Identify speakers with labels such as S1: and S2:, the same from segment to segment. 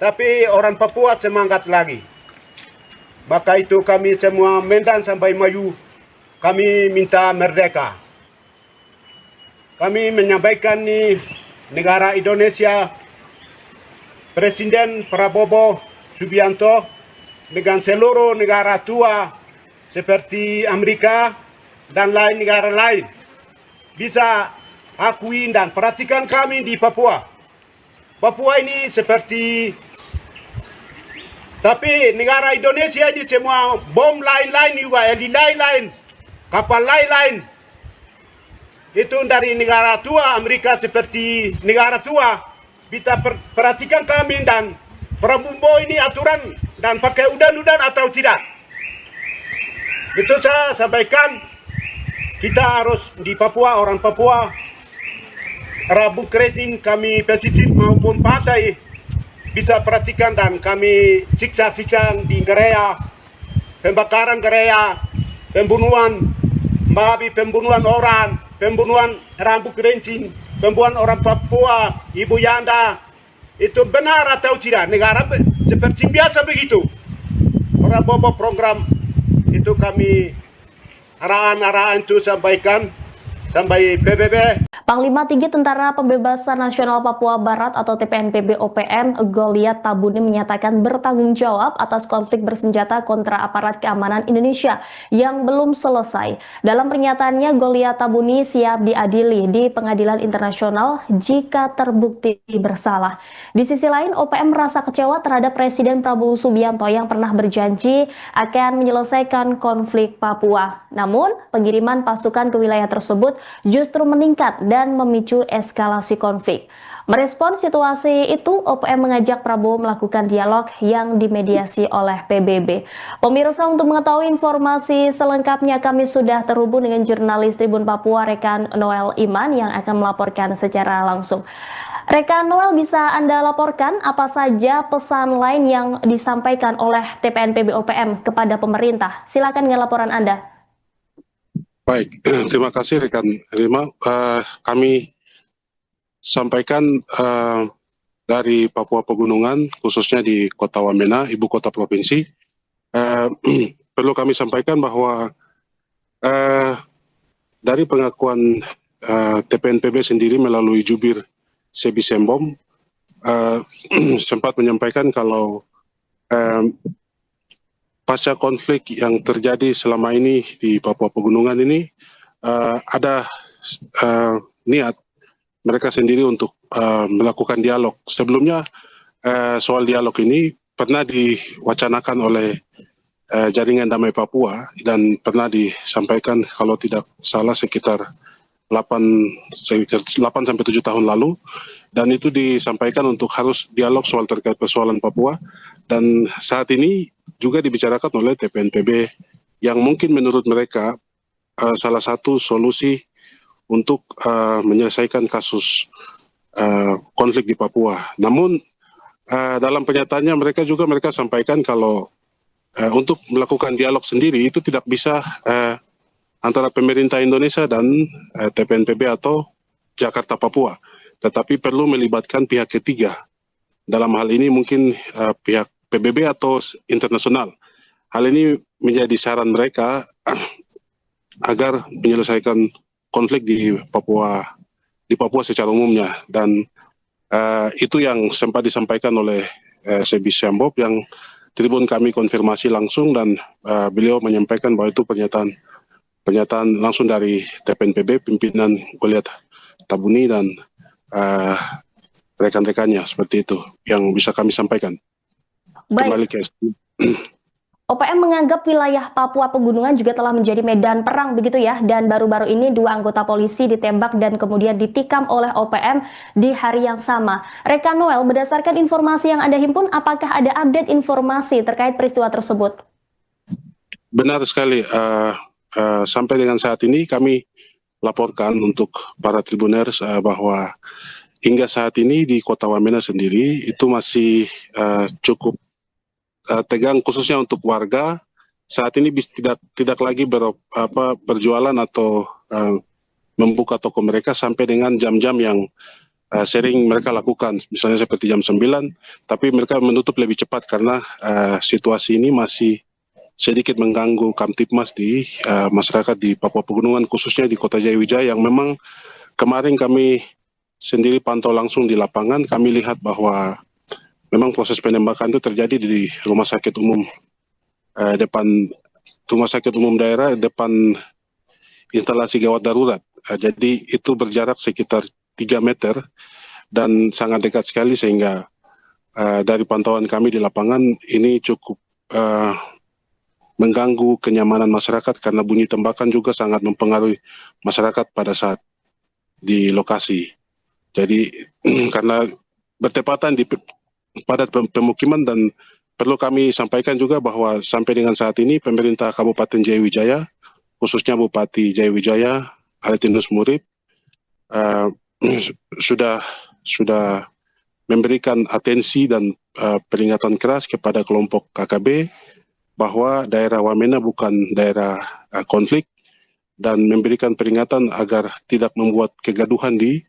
S1: tapi orang Papua semangat lagi. Maka itu kami semua Medan sampai maju, kami minta merdeka. Kami menyampaikan nih negara Indonesia, Presiden Prabowo Subianto dengan seluruh negara tua seperti Amerika dan lain negara lain bisa akui dan perhatikan kami di Papua. Papua ini seperti, tapi negara Indonesia ini semua bom lain-lain juga, heli lain-lain, kapal lain-lain. Itu dari negara tua, Amerika seperti negara tua, bisa perhatikan kami dan Prabowo ini aturan dan pakai udan-udan atau tidak. Itu saya sampaikan, kita harus di Papua, orang Papua, Rabu Kredin kami pesisir maupun pantai, bisa perhatikan dan kami siksa-siksa di gereja, pembakaran gereja, pembunuhan, babi, pembunuhan orang, pembunuhan rambut kerincing, pembunuhan orang Papua, Ibu Yanda, itu benar atau tidak? Negara seperti biasa begitu. Orang bawa program itu kami arahan-arahan itu sampaikan sampai PBB.
S2: Panglima Tinggi Tentara Pembebasan Nasional Papua Barat atau TPNPB OPM Goliat Tabuni menyatakan bertanggung jawab atas konflik bersenjata kontra aparat keamanan Indonesia yang belum selesai. Dalam pernyataannya, Goliat Tabuni siap diadili di pengadilan internasional jika terbukti bersalah. Di sisi lain, OPM merasa kecewa terhadap Presiden Prabowo Subianto yang pernah berjanji akan menyelesaikan konflik Papua. Namun, pengiriman pasukan ke wilayah tersebut justru meningkat dan memicu eskalasi konflik. Merespons situasi itu, OPM mengajak Prabowo melakukan dialog yang dimediasi oleh PBB. Pemirsa, untuk mengetahui informasi selengkapnya kami sudah terhubung dengan jurnalis Tribun Papua Rekan Noel Iman yang akan melaporkan secara langsung. Rekan Noel, bisa Anda laporkan apa saja pesan lain yang disampaikan oleh TPNPB OPM kepada pemerintah? Silakan dengan laporan Anda.
S3: Baik, terima kasih rekan Rima. Kami sampaikan dari Papua Pegunungan, khususnya di Kota Wamena, ibu kota provinsi. Perlu kami sampaikan bahwa dari pengakuan TPNPB sendiri melalui jubir Sebi Sembom sempat menyampaikan kalau pasca konflik yang terjadi selama ini di Papua Pegunungan ini ada niat mereka sendiri untuk melakukan dialog. Sebelumnya soal dialog ini pernah diwacanakan oleh Jaringan Damai Papua dan pernah disampaikan kalau tidak salah sekitar 8-7 tahun lalu, dan itu disampaikan untuk harus dialog soal terkait persoalan Papua, dan saat ini juga dibicarakan oleh TPNPB yang mungkin menurut mereka salah satu solusi untuk menyelesaikan kasus konflik di Papua. Namun dalam pernyataannya mereka sampaikan kalau untuk melakukan dialog sendiri itu tidak bisa antara pemerintah Indonesia dan TPNPB atau Jakarta Papua, tetapi perlu melibatkan pihak ketiga. Dalam hal ini mungkin pihak PBB atau internasional. Hal ini menjadi saran mereka agar menyelesaikan konflik di Papua secara umumnya, dan itu yang sempat disampaikan oleh Sebi Sembom yang Tribun kami konfirmasi langsung, dan beliau menyampaikan bahwa itu pernyataan langsung dari TPNPB pimpinan Goliat Tabuni dan rekan-rekannya. Seperti itu yang bisa kami sampaikan.
S2: Baik. OPM menganggap wilayah Papua Pegunungan juga telah menjadi medan perang begitu ya, dan baru-baru ini 2 anggota polisi ditembak dan kemudian ditikam oleh OPM di hari yang sama. Rekan Noel, berdasarkan informasi yang Anda himpun, apakah ada update informasi terkait peristiwa tersebut?
S3: Benar sekali, sampai dengan saat ini kami laporkan untuk para tribuners bahwa hingga saat ini di Kota Wamena sendiri itu masih cukup tegang, khususnya untuk warga. Saat ini tidak lagi berjualan atau membuka toko mereka sampai dengan jam-jam yang sering mereka lakukan, misalnya seperti jam 9, tapi mereka menutup lebih cepat karena situasi ini masih sedikit mengganggu Kamtipmas di masyarakat di Papua Pegunungan, khususnya di Kota Jayawijaya, yang memang kemarin kami sendiri pantau langsung di lapangan. Kami lihat bahwa memang proses penembakan itu terjadi di rumah sakit umum depan rumah sakit umum daerah, depan instalasi gawat darurat. Jadi itu berjarak sekitar 3 meter dan sangat dekat sekali, sehingga dari pantauan kami di lapangan ini cukup mengganggu kenyamanan masyarakat karena bunyi tembakan juga sangat mempengaruhi masyarakat pada saat di lokasi. Jadi karena bertepatan di padat pemukiman, dan perlu kami sampaikan juga bahwa sampai dengan saat ini pemerintah Kabupaten Jayawijaya, khususnya Bupati Jayawijaya Aretinus Murib, sudah memberikan atensi dan peringatan keras kepada kelompok KKB bahwa daerah Wamena bukan daerah konflik, dan memberikan peringatan agar tidak membuat kegaduhan di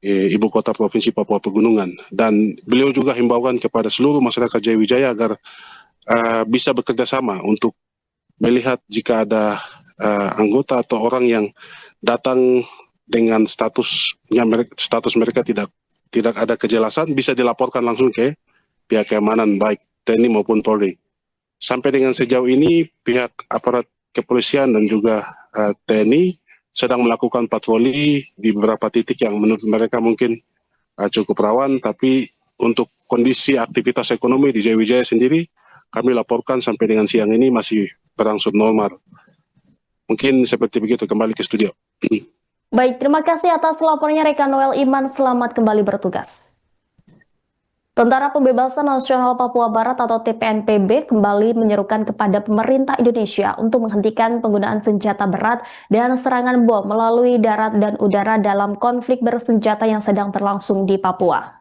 S3: ibu kota provinsi Papua Pegunungan. Dan beliau juga himbaukan kepada seluruh masyarakat Jayawijaya agar bisa bekerja sama untuk melihat jika ada anggota atau orang yang datang dengan status mereka tidak ada kejelasan, bisa dilaporkan langsung ke pihak keamanan baik TNI maupun Polri. Sampai dengan sejauh ini pihak aparat kepolisian dan juga TNI sedang melakukan patroli di beberapa titik yang menurut mereka mungkin cukup rawan, tapi untuk kondisi aktivitas ekonomi di Jayawijaya sendiri kami laporkan sampai dengan siang ini masih berangsur normal. Mungkin seperti begitu, kembali ke studio.
S2: Baik, terima kasih atas laporannya rekan Noel Iman, selamat kembali bertugas. Tentara Pembebasan Nasional Papua Barat atau TPNPB kembali menyerukan kepada pemerintah Indonesia untuk menghentikan penggunaan senjata berat dan serangan bom melalui darat dan udara dalam konflik bersenjata yang sedang berlangsung di Papua.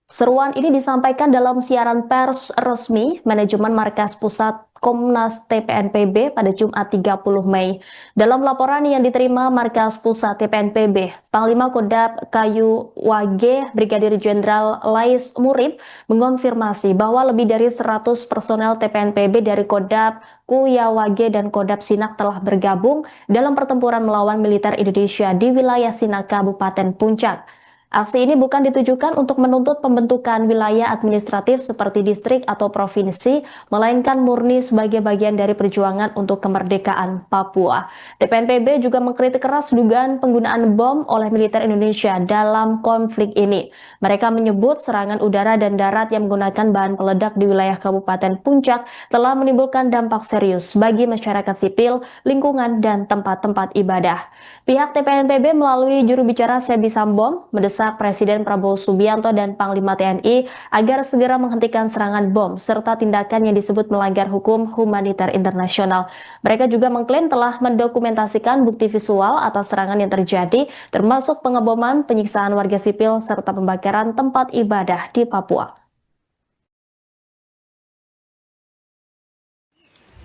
S2: Seruan ini disampaikan dalam siaran pers resmi Manajemen Markas Pusat Komnas TPNPB pada Jumat 30 Mei. Dalam laporan yang diterima Markas Pusat TPNPB, Panglima Kodam Kayu Wage Brigadir Jenderal Lais Murib mengonfirmasi bahwa lebih dari 100 personel TPNPB dari Kodam Kuyawage dan Kodam Sinak telah bergabung dalam pertempuran melawan militer Indonesia di wilayah Sinak, Kabupaten Puncak. Aksi ini bukan ditujukan untuk menuntut pembentukan wilayah administratif seperti distrik atau provinsi, melainkan murni sebagai bagian dari perjuangan untuk kemerdekaan Papua. TPNPB juga mengkritik keras dugaan penggunaan bom oleh militer Indonesia dalam konflik ini. Mereka menyebut serangan udara dan darat yang menggunakan bahan peledak di wilayah Kabupaten Puncak telah menimbulkan dampak serius bagi masyarakat sipil, lingkungan, dan tempat-tempat ibadah. Pihak TPNPB melalui juru bicara Sebi Sambom mendesak Presiden Prabowo Subianto dan Panglima TNI agar segera menghentikan serangan bom serta tindakan yang disebut melanggar hukum humaniter internasional. Mereka juga mengklaim telah mendokumentasikan bukti visual atas serangan yang terjadi, termasuk pengeboman, penyiksaan warga sipil, serta pembakaran tempat ibadah di Papua.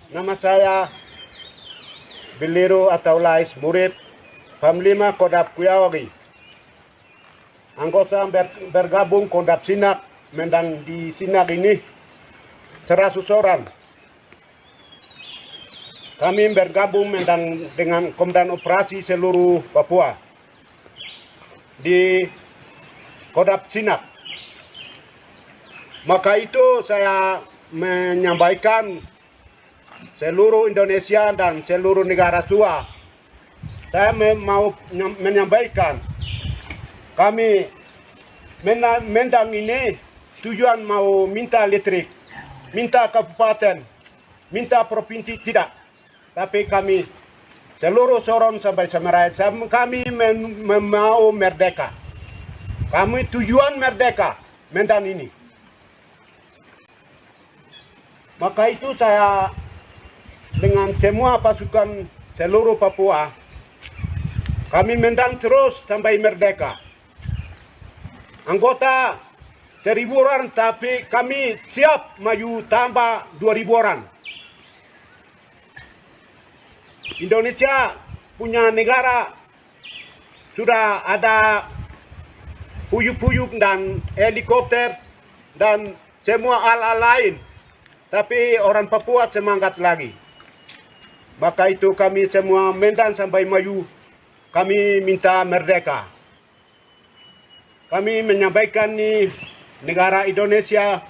S1: Nama saya Biliru atau Lais Murib, Panglima Kodam Kuyawage. Anggota bergabung Kodam Sinak, mendang di Sinak ini 100 orang. Kami bergabung mendang dengan Komandan Operasi seluruh Papua di Kodam Sinak. Maka itu saya menyampaikan seluruh Indonesia dan seluruh negara tua. Saya mau menyampaikan kami mendang ini tujuan mau minta listrik, minta kabupaten, minta provinsi tidak. Tapi kami seluruh Sorong sampai Samarai, kami mau merdeka. Kami tujuan merdeka mendang ini. Maka itu saya dengan semua pasukan seluruh Papua, kami mendang terus sampai merdeka. Anggota 1.000 orang, tapi kami siap maju tambah 2.000 orang. Indonesia punya negara sudah ada puyuk-puyuk dan helikopter dan semua hal-hal lain. Tapi orang Papua semangat lagi. Maka itu kami semua Medan sampai maju, kami minta merdeka. Kami menyampaikan nih negara Indonesia,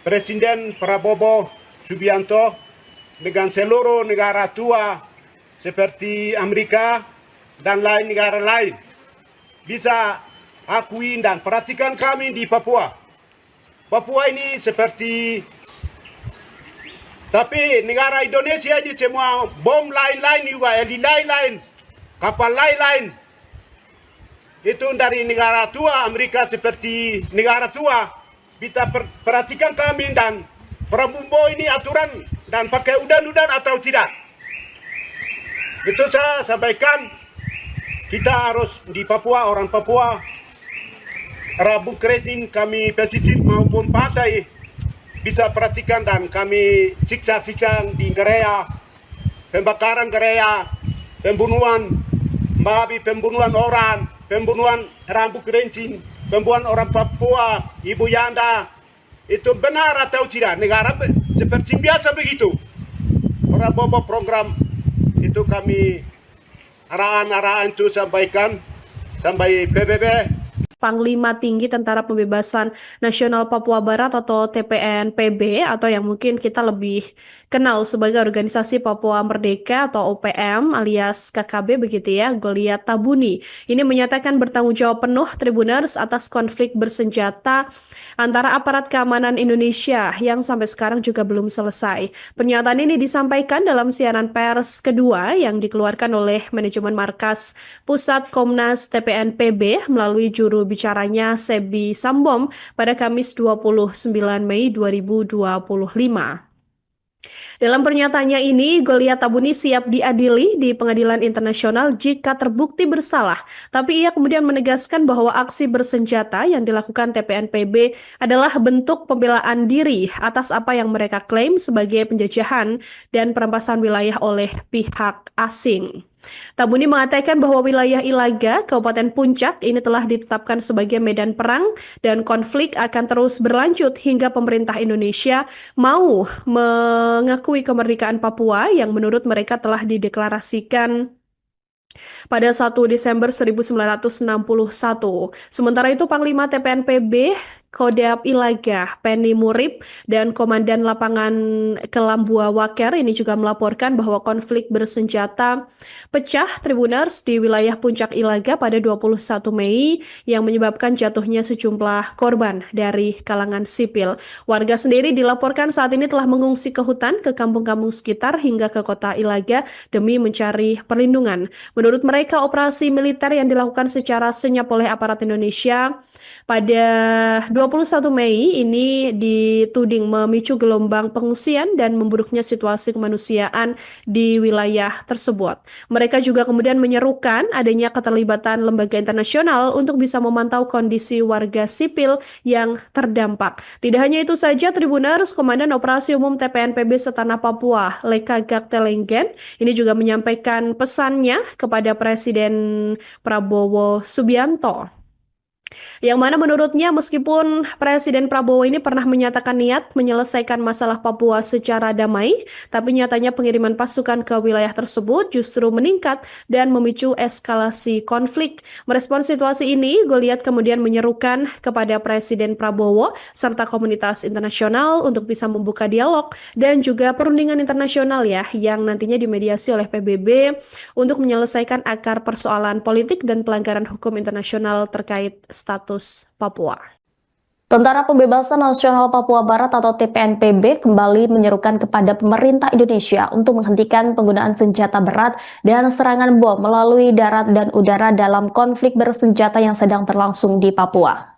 S1: Presiden Prabowo Subianto dengan seluruh negara tua seperti Amerika dan lain negara lain bisa akui dan perhatikan kami di Papua. Papua ini seperti, tapi negara Indonesia ini semua bom lain-lain juga, heli lain-lain, kapal lain-lain. Itu dari negara tua, Amerika seperti negara tua, bisa perhatikan kami dan Prabowo ini aturan dan pakai udan-udan atau tidak. Itu saya sampaikan, kita harus di Papua, orang Papua, Rabu Kredin kami pesisir maupun pantai bisa perhatikan dan kami siksa-siksa di gereja, pembakaran gereja, pembunuhan, babi, pembunuhan orang, pembunuhan Rabu Kredin, pembunuhan orang Papua, Ibu Yanda, itu benar atau tidak? Negara seperti biasa begitu. Prabowo program itu kami arahan-arahan itu sampaikan sampai PBB.
S4: Panglima Tinggi Tentara Pembebasan Nasional Papua Barat atau TPNPB atau yang mungkin kita lebih kenal sebagai Organisasi Papua Merdeka atau OPM alias KKB begitu ya, Goliat Tabuni. Ini menyatakan bertanggung jawab penuh Tribuners atas konflik bersenjata antara aparat keamanan Indonesia yang sampai sekarang juga belum selesai. Pernyataan ini disampaikan dalam siaran pers kedua yang dikeluarkan oleh manajemen markas Pusat Komnas TPNPB melalui juru bicaranya Sebi Sambom pada Kamis 29 Mei 2025. Dalam pernyataannya ini, Goliat Tabuni siap diadili di pengadilan internasional jika terbukti bersalah. Tapi ia kemudian menegaskan bahwa aksi bersenjata yang dilakukan TPNPB adalah bentuk pembelaan diri atas apa yang mereka klaim sebagai penjajahan dan perampasan wilayah oleh pihak asing. Tabuni mengatakan bahwa wilayah Ilaga, Kabupaten Puncak ini telah ditetapkan sebagai medan perang dan konflik akan terus berlanjut hingga pemerintah Indonesia mau mengakui kemerdekaan Papua yang menurut mereka telah dideklarasikan pada 1 Desember 1961. Sementara itu Panglima TPNPB Kodam Ilaga, Penny Murib, dan Komandan Lapangan Kelambua Waker ini juga melaporkan bahwa konflik bersenjata pecah Tribuners di wilayah Puncak Ilaga pada 21 Mei yang menyebabkan jatuhnya sejumlah korban dari kalangan sipil. Warga sendiri dilaporkan saat ini telah mengungsi ke hutan, ke kampung-kampung sekitar hingga ke kota Ilaga demi mencari perlindungan. Menurut mereka, operasi militer yang dilakukan secara senyap oleh aparat Indonesia pada 21 Mei ini dituding memicu gelombang pengungsian dan memburuknya situasi kemanusiaan di wilayah tersebut. Mereka juga kemudian menyerukan adanya keterlibatan lembaga internasional untuk bisa memantau kondisi warga sipil yang terdampak. Tidak hanya itu saja, Tribuners, Komandan Operasi Umum TPNPB Setanah Papua, Leka Gaktelenggen, ini juga menyampaikan pesannya kepada Presiden Prabowo Subianto. Yang mana menurutnya meskipun Presiden Prabowo ini pernah menyatakan niat menyelesaikan masalah Papua secara damai, tapi nyatanya pengiriman pasukan ke wilayah tersebut justru meningkat dan memicu eskalasi konflik. Merespon situasi ini, Goliat kemudian menyerukan kepada Presiden Prabowo serta komunitas internasional untuk bisa membuka dialog dan juga perundingan internasional ya yang nantinya dimediasi oleh PBB untuk menyelesaikan akar persoalan politik dan pelanggaran hukum internasional terkait status Papua.
S2: Tentara Pembebasan Nasional Papua Barat atau TPNPB kembali menyerukan kepada pemerintah Indonesia untuk menghentikan penggunaan senjata berat dan serangan bom melalui darat dan udara dalam konflik bersenjata yang sedang berlangsung di Papua.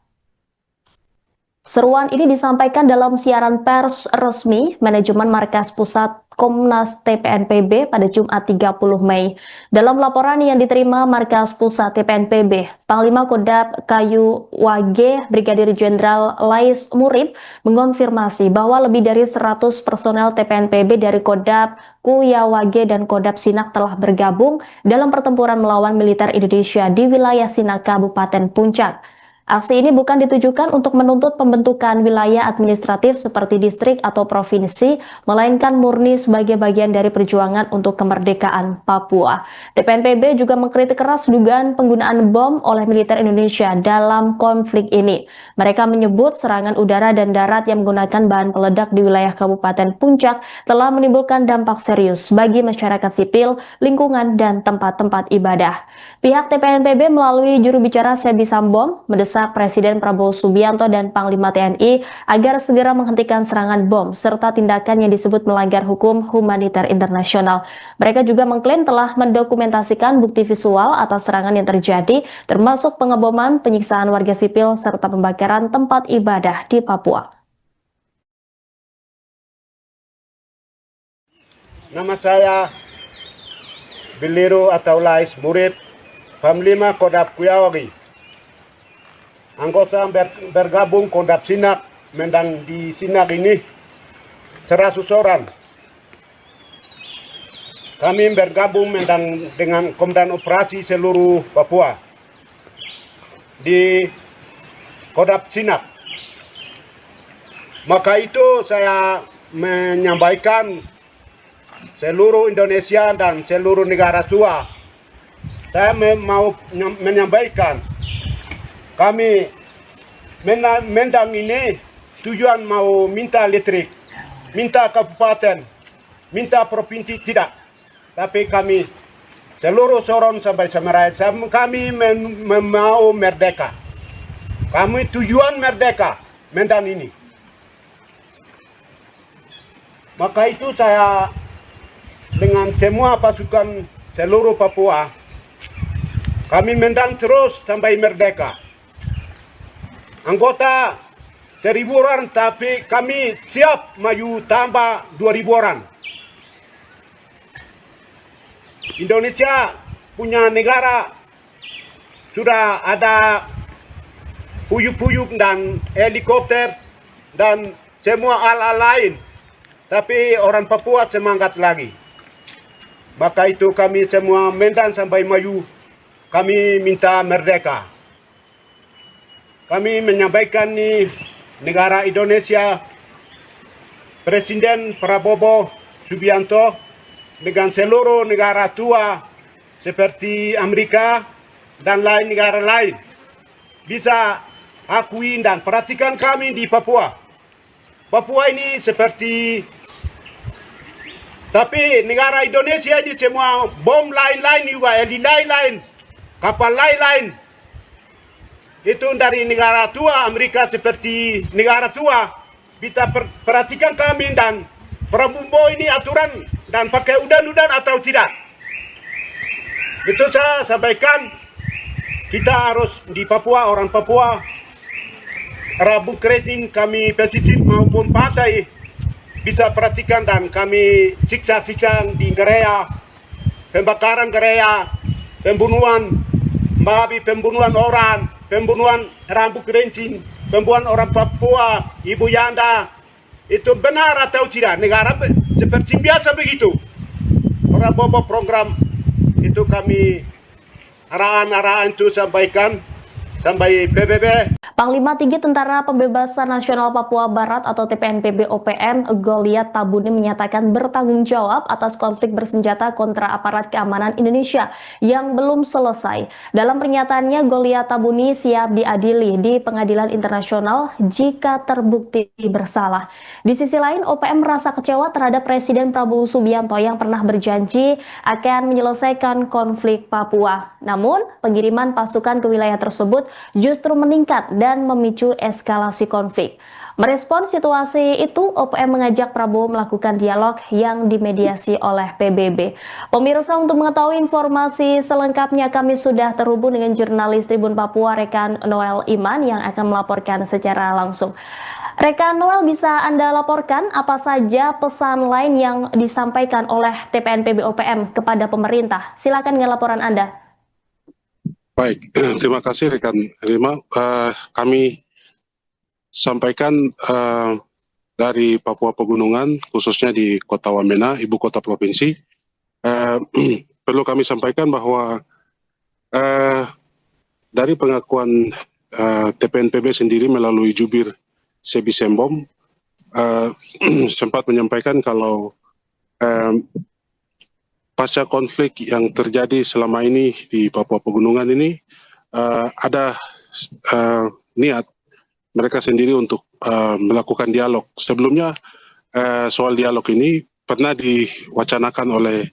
S2: Seruan ini disampaikan dalam siaran pers resmi Manajemen Markas Pusat Komnas TPNPB pada Jumat 30 Mei. Dalam laporan yang diterima Markas Pusat TPNPB, Panglima Kodam Kayu Wage Brigadir Jenderal Lais Murid mengonfirmasi bahwa lebih dari 100 personel TPNPB dari Kodam Kuyawage dan Kodam Sinak telah bergabung dalam pertempuran melawan militer Indonesia di wilayah Sinak, Kabupaten Puncak. Aksi ini bukan ditujukan untuk menuntut pembentukan wilayah administratif seperti distrik atau provinsi, melainkan murni sebagai bagian dari perjuangan untuk kemerdekaan Papua. TPNPB juga mengkritik keras dugaan penggunaan bom oleh militer Indonesia dalam konflik ini. Mereka menyebut serangan udara dan darat yang menggunakan bahan peledak di wilayah Kabupaten Puncak telah menimbulkan dampak serius bagi masyarakat sipil, lingkungan, dan tempat-tempat ibadah. Pihak TPNPB melalui juru bicara Sebi Sambom mendesak Presiden Prabowo Subianto dan Panglima TNI agar segera menghentikan serangan bom serta tindakan yang disebut melanggar hukum humaniter internasional. Mereka juga mengklaim telah mendokumentasikan bukti visual atas serangan yang terjadi, termasuk pengeboman, penyiksaan warga sipil, serta pembakaran tempat ibadah di Papua.
S1: Nama saya Biliru atau Lais Murid, Panglima Kodam Kuyawage. Anggota bergabung Kodam Sinak, mendang di Sinak ini 100 orang. Kami bergabung mendang dengan Komandan Operasi seluruh Papua di Kodam Sinak. Maka itu saya menyampaikan seluruh Indonesia dan seluruh negara tua. Saya mau menyampaikan kami mendang ini tujuan mau minta listrik, minta kabupaten, minta provinsi tidak. Tapi kami seluruh Sorong sampai Samarai, kami mau merdeka. Kami tujuan merdeka mendang ini. Maka itu saya dengan semua pasukan seluruh Papua, kami mendang terus sampai merdeka. Anggota 1.000 orang, tapi kami siap maju tambah 2.000 orang. Indonesia punya negara sudah ada puyuk-puyuk dan helikopter dan semua alat lain. Tapi orang Papua semangat lagi. Maka itu kami semua mendang sampai maju. Kami minta merdeka. Kami menyampaikan nih negara Indonesia, Presiden Prabowo Subianto dengan seluruh negara tua seperti Amerika dan lain negara lain bisa akui dan perhatikan kami di Papua. Papua ini seperti, tapi negara Indonesia ini semua bom lain-lain juga, lain-lain, kapal lain-lain. Itu dari negara tua, Amerika seperti negara tua. Kita perhatikan kami dan Prabowo ini aturan dan pakai udan-udan atau tidak. Itu saya sampaikan, kita harus di Papua, orang Papua, Rabu Kredin kami pesisir maupun pantai bisa perhatikan dan kami siksa-siksa di gereja, pembakaran gereja, pembunuhan, babi, pembunuhan orang, pembunuhan rambut kerincing, pembunuhan orang Papua, Ibu Yanda, itu benar atau tidak? Negara seperti biasa begitu. Orang bawa program itu kami arahan-arahan itu sampaikan sampai PBB.
S2: Panglima Tinggi Tentara Pembebasan Nasional Papua Barat atau TPNPB OPM Goliat Tabune menyatakan bertanggung jawab atas konflik bersenjata kontra aparat keamanan Indonesia yang belum selesai. Dalam pernyataannya, Goliat Tabune siap diadili di pengadilan internasional jika terbukti bersalah. Di sisi lain, OPM merasa kecewa terhadap Presiden Prabowo Subianto yang pernah berjanji akan menyelesaikan konflik Papua. Namun, pengiriman pasukan ke wilayah tersebut justru meningkat dan dan memicu eskalasi konflik. Merespon situasi itu, OPM mengajak Prabowo melakukan dialog yang dimediasi oleh PBB. Pemirsa, untuk mengetahui informasi selengkapnya kami sudah terhubung dengan jurnalis Tribun Papua Rekan Noel Iman yang akan melaporkan secara langsung. Rekan Noel, bisa Anda laporkan apa saja pesan lain yang disampaikan oleh TPNPB OPM kepada pemerintah? Silakan dengan laporan Anda.
S3: Baik, terima kasih rekan Rima. Kami sampaikan dari Papua Pegunungan, khususnya di Kota Wamena, ibu kota provinsi, perlu kami sampaikan bahwa dari pengakuan TPNPB sendiri melalui jubir Sebi Sembom sempat menyampaikan kalau pasca konflik yang terjadi selama ini di Papua Pegunungan ini ada niat mereka sendiri untuk melakukan dialog. Sebelumnya soal dialog ini pernah diwacanakan oleh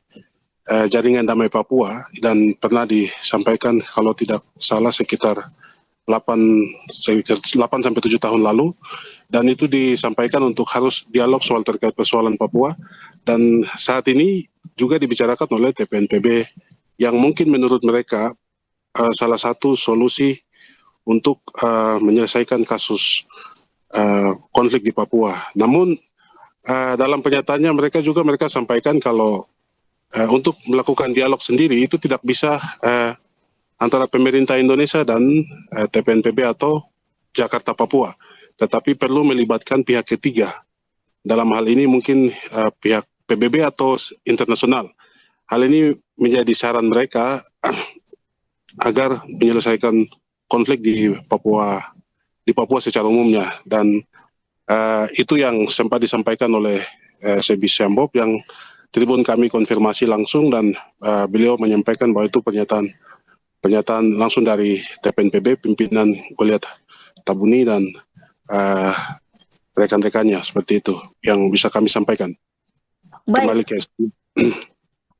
S3: Jaringan Damai Papua dan pernah disampaikan kalau tidak salah sekitar 8-7 tahun lalu, dan itu disampaikan untuk harus dialog soal terkait persoalan Papua, dan saat ini juga dibicarakan oleh TPNPB yang mungkin menurut mereka salah satu solusi untuk menyelesaikan kasus konflik di Papua. Namun dalam pernyataannya mereka sampaikan kalau untuk melakukan dialog sendiri itu tidak bisa antara pemerintah Indonesia dan TPNPB atau Jakarta Papua, tetapi perlu melibatkan pihak ketiga. Dalam hal ini mungkin pihak PBB atau internasional. Hal ini menjadi saran mereka agar menyelesaikan konflik di Papua secara umumnya, dan itu yang sempat disampaikan oleh Sebi Sembom yang Tribun kami konfirmasi langsung, dan beliau menyampaikan bahwa itu pernyataan langsung dari TPNPB pimpinan Goliat Tabuni dan rekan-rekannya. Seperti itu yang bisa kami sampaikan.
S2: Baik.
S3: Kembali ke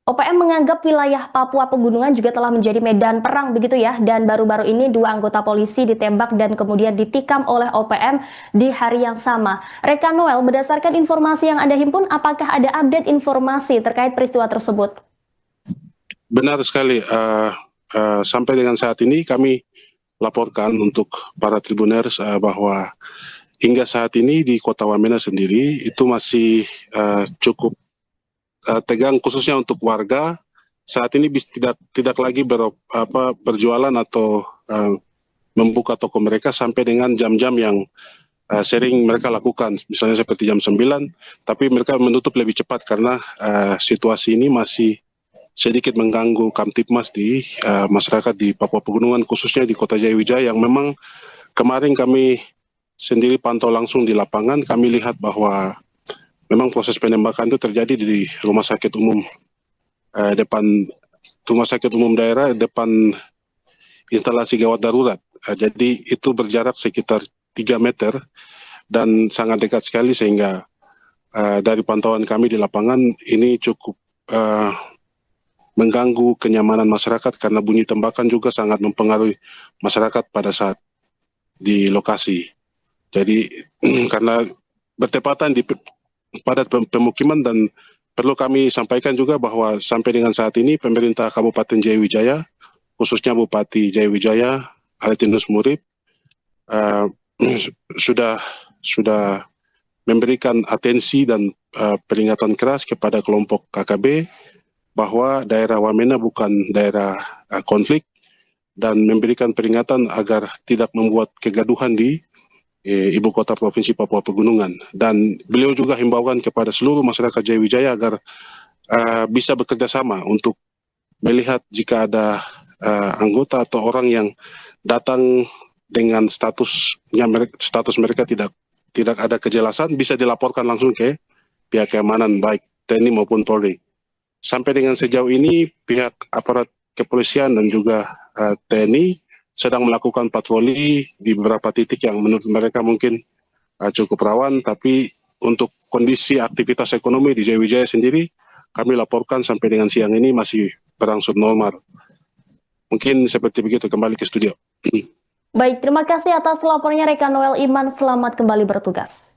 S2: OPM menganggap wilayah Papua Pegunungan juga telah menjadi medan perang begitu ya, dan baru-baru ini 2 anggota polisi ditembak dan kemudian ditikam oleh OPM di hari yang sama. Rekan Noel, berdasarkan informasi yang Anda himpun, apakah ada update informasi terkait peristiwa tersebut?
S3: Benar sekali, sampai dengan saat ini kami laporkan untuk para tribuners bahwa hingga saat ini di Kota Wamena sendiri itu masih cukup tegang, khususnya untuk warga. Saat ini tidak lagi berjualan atau membuka toko mereka sampai dengan jam-jam yang sering mereka lakukan, misalnya seperti jam 9, tapi mereka menutup lebih cepat karena situasi ini masih sedikit mengganggu Kamtipmas di masyarakat di Papua Pegunungan, khususnya di Kota Jayawijaya, yang memang kemarin kami sendiri pantau langsung di lapangan. Kami lihat bahwa memang proses penembakan itu terjadi di rumah sakit umum daerah depan instalasi gawat darurat. Jadi itu berjarak sekitar 3 meter dan sangat dekat sekali, sehingga dari pantauan kami di lapangan ini cukup mengganggu kenyamanan masyarakat karena bunyi tembakan juga sangat mempengaruhi masyarakat pada saat di lokasi. Jadi karena bertepatan di padat pemukiman, dan perlu kami sampaikan juga bahwa sampai dengan saat ini pemerintah Kabupaten Jayawijaya, khususnya Bupati Jayawijaya Aretinus Murib, sudah memberikan atensi dan peringatan keras kepada kelompok KKB bahwa daerah Wamena bukan daerah konflik, dan memberikan peringatan agar tidak membuat kegaduhan di ibu kota provinsi Papua Pegunungan. Dan beliau juga himbaukan kepada seluruh masyarakat Jayawijaya agar bisa bekerja sama untuk melihat jika ada anggota atau orang yang datang dengan status mereka tidak ada kejelasan, bisa dilaporkan langsung ke pihak keamanan baik TNI maupun Polri. Sampai dengan sejauh ini pihak aparat kepolisian dan juga TNI sedang melakukan patroli di beberapa titik yang menurut mereka mungkin cukup rawan, tapi untuk kondisi aktivitas ekonomi di Jayawijaya sendiri kami laporkan sampai dengan siang ini masih berangsur normal. Mungkin seperti begitu, kembali ke studio.
S2: Baik, terima kasih atas laporannya rekan Noel Iman. Selamat kembali bertugas.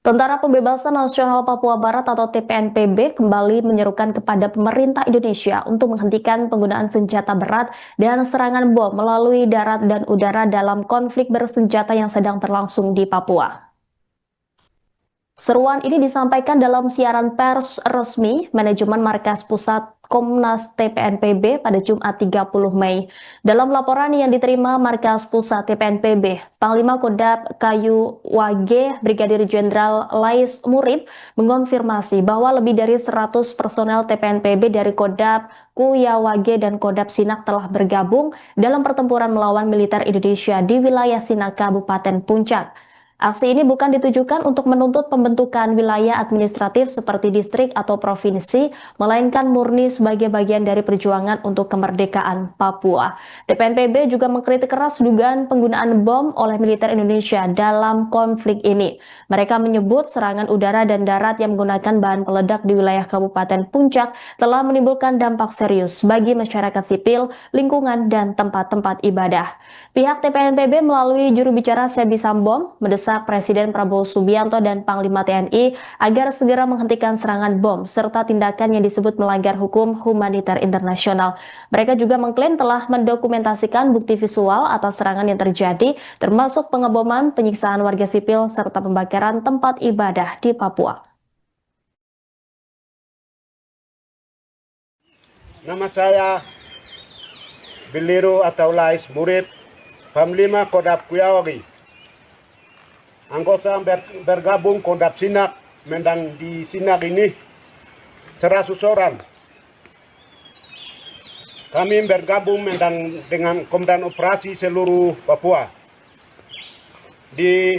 S2: Tentara Pembebasan Nasional Papua Barat atau TPNPB kembali menyerukan kepada pemerintah Indonesia untuk menghentikan penggunaan senjata berat dan serangan bom melalui darat dan udara dalam konflik bersenjata yang sedang berlangsung di Papua. Seruan ini disampaikan dalam siaran pers resmi Manajemen Markas Pusat Komnas TPNPB pada Jumat 30 Mei. Dalam laporan yang diterima Markas Pusat TPNPB, Panglima Kodam Kayu Wage Brigadir Jenderal Lais Murib mengonfirmasi bahwa lebih dari 100 personel TPNPB dari Kodam Kuyawage dan Kodam Sinak telah bergabung dalam pertempuran melawan militer Indonesia di wilayah Sinak, Kabupaten Puncak. Aksi ini bukan ditujukan untuk menuntut pembentukan wilayah administratif seperti distrik atau provinsi, melainkan murni sebagai bagian dari perjuangan untuk kemerdekaan Papua. TPNPB juga mengkritik keras dugaan penggunaan bom oleh militer Indonesia dalam konflik ini. Mereka menyebut serangan udara dan darat yang menggunakan bahan peledak di wilayah Kabupaten Puncak telah menimbulkan dampak serius bagi masyarakat sipil, lingkungan, dan tempat-tempat ibadah. Pihak TPNPB melalui juru bicara Sebi Sambom mendesak Presiden Prabowo Subianto dan Panglima TNI agar segera menghentikan serangan bom serta tindakan yang disebut melanggar hukum humaniter internasional. Mereka juga mengklaim telah mendokumentasikan bukti visual atas serangan yang terjadi, termasuk pengeboman, penyiksaan warga sipil, serta pembakaran tempat ibadah di Papua.
S1: Nama saya Biliru atau Lais Murib, Panglima Kodam Kuyawage. Anggota bergabung Kodam Sinak, mendang di Sinak ini 100 orang. Kami bergabung mendang dengan Komandan Operasi seluruh Papua di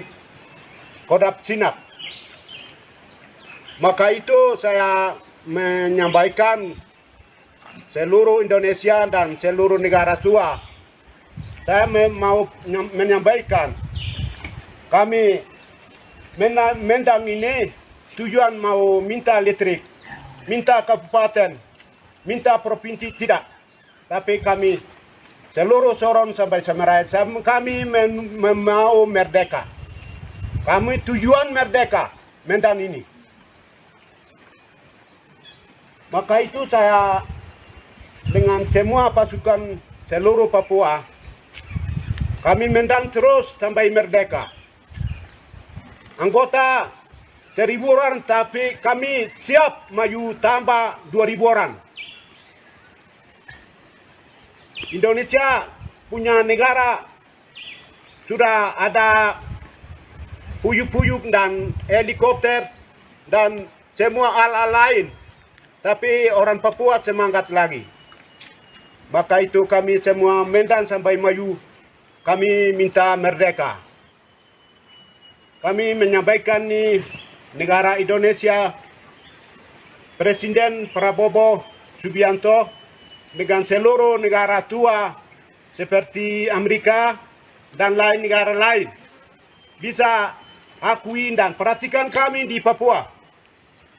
S1: Kodam Sinak. Maka itu saya menyampaikan seluruh Indonesia dan seluruh negara tua. Saya mau menyampaikan, kami mendang ini tujuan mau minta listrik, minta kabupaten, minta provinsi tidak. Tapi kami seluruh Sorong sampai Samarai, kami mau merdeka. Kami tujuan merdeka, mendang ini. Maka itu saya dengan semua pasukan seluruh Papua, kami mendang terus sampai merdeka. Anggota 1.000 orang, tapi kami siap maju tambah 2.000 orang. Indonesia punya negara sudah ada puyuk-puyuk dan helikopter dan semua alat lain. Tapi orang Papua semangat lagi. Maka itu kami semua mendang sampai maju. Kami minta merdeka. Kami menyampaikan nih negara Indonesia, Presiden Prabowo Subianto dengan seluruh negara tua seperti Amerika dan lain negara lain bisa akui dan perhatikan kami di Papua.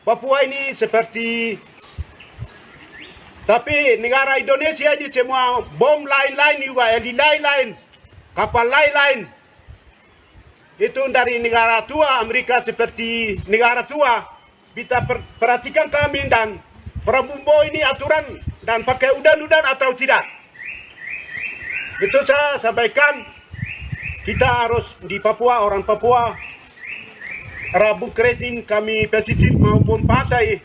S1: Papua ini seperti, tapi negara Indonesia ini semua bom lain-lain juga, lain-lain, kapal lain-lain. Itu dari negara tua, Amerika seperti negara tua. Kita perhatikan kami dan Prabowo ini aturan dan pakai udan-udan atau tidak. Itu saya sampaikan, kita harus di Papua, orang Papua, Rabu Kredin kami pesisir maupun pantai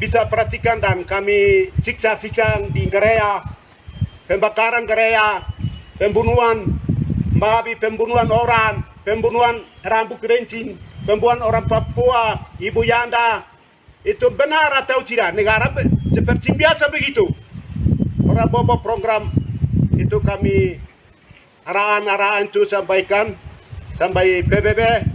S1: bisa perhatikan dan kami siksa-siksa di gereja, pembakaran gereja, pembunuhan, babi, pembunuhan orang, pembunuhan rambut kerincing, pembunuhan orang Papua, ibu Yanda, itu benar atau tidak? Negara seperti biasa begitu. Prabowo program itu kami arahan-arahan itu sampaikan sampai PBB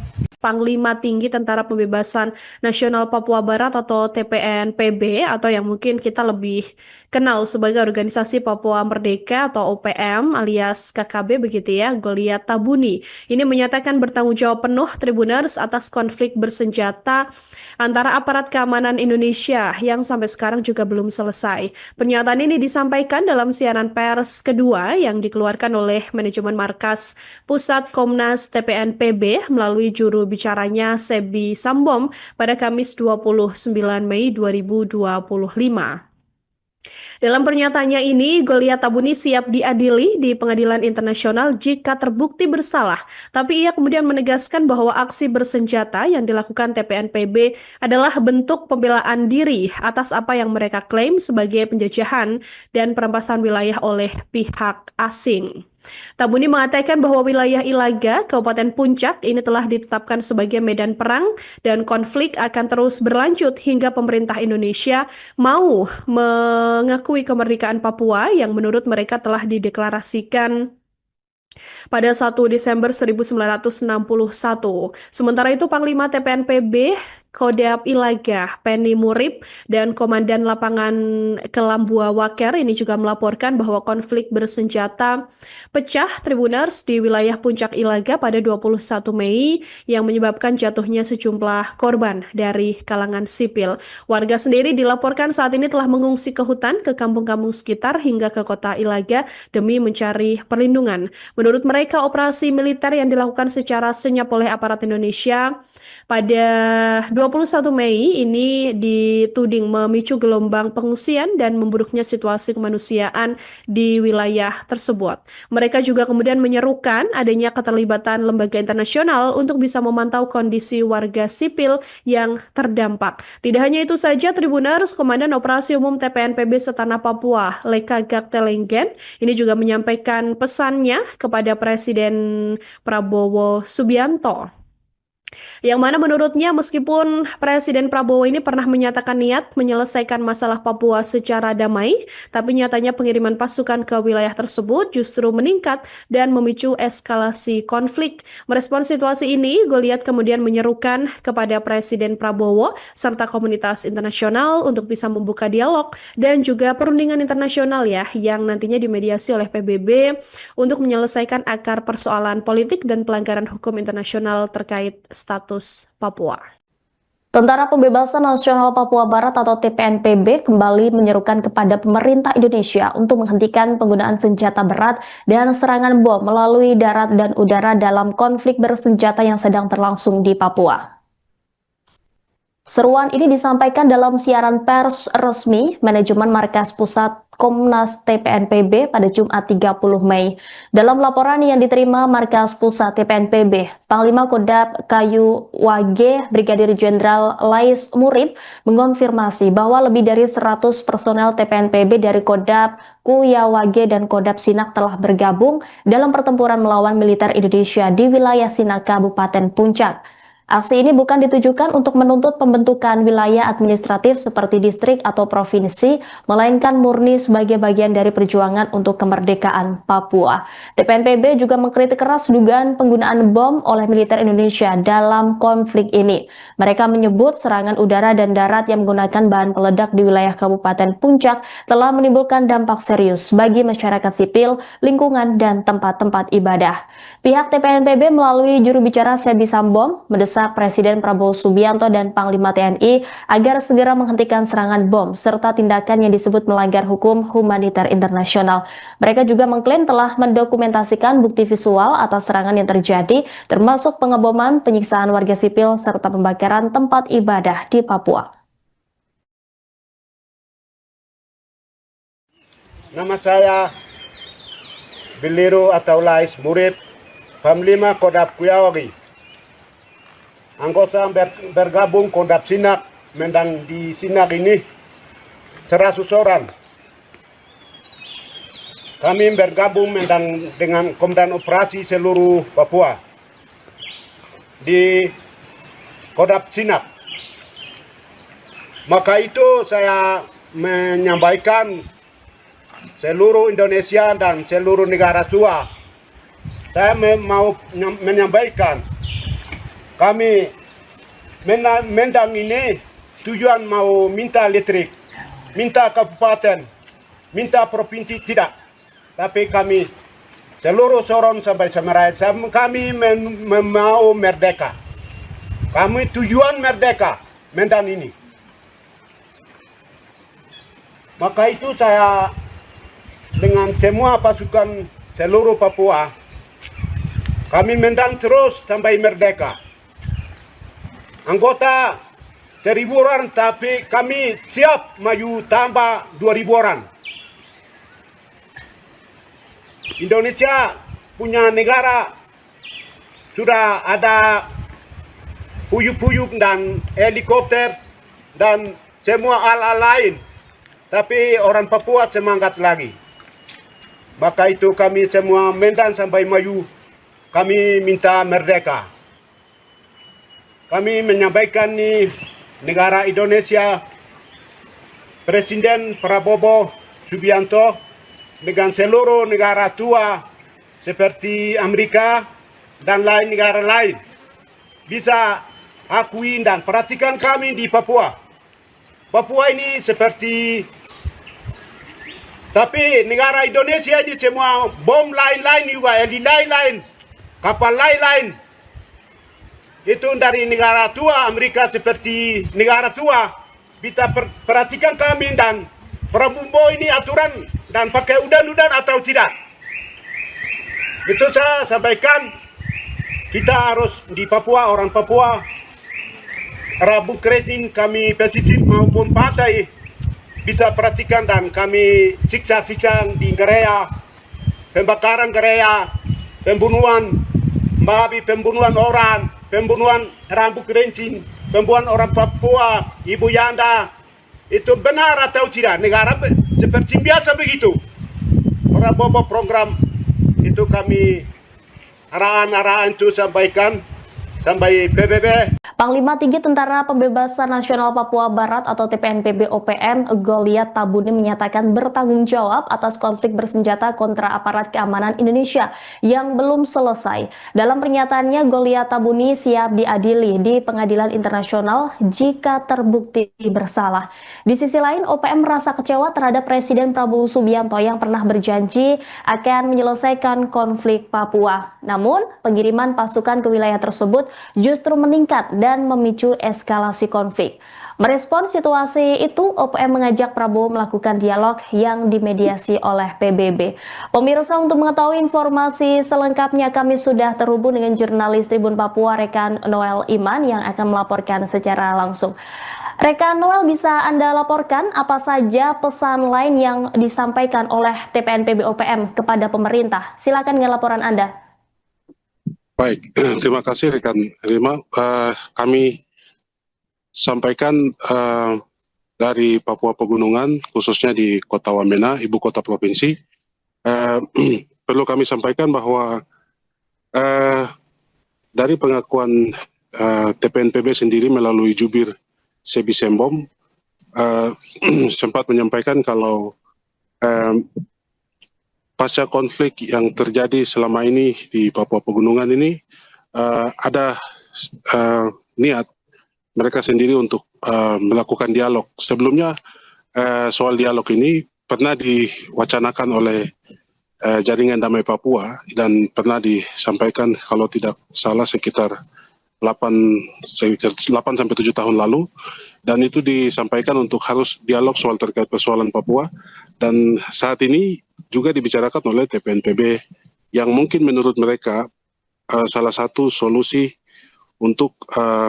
S4: Panglima Tinggi Tentara Pembebasan Nasional Papua Barat atau TPNPB atau yang mungkin kita lebih kenal sebagai Organisasi Papua Merdeka atau OPM alias KKB begitu ya, Goliat Tabuni. Ini menyatakan bertanggung jawab penuh Tribuners atas konflik bersenjata antara aparat keamanan Indonesia yang sampai sekarang juga belum selesai. Pernyataan ini disampaikan dalam siaran pers kedua yang dikeluarkan oleh manajemen markas Pusat Komnas TPNPB melalui juru bicaranya Sebi Sambom pada Kamis 29 Mei 2025. Dalam pernyataannya ini, Goliat Tabuni siap diadili di pengadilan internasional jika terbukti bersalah. Tapi ia kemudian menegaskan bahwa aksi bersenjata yang dilakukan TPNPB adalah bentuk pembelaan diri atas apa yang mereka klaim sebagai penjajahan dan perampasan wilayah oleh pihak asing. Tabuni mengatakan bahwa wilayah Ilaga, Kabupaten Puncak ini telah ditetapkan sebagai medan perang dan konflik akan terus berlanjut hingga pemerintah Indonesia mau mengakui kemerdekaan Papua yang menurut mereka telah dideklarasikan pada 1 Desember 1961. Sementara itu Panglima TPNPB Kodam Ilaga, Penny Murib, dan Komandan Lapangan Kelambua Waker ini juga melaporkan bahwa konflik bersenjata pecah Tribuners di wilayah Puncak Ilaga pada 21 Mei yang menyebabkan jatuhnya sejumlah korban dari kalangan sipil. Warga sendiri dilaporkan saat ini telah mengungsi ke hutan, ke kampung-kampung sekitar hingga ke kota Ilaga demi mencari perlindungan. Menurut mereka, operasi militer yang dilakukan secara senyap oleh aparat Indonesia pada 21 Mei ini dituding memicu gelombang pengungsian dan memburuknya situasi kemanusiaan di wilayah tersebut. Mereka juga kemudian menyerukan adanya keterlibatan lembaga internasional untuk bisa memantau kondisi warga sipil yang terdampak. Tidak hanya itu saja, Tribuners, Komandan Operasi Umum TPNPB Setanah Papua, Leka Gaktelenggen, ini juga menyampaikan pesannya kepada Presiden Prabowo Subianto. Yang mana menurutnya meskipun Presiden Prabowo ini pernah menyatakan niat menyelesaikan masalah Papua secara damai, tapi nyatanya pengiriman pasukan ke wilayah tersebut justru meningkat dan memicu eskalasi konflik. Merespons situasi ini, Goliat kemudian menyerukan kepada Presiden Prabowo serta komunitas internasional untuk bisa membuka dialog dan juga perundingan internasional ya yang nantinya dimediasi oleh PBB untuk menyelesaikan akar persoalan politik dan pelanggaran hukum internasional terkait status Papua.
S2: Tentara Pembebasan Nasional Papua Barat atau TPNPB kembali menyerukan kepada pemerintah Indonesia untuk menghentikan penggunaan senjata berat dan serangan bom melalui darat dan udara dalam konflik bersenjata yang sedang berlangsung di Papua. Seruan ini disampaikan dalam siaran pers resmi manajemen markas pusat Komnas TPNPB pada Jumat 30 Mei. Dalam laporan yang diterima markas pusat TPNPB, Panglima Kodam Kayu Wage Brigadir Jenderal Lais Murib mengonfirmasi bahwa lebih dari 100 personel TPNPB dari Kodam Kuyawage dan Kodam Sinak telah bergabung dalam pertempuran melawan militer Indonesia di wilayah Sinak, Kabupaten Puncak. Aksi ini bukan ditujukan untuk menuntut pembentukan wilayah administratif seperti distrik atau provinsi, melainkan murni sebagai bagian dari perjuangan untuk kemerdekaan Papua. TPNPB juga mengkritik keras dugaan penggunaan bom oleh militer Indonesia dalam konflik ini. Mereka menyebut serangan udara dan darat yang menggunakan bahan peledak di wilayah Kabupaten Puncak telah menimbulkan dampak serius bagi masyarakat sipil, lingkungan, dan tempat-tempat ibadah. Pihak TPNPB melalui juru bicara Sebi Sambom mendesak Presiden Prabowo Subianto dan Panglima TNI agar segera menghentikan serangan bom serta tindakan yang disebut melanggar hukum humaniter internasional. Mereka juga mengklaim telah mendokumentasikan bukti visual atas serangan yang terjadi, termasuk pengeboman, penyiksaan warga sipil, serta pembakaran tempat ibadah di Papua.
S1: Nama saya Biliru atau Lais Murib, Panglima Kodam Kuyawage. Anggota bergabung Kodam Sinak, mendang di Sinak ini 100 orang. Kami bergabung mendang dengan Komandan Operasi seluruh Papua di Kodam Sinak. Maka itu saya menyampaikan seluruh Indonesia dan seluruh negara tua. Saya mau menyampaikan kami mendang ini tujuan mau minta listrik, minta kabupaten, minta provinsi tidak. Tapi kami seluruh Sorong sampai Samarai, kami mau merdeka. Kami tujuan merdeka Medan ini. Maka itu saya dengan semua pasukan seluruh Papua, kami mendang terus sampai merdeka. Anggota 1.000 orang, tapi kami siap maju tambah 2.000 orang. Indonesia punya negara sudah ada puyuk-puyuk dan helikopter dan semua alat lain. Tapi orang Papua semangat lagi. Maka itu kami semua Medan sampai maju, kami minta merdeka. Kami menyampaikan nih negara Indonesia, Presiden Prabowo Subianto dengan seluruh negara tua seperti Amerika dan lain negara lain bisa akui dan perhatikan kami di Papua. Papua ini seperti, tapi negara Indonesia ini semua bom lain-lain juga, lain-lain, kapal lain-lain. Itu dari negara tua, Amerika seperti negara tua. Kita perhatikan kami dan Prabowo ini aturan dan pakai udan-udan atau tidak. Itu saya sampaikan, kita harus di Papua, orang Papua, Rabu Kredin kami pesisir maupun pantai bisa perhatikan dan kami siksa-siksa di gereja, pembakaran gereja, pembunuhan, babi, pembunuhan orang, pembunuhan rambut kerincing, pembunuhan orang Papua, Ibu Yanda, itu benar atau tidak? Negara seperti biasa begitu. Orang bawa program itu kami arahan-arahan itu sampaikan sampai PBB.
S2: Panglima Tinggi Tentara Pembebasan Nasional Papua Barat atau TPNPB OPM Goliat Tabuni menyatakan bertanggung jawab atas konflik bersenjata kontra aparat keamanan Indonesia yang belum selesai. Dalam pernyataannya, Goliat Tabuni siap diadili di pengadilan internasional jika terbukti bersalah. Di sisi lain, OPM merasa kecewa terhadap Presiden Prabowo Subianto yang pernah berjanji akan menyelesaikan konflik Papua. Namun, pengiriman pasukan ke wilayah tersebut justru meningkat dan memicu eskalasi konflik. Merespon situasi itu, OPM mengajak Prabowo melakukan dialog yang dimediasi oleh PBB. Pemirsa, untuk mengetahui informasi selengkapnya kami sudah terhubung dengan jurnalis Tribun Papua Rekan Noel Iman yang akan melaporkan secara langsung. Rekan Noel, bisa Anda laporkan apa saja pesan lain yang disampaikan oleh TPNPB OPM kepada pemerintah? Silakan dengan laporan Anda.
S3: Baik, terima kasih rekan Rima. Kami sampaikan dari Papua Pegunungan, khususnya di Kota Wamena, ibu kota provinsi. Perlu kami sampaikan bahwa dari pengakuan TPNPB sendiri melalui jubir Sebi Sembom sempat menyampaikan kalau pasca konflik yang terjadi selama ini di Papua Pegunungan ini ada niat mereka sendiri untuk melakukan dialog. Sebelumnya soal dialog ini pernah diwacanakan oleh Jaringan Damai Papua dan pernah disampaikan kalau tidak salah sekitar 8-7 tahun lalu, dan itu disampaikan untuk harus dialog soal terkait persoalan Papua, dan saat ini juga dibicarakan oleh TPNPB yang mungkin menurut mereka salah satu solusi untuk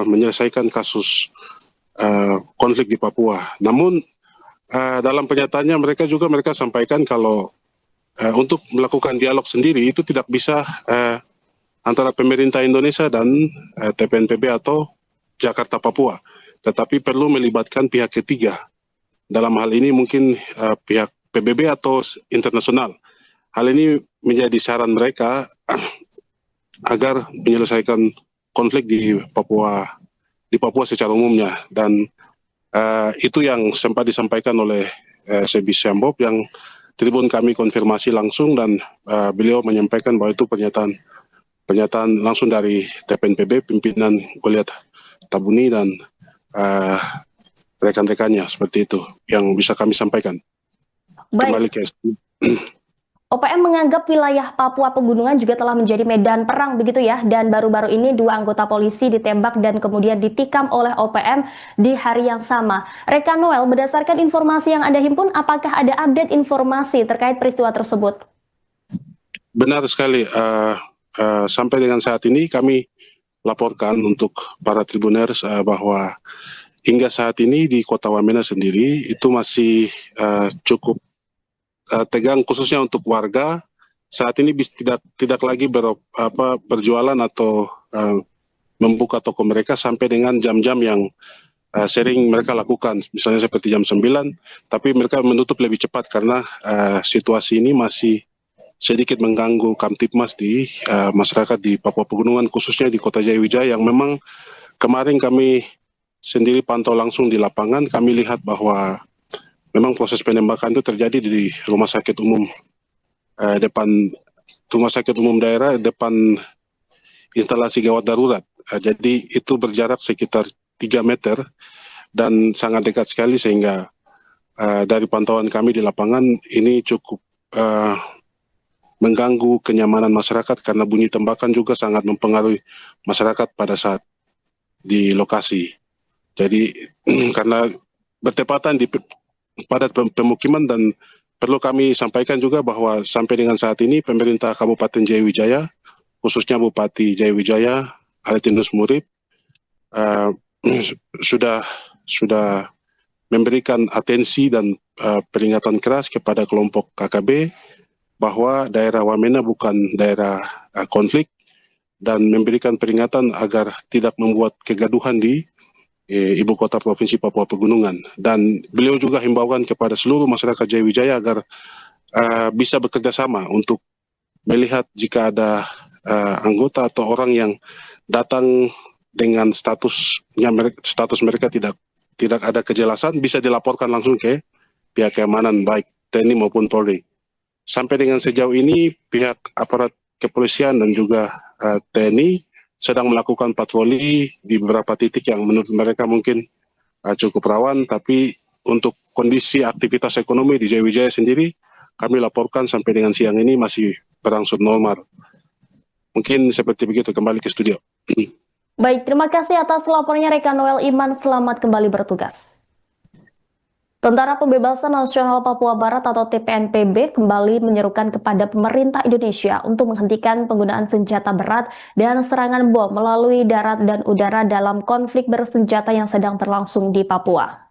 S3: menyelesaikan kasus konflik di Papua. Namun dalam pernyataannya mereka sampaikan kalau untuk melakukan dialog sendiri itu tidak bisa antara pemerintah Indonesia dan TPNPB atau Jakarta Papua, tetapi perlu melibatkan pihak ketiga. Dalam hal ini mungkin pihak PBB atau internasional. Hal ini menjadi saran mereka agar menyelesaikan konflik di Papua secara umumnya, dan itu yang sempat disampaikan oleh Sebi Sembom yang Tribun kami konfirmasi langsung, dan beliau menyampaikan bahwa itu pernyataan pernyataan langsung dari TPNPB, pimpinan Goliat Tabuni dan rekan-rekannya, seperti itu yang bisa kami sampaikan. Kembali
S2: Baik,
S3: ke
S2: OPM menganggap wilayah Papua Pegunungan juga telah menjadi medan perang begitu ya, dan baru-baru ini 2 anggota polisi ditembak dan kemudian ditikam oleh OPM di hari yang sama. Rekan Noel, berdasarkan informasi yang Anda himpun, apakah ada update informasi terkait peristiwa tersebut?
S3: Benar sekali, sampai dengan saat ini kami laporkan untuk para tribuners bahwa hingga saat ini di Kota Wamena sendiri itu masih cukup tegang, khususnya untuk warga. Saat ini tidak lagi berjualan atau membuka toko mereka sampai dengan jam-jam yang sering mereka lakukan, misalnya seperti jam 9, tapi mereka menutup lebih cepat karena situasi ini masih sedikit mengganggu Kamtipmas di masyarakat di Papua Pegunungan, khususnya di Kota Jayawijaya, yang memang kemarin kami sendiri pantau langsung di lapangan. Kami lihat bahwa memang proses penembakan itu terjadi di rumah sakit umum daerah depan instalasi gawat darurat. Jadi itu berjarak sekitar 3 meter dan sangat dekat sekali, sehingga dari pantauan kami di lapangan ini cukup mengganggu kenyamanan masyarakat karena bunyi tembakan juga sangat mempengaruhi masyarakat pada saat di lokasi. Jadi karena bertepatan di padat pemukiman, dan perlu kami sampaikan juga bahwa sampai dengan saat ini pemerintah Kabupaten Jayawijaya, khususnya Bupati Jayawijaya Aretinus Murib, sudah memberikan atensi dan peringatan keras kepada kelompok KKB bahwa daerah Wamena bukan daerah konflik, dan memberikan peringatan agar tidak membuat kegaduhan di Ibu Kota Provinsi Papua Pegunungan. Dan beliau juga himbaukan kepada seluruh masyarakat Jayawijaya agar bisa bekerja sama untuk melihat jika ada anggota atau orang yang datang dengan status mereka tidak ada kejelasan, bisa dilaporkan langsung ke pihak keamanan baik TNI maupun Polri. Sampai dengan sejauh ini pihak aparat kepolisian dan juga TNI sedang melakukan patroli di beberapa titik yang menurut mereka mungkin cukup rawan, tapi untuk kondisi aktivitas ekonomi di Jayawijaya sendiri kami laporkan sampai dengan siang ini masih berangsur normal. Mungkin seperti begitu, kembali ke studio.
S2: Baik, terima kasih atas laporannya rekan Noel Iman, selamat kembali bertugas. Tentara Pembebasan Nasional Papua Barat atau TPNPB kembali menyerukan kepada pemerintah Indonesia untuk menghentikan penggunaan senjata berat dan serangan bom melalui darat dan udara dalam konflik bersenjata yang sedang berlangsung di Papua.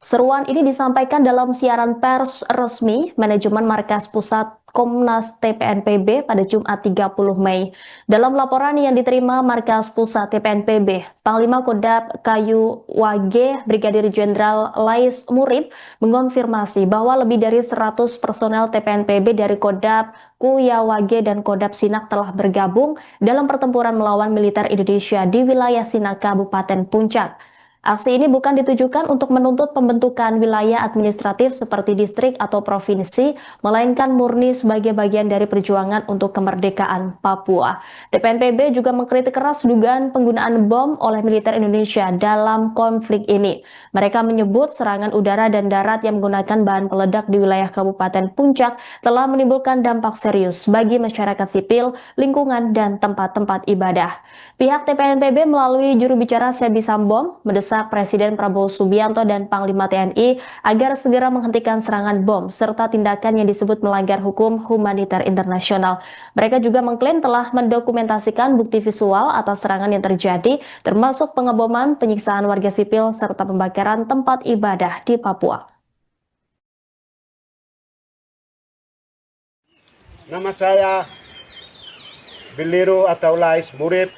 S2: Seruan ini disampaikan dalam siaran pers resmi manajemen Markas Pusat Komnas TPNPB pada Jumat 30 Mei. Dalam laporan yang diterima Markas Pusat TPNPB, Panglima Kodam Kayu Wage Brigadir Jenderal Lais Murib mengonfirmasi bahwa lebih dari 100 personel TPNPB dari Kodam Kuyawage dan Kodam Sinak telah bergabung dalam pertempuran melawan militer Indonesia di wilayah Sinak, Kabupaten Puncak. Aksi ini bukan ditujukan untuk menuntut pembentukan wilayah administratif seperti distrik atau provinsi, melainkan murni sebagai bagian dari perjuangan untuk kemerdekaan Papua. TPNPB juga mengkritik keras dugaan penggunaan bom oleh militer Indonesia dalam konflik ini. Mereka menyebut serangan udara dan darat yang menggunakan bahan peledak di wilayah Kabupaten Puncak telah menimbulkan dampak serius bagi masyarakat sipil, lingkungan, dan tempat-tempat ibadah. Pihak TPNPB melalui juru bicara Sebi Sambom mendesak Presiden Prabowo Subianto dan Panglima TNI agar segera menghentikan serangan bom serta tindakan yang disebut melanggar hukum humaniter internasional. Mereka juga mengklaim telah mendokumentasikan bukti visual atas serangan yang terjadi, termasuk pengeboman, penyiksaan warga sipil, serta pembakaran tempat ibadah di Papua.
S1: Nama saya Biliru atau Lais Murib,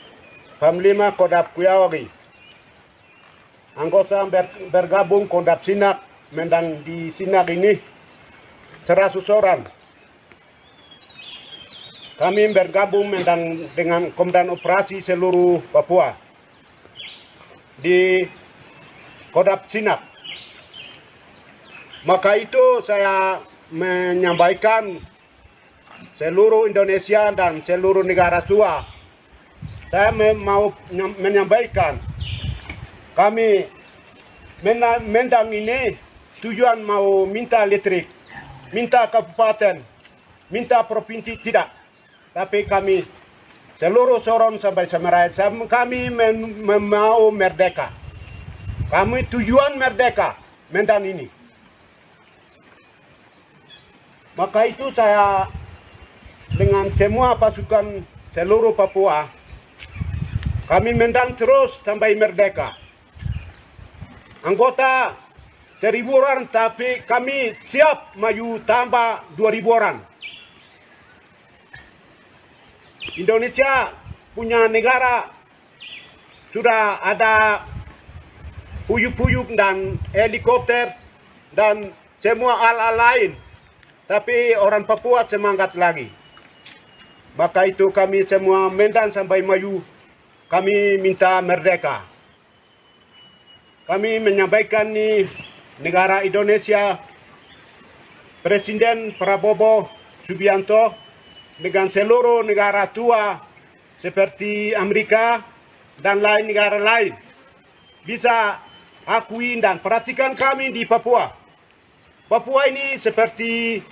S1: Panglima Kodam Kuyawage. Anggota bergabung Kodam Sinak, mendang di Sinak ini 100 orang. Kami bergabung mendang dengan Komandan Operasi seluruh Papua di Kodam Sinak. Maka itu saya menyampaikan seluruh Indonesia dan seluruh negara tua. Saya mau menyampaikan, kami Mendang ini tujuan mau minta listrik, minta kabupaten, minta provinsi tidak. Tapi kami seluruh Sorong sampai Semerai, kami mau merdeka. Kami tujuan merdeka Medan ini. Maka itu saya dengan semua pasukan seluruh Papua, kami Medan terus sampai merdeka. Anggota 1.000 orang, tapi kami siap maju tambah 2.000 orang. Indonesia punya negara sudah ada puyuk-puyuk dan helikopter dan semua alat lain. Tapi orang Papua semangat lagi. Maka itu kami semua Medan sampai maju, kami minta merdeka. Kami menyampaikan nih negara Indonesia, Presiden Prabowo Subianto dengan seluruh negara tua seperti Amerika dan lain negara lain bisa akui dan perhatikan kami di Papua. Papua ini seperti,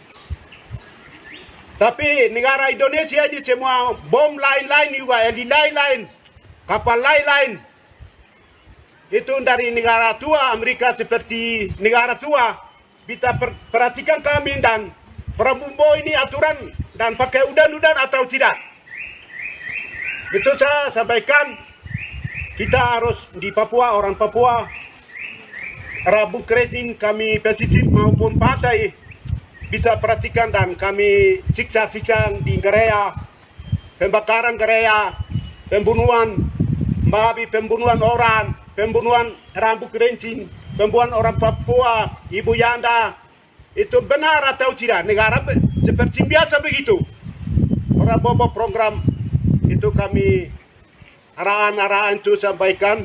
S1: tapi negara Indonesia ini semua bom lain-lain juga, heli lain-lain, kapal lain-lain. Itu dari negara tua, Amerika seperti negara tua. Kita perhatikan kami dan Prabowo ini aturan dan pakai udan-udan atau tidak. Itu saya sampaikan, kita harus di Papua, orang Papua, Rabu Kredin kami pesisir maupun pantai bisa perhatikan dan kami siksa-siksa di gereja, pembakaran gereja, pembunuhan babi, pembunuhan orang, pembunuhan Rabu Kredin, pembunuhan orang Papua, Ibu Yanda, itu benar atau tidak? Negara seperti biasa begitu. Prabowo program itu kami arahan-arahan itu sampaikan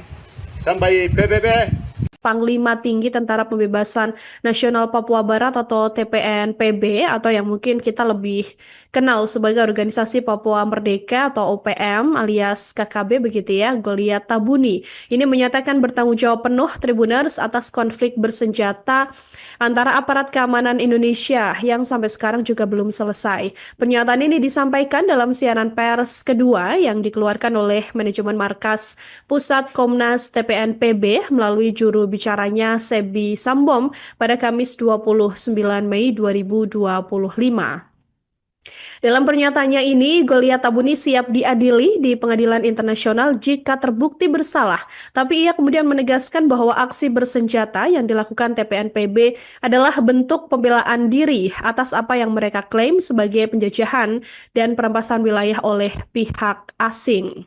S1: sampai PBB.
S4: Panglima Tinggi Tentara Pembebasan Nasional Papua Barat atau TPNPB atau yang mungkin kita lebih kenal sebagai Organisasi Papua Merdeka atau OPM alias KKB begitu ya, Goliat Tabuni. Ini menyatakan bertanggung jawab penuh Tribuners atas konflik bersenjata antara aparat keamanan Indonesia yang sampai sekarang juga belum selesai. Pernyataan ini disampaikan dalam siaran pers kedua yang dikeluarkan oleh manajemen markas Pusat Komnas TPNPB melalui juru bicaranya Sebi Sambom pada Kamis 29 Mei 2025. Dalam pernyataannya ini, Goliat Tabuni siap diadili di pengadilan internasional jika terbukti bersalah. Tapi ia kemudian menegaskan bahwa aksi bersenjata yang dilakukan TPNPB adalah bentuk pembelaan diri atas apa yang mereka klaim sebagai penjajahan dan perampasan wilayah oleh pihak asing.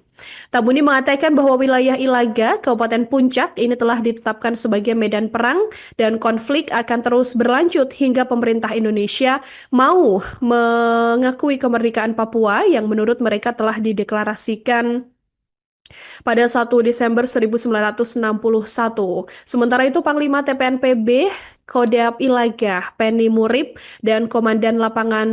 S4: Tabuni mengatakan bahwa wilayah Ilaga, Kabupaten Puncak ini telah ditetapkan sebagai medan perang dan konflik akan terus berlanjut hingga pemerintah Indonesia mau mengakui kemerdekaan Papua yang menurut mereka telah dideklarasikan pada 1 Desember 1961. Sementara itu Panglima TPNPB Kodam Ilaga, Penny Murib, dan Komandan Lapangan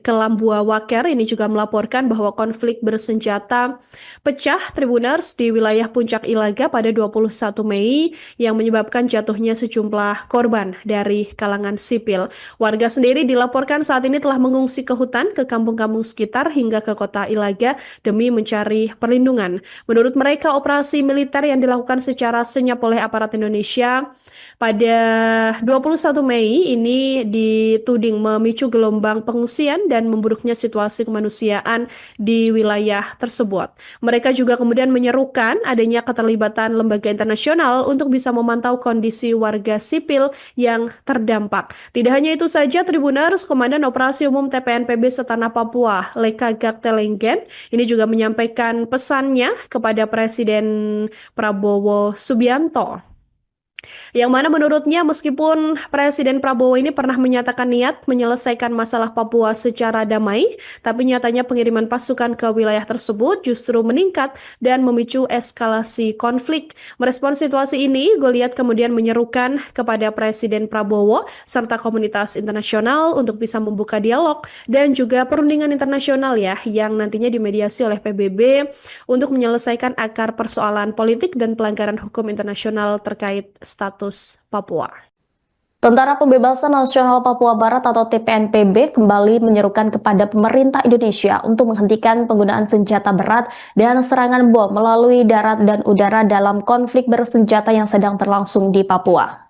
S4: Kelambua Waker ini juga melaporkan bahwa konflik bersenjata pecah Tribuners di wilayah Puncak Ilaga pada 21 Mei yang menyebabkan jatuhnya sejumlah korban dari kalangan sipil. Warga sendiri dilaporkan saat ini telah mengungsi ke hutan, ke kampung-kampung sekitar hingga ke kota Ilaga demi mencari perlindungan. Menurut mereka, operasi militer yang dilakukan secara senyap oleh aparat Indonesia pada 21 Mei ini dituding memicu gelombang pengungsian dan memburuknya situasi kemanusiaan di wilayah tersebut. Mereka juga kemudian menyerukan adanya keterlibatan lembaga internasional untuk bisa memantau kondisi warga sipil yang terdampak. Tidak hanya itu saja, Tribuners, Komandan Operasi Umum TPNPB Setanah Papua, Leka Gaktelenggen, ini juga menyampaikan pesannya kepada Presiden Prabowo Subianto. Yang mana menurutnya meskipun Presiden Prabowo ini pernah menyatakan niat menyelesaikan masalah Papua secara damai, tapi nyatanya pengiriman pasukan ke wilayah tersebut justru meningkat dan memicu eskalasi konflik. Merespons situasi ini, Goliat kemudian menyerukan kepada Presiden Prabowo serta komunitas internasional untuk bisa membuka dialog dan juga perundingan internasional ya yang nantinya dimediasi oleh PBB untuk menyelesaikan akar persoalan politik dan pelanggaran hukum internasional terkait status Papua.
S2: Tentara Pembebasan Nasional Papua Barat atau TPNPB kembali menyerukan kepada pemerintah Indonesia untuk menghentikan penggunaan senjata berat dan serangan bom melalui darat dan udara dalam konflik bersenjata yang sedang berlangsung di Papua.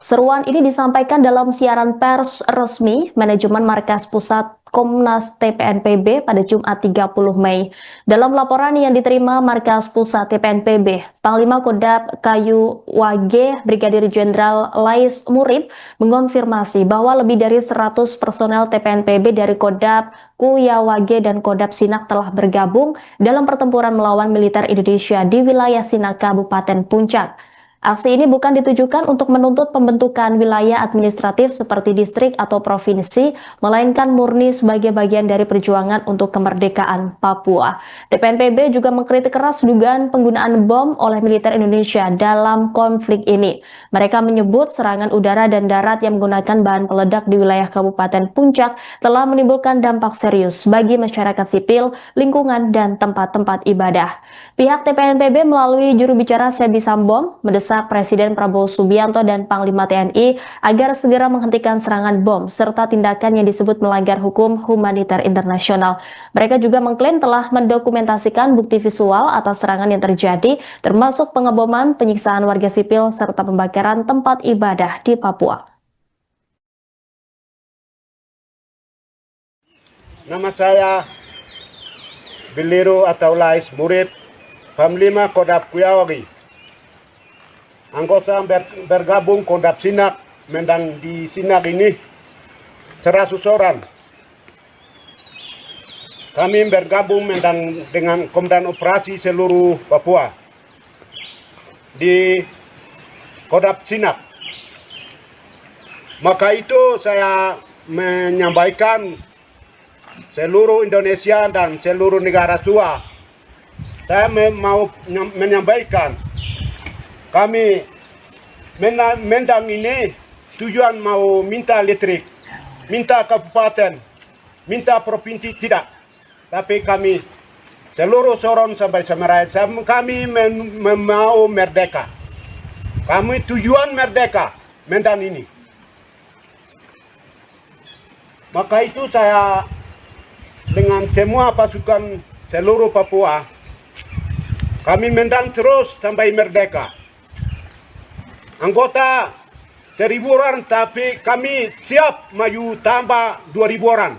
S2: Seruan ini disampaikan dalam siaran pers resmi Manajemen Markas Pusat Komnas TPNPB pada Jumat 30 Mei. Dalam laporan yang diterima Markas Pusat TPNPB, Panglima Kodam Kayu Wage Brigadir Jenderal Lais Murib mengonfirmasi bahwa lebih dari 100 personel TPNPB dari Kodam Kuyawage dan Kodam Sinak telah bergabung dalam pertempuran melawan militer Indonesia di wilayah Sinak, Kabupaten Puncak. Aksi ini bukan ditujukan untuk menuntut pembentukan wilayah administratif seperti distrik atau provinsi, melainkan murni sebagai bagian dari perjuangan untuk kemerdekaan Papua. TPNPB juga mengkritik keras dugaan penggunaan bom oleh militer Indonesia dalam konflik ini. Mereka menyebut serangan udara dan darat yang menggunakan bahan peledak di wilayah Kabupaten Puncak telah menimbulkan dampak serius bagi masyarakat sipil, lingkungan, dan tempat-tempat ibadah. Pihak TPNPB melalui juru bicara Sebi Sambom mendesak Presiden Prabowo Subianto dan Panglima TNI agar segera menghentikan serangan bom serta tindakan yang disebut melanggar hukum humaniter internasional. Mereka juga mengklaim telah mendokumentasikan bukti visual atas serangan yang terjadi, termasuk pengeboman, penyiksaan warga sipil, serta pembakaran tempat ibadah di Papua.
S1: Nama saya Biliru atau Lais Murib, Panglima Kodam Kuyawage. Anggota bergabung Kodam Sinak, mendang di Sinak ini 100 orang. Kami bergabung mendang dengan Komandan Operasi seluruh Papua di Kodam Sinak. Maka itu saya menyampaikan seluruh Indonesia dan seluruh negara tua. Saya mau menyampaikan kami mendang ini tujuan mau minta listrik, minta kabupaten, minta provinsi tidak. Tapi kami seluruh Sorong sampai Semerai, kami mau merdeka. Kami tujuan merdeka mendang ini. Maka itu saya dengan semua pasukan seluruh Papua, kami mendang terus sampai merdeka. Anggota 1.000 orang, tapi kami siap maju tambah 2.000 orang.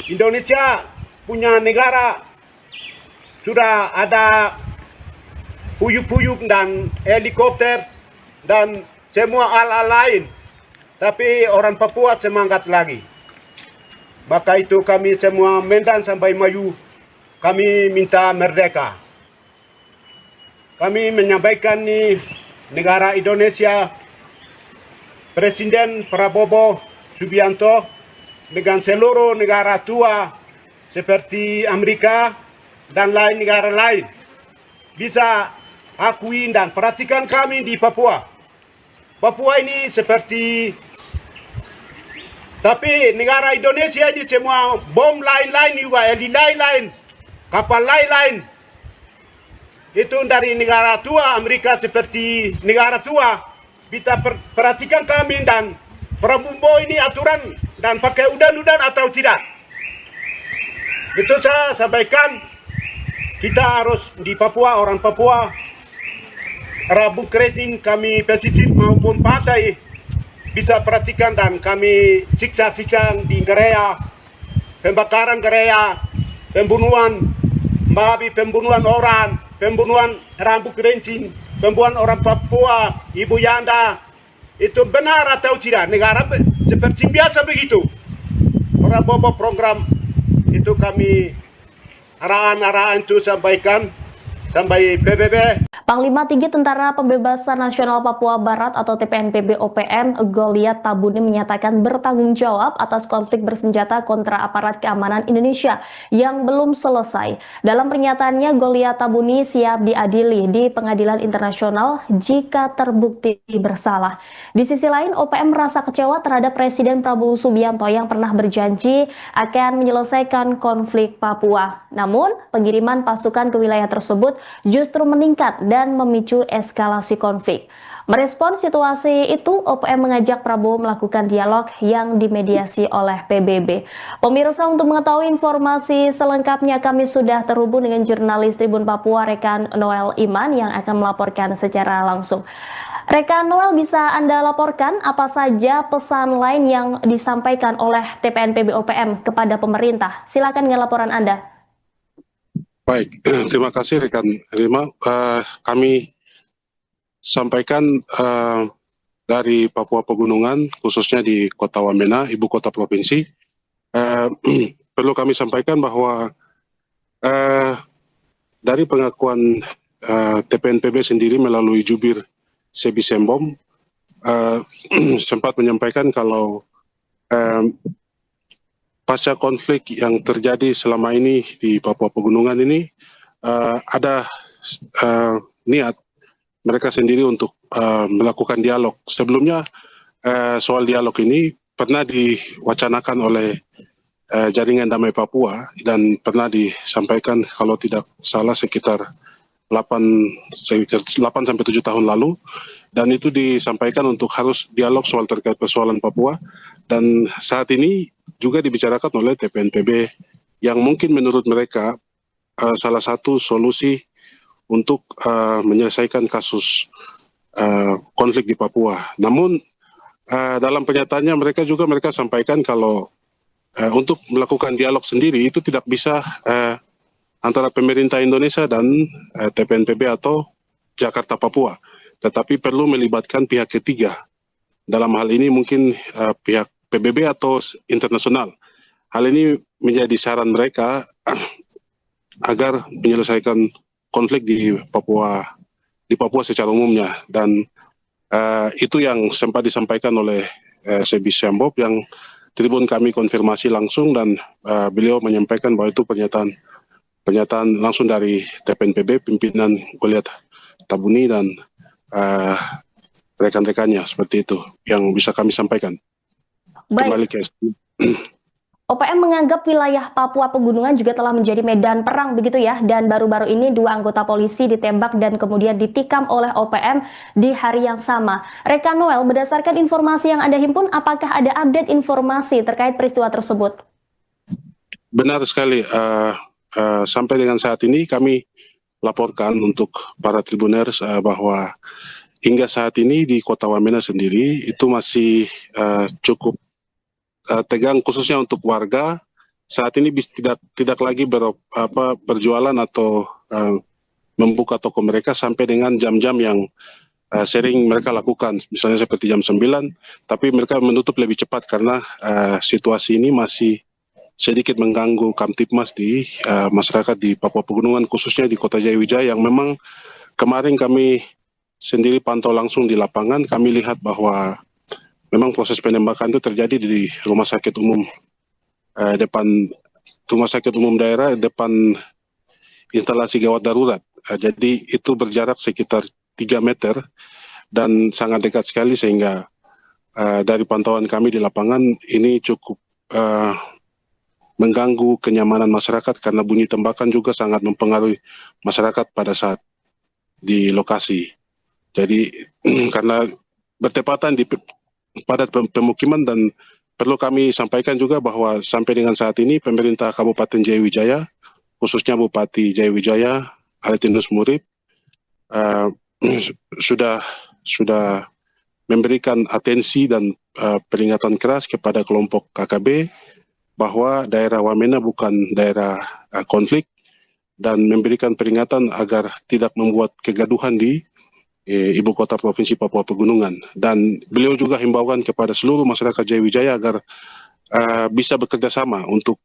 S1: Indonesia punya negara sudah ada puyuk-puyuk dan helikopter dan semua alat lain. Tapi orang Papua semangat lagi. Maka itu kami semua mendang sampai maju. Kami minta merdeka. Kami menyampaikan nih negara Indonesia, Presiden Prabowo Subianto dengan seluruh negara tua seperti Amerika dan lain negara lain bisa akui dan perhatikan kami di Papua. Papua ini seperti, tapi negara Indonesia ini semua bom lain-lain juga, heli lain-lain, kapal lain-lain. Itu dari negara tua, Amerika seperti negara tua. Kita perhatikan kami dan Prabowo ini aturan dan pakai undang-undang atau tidak. Itu saya sampaikan, kita harus di Papua, orang Papua, Rabu Kredin kami pesisir maupun pantai bisa perhatikan dan kami siksa-siksa di gereja, pembakaran gereja, pembunuhan, babi, pembunuhan orang, pembunuhan rambut kerincing, pembunuhan orang Papua, Ibu Yanda, itu benar atau tidak? Negara seperti biasa begitu. Prabowo program itu kami arahan-arahan itu sampaikan. sampai PBB.
S2: Panglima Tinggi Tentara Pembebasan Nasional Papua Barat atau TPNPB OPM Goliat Tabuni menyatakan bertanggung jawab atas konflik bersenjata kontra aparat keamanan Indonesia yang belum selesai. Dalam pernyataannya, Goliat Tabuni siap diadili di pengadilan internasional jika terbukti bersalah. Di sisi lain, OPM merasa kecewa terhadap Presiden Prabowo Subianto yang pernah berjanji akan menyelesaikan konflik Papua. Namun, pengiriman pasukan ke wilayah tersebut justru meningkat dan memicu eskalasi konflik. Merespon situasi itu, OPM mengajak Prabowo melakukan dialog yang dimediasi oleh PBB. Pemirsa, untuk mengetahui informasi selengkapnya kami sudah terhubung dengan jurnalis Tribun Papua Rekan Noel Iman yang akan melaporkan secara langsung. Rekan Noel, bisa Anda laporkan apa saja pesan lain yang disampaikan oleh TPNPB OPM kepada pemerintah? Silakan dengan laporan Anda.
S3: Baik, terima kasih rekan Rima. Kami sampaikan dari Papua Pegunungan, khususnya di Kota Wamena, ibu kota provinsi. Perlu kami sampaikan bahwa dari pengakuan TPNPB sendiri melalui jubir Sebi Sembom sempat menyampaikan kalau pasca konflik yang terjadi selama ini di Papua Pegunungan ini ada niat mereka sendiri untuk melakukan dialog. Sebelumnya soal dialog ini pernah diwacanakan oleh Jaringan Damai Papua dan pernah disampaikan kalau tidak salah sekitar 8-7 tahun lalu, dan itu disampaikan untuk harus dialog soal terkait persoalan Papua, dan saat ini juga dibicarakan oleh TPNPB yang mungkin menurut mereka salah satu solusi untuk menyelesaikan kasus konflik di Papua. Namun dalam pernyataannya mereka sampaikan kalau untuk melakukan dialog sendiri itu tidak bisa antara pemerintah Indonesia dan TPNPB atau Jakarta Papua, tetapi perlu melibatkan pihak ketiga. Dalam hal ini mungkin pihak PBB atau internasional. Hal ini menjadi saran mereka agar menyelesaikan konflik di Papua secara umumnya, dan itu yang sempat disampaikan oleh Sebi Sembom yang Tribun kami konfirmasi langsung, dan beliau menyampaikan bahwa itu pernyataan langsung dari TPNPB pimpinan Goliat Tabuni dan rekan-rekannya. Seperti itu yang bisa kami sampaikan. Kembali ke
S2: OPM menganggap wilayah Papua Pegunungan juga telah menjadi medan perang begitu ya, dan baru-baru ini 2 anggota polisi ditembak dan kemudian ditikam oleh OPM di hari yang sama. Rekan Noel, berdasarkan informasi yang Anda himpun, apakah ada update informasi terkait peristiwa tersebut?
S3: Benar sekali, sampai dengan saat ini kami laporkan untuk para tribuners bahwa hingga saat ini di Kota Wamena sendiri itu masih cukup tegang, khususnya untuk warga. Saat ini tidak lagi berjualan atau membuka toko mereka sampai dengan jam-jam yang sering mereka lakukan, misalnya seperti jam 9, tapi mereka menutup lebih cepat karena situasi ini masih sedikit mengganggu Kamtipmas di masyarakat di Papua Pegunungan, khususnya di Kota Jayawijaya, yang memang kemarin kami sendiri pantau langsung di lapangan. Kami lihat bahwa memang proses penembakan itu terjadi di rumah sakit umum daerah depan instalasi gawat darurat. Jadi itu berjarak sekitar 3 meter dan sangat dekat sekali, sehingga dari pantauan kami di lapangan ini cukup mengganggu kenyamanan masyarakat karena bunyi tembakan juga sangat mempengaruhi masyarakat pada saat di lokasi. Jadi karena bertepatan di padat pemukiman, dan perlu kami sampaikan juga bahwa sampai dengan saat ini pemerintah Kabupaten Jayawijaya, khususnya Bupati Jayawijaya Aretinus Murib, sudah memberikan atensi dan peringatan keras kepada kelompok KKB bahwa daerah Wamena bukan daerah konflik, dan memberikan peringatan agar tidak membuat kegaduhan di ibu kota provinsi Papua Pegunungan. Dan beliau juga himbaukan kepada seluruh masyarakat Jayawijaya agar bisa bekerja sama untuk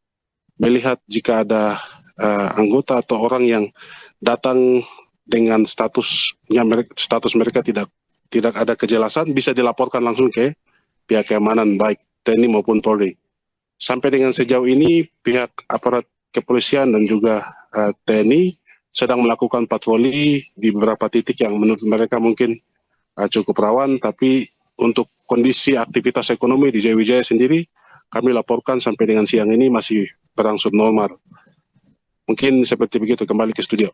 S3: melihat jika ada anggota atau orang yang datang dengan status mereka tidak ada kejelasan, bisa dilaporkan langsung ke pihak keamanan baik TNI maupun Polri. Sampai dengan sejauh ini pihak aparat kepolisian dan juga TNI sedang melakukan patroli di beberapa titik yang menurut mereka mungkin cukup rawan, tapi untuk kondisi aktivitas ekonomi di Jayawijaya sendiri kami laporkan sampai dengan siang ini masih berangsur normal. Mungkin seperti begitu, kembali ke studio.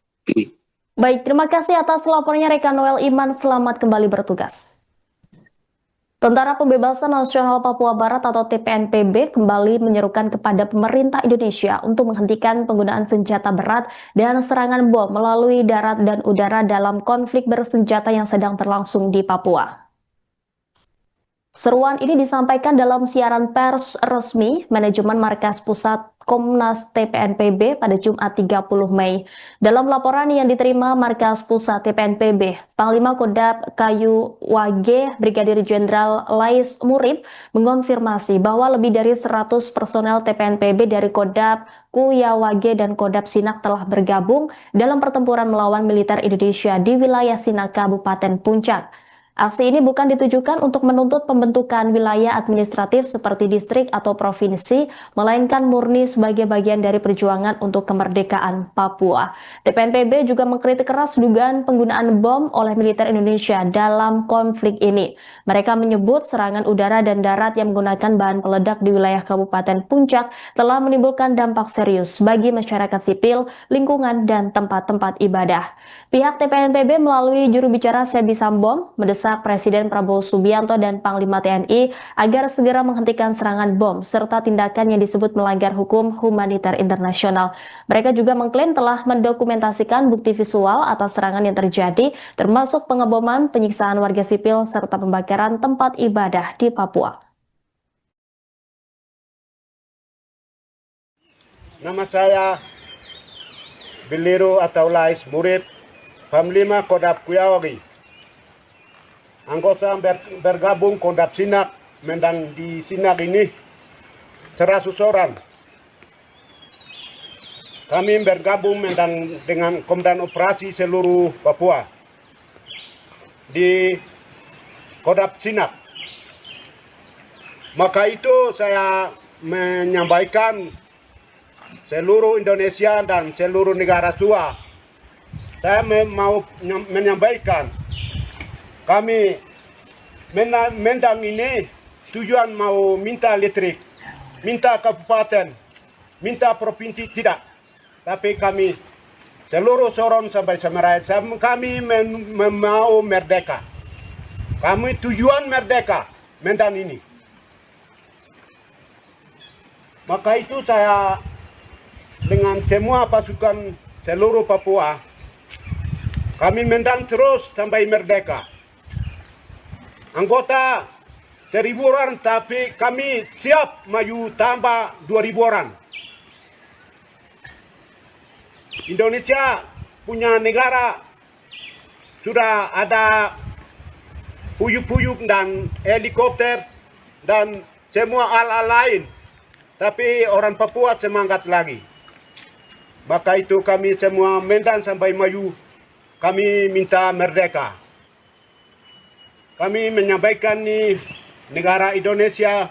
S2: Baik, terima kasih atas laporannya rekan Noel Iman, selamat kembali bertugas. Tentara Pembebasan Nasional Papua Barat atau TPNPB kembali menyerukan kepada pemerintah Indonesia untuk menghentikan penggunaan senjata berat dan serangan bom melalui darat dan udara dalam konflik bersenjata yang sedang berlangsung di Papua. Seruan ini disampaikan dalam siaran pers resmi Manajemen Markas Pusat Komnas TPNPB pada Jumat 30 Mei. Dalam laporan yang diterima Markas Pusat TPNPB, Panglima Kodam Kayu Wage Brigadir Jenderal Lais Murib mengonfirmasi bahwa lebih dari 100 personel TPNPB dari Kodam Kuyawage dan Kodam Sinak telah bergabung dalam pertempuran melawan militer Indonesia di wilayah Sinak, Kabupaten Puncak. Aksi ini bukan ditujukan untuk menuntut pembentukan wilayah administratif seperti distrik atau provinsi, melainkan murni sebagai bagian dari perjuangan untuk kemerdekaan Papua. TPNPB juga mengkritik keras dugaan penggunaan bom oleh militer Indonesia dalam konflik ini. Mereka menyebut serangan udara dan darat yang menggunakan bahan peledak di wilayah Kabupaten Puncak telah menimbulkan dampak serius bagi masyarakat sipil, lingkungan, dan tempat-tempat ibadah. Pihak TPNPB melalui juru bicara Sebi Sambom mendesak Presiden Prabowo Subianto dan Panglima TNI agar segera menghentikan serangan bom serta tindakan yang disebut melanggar hukum humaniter internasional. Mereka juga mengklaim telah mendokumentasikan bukti visual atas serangan yang terjadi, termasuk pengeboman, penyiksaan warga sipil, serta pembakaran tempat ibadah di Papua.
S1: Nama saya Beliru atau Lais Murib, Panglima Kodam Kuyawage. Anggota bergabung Kodam Sinak, mendang di Sinak ini 100 orang. Kami bergabung mendang dengan Komandan Operasi seluruh Papua di Kodam Sinak. Maka itu saya menyampaikan seluruh Indonesia dan seluruh negara tua. Saya mau menyampaikan kami mendang ini tujuan mau minta listrik, minta kabupaten, minta provinsi tidak. Tapi kami seluruh Sorong sampai Semerai, kami mau merdeka. Kami tujuan merdeka mendang ini. Maka itu saya dengan semua pasukan seluruh Papua, kami mendang terus sampai merdeka. Anggota 1.000 orang, tapi kami siap maju tambah 2.000 orang. Indonesia punya negara sudah ada puyuk-puyuk dan helikopter dan semua alat lain. Tapi orang Papua semangat lagi. Maka itu kami semua mendang sampai maju. Kami minta merdeka. Kami menyampaikan nih negara Indonesia,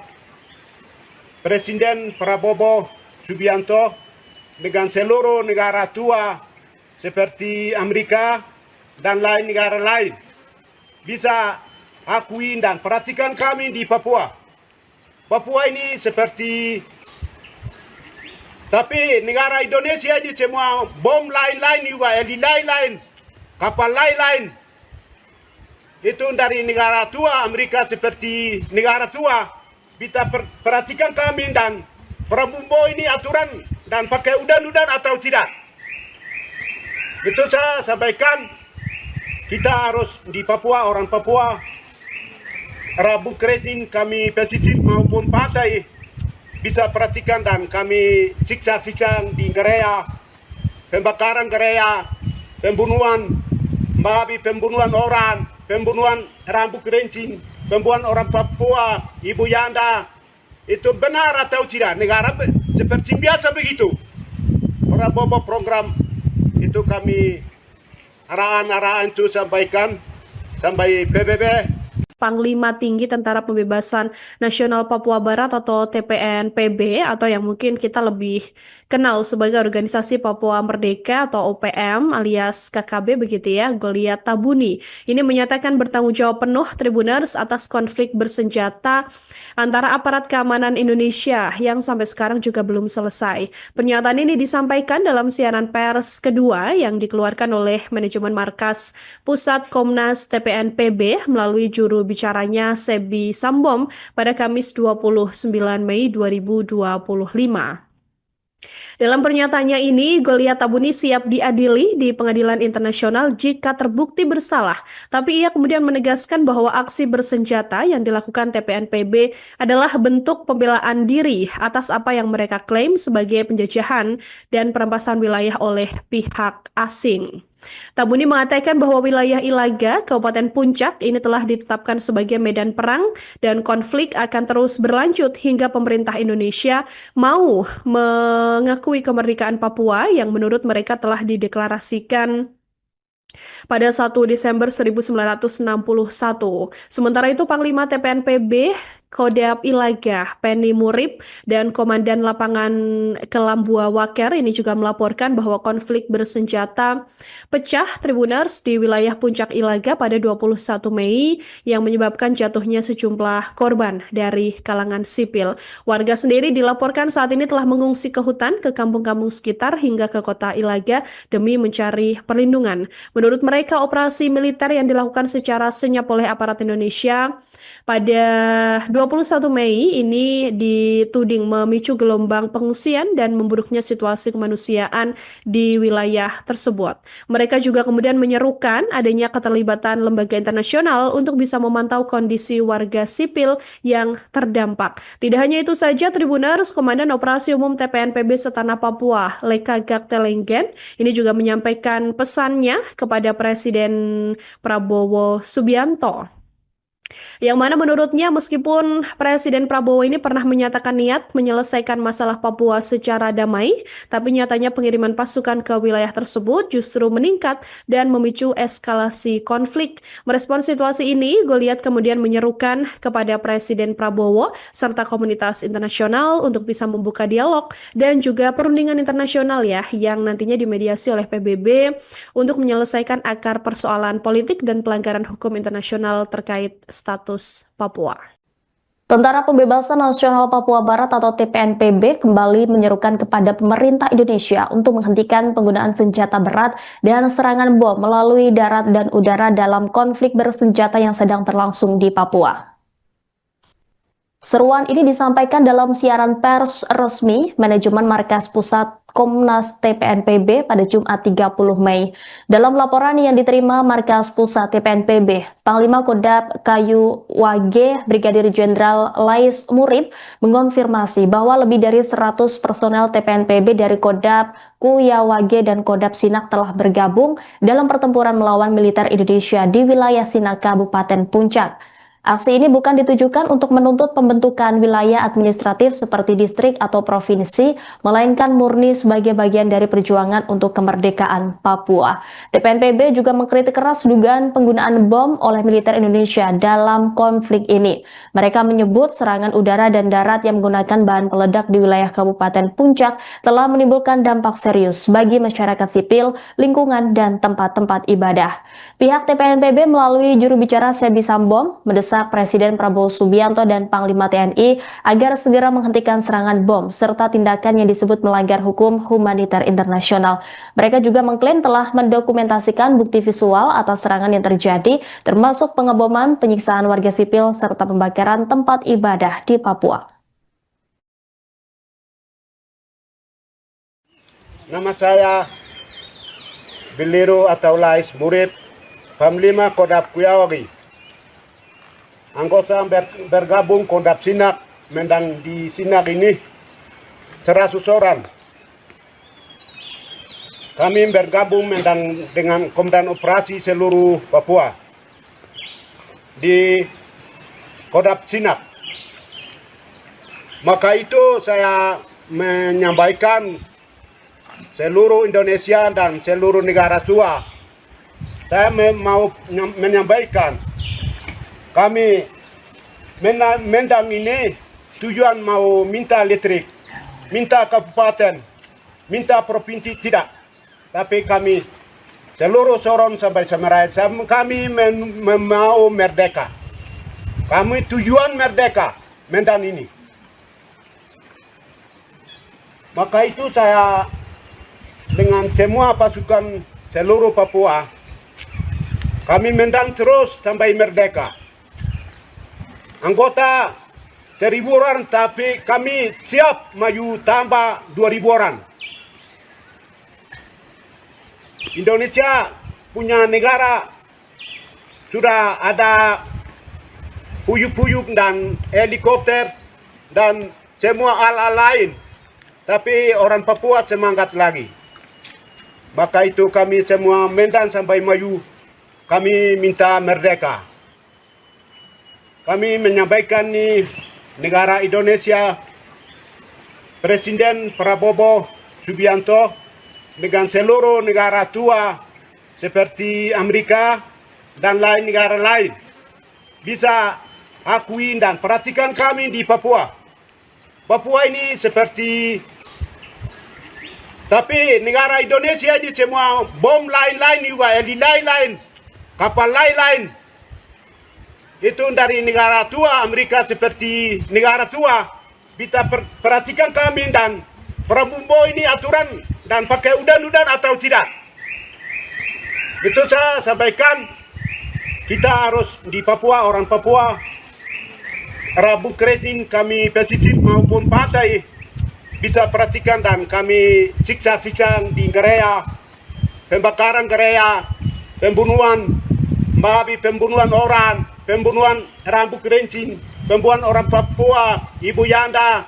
S1: Presiden Prabowo Subianto dengan seluruh negara tua seperti Amerika dan lain negara lain bisa akui dan perhatikan kami di Papua. Papua ini seperti, tapi negara Indonesia ini semua bom lain-lain juga, di lain-lain. Kapal lain-lain itu dari negara tua, Amerika seperti negara tua. Kita perhatikan kami dan Prabowo ini aturan dan pakai udan-udan atau tidak. Itu saya sampaikan, kita harus di Papua, orang Papua, Rabu Kredin kami pesisir maupun pantai bisa perhatikan dan kami siksa-siksa di gereja, pembakaran gereja, pembunuhan babi, pembunuhan orang, pembunuhan rambut kerincing, pembunuhan orang Papua, Ibu Yanda, itu benar atau tidak? Negara seperti biasa begitu. Prabowo program itu untuk kami arahan-arahan itu sampaikan sampai PBB.
S4: Panglima Tinggi Tentara Pembebasan Nasional Papua Barat atau TPNPB atau yang mungkin kita lebih kenal sebagai Organisasi Papua Merdeka atau OPM alias KKB begitu ya, Goliat Tabuni. Ini menyatakan bertanggung jawab penuh Tribuners atas konflik bersenjata antara aparat keamanan Indonesia yang sampai sekarang juga belum selesai. Pernyataan ini disampaikan dalam siaran pers kedua yang dikeluarkan oleh manajemen markas Pusat Komnas TPNPB melalui juru bicaranya Sebi Sambom pada Kamis 29 Mei 2025. Dalam pernyataannya ini, Goliat Tabuni siap diadili di pengadilan internasional jika terbukti bersalah. Tapi ia kemudian menegaskan bahwa aksi bersenjata yang dilakukan TPNPB adalah bentuk pembelaan diri atas apa yang mereka klaim sebagai penjajahan dan perampasan wilayah oleh pihak asing. Tabuni mengatakan bahwa wilayah Ilaga, Kabupaten Puncak ini telah ditetapkan sebagai medan perang dan konflik akan terus berlanjut hingga pemerintah Indonesia mau mengakui kemerdekaan Papua yang menurut mereka telah dideklarasikan pada 1 Desember 1961. Sementara itu Panglima TPNPB Kodam Ilaga, Penny Murib, dan Komandan Lapangan Kelambua Waker ini juga melaporkan bahwa konflik bersenjata pecah Tribuners di wilayah Puncak Ilaga pada 21 Mei yang menyebabkan jatuhnya sejumlah korban dari kalangan sipil. Warga sendiri dilaporkan saat ini telah mengungsi ke hutan, ke kampung-kampung sekitar hingga ke kota Ilaga demi mencari perlindungan. Menurut mereka, operasi militer yang dilakukan secara senyap oleh aparat Indonesia pada 21 Mei ini dituding memicu gelombang pengungsian dan memburuknya situasi kemanusiaan di wilayah tersebut. Mereka juga kemudian menyerukan adanya keterlibatan lembaga internasional untuk bisa memantau kondisi warga sipil yang terdampak. Tidak hanya itu saja, Tribuners, Komandan Operasi Umum TPNPB Setanah Papua, Leka Gaktelenggen, ini juga menyampaikan pesannya kepada Presiden Prabowo Subianto. Yang mana menurutnya meskipun Presiden Prabowo ini pernah menyatakan niat menyelesaikan masalah Papua secara damai, tapi nyatanya pengiriman pasukan ke wilayah tersebut justru meningkat dan memicu eskalasi konflik. Merespons situasi ini, Goliat kemudian menyerukan kepada Presiden Prabowo serta komunitas internasional untuk bisa membuka dialog dan juga perundingan internasional ya yang nantinya dimediasi oleh PBB untuk menyelesaikan akar persoalan politik dan pelanggaran hukum internasional terkait status Papua.
S2: Tentara Pembebasan Nasional Papua Barat atau TPNPB kembali menyerukan kepada pemerintah Indonesia untuk menghentikan penggunaan senjata berat dan serangan bom melalui darat dan udara dalam konflik bersenjata yang sedang berlangsung di Papua. Seruan ini disampaikan dalam siaran pers resmi manajemen markas pusat Komnas TPNPB pada Jumat 30 Mei. Dalam laporan yang diterima markas pusat TPNPB, Panglima Kodam Kayu Wage Brigadir Jenderal Lais Murib mengonfirmasi bahwa lebih dari 100 personel TPNPB dari Kodam Kuyawage dan Kodam Sinak telah bergabung dalam pertempuran melawan militer Indonesia di wilayah Sinak, Kabupaten Puncak. Aksi ini bukan ditujukan untuk menuntut pembentukan wilayah administratif seperti distrik atau provinsi, melainkan murni sebagai bagian dari perjuangan untuk kemerdekaan Papua. TPNPB juga mengkritik keras dugaan penggunaan bom oleh militer Indonesia dalam konflik ini. Mereka menyebut serangan udara dan darat yang menggunakan bahan peledak di wilayah Kabupaten Puncak telah menimbulkan dampak serius bagi masyarakat sipil, lingkungan, dan tempat-tempat ibadah. Pihak TPNPB melalui juru bicara Sebi Sambom mendesak Presiden Prabowo Subianto dan Panglima TNI agar segera menghentikan serangan bom serta tindakan yang disebut melanggar hukum humaniter internasional. Mereka juga mengklaim telah mendokumentasikan bukti visual atas serangan yang terjadi, termasuk pengeboman, penyiksaan warga sipil, serta pembakaran tempat ibadah di Papua.
S1: Nama saya Biliru atau Lais Murib, Panglima Kodam Kuyawage. Anggota bergabung Kodam Sinak, mendang di Sinak ini 100 orang. Kami bergabung mendang dengan Komandan Operasi seluruh Papua di Kodam Sinak. Maka itu saya menyampaikan seluruh Indonesia dan seluruh negara tua. Saya mau menyampaikan, kami Mendang ini tujuan mau minta listrik, minta kabupaten, minta provinsi tidak. Tapi kami seluruh Sorong sampai Semerai, kami mau merdeka. Kami tujuan merdeka Medan ini. Maka itu saya dengan semua pasukan seluruh Papua, kami Medan terus sampai merdeka. Anggota 1.000 orang, tapi kami siap maju tambah 2.000 orang. Indonesia punya negara sudah ada puyuk-puyuk dan helikopter dan semua alat lain. Tapi orang Papua semangat lagi. Maka itu kami semua Medan sampai maju, kami minta merdeka. Kami menyampaikan nih negara Indonesia, Presiden Prabowo Subianto dengan seluruh negara tua seperti Amerika dan lain negara lain bisa akui dan perhatikan kami di Papua. Papua ini seperti, tapi negara Indonesia ini semua bom lain-lain juga, heli lain-lain, kapal lain-lain. Itu dari negara tua, Amerika seperti negara tua, bisa perhatikan kami dan Prabowo ini aturan dan pakai udan-udan atau tidak. Itu saya sampaikan, kita harus di Papua, orang Papua, Rabu Keriting kami pesisir maupun pantai, bisa perhatikan dan kami siksa-siksa di gereja, pembakaran gereja, pembunuhan, babi, pembunuhan orang, pembunuhan Rabu Keriting, pembunuhan orang Papua, Ibu Yanda,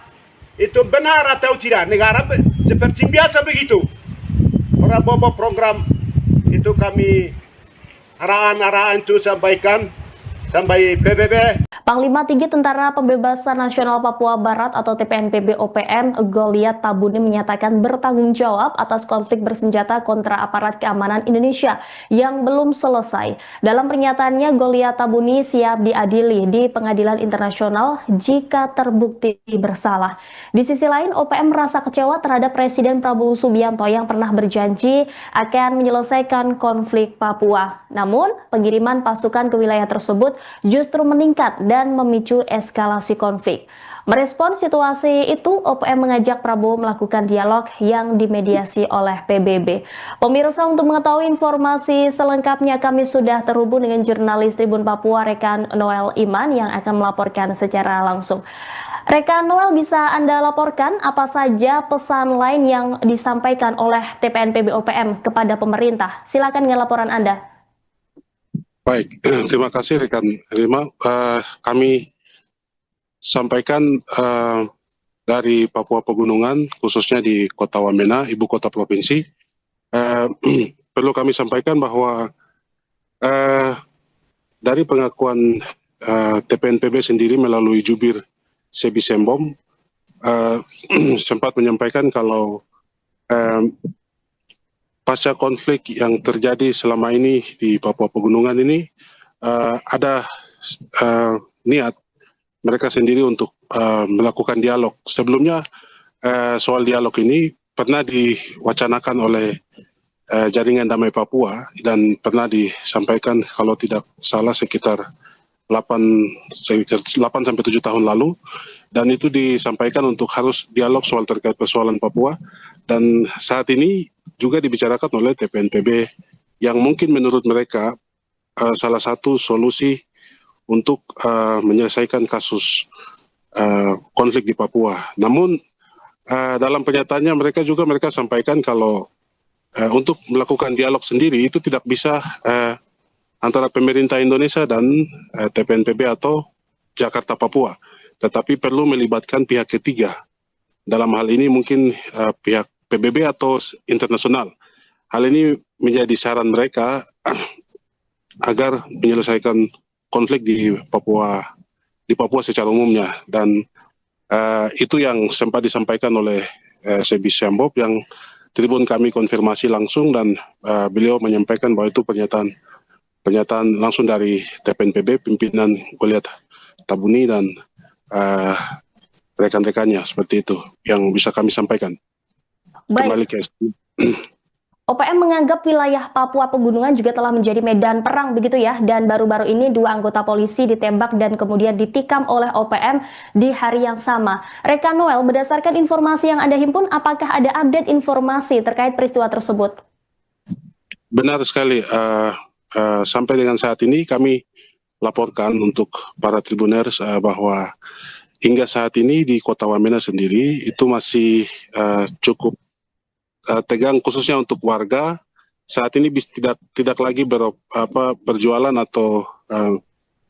S1: itu benar atau tidak? Negara seperti biasa begitu. Prabowo program itu kami arahan-arahan itu sampaikan sampai PBB.
S2: Panglima Tinggi Tentara Pembebasan Nasional Papua Barat atau TPNPB OPM Goliat Tabuni menyatakan bertanggung jawab atas konflik bersenjata kontra aparat keamanan Indonesia yang belum selesai. Dalam pernyataannya, Goliat Tabuni siap diadili di pengadilan internasional jika terbukti bersalah. Di sisi lain, OPM merasa kecewa terhadap Presiden Prabowo Subianto yang pernah berjanji akan menyelesaikan konflik Papua. Namun, pengiriman pasukan ke wilayah tersebut justru meningkat dan memicu eskalasi konflik. Merespon situasi itu, OPM mengajak Prabowo melakukan dialog yang dimediasi oleh PBB. Pemirsa, untuk mengetahui informasi selengkapnya kami sudah terhubung dengan jurnalis Tribun Papua Rekan Noel Iman yang akan melaporkan secara langsung. Rekan Noel, bisa Anda laporkan apa saja pesan lain yang disampaikan oleh TPNPB OPM kepada pemerintah? Silakan dengan laporan Anda.
S3: Baik, terima kasih rekan Rima. Kami sampaikan dari Papua Pegunungan, khususnya di Kota Wamena, ibu kota provinsi. Perlu kami sampaikan bahwa dari pengakuan TPNPB sendiri melalui jubir Sebi Sembom sempat menyampaikan kalau pasca konflik yang terjadi selama ini di Papua Pegunungan ini ada niat mereka sendiri untuk melakukan dialog. Sebelumnya soal dialog ini pernah diwacanakan oleh Jaringan Damai Papua dan pernah disampaikan kalau tidak salah sekitar 8-7 tahun lalu, dan itu disampaikan untuk harus dialog soal terkait persoalan Papua, dan saat ini juga dibicarakan oleh TPNPB yang mungkin menurut mereka salah satu solusi untuk menyelesaikan kasus konflik di Papua. Namun dalam pernyataannya mereka sampaikan kalau untuk melakukan dialog sendiri itu tidak bisa antara pemerintah Indonesia dan TPNPB atau Jakarta Papua, tetapi perlu melibatkan pihak ketiga. Dalam hal ini mungkin pihak PBB atau internasional. Hal ini menjadi saran mereka agar menyelesaikan konflik di Papua secara umumnya, dan itu yang sempat disampaikan oleh Sebi Sembom yang Tribun kami konfirmasi langsung dan beliau menyampaikan bahwa itu pernyataan langsung dari TPNPB, pimpinan Goliat Tabuni dan rekan-rekannya, seperti itu yang bisa kami sampaikan. Kembali
S2: Baik,
S3: ke
S2: OPM menganggap wilayah Papua Pegunungan juga telah menjadi medan perang begitu ya, dan baru-baru ini 2 anggota polisi ditembak dan kemudian ditikam oleh OPM di hari yang sama. Rekan Noel, berdasarkan informasi yang Anda himpun, apakah ada update informasi terkait peristiwa tersebut?
S3: Benar sekali. Sampai dengan saat ini kami laporkan untuk para tribuners bahwa hingga saat ini di Kota Wamena sendiri itu masih cukup tegang, khususnya untuk warga. Saat ini tidak lagi berjualan atau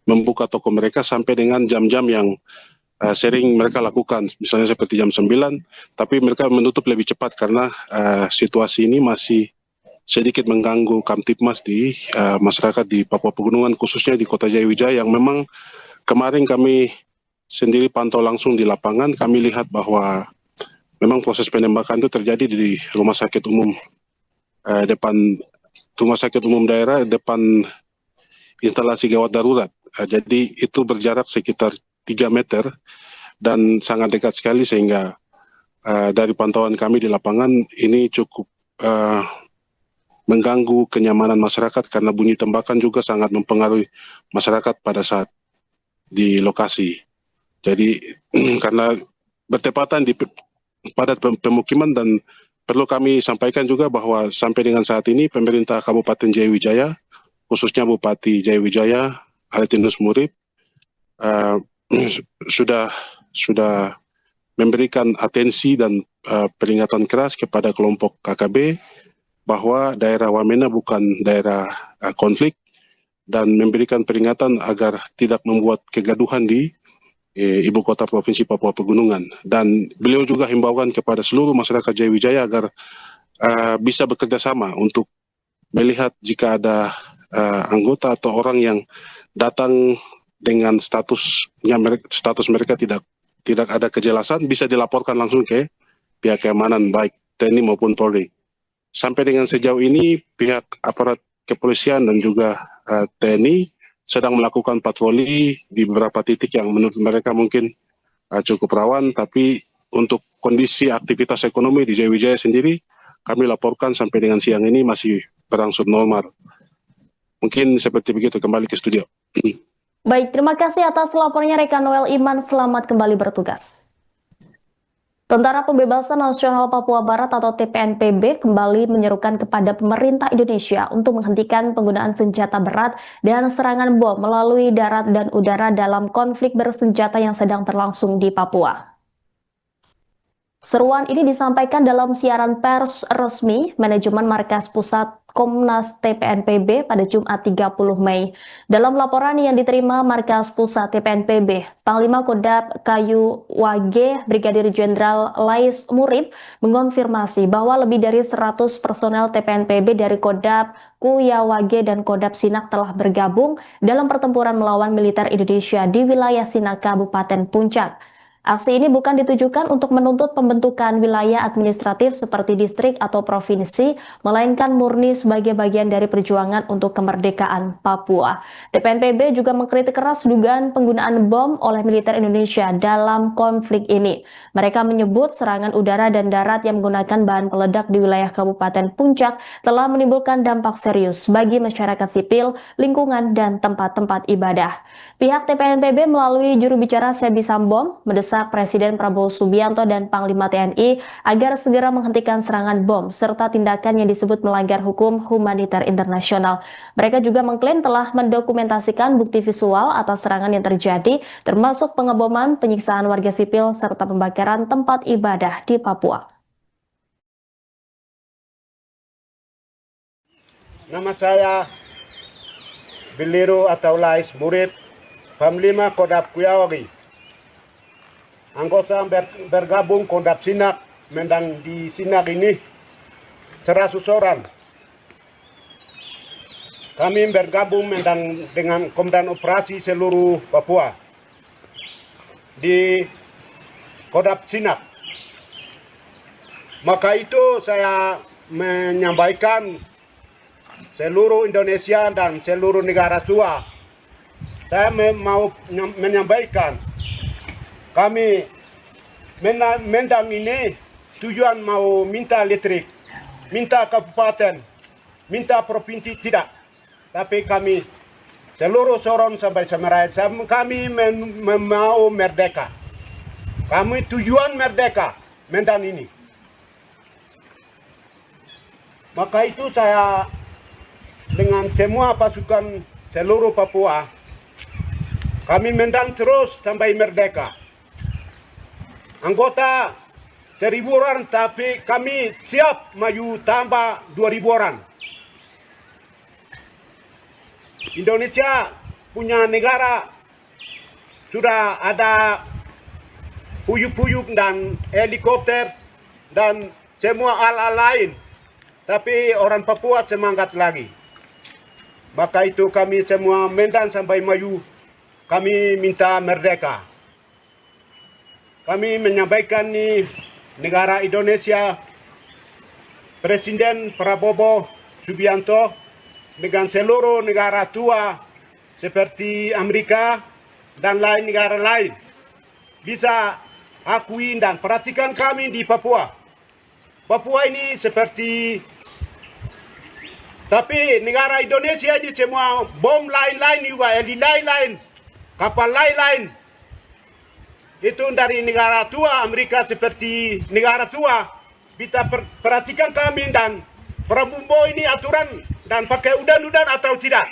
S3: membuka toko mereka sampai dengan jam-jam yang sering mereka lakukan, misalnya seperti jam 9, tapi mereka menutup lebih cepat karena situasi ini masih sedikit mengganggu Kamtipmas di masyarakat di Papua Pegunungan, khususnya di Kota Jayawijaya, yang memang kemarin kami sendiri pantau langsung di lapangan. Kami lihat bahwa memang proses penembakan itu terjadi di rumah sakit umum daerah depan instalasi gawat darurat. Jadi itu berjarak sekitar 3 meter dan sangat dekat sekali, sehingga dari pantauan kami di lapangan ini cukup mengganggu kenyamanan masyarakat karena bunyi tembakan juga sangat mempengaruhi masyarakat pada saat di lokasi. Jadi karena bertepatan di padat pemukiman, dan perlu kami sampaikan juga bahwa sampai dengan saat ini pemerintah Kabupaten Jayawijaya, khususnya Bupati Jayawijaya Aretinus Murib, sudah memberikan atensi dan peringatan keras kepada kelompok KKB bahwa daerah Wamena bukan daerah konflik, dan memberikan peringatan agar tidak membuat kegaduhan di Ibu Kota Provinsi Papua Pegunungan. Dan beliau juga himbaukan kepada seluruh masyarakat Jayawijaya agar bisa bekerja sama untuk melihat jika ada anggota atau orang yang datang dengan status mereka tidak ada kejelasan, bisa dilaporkan langsung ke pihak keamanan baik TNI maupun Polri. Sampai dengan sejauh ini pihak aparat kepolisian dan juga TNI sedang melakukan patroli di beberapa titik yang menurut mereka mungkin cukup rawan, tapi untuk kondisi aktivitas ekonomi di Jayawijaya sendiri kami laporkan sampai dengan siang ini masih berangsur normal. Mungkin seperti begitu. Kembali ke studio.
S2: Baik, terima kasih atas laporannya rekan Noel Iman, selamat kembali bertugas. Tentara Pembebasan Nasional Papua Barat atau TPNPB kembali menyerukan kepada pemerintah Indonesia untuk menghentikan penggunaan senjata berat dan serangan bom melalui darat dan udara dalam konflik bersenjata yang sedang berlangsung di Papua. Seruan ini disampaikan dalam siaran pers resmi manajemen Markas Pusat Komnas TPNPB pada Jumat 30 Mei. Dalam laporan yang diterima Markas Pusat TPNPB, Panglima Kodab Kayu Wage Brigadir Jenderal Lais Murib mengonfirmasi bahwa lebih dari 100 personel TPNPB dari Kodab Kuyawage dan Kodab Sinak telah bergabung dalam pertempuran melawan militer Indonesia di wilayah Sinak, Kabupaten Puncak. Aksi ini bukan ditujukan untuk menuntut pembentukan wilayah administratif seperti distrik atau provinsi, melainkan murni sebagai bagian dari perjuangan untuk kemerdekaan Papua. TPNPB juga mengkritik keras dugaan penggunaan bom oleh militer Indonesia dalam konflik ini. Mereka menyebut serangan udara dan darat yang menggunakan bahan peledak di wilayah Kabupaten Puncak telah menimbulkan dampak serius bagi masyarakat sipil, lingkungan, dan tempat-tempat ibadah. Pihak TPNPB melalui juru bicara Sebi Sambom mendesak Presiden Prabowo Subianto dan Panglima TNI agar segera menghentikan serangan bom serta tindakan yang disebut melanggar hukum humaniter internasional. Mereka juga mengklaim telah mendokumentasikan bukti visual atas serangan yang terjadi, termasuk pengeboman, penyiksaan warga sipil, serta pembakaran tempat ibadah di Papua.
S1: Nama saya Biliru atau Lais Murib, Panglima Kodab Kuyawagi. Anggota bergabung Kodab Sinak, mendang di Sinak ini 100 orang. Kami bergabung mendang dengan Komandan Operasi seluruh Papua di Kodab Sinak. Maka itu saya menyampaikan seluruh Indonesia dan seluruh negara tua. Saya mau menyampaikan kami Mendang ini tujuan mau minta listrik, minta kabupaten, minta provinsi tidak. Tapi kami seluruh Sorong sampai Semerai kami mau merdeka. Kami tujuan merdeka Medan ini. Maka itu saya dengan semua pasukan seluruh Papua, kami mendang terus sampai merdeka. Anggota 1.000 orang, tapi kami siap maju tambah 2.000 orang. Indonesia punya negara sudah ada puyuk-puyuk dan helikopter dan semua alat lain. Tapi orang Papua semangat lagi. Maka itu kami semua mendang sampai maju. Kami minta merdeka. Kami menyampaikan nih negara Indonesia, Presiden Prabowo Subianto dengan seluruh negara tua seperti Amerika dan lain negara lain bisa akui dan perhatikan kami di Papua. Papua ini seperti, tapi negara Indonesia ini semua bom lain-lain juga, heli lain-lain, kapal lain-lain. Itu dari negara tua, Amerika seperti negara tua. Kita perhatikan kami dan Prabowo ini aturan dan pakai udan-udan atau tidak.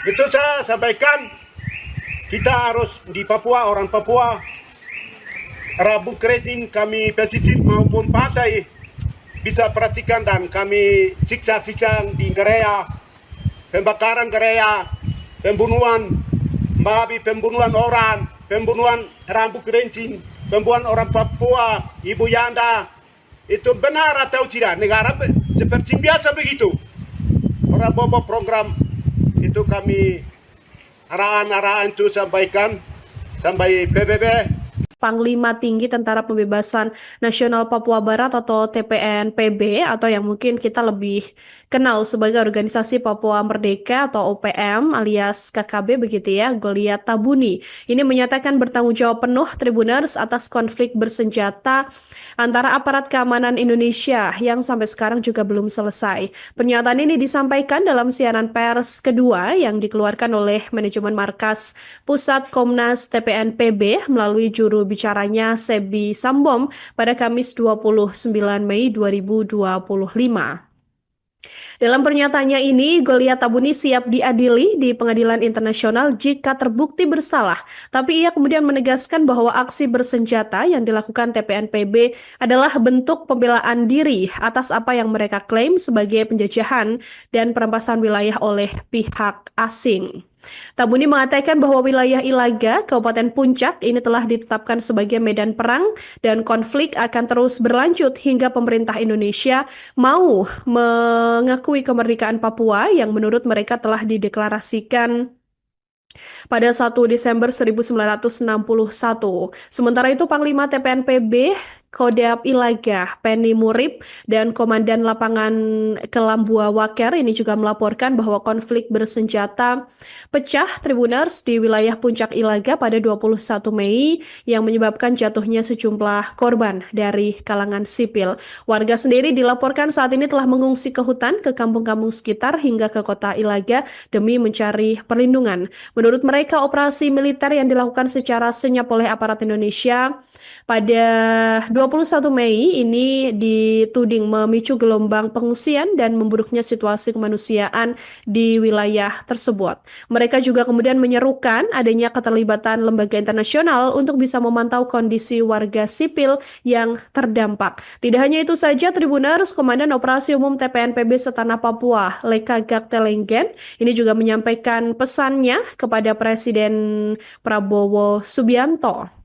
S1: Itu saya sampaikan, kita harus di Papua, orang Papua, Rabu Kredin kami pesisir maupun pantai bisa perhatikan dan kami siksa-siksa di gereja, pembakaran gereja, pembunuhan, babi, pembunuhan orang, pembunuhan rambut kerincing, pembunuhan orang Papua, Ibu Yanda, itu benar atau tidak? Negara seperti biasa begitu. Prabowo program itu kami arahan-arahan itu sampaikan sampai PBB.
S4: Panglima Tinggi Tentara Pembebasan Nasional Papua Barat atau TPNPB atau yang mungkin kita lebih kenal sebagai Organisasi Papua Merdeka atau OPM alias KKB begitu ya, Goliat Tabuni. Ini menyatakan bertanggung jawab penuh Tribuners atas konflik bersenjata antara aparat keamanan Indonesia yang sampai sekarang juga belum selesai. Pernyataan ini disampaikan dalam siaran pers kedua yang dikeluarkan oleh manajemen markas Pusat Komnas TPNPB melalui juru bicaranya Sebi Sambom pada Kamis 29 Mei 2025. Dalam pernyataannya ini, Goliat Tabuni siap diadili di pengadilan internasional jika terbukti bersalah. Tapi ia kemudian menegaskan bahwa aksi bersenjata yang dilakukan TPNPB adalah bentuk pembelaan diri atas apa yang mereka klaim sebagai penjajahan dan perampasan wilayah oleh pihak asing. Tabuni mengatakan bahwa wilayah Ilaga, Kabupaten Puncak ini telah ditetapkan sebagai medan perang dan konflik akan terus berlanjut hingga pemerintah Indonesia mau mengakui kemerdekaan Papua yang menurut mereka telah dideklarasikan pada 1 Desember 1961. Sementara itu Panglima TPNPB Kodam Ilaga, Penny Murib, dan Komandan Lapangan Kelambua Waker ini juga melaporkan bahwa konflik bersenjata pecah Tribuners di wilayah Puncak Ilaga pada 21 Mei yang menyebabkan jatuhnya sejumlah korban dari kalangan sipil. Warga sendiri dilaporkan saat ini telah mengungsi ke hutan, ke kampung-kampung sekitar hingga ke kota Ilaga demi mencari perlindungan. Menurut mereka, operasi militer yang dilakukan secara senyap oleh aparat Indonesia pada 21 Mei ini dituding memicu gelombang pengungsian dan memburuknya situasi kemanusiaan di wilayah tersebut. Mereka juga kemudian menyerukan adanya keterlibatan lembaga internasional untuk bisa memantau kondisi warga sipil yang terdampak. Tidak hanya itu saja, Tribuners, Komandan Operasi Umum TPNPB Setanah Papua, Leka Gaktelenggen, ini juga menyampaikan pesannya kepada Presiden Prabowo Subianto.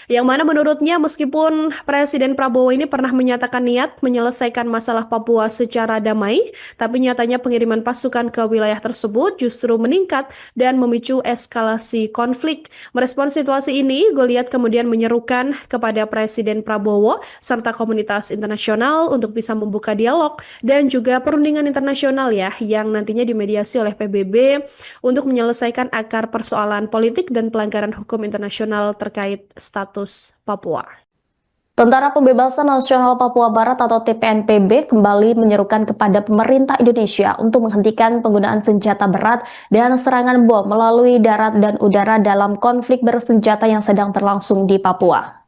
S4: Yang mana menurutnya meskipun Presiden Prabowo ini pernah menyatakan niat menyelesaikan masalah Papua secara damai, tapi nyatanya pengiriman pasukan ke wilayah tersebut justru meningkat dan memicu eskalasi konflik. Merespon situasi ini, Goliat kemudian menyerukan kepada Presiden Prabowo serta komunitas internasional untuk bisa membuka dialog dan juga perundingan internasional ya yang nantinya dimediasi oleh PBB untuk menyelesaikan akar persoalan politik dan pelanggaran hukum internasional terkait status Papua.
S2: Tentara Pembebasan Nasional Papua Barat atau TPNPB kembali menyerukan kepada pemerintah Indonesia untuk menghentikan penggunaan senjata berat dan serangan bom melalui darat dan udara dalam konflik bersenjata yang sedang berlangsung di Papua.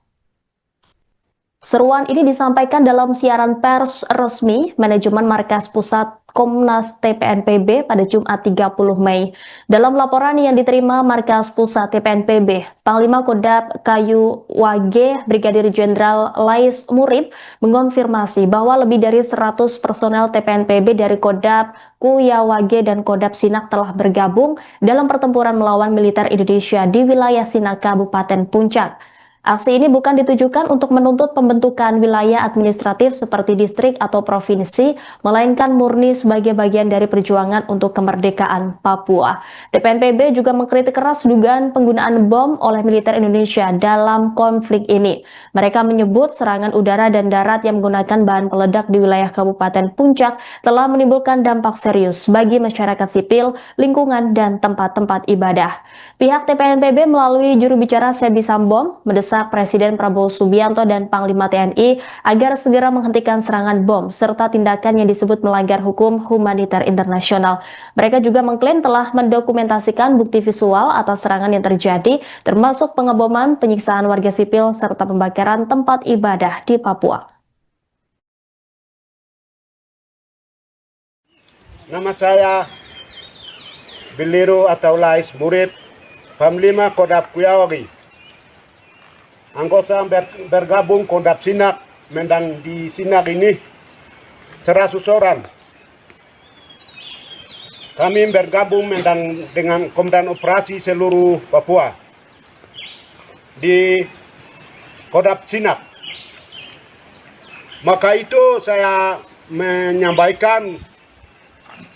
S2: Seruan ini disampaikan dalam siaran pers resmi Manajemen Markas Pusat Komnas TPNPB pada Jumat 30 Mei. Dalam laporan yang diterima Markas Pusat TPNPB, Panglima Kodam Kayu Wage Brigadir Jenderal Lais Murid mengonfirmasi bahwa lebih dari 100 personel TPNPB dari Kodam Kuyawage dan Kodam Sinak telah bergabung dalam pertempuran melawan militer Indonesia di wilayah Sinak, Kabupaten Puncak. Aksi ini bukan ditujukan untuk menuntut pembentukan wilayah administratif seperti distrik atau provinsi, melainkan murni sebagai bagian dari perjuangan untuk kemerdekaan Papua. TPNPB juga mengkritik keras dugaan penggunaan bom oleh militer Indonesia dalam konflik ini. Mereka menyebut serangan udara dan darat yang menggunakan bahan peledak di wilayah Kabupaten Puncak telah menimbulkan dampak serius bagi masyarakat sipil, lingkungan, dan tempat-tempat ibadah. Pihak TPNPB melalui juru bicara Sebi Sambom mendesak Presiden Prabowo Subianto dan Panglima TNI agar segera menghentikan serangan bom serta tindakan yang disebut melanggar hukum humaniter internasional. Mereka juga mengklaim telah mendokumentasikan bukti visual atas serangan yang terjadi, termasuk pengeboman, penyiksaan warga sipil, serta pembakaran tempat ibadah di Papua.
S1: Nama saya Biliru atau Lais Murid, Panglima Kodam Kuyawage. Anggota bergabung Kodam Sinak, mendang di Sinak ini 100 orang. Kami bergabung mendang dengan Komandan Operasi seluruh Papua di Kodam Sinak. Maka itu saya menyampaikan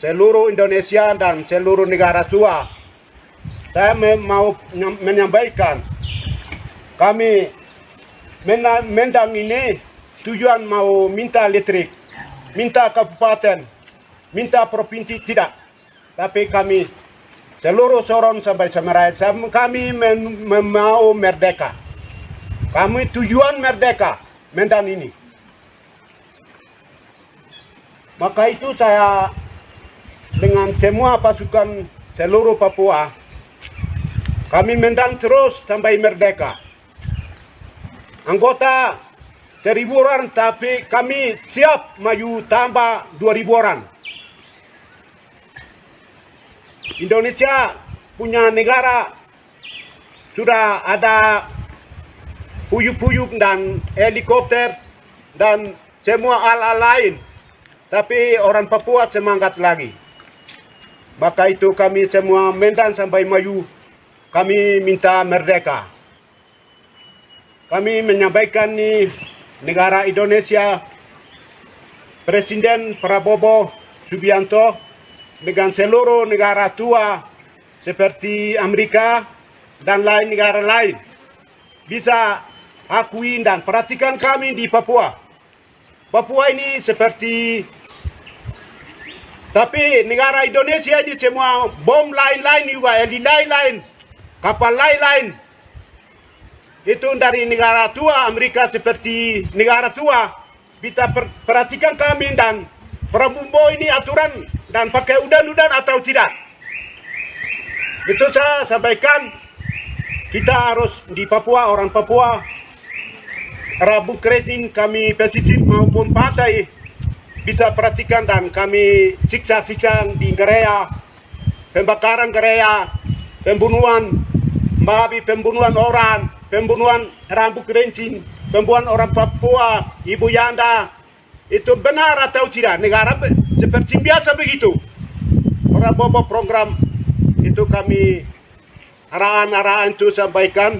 S1: seluruh Indonesia dan seluruh negara tua. Saya mau menyampaikan kami mendang ini tujuan mau minta listrik, minta kabupaten, minta provinsi tidak. Tapi kami seluruh Sorong sampai Samarai, kami mau merdeka. Kami tujuan merdeka mendang ini. Maka itu saya dengan semua pasukan seluruh Papua, kami mendang terus sampai merdeka. Anggota 1.000 orang, tapi kami siap maju tambah 2.000 orang. Indonesia punya negara sudah ada puyuk-puyuk dan helikopter dan semua alat lain. Tapi orang Papua semangat lagi. Maka itu kami semua mendang sampai maju. Kami minta merdeka. Kami menyampaikan nih negara Indonesia, Presiden Prabowo Subianto dengan seluruh negara tua seperti Amerika dan lain negara lain bisa akui dan perhatikan kami di Papua. Papua ini seperti, tapi negara Indonesia ini semua bom lain-lain juga, lain-lain, kapal lain-lain. Itu dari negara tua, Amerika seperti negara tua. Kita perhatikan kami dan Prabowo ini aturan dan pakai udan-udan atau tidak. Itu saya sampaikan, kita harus di Papua, orang Papua, Rabu Kredin kami pesisir maupun pantai bisa perhatikan dan kami siksa-siksa di gereja, pembakaran gereja, pembunuhan, babi, pembunuhan orang, pembunuhan rambut kerincing, pembunuhan orang Papua, Ibu Yanda, itu benar atau tidak? Negara seperti biasa begitu. Orang bawa program itu kami arahan-arahan itu sampaikan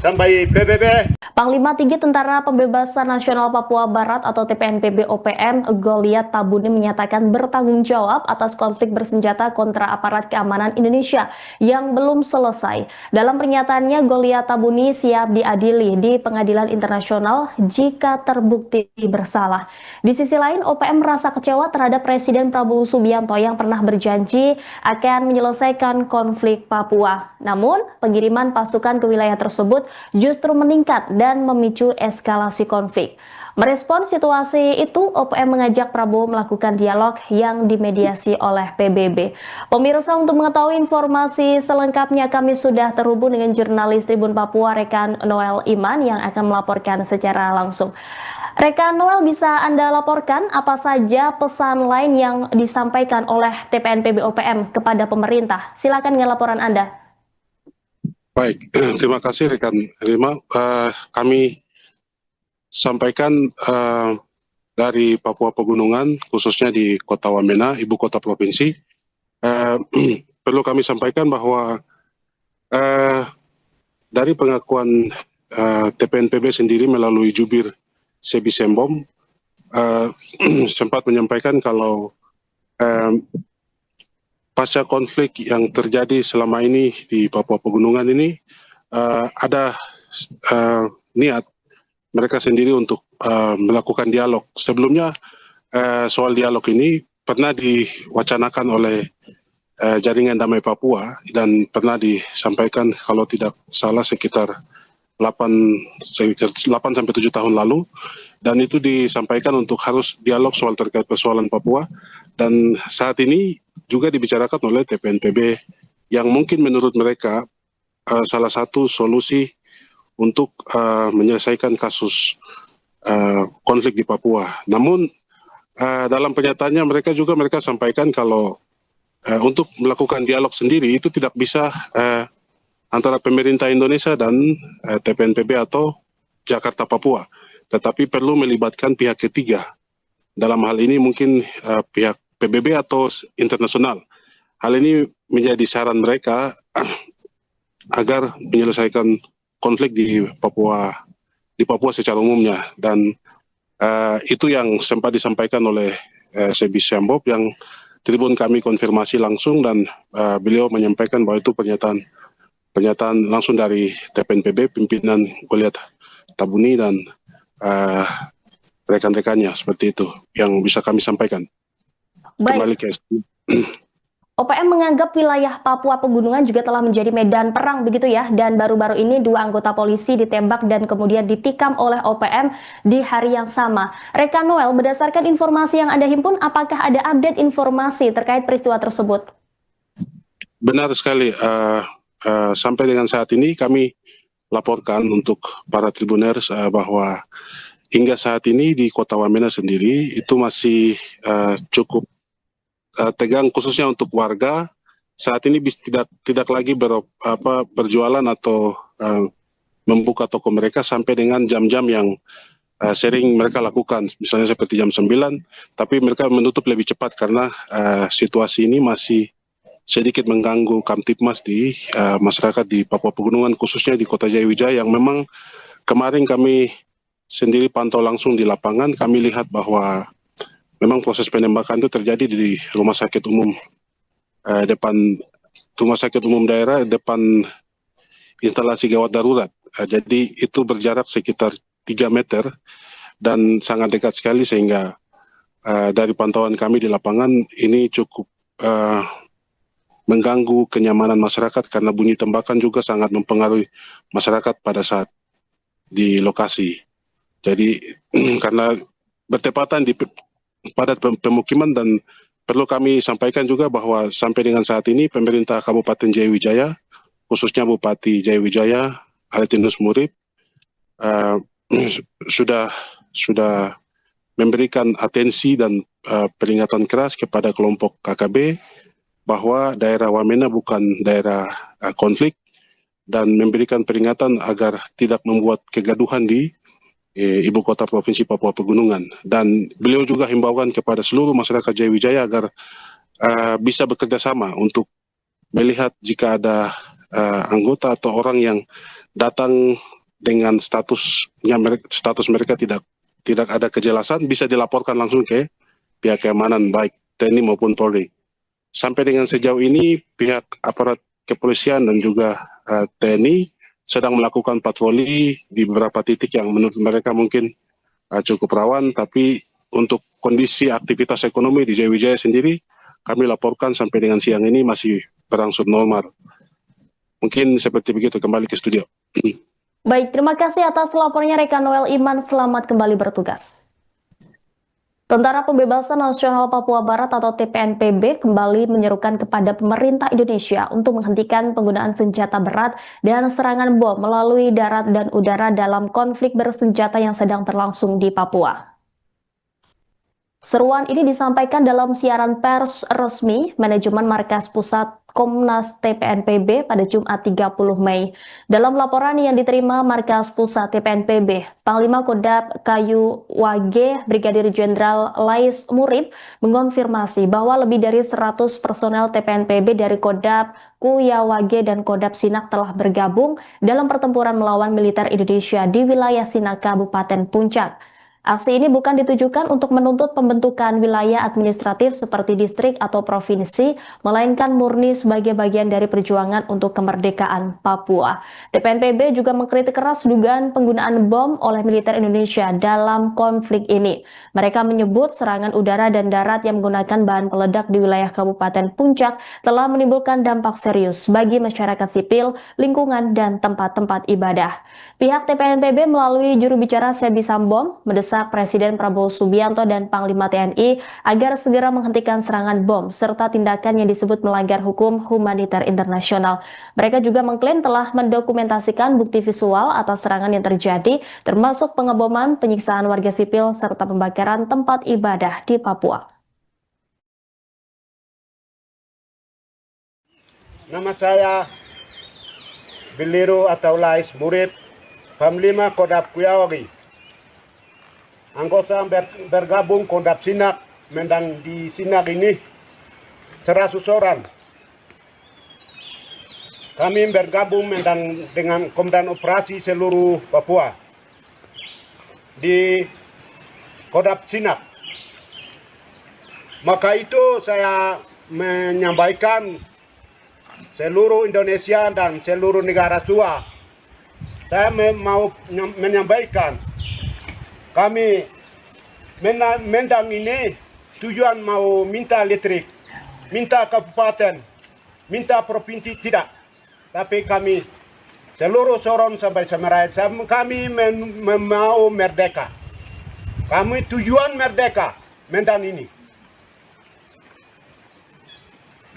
S1: sampai PBB.
S2: Panglima Tinggi Tentara Pembebasan Nasional Papua Barat atau TPNPB OPM Goliat Tabuni menyatakan bertanggung jawab atas konflik bersenjata kontra aparat keamanan Indonesia yang belum selesai. Dalam pernyataannya, Goliat Tabuni siap diadili di pengadilan internasional jika terbukti bersalah. Di sisi lain, OPM merasa kecewa terhadap Presiden Prabowo Subianto yang pernah berjanji akan menyelesaikan konflik Papua. Namun, pengiriman pasukan ke wilayah tersebut justru meningkat dan memicu eskalasi konflik. Merespon situasi itu, OPM mengajak Prabowo melakukan dialog yang dimediasi oleh PBB. Pemirsa, untuk mengetahui informasi selengkapnya kami sudah terhubung dengan jurnalis Tribun Papua Rekan Noel Iman yang akan melaporkan secara langsung. Rekan Noel, bisa Anda laporkan apa saja pesan lain yang disampaikan oleh TPNPB OPM kepada pemerintah? Silakan dengan laporan Anda.
S3: Baik, terima kasih rekan Rima. Kami sampaikan dari Papua Pegunungan, khususnya di Kota Wamena, ibu kota provinsi. Perlu kami sampaikan bahwa dari pengakuan TPNPB sendiri melalui jubir Sebi Sembom sempat menyampaikan kalau pasca konflik yang terjadi selama ini di Papua Pegunungan ini ada niat mereka sendiri untuk melakukan dialog. Sebelumnya soal dialog ini pernah diwacanakan oleh Jaringan Damai Papua dan pernah disampaikan kalau tidak salah sekitar 8-7 tahun lalu, dan itu disampaikan untuk harus dialog soal terkait persoalan Papua, dan saat ini juga dibicarakan oleh TPNPB yang mungkin menurut mereka salah satu solusi untuk menyelesaikan kasus konflik di Papua. Namun dalam pernyataannya mereka sampaikan kalau untuk melakukan dialog sendiri itu tidak bisa antara pemerintah Indonesia dan TPNPB atau Jakarta Papua, tetapi perlu melibatkan pihak ketiga. Dalam hal ini mungkin pihak PBB atau internasional. Hal ini menjadi saran mereka agar menyelesaikan konflik di Papua secara umumnya, dan itu yang sempat disampaikan oleh Sebi Sembom yang Tribun kami konfirmasi langsung, dan beliau menyampaikan bahwa itu pernyataan langsung dari TPNPB pimpinan Goliat Tabuni dan rekan-rekannya. Seperti itu yang bisa kami sampaikan. Kembali ke
S2: OPM menganggap wilayah Papua Pegunungan juga telah menjadi medan perang begitu ya, dan baru-baru ini 2 anggota polisi ditembak dan kemudian ditikam oleh OPM di hari yang sama. Rekan Noel, berdasarkan informasi yang Anda himpun, apakah ada update informasi terkait peristiwa tersebut?
S3: Benar sekali, sampai dengan saat ini kami laporkan untuk para tribuners bahwa hingga saat ini di Kota Wamena sendiri itu masih cukup tegang, khususnya untuk warga. Saat ini tidak lagi berjualan atau membuka toko mereka sampai dengan jam-jam yang sering mereka lakukan, misalnya seperti jam 9, tapi mereka menutup lebih cepat karena situasi ini masih sedikit mengganggu Kamtipmas di masyarakat di Papua Pegunungan, khususnya di Kota Jayawijaya, yang memang kemarin kami sendiri pantau langsung di lapangan. Kami lihat bahwa memang proses penembakan itu terjadi di rumah sakit umum daerah depan instalasi gawat darurat. Jadi itu berjarak sekitar 3 meter dan sangat dekat sekali, sehingga dari pantauan kami di lapangan ini cukup mengganggu kenyamanan masyarakat karena bunyi tembakan juga sangat mempengaruhi masyarakat pada saat di lokasi. Jadi karena bertepatan di padat pemukiman, dan perlu kami sampaikan juga bahwa sampai dengan saat ini pemerintah Kabupaten Jayawijaya, khususnya Bupati Jayawijaya Aretinus Murib, sudah memberikan atensi dan peringatan keras kepada kelompok KKB bahwa daerah Wamena bukan daerah konflik, dan memberikan peringatan agar tidak membuat kegaduhan di ibu kota provinsi Papua Pegunungan. Dan beliau juga himbaukan kepada seluruh masyarakat Jayawijaya agar bisa bekerja sama untuk melihat jika ada anggota atau orang yang datang dengan status mereka tidak ada kejelasan, bisa dilaporkan langsung ke pihak keamanan baik TNI maupun Polri. Sampai dengan sejauh ini pihak aparat kepolisian dan juga TNI sedang melakukan patroli di beberapa titik yang menurut mereka mungkin cukup rawan, tapi untuk kondisi aktivitas ekonomi di Jayawijaya sendiri kami laporkan sampai dengan siang ini masih berangsur normal. Mungkin seperti begitu, kembali ke studio.
S2: Baik, terima kasih atas laporannya rekan Noel Iman, selamat kembali bertugas. Tentara Pembebasan Nasional Papua Barat atau TPNPB kembali menyerukan kepada pemerintah Indonesia untuk menghentikan penggunaan senjata berat dan serangan bom melalui darat dan udara dalam konflik bersenjata yang sedang berlangsung di Papua. Seruan ini disampaikan dalam siaran pers resmi Manajemen Markas Pusat Komnas TPNPB pada Jumat 30 Mei. Dalam laporan yang diterima Markas Pusat TPNPB, Panglima Kodam Kayu Wage Brigadir Jenderal Lais Murib mengonfirmasi bahwa lebih dari 100 personel TPNPB dari Kodam Kuyawage dan Kodam Sinak telah bergabung dalam pertempuran melawan militer Indonesia di wilayah Sinak, Kabupaten Puncak. Aksi ini bukan ditujukan untuk menuntut pembentukan wilayah administratif seperti distrik atau provinsi, melainkan murni sebagai bagian dari perjuangan untuk kemerdekaan Papua. TPNPB juga mengkritik keras dugaan penggunaan bom oleh militer Indonesia dalam konflik ini. Mereka menyebut serangan udara dan darat yang menggunakan bahan peledak di wilayah Kabupaten Puncak telah menimbulkan dampak serius bagi masyarakat sipil, lingkungan, dan tempat-tempat ibadah. Pihak TPNPB melalui juru bicara Sebi Sambom mendesak Presiden Prabowo Subianto dan Panglima TNI agar segera menghentikan serangan bom serta tindakan yang disebut melanggar hukum humaniter internasional. Mereka juga mengklaim telah mendokumentasikan bukti visual atas serangan yang terjadi, termasuk pengeboman, penyiksaan warga sipil, serta pembakaran tempat ibadah di Papua.
S1: Nama saya Biliru atau Lais Murib, Panglima Kodam Kuyawage. Anggota bergabung Kodam Sinak, mendang di Sinak ini 100 orang. Kami bergabung mendang dengan Komandan Operasi seluruh Papua di Kodam Sinak. Maka itu saya menyampaikan seluruh Indonesia dan seluruh negara tua. Saya mau menyampaikan, kami mendang ini tujuan mau minta listrik, minta kabupaten, minta provinsi tidak. Tapi kami seluruh Sorong sampai Semerai, kami mau merdeka. Kami tujuan merdeka, mendang ini.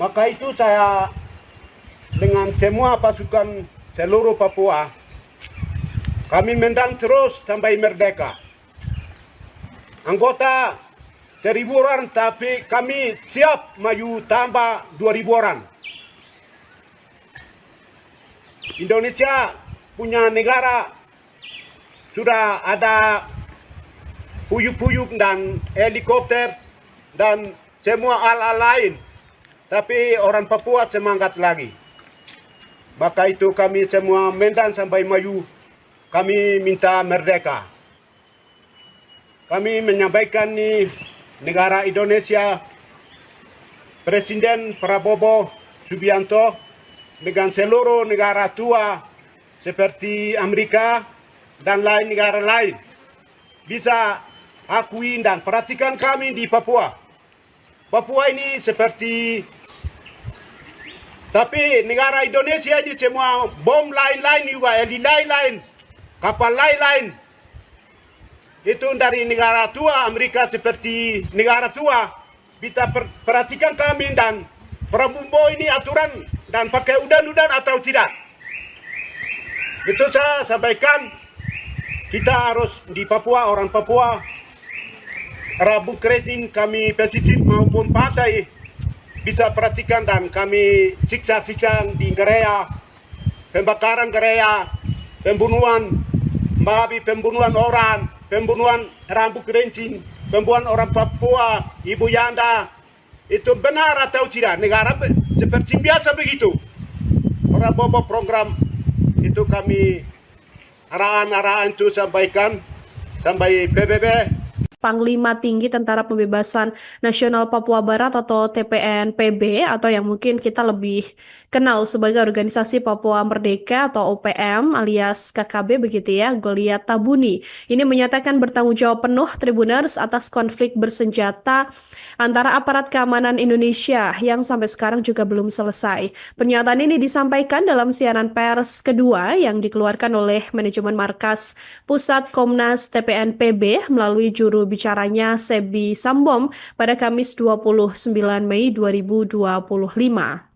S1: Maka itu saya dengan semua pasukan seluruh Papua, kami mendang terus sampai merdeka. Anggota 1.000 orang, tapi kami siap maju tambah 2.000 orang. Indonesia punya negara sudah ada puyuk-puyuk dan helikopter dan semua alat lain. Tapi orang Papua semangat lagi. Maka itu kami semua mendang sampai maju. Kami minta merdeka. Kami menyampaikan nih negara Indonesia, Presiden Prabowo Subianto dengan seluruh negara tua seperti Amerika dan lain negara lain bisa akui dan perhatikan kami di Papua. Papua ini seperti, tapi negara Indonesia ini semua bom lain-lain juga, lain-lain, kapal lain-lain. Itu dari negara tua, Amerika seperti negara tua. Kita perhatikan kami dan Prabowo ini aturan dan pakai udan-udan atau tidak. Itu saya sampaikan, kita harus di Papua, orang Papua, Rabu Kredin kami pesisir maupun pantai bisa perhatikan dan kami siksa-siksa di gereja, pembakaran gereja, pembunuhan, babi, pembunuhan orang, pembunuhan rambut kerincing, pembunuhan orang Papua, ibu Yanda, itu benar atau tidak? Negara seperti biasa begitu. Prabowo program itu kami arahan-arahan itu sampaikan sampai PBB.
S4: Panglima Tinggi Tentara Pembebasan Nasional Papua Barat atau TPNPB atau yang mungkin kita lebih kenal sebagai Organisasi Papua Merdeka atau OPM alias KKB begitu ya, Goliat Tabuni. Ini menyatakan bertanggung jawab penuh Tribuners atas konflik bersenjata antara aparat keamanan Indonesia yang sampai sekarang juga belum selesai. Pernyataan ini disampaikan dalam siaran pers kedua yang dikeluarkan oleh manajemen markas Pusat Komnas TPNPB melalui juru bicaranya Sebi Sambom pada Kamis 29 Mei 2025.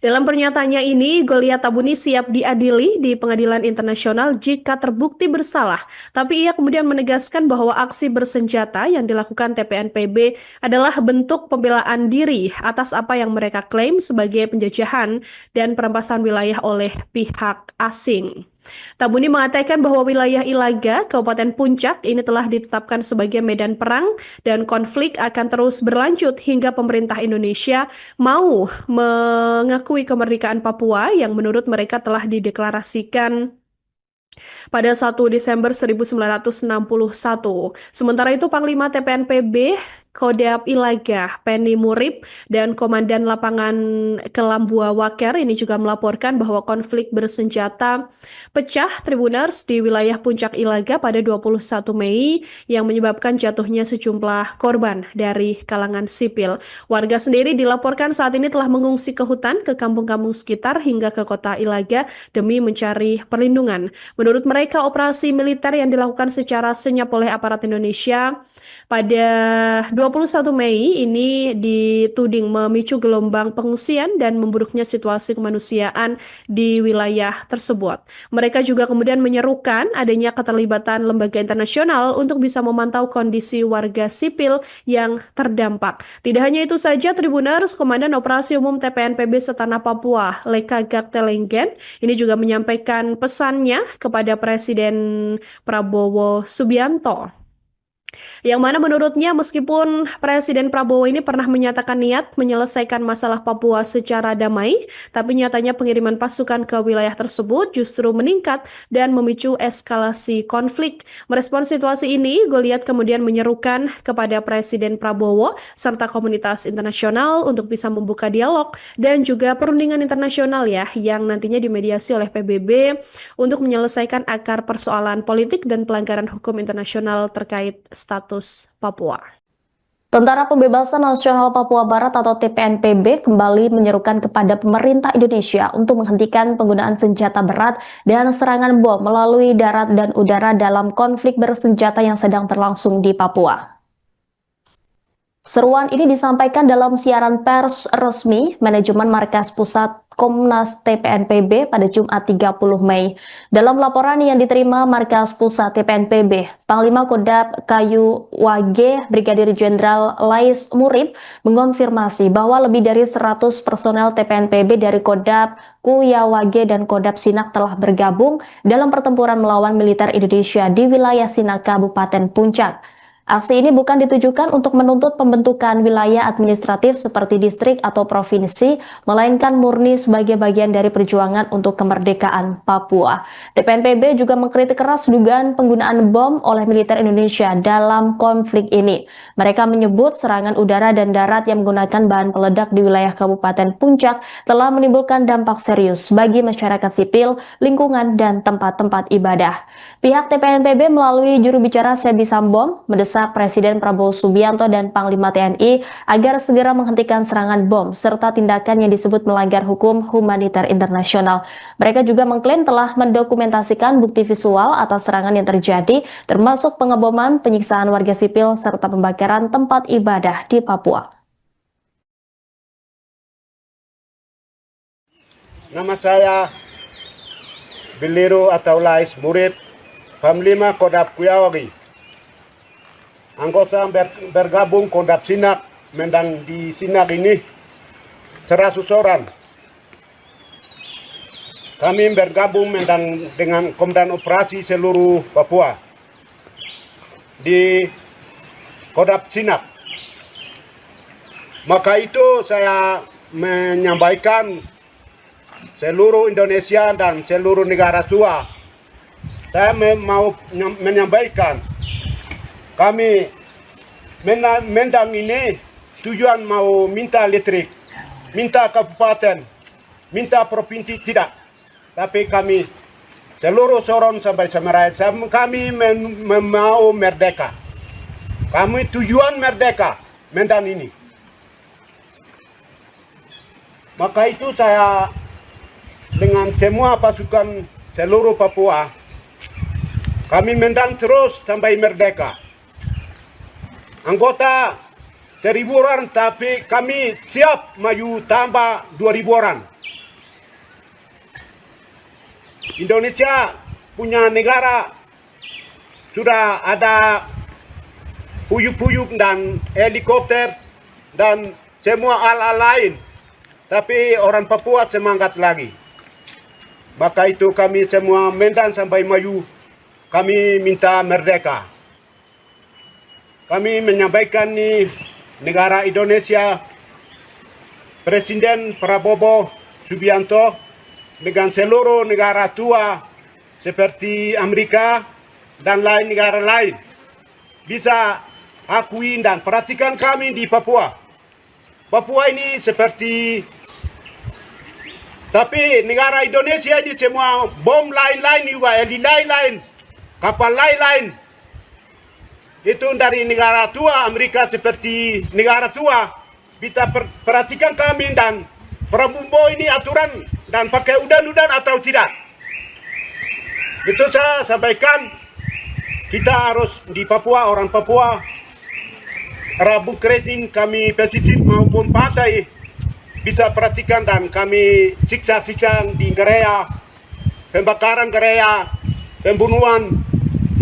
S4: Dalam pernyataannya ini, Goliat Tabuni siap diadili di pengadilan internasional jika terbukti bersalah. Tapi ia kemudian menegaskan bahwa aksi bersenjata yang dilakukan TPNPB adalah bentuk pembelaan diri atas apa yang mereka klaim sebagai penjajahan dan perampasan wilayah oleh pihak asing. Tabuni mengatakan bahwa wilayah Ilaga, Kabupaten Puncak ini telah ditetapkan sebagai medan perang dan konflik akan terus berlanjut hingga pemerintah Indonesia mau mengakui kemerdekaan Papua yang menurut mereka telah dideklarasikan pada 1 Desember 1961. Sementara itu Panglima TPNPB Kodam Ilaga, Penny Murib, dan Komandan Lapangan Kelambua Waker ini juga melaporkan bahwa konflik bersenjata pecah Tribuners di wilayah Puncak Ilaga pada 21 Mei yang menyebabkan jatuhnya sejumlah korban dari kalangan sipil. Warga sendiri dilaporkan saat ini telah mengungsi ke hutan, ke kampung-kampung sekitar hingga ke kota Ilaga demi mencari perlindungan. Menurut mereka, operasi militer yang dilakukan secara senyap oleh aparat Indonesia pada 21 Mei ini dituding memicu gelombang pengungsian dan memburuknya situasi kemanusiaan di wilayah tersebut. Mereka juga kemudian menyerukan adanya keterlibatan lembaga internasional untuk bisa memantau kondisi warga sipil yang terdampak. Tidak hanya itu saja, Tribuners, Komandan Operasi Umum TPNPB Setanah Papua, Leka Gaktelenggen, ini juga menyampaikan pesannya kepada Presiden Prabowo Subianto. Yang mana menurutnya meskipun Presiden Prabowo ini pernah menyatakan niat menyelesaikan masalah Papua secara damai, tapi nyatanya pengiriman pasukan ke wilayah tersebut justru meningkat dan memicu eskalasi konflik. Merespons situasi ini, Goliat kemudian menyerukan kepada Presiden Prabowo serta komunitas internasional untuk bisa membuka dialog dan juga perundingan internasional ya yang nantinya dimediasi oleh PBB untuk menyelesaikan akar persoalan politik dan pelanggaran hukum internasional terkait status Papua.
S2: Tentara Pembebasan Nasional Papua Barat atau TPNPB kembali menyerukan kepada pemerintah Indonesia untuk menghentikan penggunaan senjata berat dan serangan bom melalui darat dan udara dalam konflik bersenjata yang sedang berlangsung di Papua. Seruan ini disampaikan dalam siaran pers resmi manajemen markas pusat Komnas TPNPB pada Jumat 30 Mei. Dalam laporan yang diterima markas pusat TPNPB, Panglima Kodam Kayu Wage Brigadir Jenderal Lais Murib mengonfirmasi bahwa lebih dari 100 personel TPNPB dari Kodam Kuyawage dan Kodam Sinak telah bergabung dalam pertempuran melawan militer Indonesia di wilayah Sinak, Kabupaten Puncak. Aksi ini bukan ditujukan untuk menuntut pembentukan wilayah administratif seperti distrik atau provinsi, melainkan murni sebagai bagian dari perjuangan untuk kemerdekaan Papua. TPNPB juga mengkritik keras dugaan penggunaan bom oleh militer Indonesia dalam konflik ini. Mereka menyebut serangan udara dan darat yang menggunakan bahan peledak di wilayah Kabupaten Puncak telah menimbulkan dampak serius bagi masyarakat sipil, lingkungan, dan tempat-tempat ibadah. Pihak TPNPB melalui juru bicara Sebi Sambom mendesak Presiden Prabowo Subianto dan Panglima TNI agar segera menghentikan serangan bom serta tindakan yang disebut melanggar hukum humaniter internasional. Mereka juga mengklaim telah mendokumentasikan bukti visual atas serangan yang terjadi, termasuk pengeboman, penyiksaan warga sipil, serta pembakaran tempat ibadah di Papua.
S1: Nama saya Biliru atau Lais Murib, Panglima Kodam Kuyawage. Anggota bergabung Kodam Sinak, mendang di Sinak ini 100 orang. Kami bergabung mendang dengan Komandan Operasi seluruh Papua di Kodam Sinak. Maka itu saya menyampaikan seluruh Indonesia dan seluruh negara tua saya mau menyampaikan kami Mendang ini tujuan mau minta listrik, minta kabupaten, minta provinsi tidak. Tapi kami seluruh Sorong sampai Semerai, kami mau merdeka. Kami tujuan merdeka Mendang ini. Maka itu saya dengan semua pasukan seluruh Papua, kami Mendang terus sampai merdeka. Anggota 1.000 orang, tapi kami siap maju tambah 2.000 orang. Indonesia punya negara sudah ada puyuk-puyuk dan helikopter dan semua alat lain. Tapi orang Papua semangat lagi. Maka itu kami semua Mendang sampai maju, kami minta merdeka. Kami menyampaikan nih negara Indonesia, Presiden Prabowo Subianto dengan seluruh negara tua seperti Amerika dan lain negara lain bisa akui dan perhatikan kami di Papua. Papua ini seperti, tapi negara Indonesia ini semua bom lain-lain juga, lain-lain, kapal lain-lain. Itu dari negara tua, Amerika seperti negara tua. Kita perhatikan kami dan Prabowo ini aturan dan pakai udan-udan atau tidak. Itu saya sampaikan, kita harus di Papua, orang Papua, Rabu Kredin kami pesisir maupun pantai bisa perhatikan dan kami siksa-siksa di gereja, pembakaran gereja, pembunuhan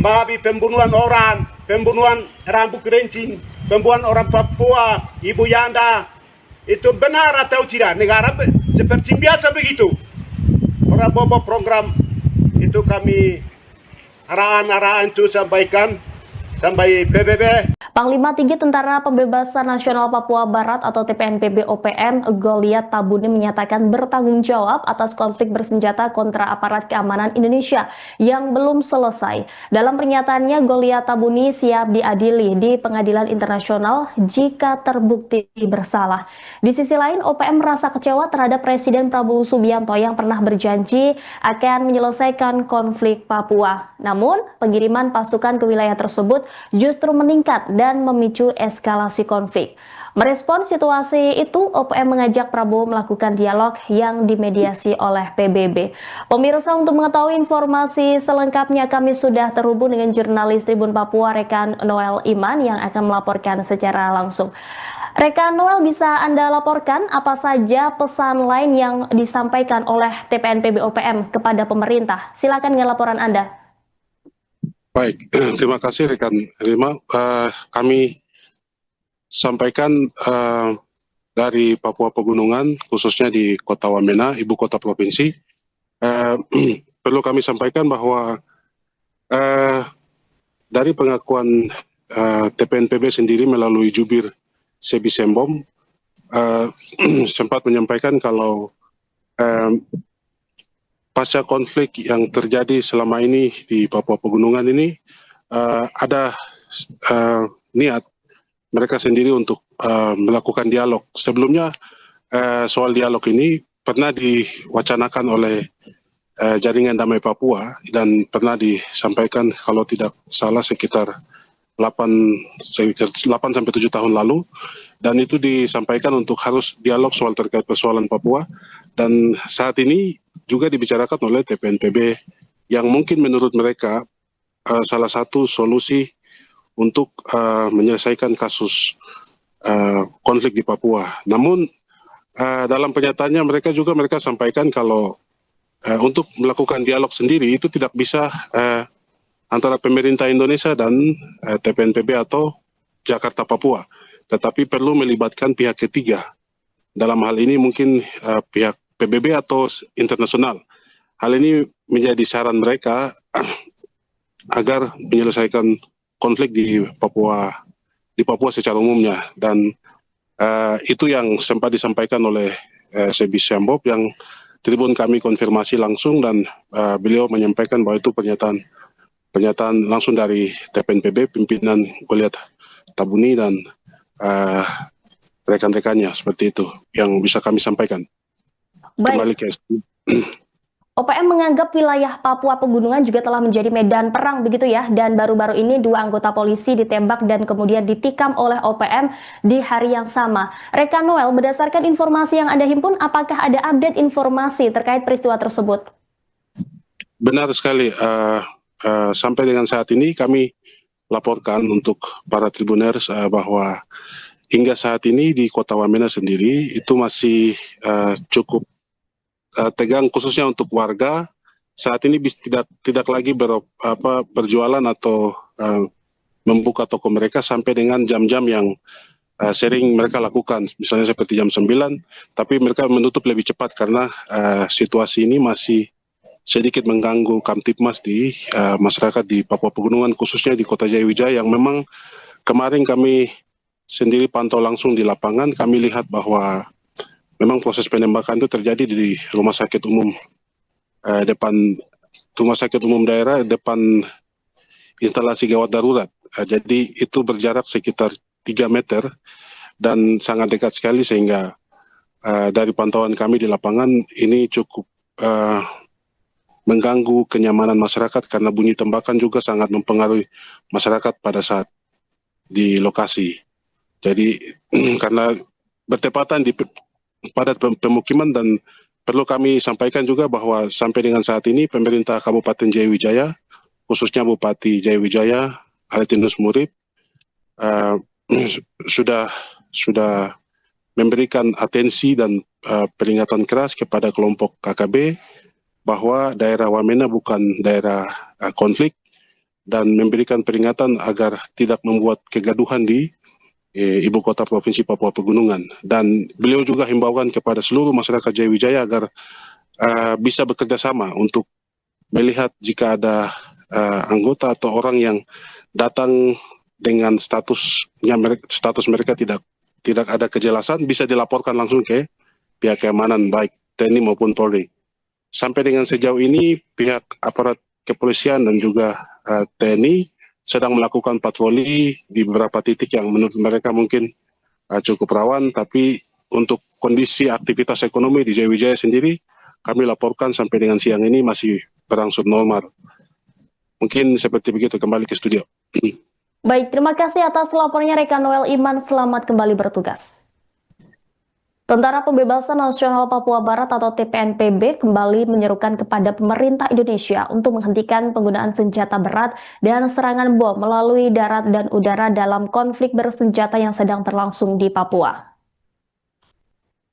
S1: babi, pembunuhan orang, pembunuhan Rabu Kredin, pembunuhan orang Papua, Ibu Yanda, itu benar atau tidak? Negara seperti biasa begitu. Prabowo program itu kami arahan-arahan itu sampaikan sampai PBB.
S2: Panglima Tinggi Tentara Pembebasan Nasional Papua Barat atau TPNPB OPM Goliat Tabuni menyatakan bertanggung jawab atas konflik bersenjata kontra aparat keamanan Indonesia yang belum selesai. Dalam pernyataannya, Goliat Tabuni siap diadili di pengadilan internasional jika terbukti bersalah. Di sisi lain, OPM merasa kecewa terhadap Presiden Prabowo Subianto yang pernah berjanji akan menyelesaikan konflik Papua. Namun, pengiriman pasukan ke wilayah tersebut justru meningkat dan memicu eskalasi konflik. Merespon situasi itu, OPM mengajak Prabowo melakukan dialog yang dimediasi oleh PBB. Pemirsa, untuk mengetahui informasi selengkapnya kami sudah terhubung dengan jurnalis Tribun Papua Rekan Noel Iman yang akan melaporkan secara langsung. Rekan Noel, bisa Anda laporkan apa saja pesan lain yang disampaikan oleh TPNPB OPM kepada pemerintah? Silakan dengan laporan Anda.
S3: Baik, terima kasih rekan Rima. Kami sampaikan dari Papua Pegunungan, khususnya di Kota Wamena, ibu kota provinsi. Perlu kami sampaikan bahwa dari pengakuan TPNPB sendiri melalui jubir Sebi Sembom sempat menyampaikan kalau pasca konflik yang terjadi selama ini di Papua Pegunungan ini ada niat mereka sendiri untuk melakukan dialog. Sebelumnya soal dialog ini pernah diwacanakan oleh Jaringan Damai Papua dan pernah disampaikan kalau tidak salah sekitar 8-7 tahun lalu, dan itu disampaikan untuk harus dialog soal terkait persoalan Papua, dan saat ini juga dibicarakan oleh TPNPB yang mungkin menurut mereka salah satu solusi untuk menyelesaikan kasus konflik di Papua. Namun dalam pernyataannya mereka sampaikan kalau untuk melakukan dialog sendiri itu tidak bisa antara pemerintah Indonesia dan TPNPB atau Jakarta Papua, tetapi perlu melibatkan pihak ketiga. Dalam hal ini mungkin pihak PBB atau internasional. Hal ini menjadi saran mereka agar menyelesaikan konflik di Papua secara umumnya, dan itu yang sempat disampaikan oleh Sebi Sembom yang Tribun kami konfirmasi langsung, dan beliau menyampaikan bahwa itu pernyataan pernyataan langsung dari TPNPB, pimpinan Goliat Tabuni dan rekan-rekannya, seperti itu yang bisa kami sampaikan. Kembali
S2: Baik,
S3: ke
S2: OPM menganggap wilayah Papua Pegunungan juga telah menjadi medan perang begitu ya, dan baru-baru ini 2 anggota polisi ditembak dan kemudian ditikam oleh OPM di hari yang sama. Rekan Noel, berdasarkan informasi yang Anda himpun, apakah ada update informasi terkait peristiwa tersebut?
S3: Benar sekali. Sampai dengan saat ini kami laporkan untuk para tribuners bahwa hingga saat ini di Kota Wamena sendiri itu masih cukup tegang, khususnya untuk warga. Saat ini tidak lagi berjualan atau membuka toko mereka sampai dengan jam-jam yang sering mereka lakukan, misalnya seperti jam 9, tapi mereka menutup lebih cepat karena situasi ini masih sedikit mengganggu Kamtipmas di masyarakat di Papua Pegunungan, khususnya di Kota Jayawijaya, yang memang kemarin kami sendiri pantau langsung di lapangan. Kami lihat bahwa memang proses penembakan itu terjadi di rumah sakit umum daerah depan instalasi gawat darurat. Jadi itu berjarak sekitar 3 meter dan sangat dekat sekali, sehingga dari pantauan kami di lapangan ini cukup mengganggu kenyamanan masyarakat karena bunyi tembakan juga sangat mempengaruhi masyarakat pada saat di lokasi. Jadi karena bertepatan di padat pemukiman, dan perlu kami sampaikan juga bahwa sampai dengan saat ini pemerintah Kabupaten Jayawijaya, khususnya Bupati Jayawijaya Aretinus Murib, sudah memberikan atensi dan peringatan keras kepada kelompok KKB bahwa daerah Wamena bukan daerah konflik, dan memberikan peringatan agar tidak membuat kegaduhan di Ibu Kota Provinsi Papua Pegunungan. Dan beliau juga himbaukan kepada seluruh masyarakat Jayawijaya agar bisa bekerja sama untuk melihat jika ada anggota atau orang yang datang dengan status mereka tidak ada kejelasan, bisa dilaporkan langsung ke pihak keamanan baik TNI maupun Polri. Sampai dengan sejauh ini pihak aparat kepolisian dan juga TNI sedang melakukan patroli di beberapa titik yang menurut mereka mungkin cukup rawan, tapi untuk kondisi aktivitas ekonomi di Jayawijaya sendiri kami laporkan sampai dengan siang ini masih berangsur normal. Mungkin seperti begitu. Kembali ke studio.
S2: Baik, terima kasih atas laporannya rekan Noel Iman, selamat kembali bertugas. Tentara Pembebasan Nasional Papua Barat atau TPNPB kembali menyerukan kepada pemerintah Indonesia untuk menghentikan penggunaan senjata berat dan serangan bom melalui darat dan udara dalam konflik bersenjata yang sedang berlangsung di Papua.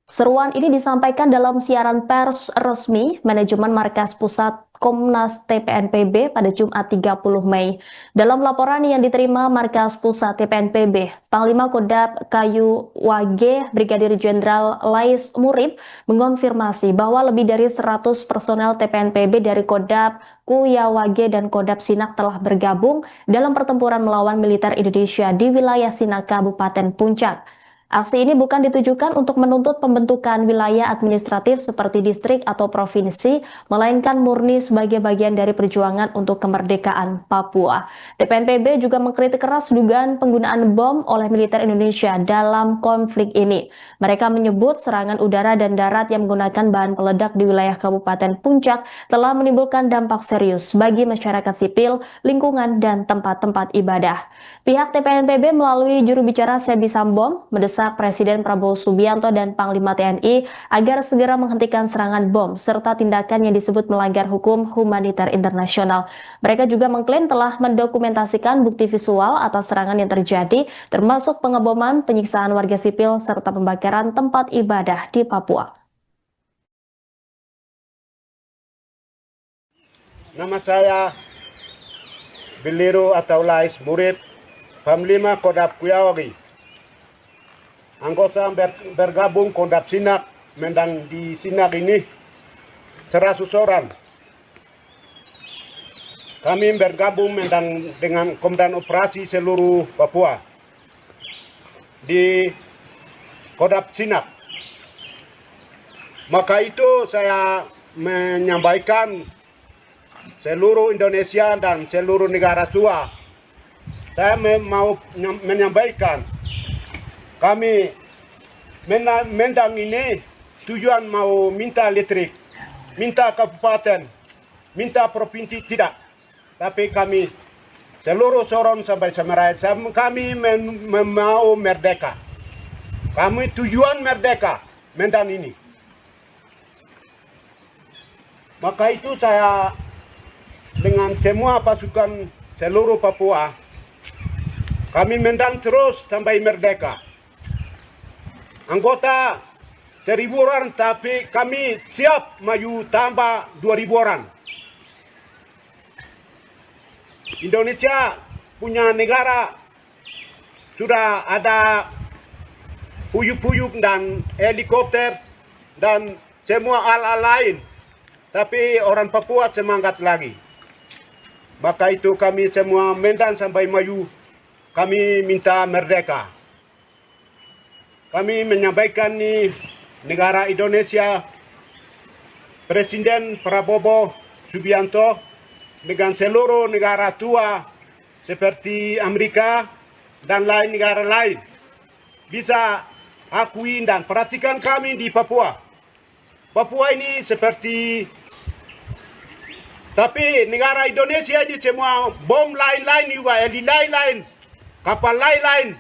S2: Seruan ini disampaikan dalam siaran pers resmi Manajemen Markas Pusat Komnas TPNPB pada Jumat 30 Mei. Dalam laporan yang diterima Markas Pusat TPNPB, Panglima Kodam Kayu Wage Brigadir Jenderal Lais Murib mengonfirmasi bahwa lebih dari 100 personel TPNPB dari Kodam Kuyawage dan Kodam Sinak telah bergabung dalam pertempuran melawan militer Indonesia di wilayah Sinak, Kabupaten Puncak. Aksi ini bukan ditujukan untuk menuntut pembentukan wilayah administratif seperti distrik atau provinsi, melainkan murni sebagai bagian dari perjuangan untuk kemerdekaan Papua. TPNPB juga mengkritik keras dugaan penggunaan bom oleh militer Indonesia dalam konflik ini. Mereka menyebut serangan udara dan darat yang menggunakan bahan peledak di wilayah Kabupaten Puncak telah menimbulkan dampak serius bagi masyarakat sipil, lingkungan, dan tempat-tempat ibadah. Pihak TPNPB melalui juru bicara Sebi Sambom mendesak Presiden Prabowo Subianto dan Panglima TNI agar segera menghentikan serangan bom serta tindakan yang disebut melanggar hukum humaniter internasional. Mereka juga mengklaim telah mendokumentasikan bukti visual atas serangan yang terjadi, termasuk pengeboman, penyiksaan warga sipil, serta pembakaran tempat ibadah di Papua.
S1: Nama saya Biliru atau Lais Murib, Panglima Kodam Kuyawage. Anggota bergabung Kodam Sinak, mendang di Sinak ini 100 orang. Kami bergabung mendang dengan Komandan Operasi seluruh Papua di Kodam Sinak. Maka itu saya menyampaikan seluruh Indonesia dan seluruh negara tua. Saya mau menyampaikan, kami Mendang ini tujuan mau minta listrik, minta kabupaten, minta provinsi tidak. Tapi kami seluruh Sorong sampai Semerai, kami mau merdeka. Kami tujuan merdeka Medan ini. Maka itu saya dengan semua pasukan seluruh Papua, kami Medan terus sampai merdeka. Anggota 1.000 orang, tapi kami siap maju tambah 2.000 orang. Indonesia punya negara sudah ada puyuk-puyuk dan helikopter dan semua alat lain. Tapi orang Papua semangat lagi. Maka itu kami semua Medan sampai maju, kami minta merdeka. Kami menyampaikan nih negara Indonesia, Presiden Prabowo Subianto dengan seluruh negara tua seperti Amerika dan lain negara lain bisa akui dan perhatikan kami di Papua. Papua ini seperti, tapi negara Indonesia ini semua bom lain-lain juga, heli lain-lain, kapal lain-lain.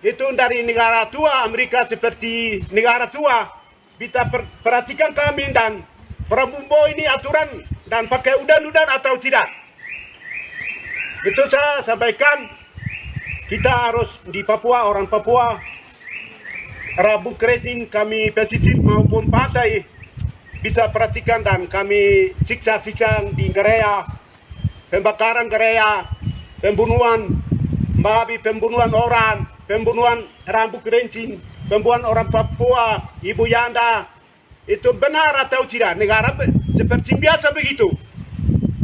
S1: Itu dari negara tua, Amerika seperti negara tua. Kita perhatikan kami dan Prabowo ini aturan dan pakai udan-udan atau tidak. Itu saya sampaikan, kita harus di Papua, orang Papua, Rabu Kredin kami pesisir maupun pantai bisa perhatikan dan kami siksa-siksa di gereja, pembakaran gereja, pembunuhan babi, pembunuhan orang, pembunuhan Rabu Kredin, pembunuhan orang Papua, Ibu Yanda, itu benar atau tidak? Negara seperti biasa begitu.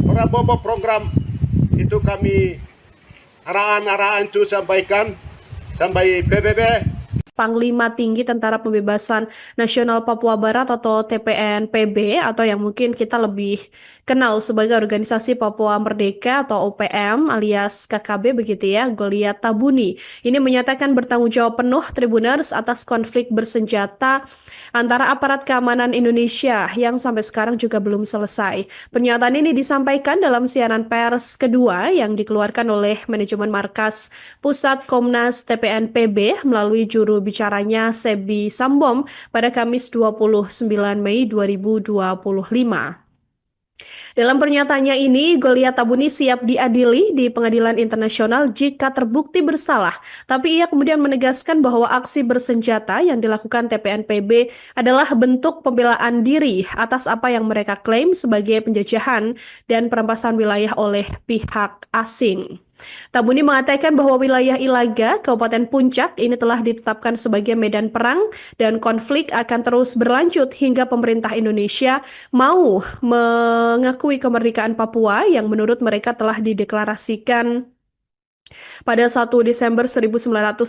S1: Prabowo program itu kami arahan-arahan itu sampaikan sampai PBB.
S4: Panglima Tinggi Tentara Pembebasan Nasional Papua Barat atau TPNPB atau yang mungkin kita lebih kenal sebagai Organisasi Papua Merdeka atau OPM alias KKB begitu ya, Goliat Tabuni. Ini menyatakan bertanggung jawab penuh Tribuners atas konflik bersenjata antara aparat keamanan Indonesia yang sampai sekarang juga belum selesai. Pernyataan ini disampaikan dalam siaran pers kedua yang dikeluarkan oleh manajemen markas Pusat Komnas TPNPB melalui juru bicaranya Sebi Sambom pada Kamis 29 Mei 2025. Dalam pernyataannya ini, Goliat Tabuni siap diadili di pengadilan internasional jika terbukti bersalah. Tapi ia kemudian menegaskan bahwa aksi bersenjata yang dilakukan TPNPB adalah bentuk pembelaan diri atas apa yang mereka klaim sebagai penjajahan dan perampasan wilayah oleh pihak asing. Tabuni mengatakan bahwa wilayah Ilaga, Kabupaten Puncak ini telah ditetapkan sebagai medan perang dan konflik akan terus berlanjut hingga pemerintah Indonesia mau mengakui kemerdekaan Papua yang menurut mereka telah dideklarasikan pada 1 Desember 1961.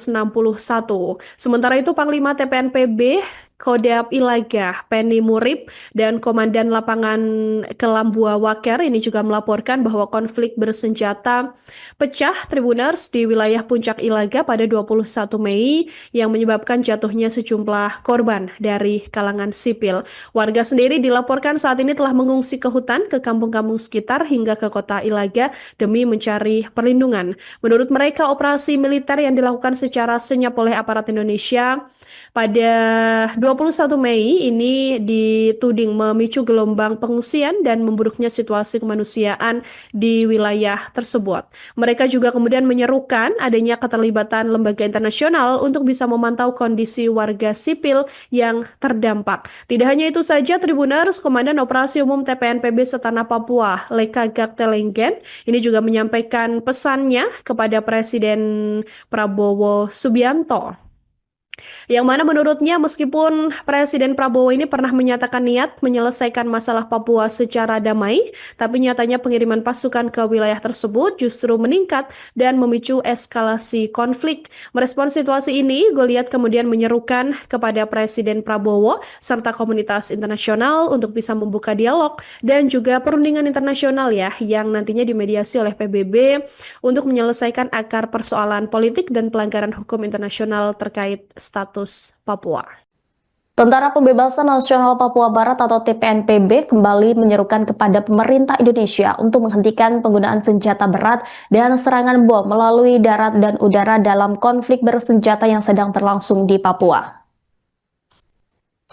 S4: Sementara itu Panglima TPNPB Kodam Ilaga, Penny Murib, dan Komandan Lapangan Kelambua Waker ini juga melaporkan bahwa konflik bersenjata pecah Tribuners di wilayah Puncak Ilaga pada 21 Mei yang menyebabkan jatuhnya sejumlah korban dari kalangan sipil. Warga sendiri dilaporkan saat ini telah mengungsi ke hutan, ke kampung-kampung sekitar hingga ke kota Ilaga demi mencari perlindungan. Menurut mereka, operasi militer yang dilakukan secara senyap oleh aparat Indonesia pada 21 Mei ini dituding memicu gelombang pengungsian dan memburuknya situasi kemanusiaan di wilayah tersebut. Mereka juga kemudian menyerukan adanya keterlibatan lembaga internasional untuk bisa memantau kondisi warga sipil yang terdampak. Tidak hanya itu saja, Tribuners, Komandan Operasi Umum TPNPB Setanah Papua, Leka Gaktelenggen, ini juga menyampaikan pesannya kepada Presiden Prabowo Subianto. Yang mana menurutnya meskipun Presiden Prabowo ini pernah menyatakan niat menyelesaikan masalah Papua secara damai, tapi nyatanya pengiriman pasukan ke wilayah tersebut justru meningkat dan memicu eskalasi konflik. Merespon situasi ini, Goliat kemudian menyerukan kepada Presiden Prabowo serta komunitas internasional untuk bisa membuka dialog dan juga perundingan internasional ya yang nantinya dimediasi oleh PBB untuk menyelesaikan akar persoalan politik dan pelanggaran hukum internasional terkait status Papua.
S2: Tentara Pembebasan Nasional Papua Barat atau TPNPB kembali menyerukan kepada pemerintah Indonesia untuk menghentikan penggunaan senjata berat dan serangan bom melalui darat dan udara dalam konflik bersenjata yang sedang berlangsung di Papua.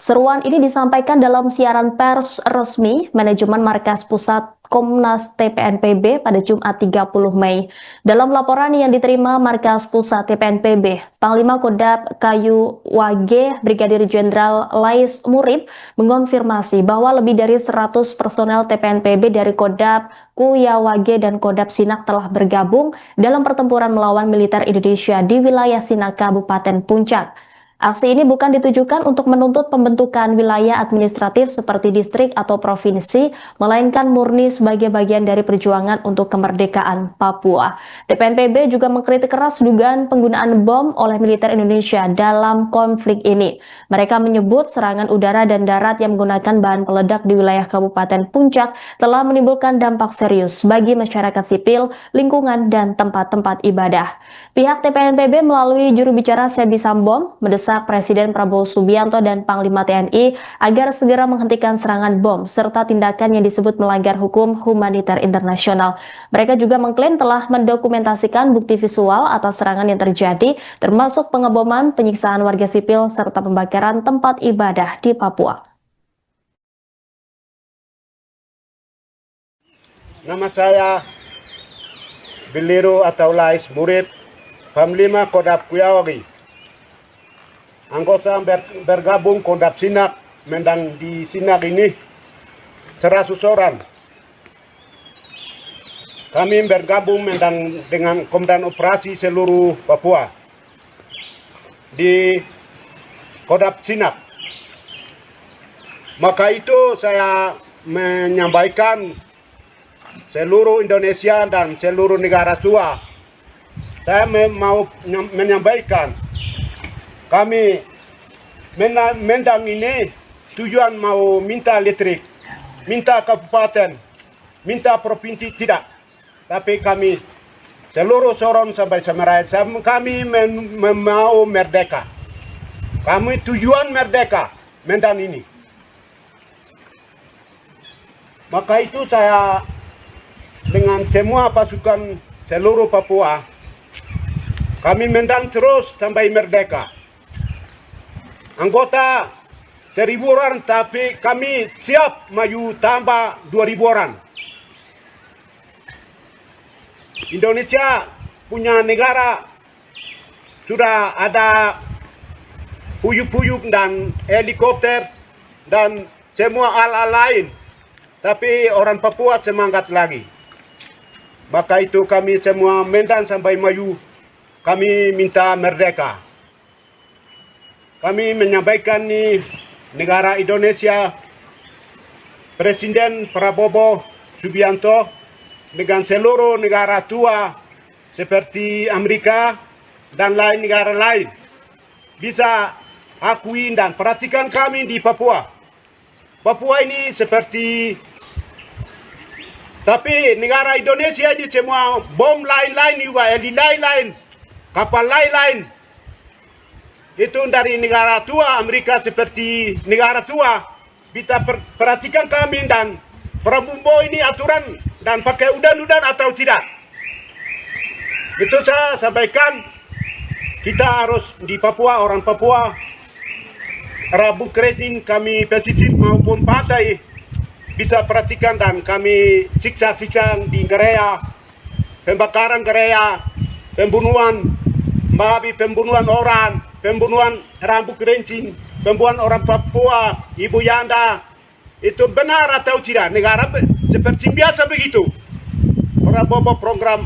S2: Seruan ini disampaikan dalam siaran pers resmi Manajemen Markas Pusat Komnas TPNPB pada Jumat 30 Mei. Dalam laporan yang diterima Markas Pusat TPNPB, Panglima Kodam Kayu Wage Brigadir Jenderal Lais Murib mengonfirmasi bahwa lebih dari 100 personel TPNPB dari Kodam Kuyawage dan Kodam Sinak telah bergabung dalam pertempuran melawan militer Indonesia di wilayah Sinak, Kabupaten Puncak. Aksi ini bukan ditujukan untuk menuntut pembentukan wilayah administratif seperti distrik atau provinsi, melainkan murni sebagai bagian dari perjuangan untuk kemerdekaan Papua. TPNPB juga mengkritik keras dugaan penggunaan bom oleh militer Indonesia dalam konflik ini. Mereka menyebut serangan udara dan darat yang menggunakan bahan peledak di wilayah Kabupaten Puncak telah menimbulkan dampak serius bagi masyarakat sipil, lingkungan, dan tempat-tempat ibadah. Pihak TPNPB melalui juru bicara Sebi Sambom mendesak Presiden Prabowo Subianto dan Panglima TNI agar segera menghentikan serangan bom serta tindakan yang disebut melanggar hukum humaniter internasional. Mereka juga mengklaim telah mendokumentasikan bukti visual atas serangan yang terjadi, termasuk pengeboman, penyiksaan warga sipil, serta pembakaran tempat ibadah di Papua.
S1: Nama saya Beliru atau Lais Murib, Panglima Kodam Kuyawage. Anggota bergabung Kodam Sinak, mendang di Sinak ini 100 orang. Kami bergabung mendang dengan Komandan Operasi seluruh Papua di Kodam Sinak. Maka itu saya menyampaikan seluruh Indonesia dan seluruh negara tua. Saya mau menyampaikan kami mendang ini tujuan mau minta listrik, minta kabupaten, minta provinsi tidak. Tapi kami seluruh Sorong sampai Semerai, kami mau merdeka. Kami tujuan merdeka mendang ini. Maka itu saya dengan semua pasukan seluruh Papua, kami mendang terus sampai merdeka. Anggota 1.000 orang, tapi kami siap maju tambah 2.000 orang. Indonesia punya negara sudah ada puyuk-puyuk dan helikopter dan semua alat lain. Tapi orang Papua semangat lagi. Maka itu kami semua mendang sampai maju. Kami minta merdeka. Kami menyampaikan nih negara Indonesia, Presiden Prabowo Subianto dengan seluruh negara tua seperti Amerika dan lain negara lain bisa akui dan perhatikan kami di Papua. Papua ini seperti, tapi negara Indonesia ini semua bom lain-lain juga, heli lain-lain, kapal lain-lain. Itu dari negara tua, Amerika seperti negara tua. Kita perhatikan kami dan Prabowo ini aturan dan pakai udan-udan atau tidak. Itu saya sampaikan, kita harus di Papua, orang Papua, Rabu Kredin kami pesisir maupun pantai bisa perhatikan dan kami siksa-siksa di gereja, pembakaran gereja, pembunuhan, babi, pembunuhan orang, pembunuhan rambut kerincing, pembunuhan orang Papua, Ibu Yanda, itu benar atau tidak? Negara seperti biasa begitu. Prabowo program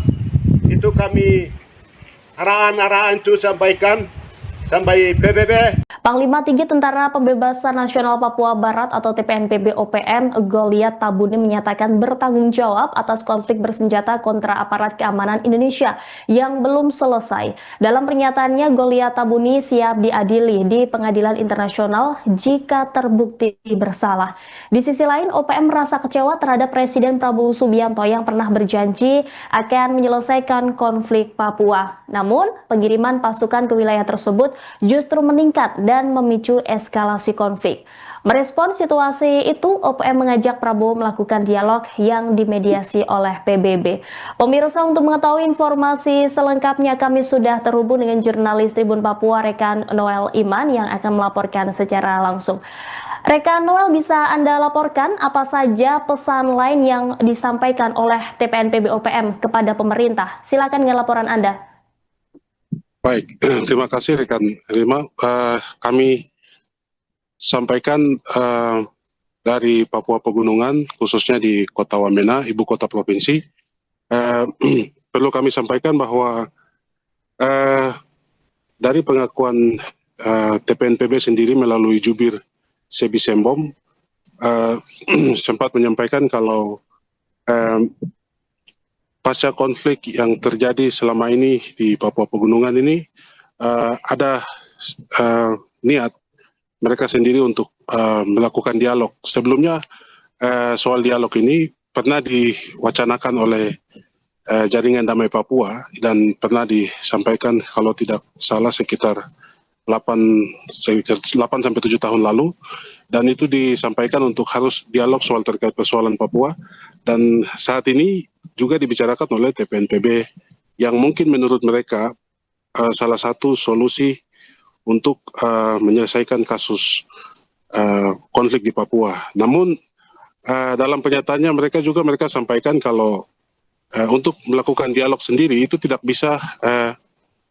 S1: itu kami arahan-arahan itu sampaikan sampai PBB.
S2: Panglima Tinggi Tentara Pembebasan Nasional Papua Barat atau TPNPB OPM Goliat Tabuni menyatakan bertanggung jawab atas konflik bersenjata kontra aparat keamanan Indonesia yang belum selesai. Dalam pernyataannya, Goliat Tabuni siap diadili di pengadilan internasional jika terbukti bersalah. Di sisi lain, OPM merasa kecewa terhadap Presiden Prabowo Subianto yang pernah berjanji akan menyelesaikan konflik Papua. Namun, pengiriman pasukan ke wilayah tersebut justru meningkat dan memicu eskalasi konflik. Merespon situasi itu, OPM mengajak Prabowo melakukan dialog yang dimediasi oleh PBB. Pemirsa, untuk mengetahui informasi selengkapnya kami sudah terhubung dengan jurnalis Tribun Papua Rekan Noel Iman yang akan melaporkan secara langsung. Rekan Noel, bisa Anda laporkan apa saja pesan lain yang disampaikan oleh TPNPB OPM kepada pemerintah? Silakan dengan laporan Anda.
S3: Baik, terima kasih rekan Rima. Kami sampaikan dari Papua Pegunungan, khususnya di Kota Wamena, ibu kota provinsi. Perlu kami sampaikan bahwa dari pengakuan TPNPB sendiri melalui jubir Sebi Sembom sempat menyampaikan kalau pasca konflik yang terjadi selama ini di Papua Pegunungan ini ada niat mereka sendiri untuk melakukan dialog. Sebelumnya soal dialog ini pernah diwacanakan oleh Jaringan Damai Papua dan pernah disampaikan kalau tidak salah sekitar 8-7 tahun lalu, dan itu disampaikan untuk harus dialog soal terkait persoalan Papua, dan saat ini juga dibicarakan oleh TPNPB yang mungkin menurut mereka salah satu solusi untuk menyelesaikan kasus konflik di Papua. Namun dalam pernyataannya mereka sampaikan kalau untuk melakukan dialog sendiri itu tidak bisa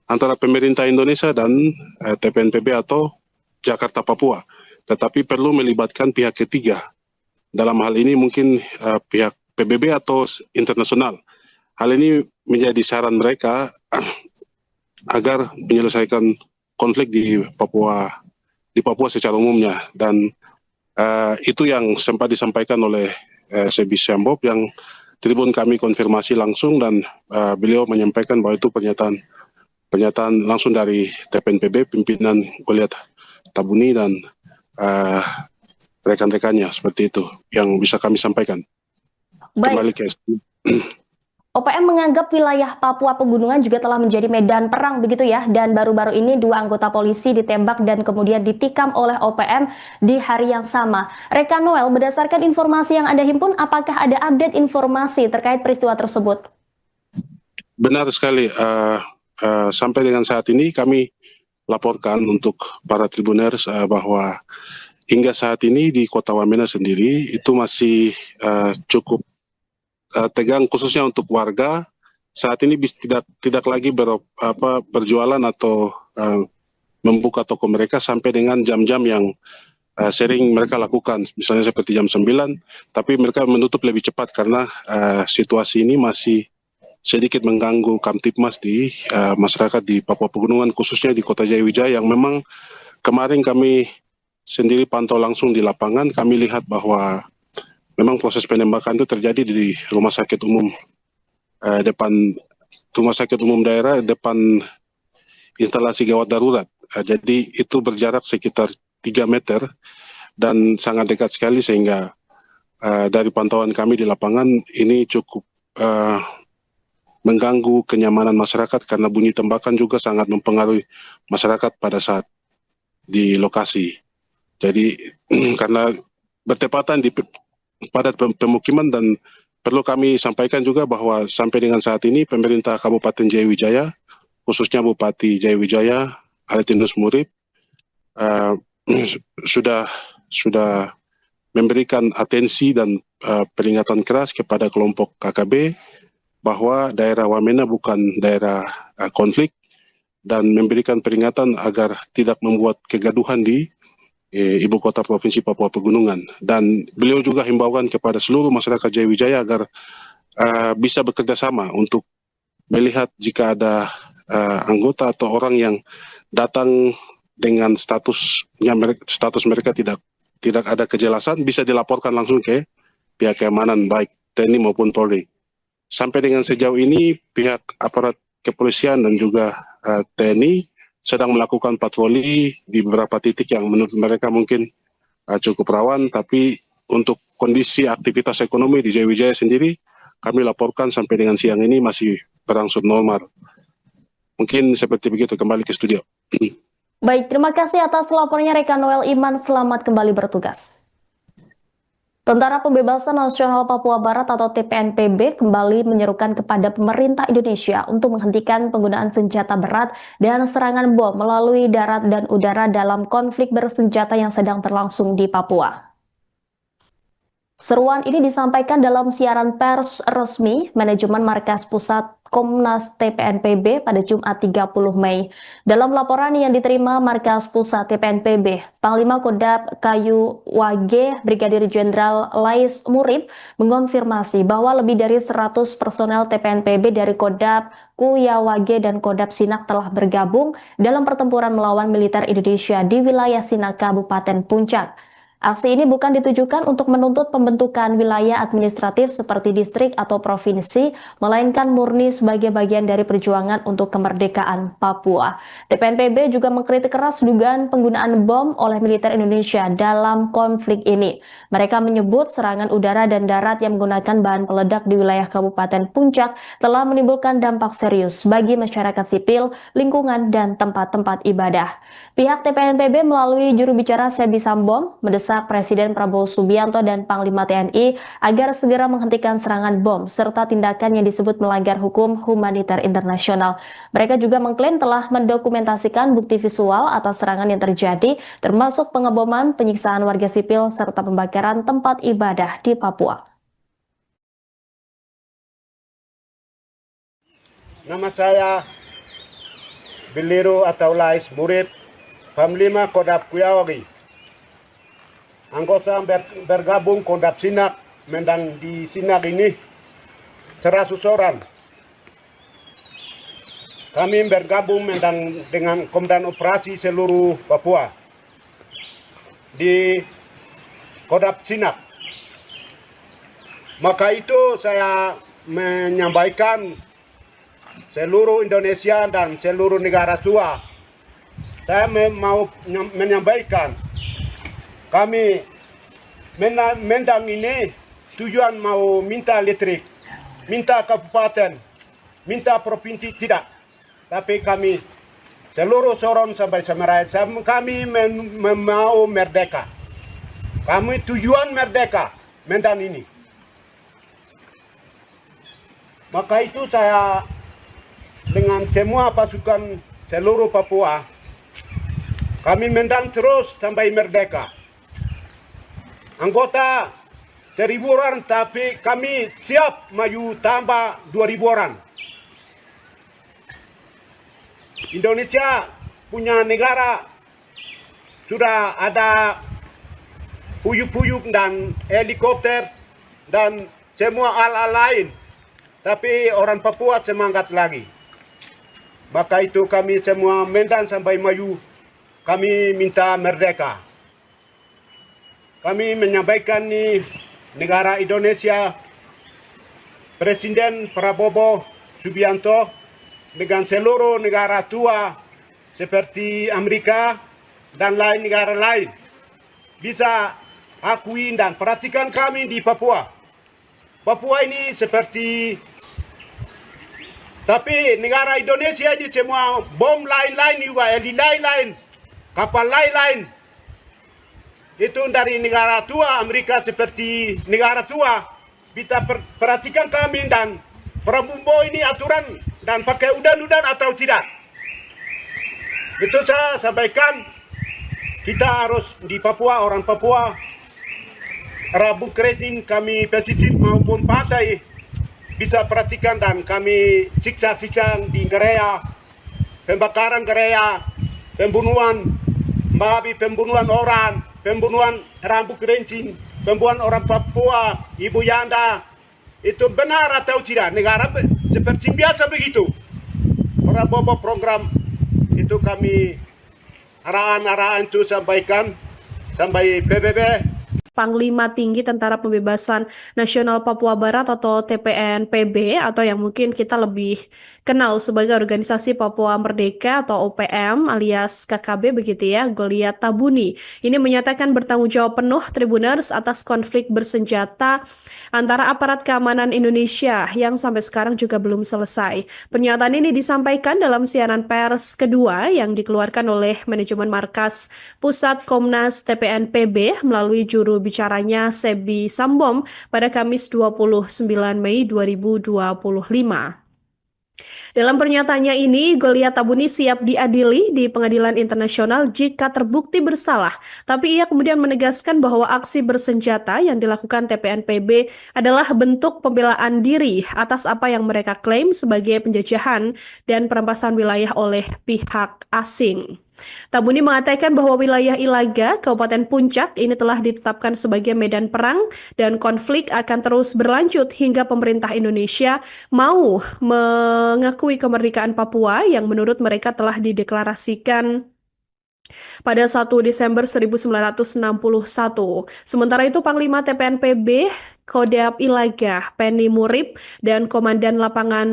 S3: antara pemerintah Indonesia dan TPNPB atau Jakarta Papua, tetapi perlu melibatkan pihak ketiga. Dalam hal ini mungkin pihak PBB atau internasional. Hal ini menjadi saran mereka agar menyelesaikan konflik di Papua secara umumnya, dan itu yang sempat disampaikan oleh Sebi Sembom yang Tribun kami konfirmasi langsung, dan beliau menyampaikan bahwa itu pernyataan langsung dari TPNPB pimpinan Goliat Tabuni dan rekan-rekannya. Seperti itu yang bisa kami sampaikan. Kembali ke
S2: OPM menganggap wilayah Papua Pegunungan juga telah menjadi medan perang begitu ya, dan baru-baru ini 2 anggota polisi ditembak dan kemudian ditikam oleh OPM di hari yang sama. Rekan Noel, berdasarkan informasi yang Anda himpun, apakah ada update informasi terkait peristiwa tersebut?
S3: Benar sekali, sampai dengan saat ini kami laporkan untuk para tribuners bahwa hingga saat ini di Kota Wamena sendiri itu masih cukup tegang, khususnya untuk warga. Saat ini tidak lagi berjualan atau membuka toko mereka sampai dengan jam-jam yang sering mereka lakukan, misalnya seperti jam 9, tapi mereka menutup lebih cepat karena situasi ini masih sedikit mengganggu Kamtipmas di masyarakat di Papua Pegunungan, khususnya di Kota Jayawijaya, yang memang kemarin kami sendiri pantau langsung di lapangan. Kami lihat bahwa memang proses penembakan itu terjadi di rumah sakit umum depan rumah sakit umum daerah, depan instalasi gawat darurat. Jadi itu berjarak sekitar 3 meter dan sangat dekat sekali, sehingga dari pantauan kami di lapangan ini cukup mengganggu kenyamanan masyarakat karena bunyi tembakan juga sangat mempengaruhi masyarakat pada saat di lokasi. Jadi karena bertepatan di padat pemukiman, dan perlu kami sampaikan juga bahwa sampai dengan saat ini pemerintah Kabupaten Jayawijaya, khususnya Bupati Jayawijaya Aretinus Murib, sudah memberikan atensi dan peringatan keras kepada kelompok KKB bahwa daerah Wamena bukan daerah konflik, dan memberikan peringatan agar tidak membuat kegaduhan di ibu kota provinsi Papua Pegunungan. Dan beliau juga himbaukan kepada seluruh masyarakat Jayawijaya agar bisa bekerja sama untuk melihat jika ada anggota atau orang yang datang dengan status mereka tidak ada kejelasan bisa dilaporkan langsung ke pihak keamanan baik TNI maupun Polri. Sampai dengan sejauh ini pihak aparat kepolisian dan juga TNI sedang melakukan patroli di beberapa titik yang menurut mereka mungkin cukup rawan, tapi untuk kondisi aktivitas ekonomi di Jayawijaya sendiri kami laporkan sampai dengan siang ini masih berangsur normal. Mungkin seperti begitu, kembali ke studio.
S2: Baik, terima kasih atas laporannya rekan Noel Iman, selamat kembali bertugas. Tentara Pembebasan Nasional Papua Barat atau TPNPB kembali menyerukan kepada pemerintah Indonesia untuk menghentikan penggunaan senjata berat dan serangan bom melalui darat dan udara dalam konflik bersenjata yang sedang berlangsung di Papua. Seruan ini disampaikan dalam siaran pers resmi Manajemen Markas Pusat Komnas TPNPB pada Jumat 30 Mei. Dalam laporan yang diterima Markas Pusat TPNPB, Panglima Kodam Kayu Wage Brigadir Jenderal Lais Murid mengonfirmasi bahwa lebih dari 100 personel TPNPB dari Kodam Kuyawage dan Kodam Sinak telah bergabung dalam pertempuran melawan militer Indonesia di wilayah Sinak, Kabupaten Puncak. Aksi ini bukan ditujukan untuk menuntut pembentukan wilayah administratif seperti distrik atau provinsi, melainkan murni sebagai bagian dari perjuangan untuk kemerdekaan Papua. TPNPB juga mengkritik keras dugaan penggunaan bom oleh militer Indonesia dalam konflik ini. Mereka menyebut serangan udara dan darat yang menggunakan bahan peledak di wilayah Kabupaten Puncak telah menimbulkan dampak serius bagi masyarakat sipil, lingkungan, dan tempat-tempat ibadah. Pihak TPNPB melalui juru bicara Sebi Sambom mendesak Presiden Prabowo Subianto dan Panglima TNI agar segera menghentikan serangan bom serta tindakan yang disebut melanggar hukum humaniter internasional. Mereka juga mengklaim telah mendokumentasikan bukti visual atas serangan yang terjadi, termasuk pengeboman, penyiksaan warga sipil, serta pembakaran tempat ibadah di Papua.
S1: Nama saya Biliru atau Lais Murid, Panglima Kodam Kuyawage. Anggota bergabung Kodam Sinak, mendang di Sinak ini 100 orang. Kami bergabung mendang dengan Komandan Operasi seluruh Papua di Kodam Sinak. Maka itu saya menyampaikan seluruh Indonesia dan seluruh negara tua. Saya mau menyampaikan kami mendang ini tujuan mau minta listrik, minta kabupaten, minta provinsi tidak. Tapi kami seluruh Sorong sampai Samarai, kami mau merdeka. Kami tujuan merdeka mendang ini. Maka itu saya dengan semua pasukan seluruh Papua, kami mendang terus sampai merdeka. Anggota 1.000 orang, tapi kami siap maju tambah 2.000 orang. Indonesia punya negara sudah ada puyuk-puyuk dan helikopter dan semua alat lain. Tapi orang Papua semangat lagi. Maka itu kami semua mendang sampai maju. Kami minta merdeka. Kami menyampaikan nih negara Indonesia, Presiden Prabowo Subianto dengan seluruh negara tua seperti Amerika dan lain negara lain bisa akui dan perhatikan kami di Papua. Papua ini seperti, tapi negara Indonesia ini semua bom lain-lain juga, heli lain-lain, kapal lain-lain. Itu dari negara tua, Amerika seperti negara tua, bisa perhatikan kami dan Prabowo ini aturan dan pakai udan-udan atau tidak. Itu saya sampaikan, kita harus di Papua, orang Papua, Rabu Kredin kami pesisir maupun pantai, bisa perhatikan dan kami siksa-siksa di gereja, pembakaran gereja, pembunuhan, babi, pembunuhan orang, pembunuhan rambut kerincing, pembunuhan orang Papua, Ibu Yanda, itu benar atau tidak? Negara seperti biasa begitu. Prabowo program itu kami arahan-arahan itu sampaikan sampai PBB.
S4: Panglima Tinggi Tentara Pembebasan Nasional Papua Barat atau TPNPB atau yang mungkin kita lebih kenal sebagai Organisasi Papua Merdeka atau OPM alias KKB begitu ya, Goliat Tabuni. Ini menyatakan bertanggung jawab penuh Tribuners atas konflik bersenjata antara aparat keamanan Indonesia yang sampai sekarang juga belum selesai. Pernyataan ini disampaikan dalam siaran pers kedua yang dikeluarkan oleh manajemen markas Pusat Komnas TPNPB melalui juru bicaranya Sebi Sambom pada Kamis 29 Mei 2025. Dalam pernyataannya ini, Goliat Tabuni siap diadili di pengadilan internasional jika terbukti bersalah. Tapi ia kemudian menegaskan bahwa aksi bersenjata yang dilakukan TPNPB adalah bentuk pembelaan diri atas apa yang mereka klaim sebagai penjajahan dan perampasan wilayah oleh pihak asing. Tabuni mengatakan bahwa wilayah Ilaga, Kabupaten Puncak ini telah ditetapkan sebagai medan perang dan konflik akan terus berlanjut hingga pemerintah Indonesia mau mengakui kemerdekaan Papua yang menurut mereka telah dideklarasikan pada 1 Desember 1961. Sementara itu Panglima TPNPB Kodam Ilaga, Penny Murib, dan Komandan Lapangan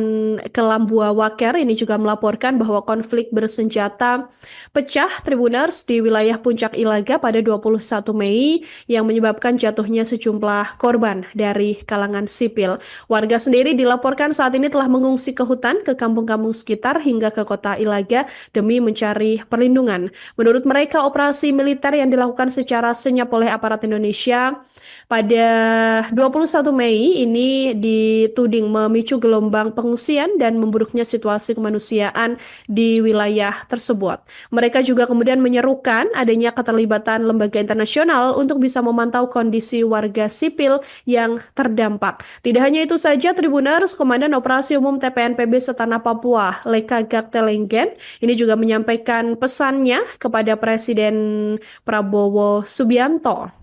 S4: Kelambua Waker ini juga melaporkan bahwa konflik bersenjata pecah Tribuners di wilayah Puncak Ilaga pada 21 Mei yang menyebabkan jatuhnya sejumlah korban dari kalangan sipil. Warga sendiri dilaporkan saat ini telah mengungsi ke hutan, ke kampung-kampung sekitar hingga ke kota Ilaga demi mencari perlindungan. Menurut mereka, operasi militer yang dilakukan secara senyap oleh aparat Indonesia pada 21 Mei ini dituding memicu gelombang pengungsian dan memburuknya situasi kemanusiaan di wilayah tersebut. Mereka juga kemudian menyerukan adanya keterlibatan lembaga internasional untuk bisa memantau kondisi warga sipil yang terdampak. Tidak hanya itu saja, Tribuners, Komandan Operasi Umum TPNPB Setanah Papua, Leka Gaktelenggen, ini juga menyampaikan pesannya kepada Presiden Prabowo Subianto.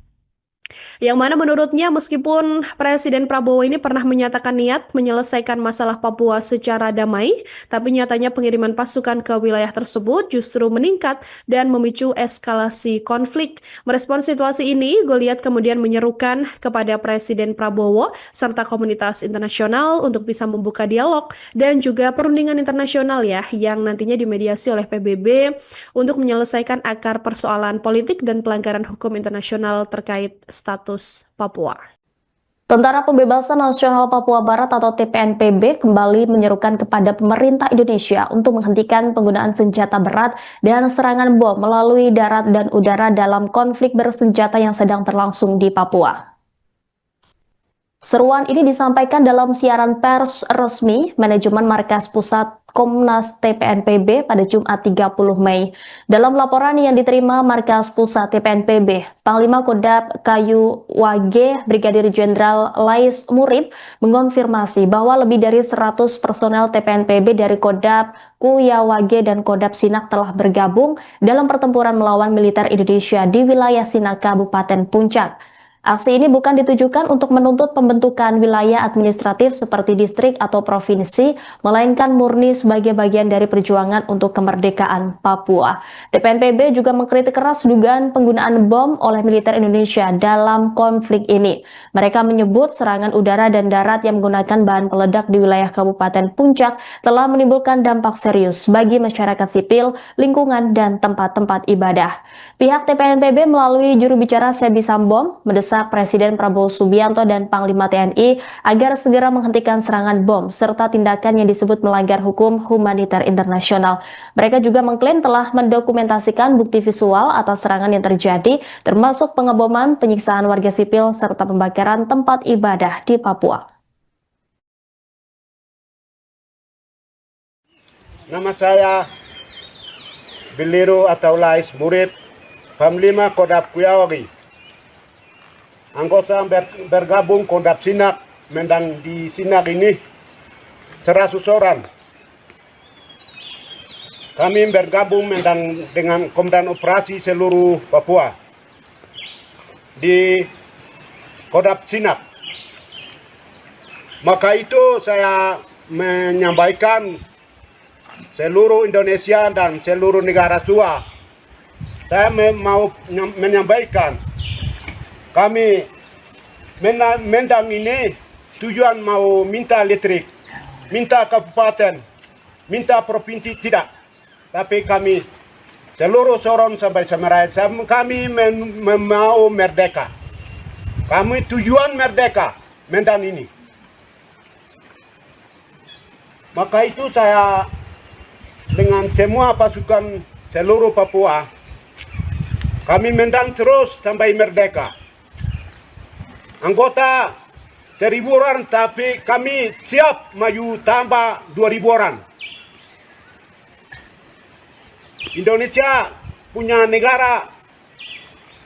S4: Yang mana menurutnya meskipun Presiden Prabowo ini pernah menyatakan niat menyelesaikan masalah Papua secara damai, tapi nyatanya pengiriman pasukan ke wilayah tersebut justru meningkat dan memicu eskalasi konflik. Merespon situasi ini, Goliat kemudian menyerukan kepada Presiden Prabowo serta komunitas internasional untuk bisa membuka dialog dan juga perundingan internasional ya yang nantinya dimediasi oleh PBB untuk menyelesaikan akar persoalan politik dan pelanggaran hukum internasional terkait status Papua.
S2: Tentara Pembebasan Nasional Papua Barat atau TPNPB kembali menyerukan kepada pemerintah Indonesia untuk menghentikan penggunaan senjata berat dan serangan bom melalui darat dan udara dalam konflik bersenjata yang sedang berlangsung di Papua. Seruan ini disampaikan dalam siaran pers resmi manajemen markas pusat Komnas TPNPB pada Jumat 30 Mei. Dalam laporan yang diterima markas pusat TPNPB, Panglima Kodam Kayu Wage Brigadir Jenderal Lais Murib mengonfirmasi bahwa lebih dari 100 personel TPNPB dari Kodam Kuyawage dan Kodam Sinak telah bergabung dalam pertempuran melawan militer Indonesia di wilayah Sinak, Kabupaten Puncak. Aksi ini bukan ditujukan untuk menuntut pembentukan wilayah administratif seperti distrik atau provinsi, melainkan murni sebagai bagian dari perjuangan untuk kemerdekaan Papua. TPNPB juga mengkritik keras dugaan penggunaan bom oleh militer Indonesia dalam konflik ini. Mereka menyebut serangan udara dan darat yang menggunakan bahan peledak di wilayah Kabupaten Puncak telah menimbulkan dampak serius bagi masyarakat sipil, lingkungan, dan tempat-tempat ibadah. Pihak TPNPB melalui juru bicara Sebi Sambom mendesak Presiden Prabowo Subianto dan Panglima TNI agar segera menghentikan serangan bom serta tindakan yang disebut melanggar hukum humaniter internasional. Mereka juga mengklaim telah mendokumentasikan bukti visual atas serangan yang terjadi, termasuk pengeboman, penyiksaan warga sipil, serta pembakaran tempat ibadah di Papua.
S1: Nama saya Biliru atau Lais Murib, Panglima Kodam Kuyawage. Anggota bergabung Kodam Sinak, mendang di Sinak ini 100 orang. Kami bergabung mendang dengan Komandan Operasi seluruh Papua di Kodam Sinak. Maka itu saya menyampaikan seluruh Indonesia dan seluruh negara tua. Saya mau menyampaikan, kami Mendang ini tujuan mau minta listrik, minta kabupaten, minta provinsi tidak. Tapi kami seluruh Sorong sampai Semarang, kami mau merdeka. Kami tujuan merdeka Mendang ini. Maka itu saya dengan semua pasukan seluruh Papua, kami Mendang terus sampai merdeka. Anggota 1.000 orang, tapi kami siap maju tambah 2.000 orang. Indonesia punya negara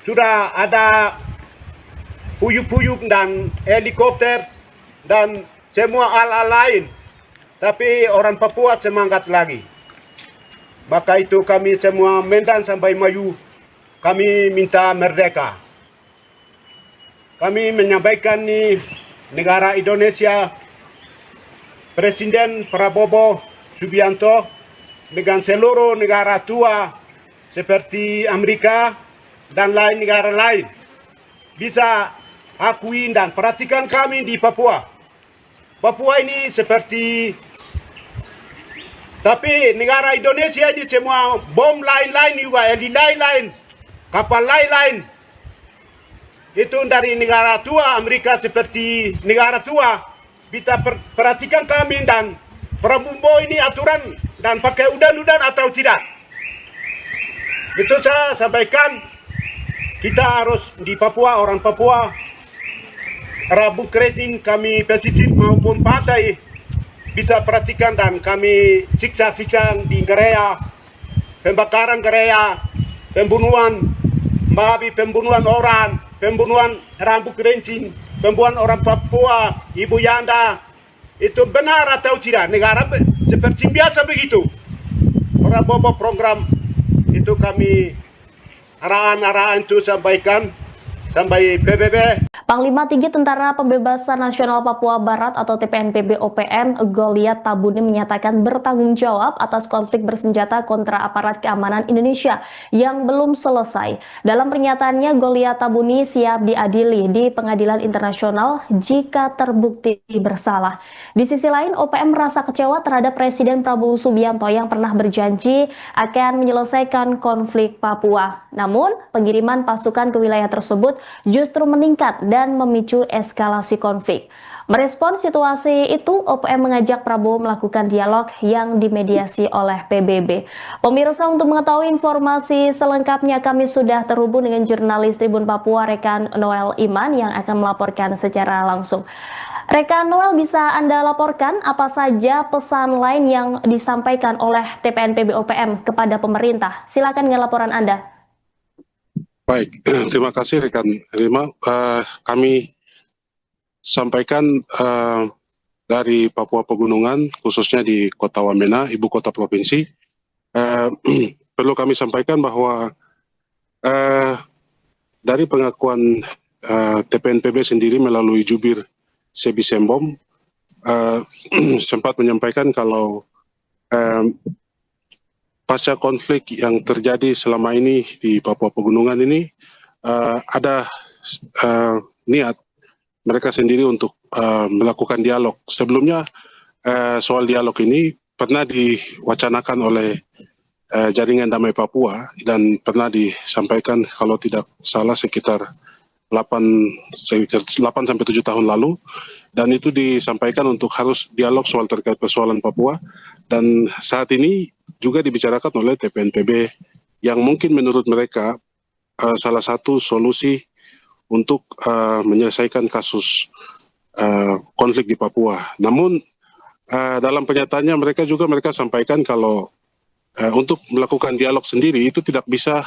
S1: sudah ada puyuk-puyuk dan helikopter dan semua alat lain. Tapi orang Papua semangat lagi. Maka itu kami semua Mendang sampai maju, kami minta merdeka. Kami menyampaikan nih negara Indonesia, Presiden Prabowo Subianto dengan seluruh negara tua seperti Amerika dan lain negara lain bisa akui dan perhatikan kami di Papua. Papua ini seperti, tapi negara Indonesia ini semua bom lain-lain juga, heli lain-lain, kapal lain-lain. Itu dari negara tua, Amerika seperti negara tua. Kita perhatikan kami dan Prabowo ini aturan dan pakai udan-udan atau tidak. Itu saya sampaikan, kita harus di Papua, orang Papua, Rabu Kredin kami pesisir maupun pantai bisa perhatikan dan kami siksa-siksa di gereja, pembakaran gereja, pembunuhan, babi, pembunuhan orang, pembunuhan rambut kerincing, pembunuhan orang Papua, Ibu Yanda, itu benar atau tidak? Negara seperti biasa begitu. Prabowo program itu kami arahan-arahan itu sampaikan sampai PBB.
S2: Panglima Tinggi Tentara Pembebasan Nasional Papua Barat atau TPNPB OPM Goliat Tabuni menyatakan bertanggung jawab atas konflik bersenjata kontra aparat keamanan Indonesia yang belum selesai. Dalam pernyataannya, Goliat Tabuni siap diadili di pengadilan internasional jika terbukti bersalah. Di sisi lain, OPM merasa kecewa terhadap Presiden Prabowo Subianto yang pernah berjanji akan menyelesaikan konflik Papua. Namun, pengiriman pasukan ke wilayah tersebut justru meningkat dan memicu eskalasi konflik. Merespon situasi itu, OPM mengajak Prabowo melakukan dialog yang dimediasi oleh PBB. Pemirsa, untuk mengetahui informasi selengkapnya kami sudah terhubung dengan jurnalis Tribun Papua Rekan Noel Iman yang akan melaporkan secara langsung. Rekan Noel, bisa Anda laporkan apa saja pesan lain yang disampaikan oleh TPNPB OPM kepada pemerintah? Silakan dengan laporan Anda.
S3: Baik, terima kasih rekan Rima. Kami sampaikan dari Papua Pegunungan, khususnya di Kota Wamena, ibu kota provinsi. Perlu kami sampaikan bahwa dari pengakuan TPNPB sendiri melalui jubir Sebi Sembom sempat menyampaikan kalau pasca konflik yang terjadi selama ini di Papua Pegunungan ini ada niat mereka sendiri untuk melakukan dialog. Sebelumnya soal dialog ini pernah diwacanakan oleh Jaringan Damai Papua dan pernah disampaikan kalau tidak salah sekitar 8-7 tahun lalu, dan itu disampaikan untuk harus dialog soal terkait persoalan Papua, dan saat ini juga dibicarakan oleh TPNPB yang mungkin menurut mereka salah satu solusi untuk menyelesaikan kasus konflik di Papua. Namun dalam pernyataannya mereka sampaikan kalau untuk melakukan dialog sendiri itu tidak bisa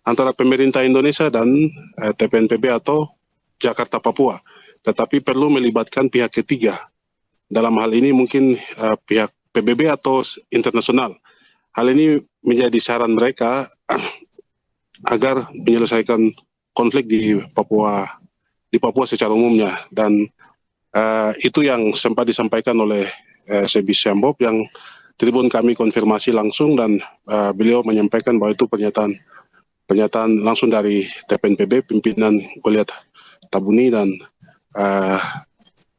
S3: antara pemerintah Indonesia dan TPNPB atau Jakarta Papua, tetapi perlu melibatkan pihak ketiga. Dalam hal ini mungkin pihak PBB atau internasional. Hal ini menjadi saran mereka agar menyelesaikan konflik di Papua secara umumnya, dan itu yang sempat disampaikan oleh Sebi Sembom yang Tribun kami konfirmasi langsung dan beliau menyampaikan bahwa itu pernyataan langsung dari TPNPB, pimpinan Goliat Tabuni dan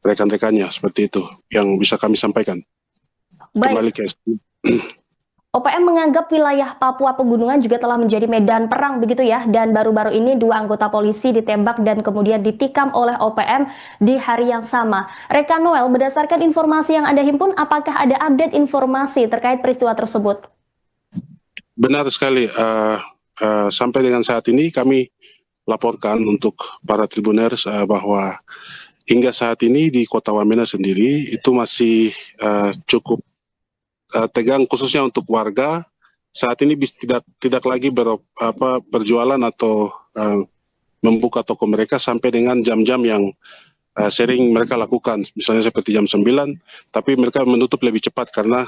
S3: rekan-rekannya, seperti itu yang bisa kami sampaikan. Kembali
S2: Baik,
S3: ke
S2: OPM menganggap wilayah Papua Pegunungan juga telah menjadi medan perang begitu ya, dan baru-baru ini 2 anggota polisi ditembak dan kemudian ditikam oleh OPM di hari yang sama. Rekan Noel, berdasarkan informasi yang Anda himpun, apakah ada update informasi terkait peristiwa tersebut?
S3: Benar sekali. Sampai dengan saat ini kami laporkan untuk para tribuners bahwa hingga saat ini di Kota Wamena sendiri itu masih cukup tegang, khususnya untuk warga. Saat ini tidak lagi berjualan atau membuka toko mereka sampai dengan jam-jam yang sering mereka lakukan, misalnya seperti jam 9, tapi mereka menutup lebih cepat karena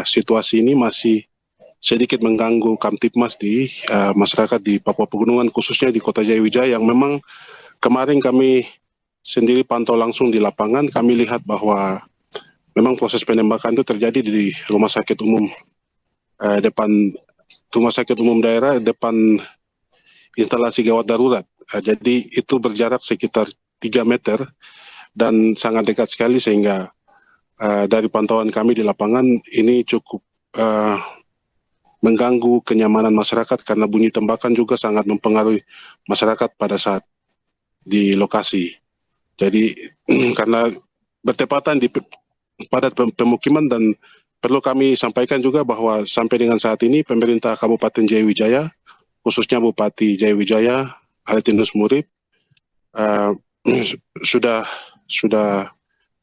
S3: situasi ini masih sedikit mengganggu Kamtipmas di masyarakat di Papua Pegunungan, khususnya di Kota Jayawijaya, yang memang kemarin kami sendiri pantau langsung di lapangan. Kami lihat bahwa memang proses penembakan itu terjadi di rumah sakit umum daerah depan instalasi gawat darurat. Jadi itu berjarak sekitar 3 meter dan sangat dekat sekali, sehingga dari pantauan kami di lapangan ini cukup mengganggu kenyamanan masyarakat karena bunyi tembakan juga sangat mempengaruhi masyarakat pada saat di lokasi. Jadi karena bertepatan di padat pemukiman, dan perlu kami sampaikan juga bahwa sampai dengan saat ini pemerintah Kabupaten Jayawijaya, khususnya Bupati Jayawijaya Aretinus Murib, sudah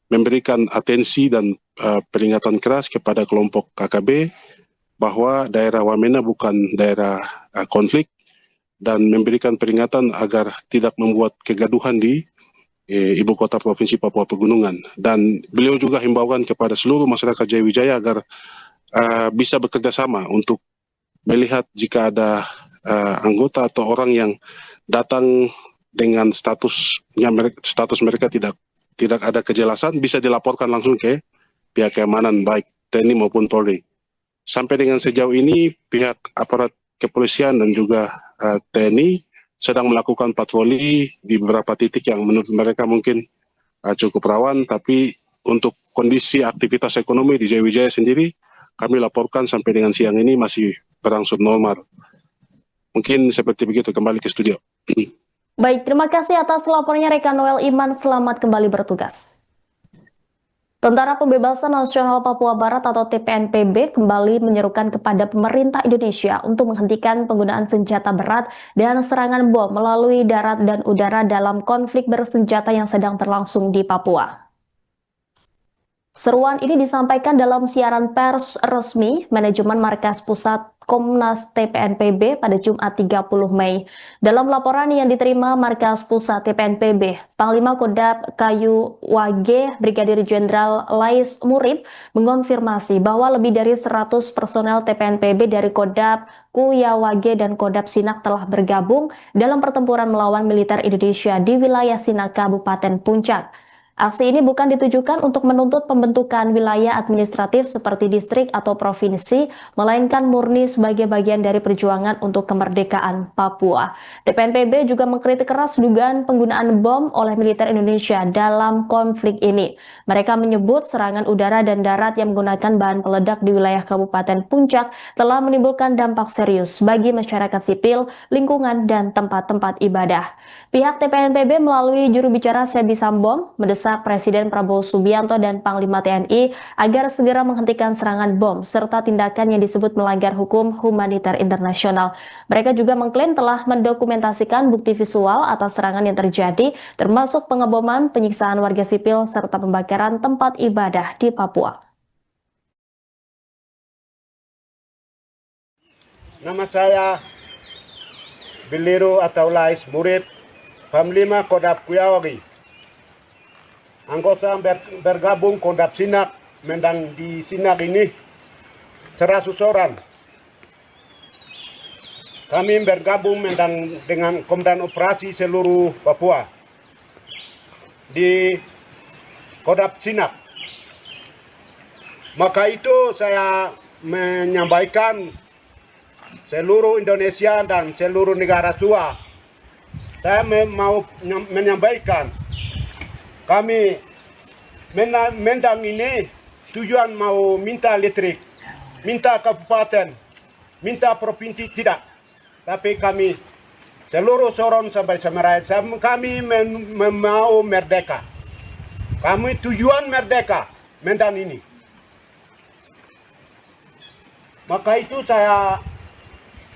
S3: memberikan atensi dan peringatan keras kepada kelompok KKB bahwa daerah Wamena bukan daerah konflik, dan memberikan peringatan agar tidak membuat kegaduhan di ibu kota provinsi Papua Pegunungan. Dan beliau juga himbaukan kepada seluruh masyarakat Jayawijaya agar bisa bekerja sama untuk melihat jika ada anggota atau orang yang datang dengan status mereka tidak ada kejelasan, bisa dilaporkan langsung ke pihak keamanan baik TNI maupun Polri. Sampai dengan sejauh ini pihak aparat kepolisian dan juga TNI sedang melakukan patroli di beberapa titik yang menurut mereka mungkin cukup rawan, tapi untuk kondisi aktivitas ekonomi di Jayawijaya sendiri kami laporkan sampai dengan siang ini masih berangsur normal. Mungkin seperti begitu. Kembali ke studio.
S2: Baik, terima kasih atas laporannya rekan Noel Iman, selamat kembali bertugas. Tentara Pembebasan Nasional Papua Barat atau TPNPB kembali menyerukan kepada pemerintah Indonesia untuk menghentikan penggunaan senjata berat dan serangan bom melalui darat dan udara dalam konflik bersenjata yang sedang berlangsung di Papua. Seruan ini disampaikan dalam siaran pers resmi Manajemen Markas Pusat Komnas TPNPB pada Jumat 30 Mei. Dalam laporan yang diterima Markas Pusat TPNPB, Panglima Kodam Kayu Wage Brigadir Jenderal Lais Murib mengonfirmasi bahwa lebih dari 100 personel TPNPB dari Kodam Kuyawage dan Kodam Sinak telah bergabung dalam pertempuran melawan militer Indonesia di wilayah Sinak, Kabupaten Puncak. Aksi ini bukan ditujukan untuk menuntut pembentukan wilayah administratif seperti distrik atau provinsi, melainkan murni sebagai bagian dari perjuangan untuk kemerdekaan Papua. TPNPB juga mengkritik keras dugaan penggunaan bom oleh militer Indonesia dalam konflik ini. Mereka menyebut serangan udara dan darat yang menggunakan bahan peledak di wilayah Kabupaten Puncak telah menimbulkan dampak serius bagi masyarakat sipil, lingkungan, dan tempat-tempat ibadah. Pihak TPNPB melalui juru bicara Sebi Sambom mendesak Presiden Prabowo Subianto dan Panglima TNI agar segera menghentikan serangan bom serta tindakan yang disebut melanggar hukum humaniter internasional. Mereka juga mengklaim telah mendokumentasikan bukti visual atas serangan yang terjadi, termasuk pengeboman, penyiksaan warga sipil, serta pembakaran tempat ibadah di Papua.
S1: Nama saya Biliru atau Lais Murib, Panglima Kodam Kuyawage. Anggota bergabung Kodam Sinak, mendang di Sinak ini 100 orang. Kami bergabung mendang dengan Komandan Operasi seluruh Papua di Kodam Sinak. Maka itu saya menyampaikan seluruh Indonesia dan seluruh negara tua. Saya mau menyampaikan kami Mendang ini tujuan mau minta listrik, minta kabupaten, minta provinsi tidak. Tapi kami seluruh Sorong sampai Samarai, kami mau merdeka. Kami tujuan merdeka Medan ini. Maka itu saya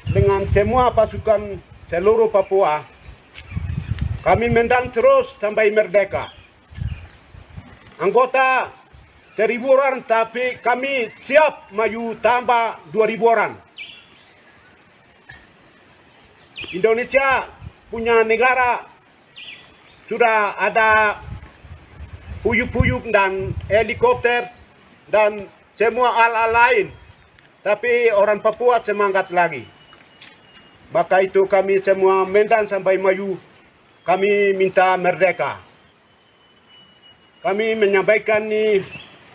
S1: dengan semua pasukan seluruh Papua, kami Medan terus sampai merdeka. Anggota 1.000 orang, tapi kami siap maju tambah 2.000 orang. Indonesia punya negara sudah ada puyuk-puyuk dan helikopter dan semua alat lain. Tapi orang Papua semangat lagi. Maka itu kami semua Medan sampai maju, kami minta merdeka. Kami menyampaikan nih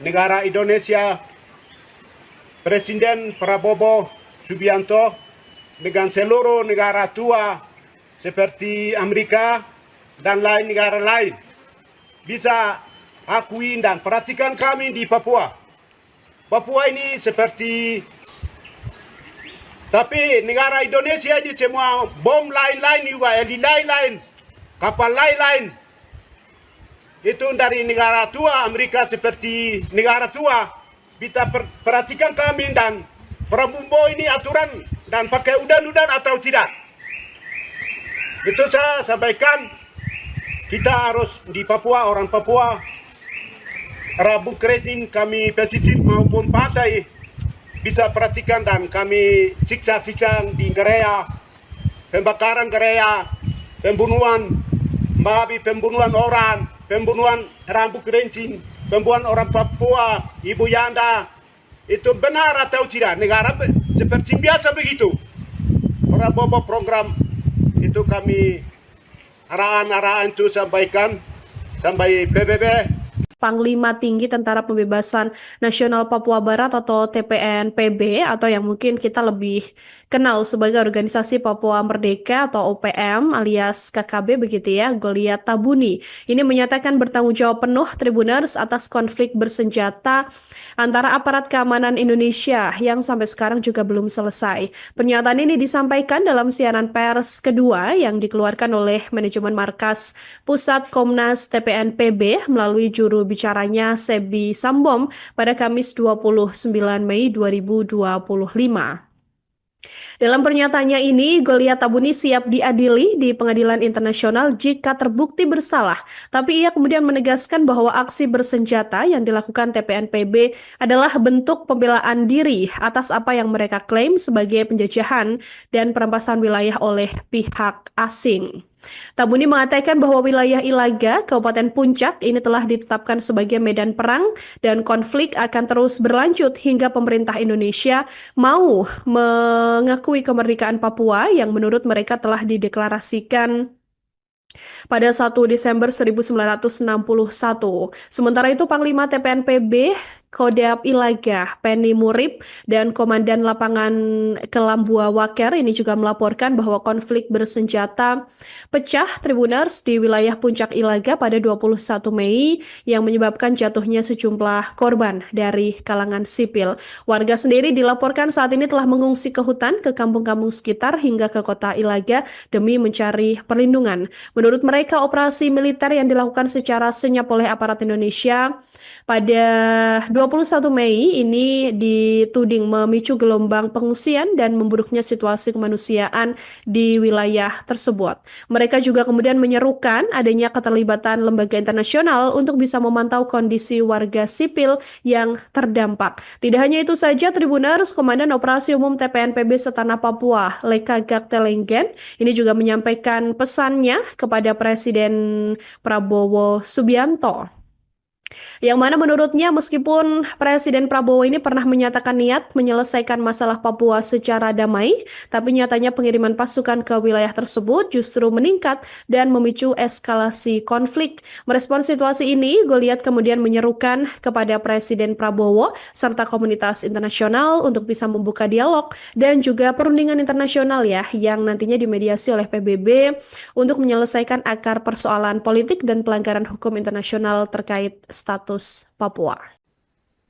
S1: negara Indonesia, Presiden Prabowo Subianto dengan seluruh negara tua seperti Amerika dan lain negara lain bisa akui dan perhatikan kami di Papua. Papua ini seperti, tapi negara Indonesia ini semua bom lain-lain juga, heli lain-lain, kapal lain-lain. Itu dari negara tua, Amerika seperti negara tua. Kita perhatikan kami dan Prabowo ini aturan dan pakai udan-udan atau tidak. Itu saya sampaikan, kita harus di Papua, orang Papua, Rabu Kredin kami pesisir maupun pantai bisa perhatikan dan kami siksa-siksa di gereja, pembakaran gereja, pembunuhan, babi, pembunuhan orang, pembunuhan rambut kerincing, pembunuhan orang Papua, Ibu Yanda, itu benar atau tidak? Negara seperti biasa begitu. Prabowo program itu kami arahan-arahan itu sampaikan sampai PBB.
S4: Panglima Tinggi Tentara Pembebasan Nasional Papua Barat atau TPNPB atau yang mungkin kita lebih kenal sebagai Organisasi Papua Merdeka atau OPM alias KKB begitu ya, Goliat Tabuni. Ini menyatakan bertanggung jawab penuh Tribuners atas konflik bersenjata antara aparat keamanan Indonesia yang sampai sekarang juga belum selesai. Pernyataan ini disampaikan dalam siaran pers kedua yang dikeluarkan oleh manajemen markas Pusat Komnas TPNPB melalui juru bicaranya Sebi Sambom pada Kamis 29 Mei 2025. Dalam pernyataannya ini, Goliat Tabuni siap diadili di pengadilan internasional jika terbukti bersalah. Tapi ia kemudian menegaskan bahwa aksi bersenjata yang dilakukan TPNPB adalah bentuk pembelaan diri atas apa yang mereka klaim sebagai penjajahan dan perampasan wilayah oleh pihak asing. Tabuni mengatakan bahwa wilayah Ilaga, Kabupaten Puncak ini telah ditetapkan sebagai medan perang dan konflik akan terus berlanjut hingga pemerintah Indonesia mau mengakui kemerdekaan Papua yang menurut mereka telah dideklarasikan pada 1 Desember 1961. Sementara itu Panglima TPNPB Kodam Ilaga, Penny Murib, dan Komandan Lapangan Kelambua Waker ini juga melaporkan bahwa konflik bersenjata pecah Tribuners di wilayah Puncak Ilaga pada 21 Mei yang menyebabkan jatuhnya sejumlah korban dari kalangan sipil. Warga sendiri dilaporkan saat ini telah mengungsi ke hutan, ke kampung-kampung sekitar hingga ke kota Ilaga demi mencari perlindungan. Menurut mereka, operasi militer yang dilakukan secara senyap oleh aparat Indonesia pada 21 Mei ini dituding memicu gelombang pengungsian dan memburuknya situasi kemanusiaan di wilayah tersebut. Mereka juga kemudian menyerukan adanya keterlibatan lembaga internasional untuk bisa memantau kondisi warga sipil yang terdampak. Tidak hanya itu saja, Tribuners, Komandan Operasi Umum TPNPB Setanah Papua, Leka Gaktelenggen, ini juga menyampaikan pesannya kepada Presiden Prabowo Subianto. Yang mana menurutnya meskipun Presiden Prabowo ini pernah menyatakan niat menyelesaikan masalah Papua secara damai, tapi nyatanya pengiriman pasukan ke wilayah tersebut justru meningkat dan memicu eskalasi konflik. Merespons situasi ini, Goliat kemudian menyerukan kepada Presiden Prabowo serta komunitas internasional untuk bisa membuka dialog dan juga perundingan internasional ya yang nantinya dimediasi oleh PBB untuk menyelesaikan akar persoalan politik dan pelanggaran hukum internasional terkait status Papua.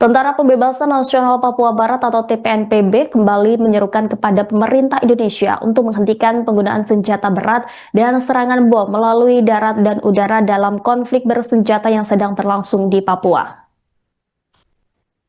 S2: Tentara Pembebasan Nasional Papua Barat atau TPNPB kembali menyerukan kepada pemerintah Indonesia untuk menghentikan penggunaan senjata berat dan serangan bom melalui darat dan udara dalam konflik bersenjata yang sedang berlangsung di Papua.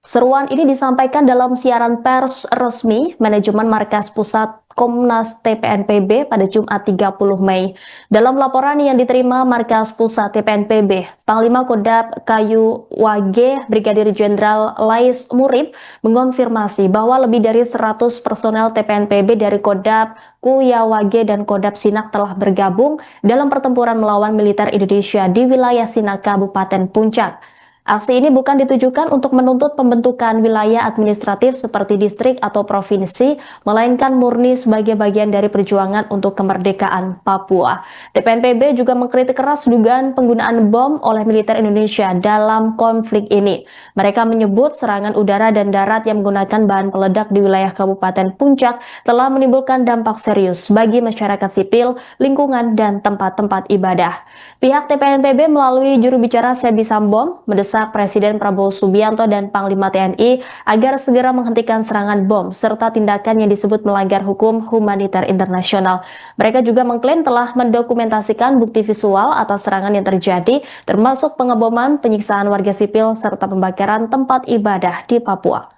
S2: Seruan ini disampaikan dalam siaran pers resmi Manajemen Markas Pusat Komnas TPNPB pada Jumat 30 Mei. Dalam laporan yang diterima Markas Pusat TPNPB, Panglima Kodam Kayu Wage Brigadir Jenderal Lais Murib mengonfirmasi bahwa lebih dari 100 personel TPNPB dari Kodam Kuyawage dan Kodam Sinak telah bergabung dalam pertempuran melawan militer Indonesia di wilayah Sinak, Kabupaten Puncak. Aksi ini bukan ditujukan untuk menuntut pembentukan wilayah administratif seperti distrik atau provinsi, melainkan murni sebagai bagian dari perjuangan untuk kemerdekaan Papua. TPNPB juga mengkritik keras dugaan penggunaan bom oleh militer Indonesia dalam konflik ini. Mereka menyebut serangan udara dan darat yang menggunakan bahan peledak di wilayah Kabupaten Puncak telah menimbulkan dampak serius bagi masyarakat sipil, lingkungan, dan tempat-tempat ibadah. Pihak TPNPB melalui juru bicara Sebi Sambom mendesak Presiden Prabowo Subianto dan Panglima TNI agar segera menghentikan serangan bom serta tindakan yang disebut melanggar hukum humaniter internasional. Mereka juga mengklaim telah mendokumentasikan bukti visual atas serangan yang terjadi, termasuk pengeboman, penyiksaan warga sipil, serta pembakaran tempat ibadah di Papua.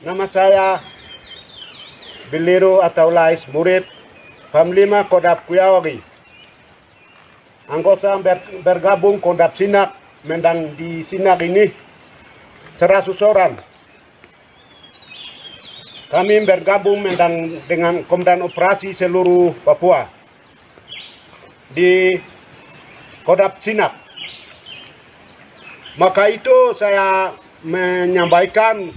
S1: Nama saya Biliru atau Lais Murib, Panglima Kodam Kuyawage. Anggota bergabung Kodam Sinak, mendang di Sinak ini 100 orang. Kami bergabung mendang dengan Komandan Operasi seluruh Papua di Kodam Sinak. Maka itu saya menyampaikan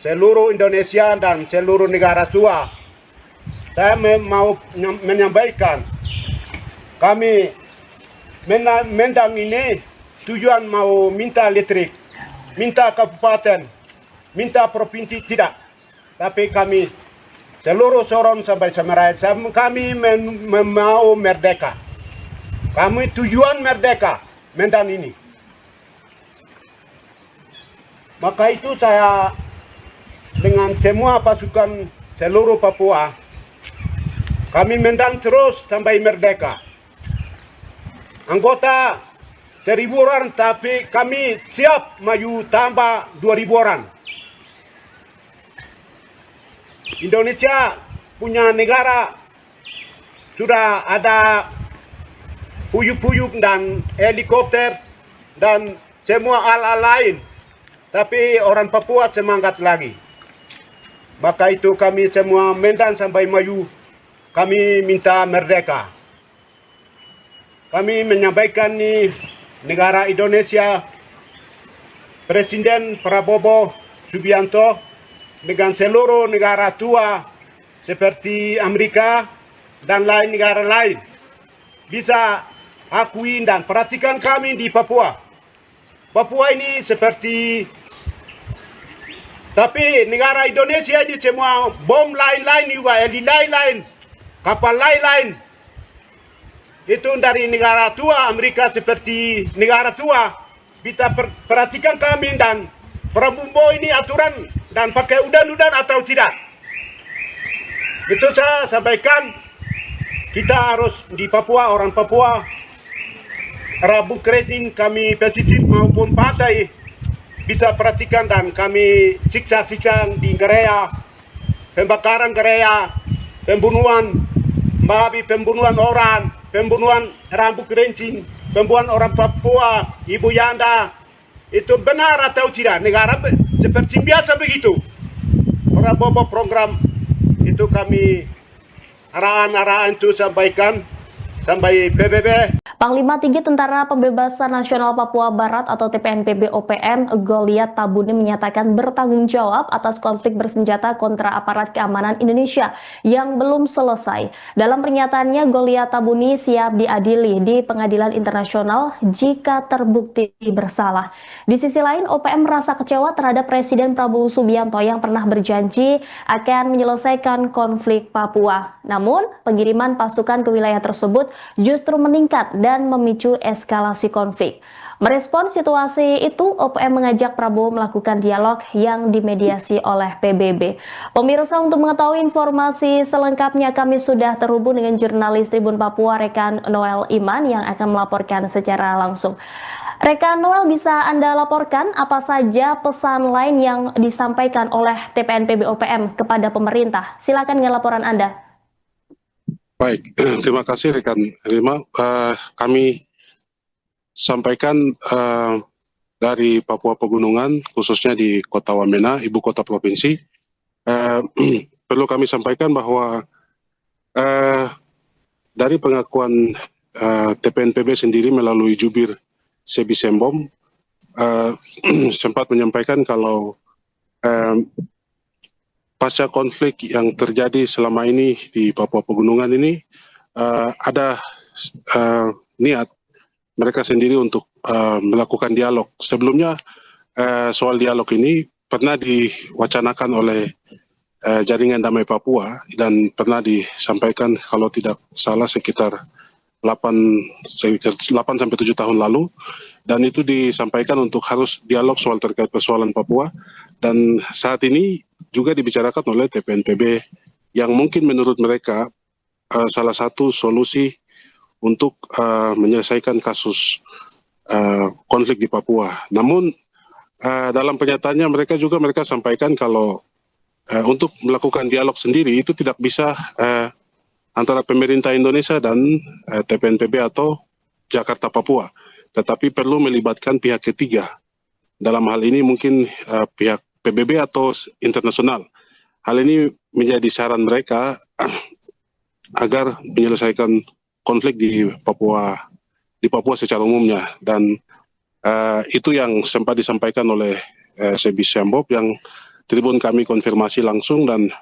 S1: seluruh Indonesia dan seluruh negara tua. Saya mau menyampaikan kami mendang ini tujuan mau minta listrik, minta kabupaten, minta provinsi tidak. Tapi kami seluruh Sorong sampai Semerai, kami mau merdeka. Kami tujuan merdeka mendang ini. Maka itu saya dengan semua pasukan seluruh Papua, kami mendang terus sampai merdeka. Anggota 1.000 orang, tapi kami siap maju tambah 2.000 orang. Indonesia punya negara sudah ada puyuk-puyuk dan helikopter dan semua alat lain. Tapi orang Papua semangat lagi. Maka itu kami semua mendang sampai maju. Kami minta merdeka. Kami menyampaikan nih negara Indonesia, Presiden Prabowo Subianto dengan seluruh negara tua seperti Amerika dan lain negara lain bisa akui dan perhatikan kami di Papua. Papua ini seperti, tapi negara Indonesia ini semua bom lain-lain juga, lain-lain, kapal lain-lain. Itu dari negara tua, Amerika seperti negara tua. Kita perhatikan kami dan Prabowo ini aturan dan pakai udan-udan atau tidak. Itu saya sampaikan, kita harus di Papua, orang Papua, Rabu Kredin kami pesisir maupun pantai bisa perhatikan dan kami siksa-siksa di gereja, pembakaran gereja, pembunuhan, babi, pembunuhan orang, pembunuhan rambut kerincing, pembunuhan orang Papua, ibu Yanda, itu benar atau tidak? Negara seperti biasa begitu. Orang bawa program itu kami arahan-arahan itu sampaikan sampai PBB.
S2: Panglima Tinggi Tentara Pembebasan Nasional Papua Barat atau TPNPB OPM Goliat Tabuni menyatakan bertanggung jawab atas konflik bersenjata kontra aparat keamanan Indonesia yang belum selesai. Dalam pernyataannya, Goliat Tabuni siap diadili di pengadilan internasional jika terbukti bersalah. Di sisi lain, OPM merasa kecewa terhadap Presiden Prabowo Subianto yang pernah berjanji akan menyelesaikan konflik Papua. Namun, pengiriman pasukan ke wilayah tersebut justru meningkat dan memicu eskalasi konflik. Merespon situasi itu, OPM mengajak Prabowo melakukan dialog yang dimediasi oleh PBB. Pemirsa, untuk mengetahui informasi selengkapnya kami sudah terhubung dengan jurnalis Tribun Papua Rekan Noel Iman yang akan melaporkan secara langsung. Rekan Noel, bisa Anda laporkan apa saja pesan lain yang disampaikan oleh TPNPB OPM kepada pemerintah? Silakan dengan laporan Anda.
S3: Baik, terima kasih rekan Rima. Kami sampaikan dari Papua Pegunungan, khususnya di Kota Wamena, ibu kota provinsi. Perlu kami sampaikan bahwa dari pengakuan TPNPB sendiri melalui jubir Sebi Sembom sempat menyampaikan kalau pasca konflik yang terjadi selama ini di Papua Pegunungan ini ada niat mereka sendiri untuk melakukan dialog. Sebelumnya soal dialog ini pernah diwacanakan oleh Jaringan Damai Papua dan pernah disampaikan kalau tidak salah sekitar 8-7 tahun lalu, dan itu disampaikan untuk harus dialog soal terkait persoalan Papua, dan saat ini juga dibicarakan oleh TPNPB yang mungkin menurut mereka salah satu solusi untuk menyelesaikan kasus konflik di Papua. Namun dalam pernyataannya mereka sampaikan kalau untuk melakukan dialog sendiri itu tidak bisa antara pemerintah Indonesia dan TPNPB atau Jakarta Papua, tetapi perlu melibatkan pihak ketiga. Dalam hal ini mungkin pihak PBB atau internasional. Hal ini menjadi saran mereka agar menyelesaikan konflik di Papua secara umumnya, dan itu yang sempat disampaikan oleh Sebi Sembom yang Tribun kami konfirmasi langsung, dan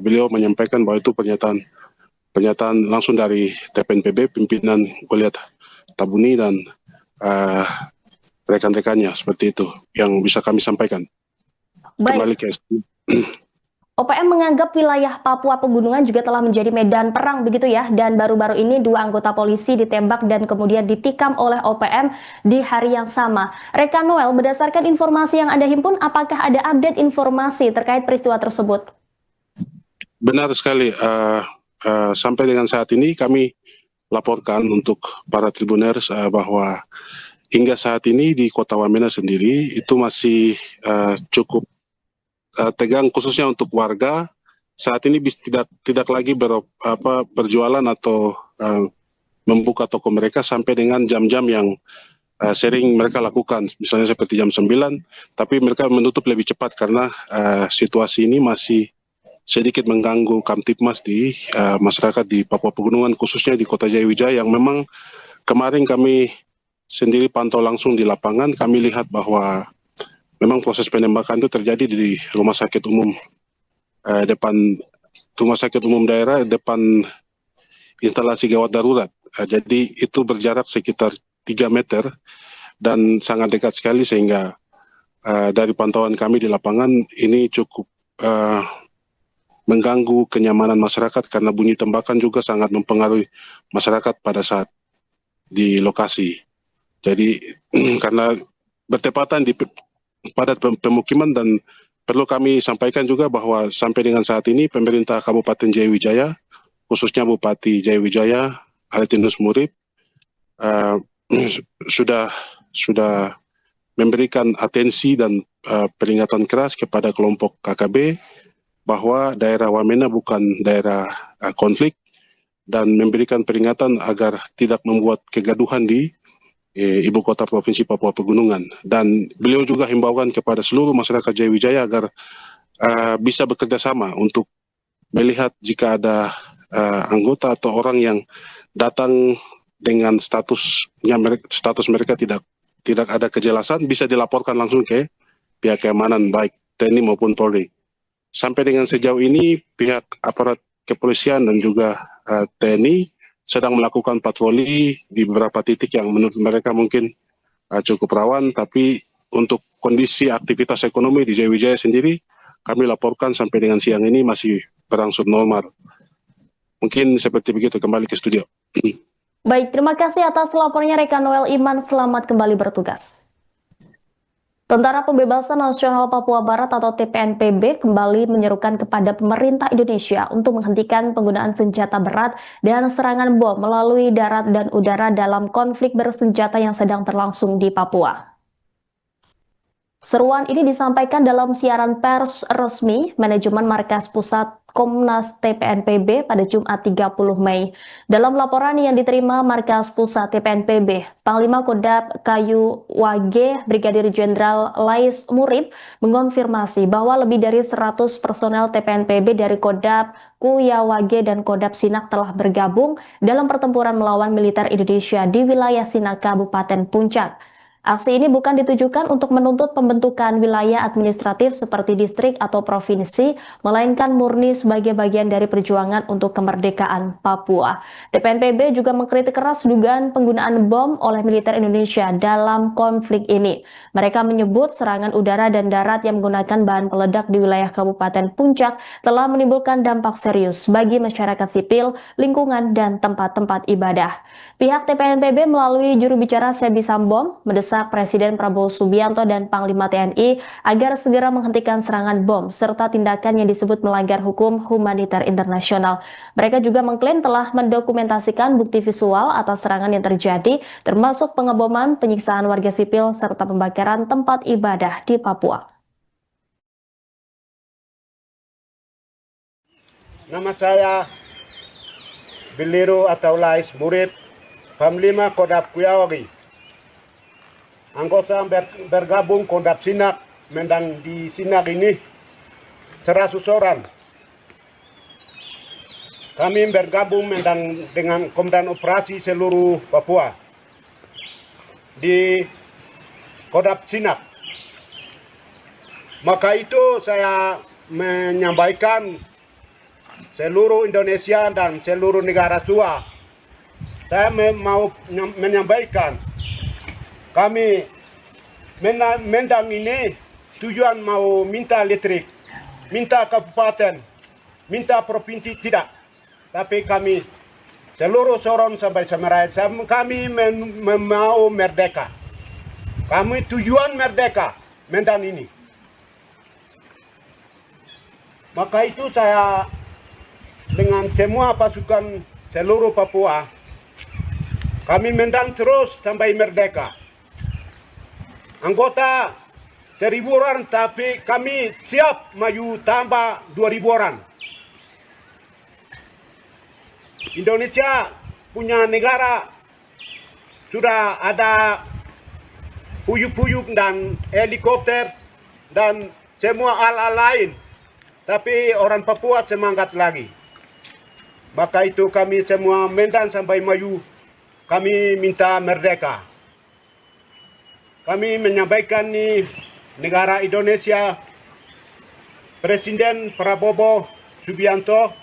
S3: beliau menyampaikan bahwa itu pernyataan langsung dari TPNPB, pimpinan Goliat Tabuni dan rekan-rekannya. Seperti itu yang bisa kami sampaikan. Kembali ke
S2: OPM menganggap wilayah Papua Pegunungan juga telah menjadi medan perang begitu ya, dan baru-baru ini 2 anggota polisi ditembak dan kemudian ditikam oleh OPM di hari yang sama. Rekan Noel, berdasarkan informasi yang Anda himpun, apakah ada update informasi terkait peristiwa tersebut?
S3: Benar sekali. Sampai dengan saat ini kami laporkan untuk para tribuners bahwa hingga saat ini di Kota Wamena sendiri itu masih cukup tegang, khususnya untuk warga. Saat ini tidak lagi berjualan atau membuka toko mereka sampai dengan jam-jam yang sering mereka lakukan, misalnya seperti jam 9, tapi mereka menutup lebih cepat karena situasi ini masih sedikit mengganggu Kamtipmas di masyarakat di Papua Pegunungan, khususnya di Kota Jayawijaya, yang memang kemarin kami sendiri pantau langsung di lapangan. Kami lihat bahwa memang proses penembakan itu terjadi di rumah sakit umum depan rumah sakit umum daerah, depan instalasi gawat darurat. Jadi itu berjarak sekitar 3 meter dan sangat dekat sekali, sehingga dari pantauan kami di lapangan ini cukup mengganggu kenyamanan masyarakat karena bunyi tembakan juga sangat mempengaruhi masyarakat pada saat di lokasi. Jadi karena bertepatan di padat pemukiman, dan perlu kami sampaikan juga bahwa sampai dengan saat ini pemerintah Kabupaten Jayawijaya, khususnya Bupati Jayawijaya Aretinus Murib, sudah memberikan atensi dan peringatan keras kepada kelompok KKB bahwa daerah Wamena bukan daerah konflik, dan memberikan peringatan agar tidak membuat kegaduhan di ibu kota provinsi Papua Pegunungan. Dan beliau juga himbaukan kepada seluruh masyarakat Jayawijaya agar bisa bekerja sama untuk melihat jika ada anggota atau orang yang datang dengan status mereka tidak ada kejelasan, bisa dilaporkan langsung ke pihak keamanan baik TNI maupun Polri. Sampai dengan sejauh ini pihak aparat kepolisian dan juga TNI sedang melakukan patroli di beberapa titik yang menurut mereka mungkin cukup rawan, tapi untuk kondisi aktivitas ekonomi di Jayawijaya sendiri kami laporkan sampai dengan siang ini masih berangsur normal. Mungkin seperti begitu, kembali ke studio.
S2: Baik, terima kasih atas laporannya rekan Noel Iman, selamat kembali bertugas. Tentara Pembebasan Nasional Papua Barat atau TPNPB kembali menyerukan kepada pemerintah Indonesia untuk menghentikan penggunaan senjata berat dan serangan bom melalui darat dan udara dalam konflik bersenjata yang sedang berlangsung di Papua. Seruan ini disampaikan dalam siaran pers resmi Manajemen Markas Pusat Komnas TPNPB pada Jumat 30 Mei. Dalam laporan yang diterima Markas Pusat TPNPB, Panglima Kodam Kayu Wage Brigadir Jenderal Lais Murib mengonfirmasi bahwa lebih dari 100 personel TPNPB dari Kodam Kuyawage dan Kodam Sinak telah bergabung dalam pertempuran melawan militer Indonesia di wilayah Sinak, Kabupaten Puncak. Aksi ini bukan ditujukan untuk menuntut pembentukan wilayah administratif seperti distrik atau provinsi, melainkan murni sebagai bagian dari perjuangan untuk kemerdekaan Papua. TPNPB juga mengkritik keras dugaan penggunaan bom oleh militer Indonesia dalam konflik ini. Mereka menyebut serangan udara dan darat yang menggunakan bahan peledak di wilayah Kabupaten Puncak telah menimbulkan dampak serius bagi masyarakat sipil, lingkungan, dan tempat-tempat ibadah. Pihak TPNPB melalui juru bicara Sebi Sambom mendesak Presiden Prabowo Subianto dan Panglima TNI agar segera menghentikan serangan bom serta tindakan yang disebut melanggar hukum humaniter internasional. Mereka juga mengklaim telah mendokumentasikan bukti visual atas serangan yang terjadi, termasuk pengeboman, penyiksaan warga sipil, serta pembakaran tempat ibadah di Papua.
S1: Nama saya Biliru atau Lais Murib, Panglima Kodam Kuyawage. Anggota bergabung Kodam Sinak, mendang di Sinak ini 100 orang. Kami bergabung mendang dengan Komandan Operasi seluruh Papua di Kodam Sinak. Maka itu saya menyampaikan seluruh Indonesia dan seluruh negara tua. Saya mau menyampaikan kami mendang ini tujuan mau minta listrik, minta kabupaten, minta provinsi tidak. Tapi kami seluruh Sorong sampai Semerai, kami mau merdeka. Kami tujuan merdeka mendang ini. Maka itu saya dengan semua pasukan seluruh Papua, kami mendang terus sampai merdeka. Anggota 1.000 orang, tapi kami siap maju tambah 2.000 orang. Indonesia punya negara sudah ada puyuk-puyuk dan helikopter dan semua alat lain. Tapi orang Papua semangat lagi. Maka itu kami semua mendang sampai maju. Kami minta merdeka. Kami menyampaikan nih negara Indonesia, Presiden Prabowo Subianto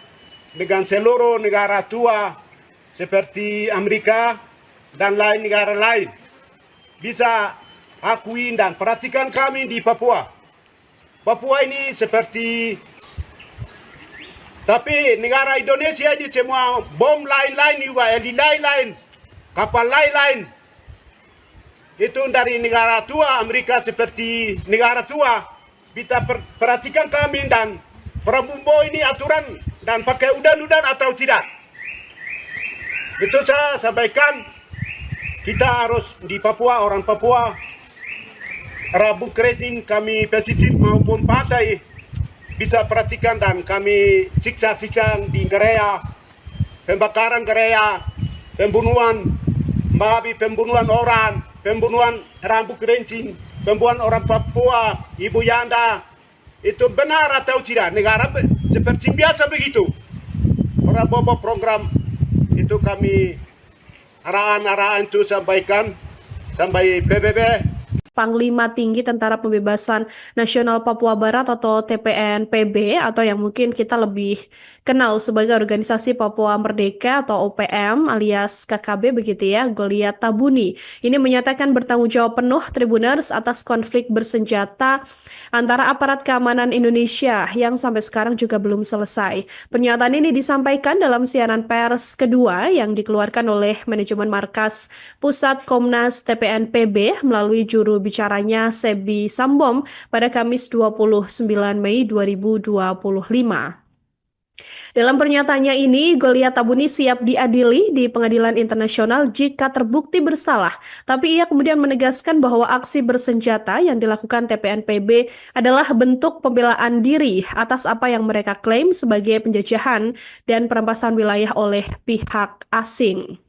S1: dengan seluruh negara tua seperti Amerika dan lain negara lain bisa akui dan perhatikan kami di Papua. Papua ini seperti, tapi negara Indonesia ini semua bom lain-lain juga, heli lain-lain, kapal lain-lain. Itu dari negara tua, Amerika seperti negara tua. Kita perhatikan kami dan Prabowo ini aturan dan pakai udan-udan atau tidak. Itu saya sampaikan, kita harus di Papua, orang Papua, Rabu Kredin kami pesisir maupun pantai bisa perhatikan dan kami siksa-siksa di gereja, pembakaran gereja, pembunuhan, babi, pembunuhan orang, pembunuhan rambut kerincing, pembunuhan orang Papua, Ibu Yanda, itu benar atau tidak? Negara seperti biasa begitu. Prabowo program itu kami arahan-arahan itu sampaikan sampai PBB.
S4: Panglima Tinggi Tentara Pembebasan Nasional Papua Barat atau TPNPB atau yang mungkin kita lebih kenal sebagai Organisasi Papua Merdeka atau OPM alias KKB begitu ya, Goliat Tabuni. Ini menyatakan bertanggung jawab penuh Tribuners atas konflik bersenjata antara aparat keamanan Indonesia yang sampai sekarang juga belum selesai. Pernyataan ini disampaikan dalam siaran pers kedua yang dikeluarkan oleh manajemen markas Pusat Komnas TPNPB melalui juru bicaranya Sebi Sambom pada Kamis 29 Mei 2025. Dalam pernyataannya ini, Goliat Tabuni siap diadili di pengadilan internasional jika terbukti bersalah. Tapi ia kemudian menegaskan bahwa aksi bersenjata yang dilakukan TPNPB adalah bentuk pembelaan diri atas apa yang mereka klaim sebagai penjajahan dan perampasan wilayah oleh pihak asing.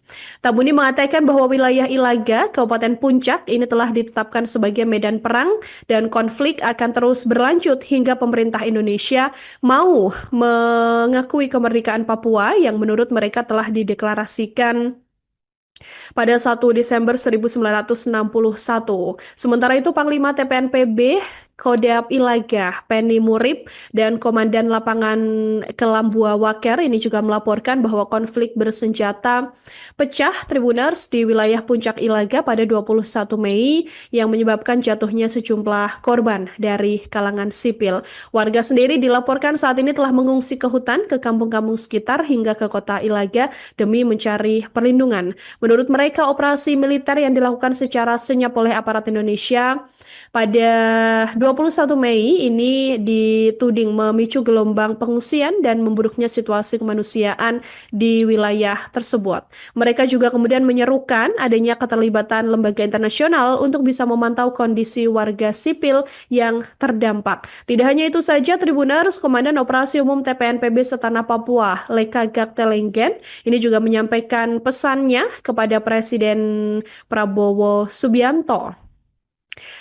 S4: Tabuni mengatakan bahwa wilayah Ilaga, Kabupaten Puncak ini telah ditetapkan sebagai medan perang dan konflik akan terus berlanjut hingga pemerintah Indonesia mau mengakui kemerdekaan Papua yang menurut mereka telah dideklarasikan pada 1 Desember 1961. Sementara itu Panglima TPNPB Kodam Ilaga, Penny Murib, dan Komandan Lapangan Kelambua Waker ini juga melaporkan bahwa konflik bersenjata pecah Tribuners di wilayah Puncak Ilaga pada 21 Mei yang menyebabkan jatuhnya sejumlah korban dari kalangan sipil. Warga sendiri dilaporkan saat ini telah mengungsi ke hutan, ke kampung-kampung sekitar hingga ke kota Ilaga demi mencari perlindungan. Menurut mereka, operasi militer yang dilakukan secara senyap oleh aparat Indonesia pada 21 Mei ini dituding memicu gelombang pengungsian dan memburuknya situasi kemanusiaan di wilayah tersebut. Mereka juga kemudian menyerukan adanya keterlibatan lembaga internasional untuk bisa memantau kondisi warga sipil yang terdampak. Tidak hanya itu saja, Tribuners, Komandan Operasi Umum TPNPB Setanah Papua, Leka Gaktelenggen, ini juga menyampaikan pesannya kepada Presiden Prabowo Subianto.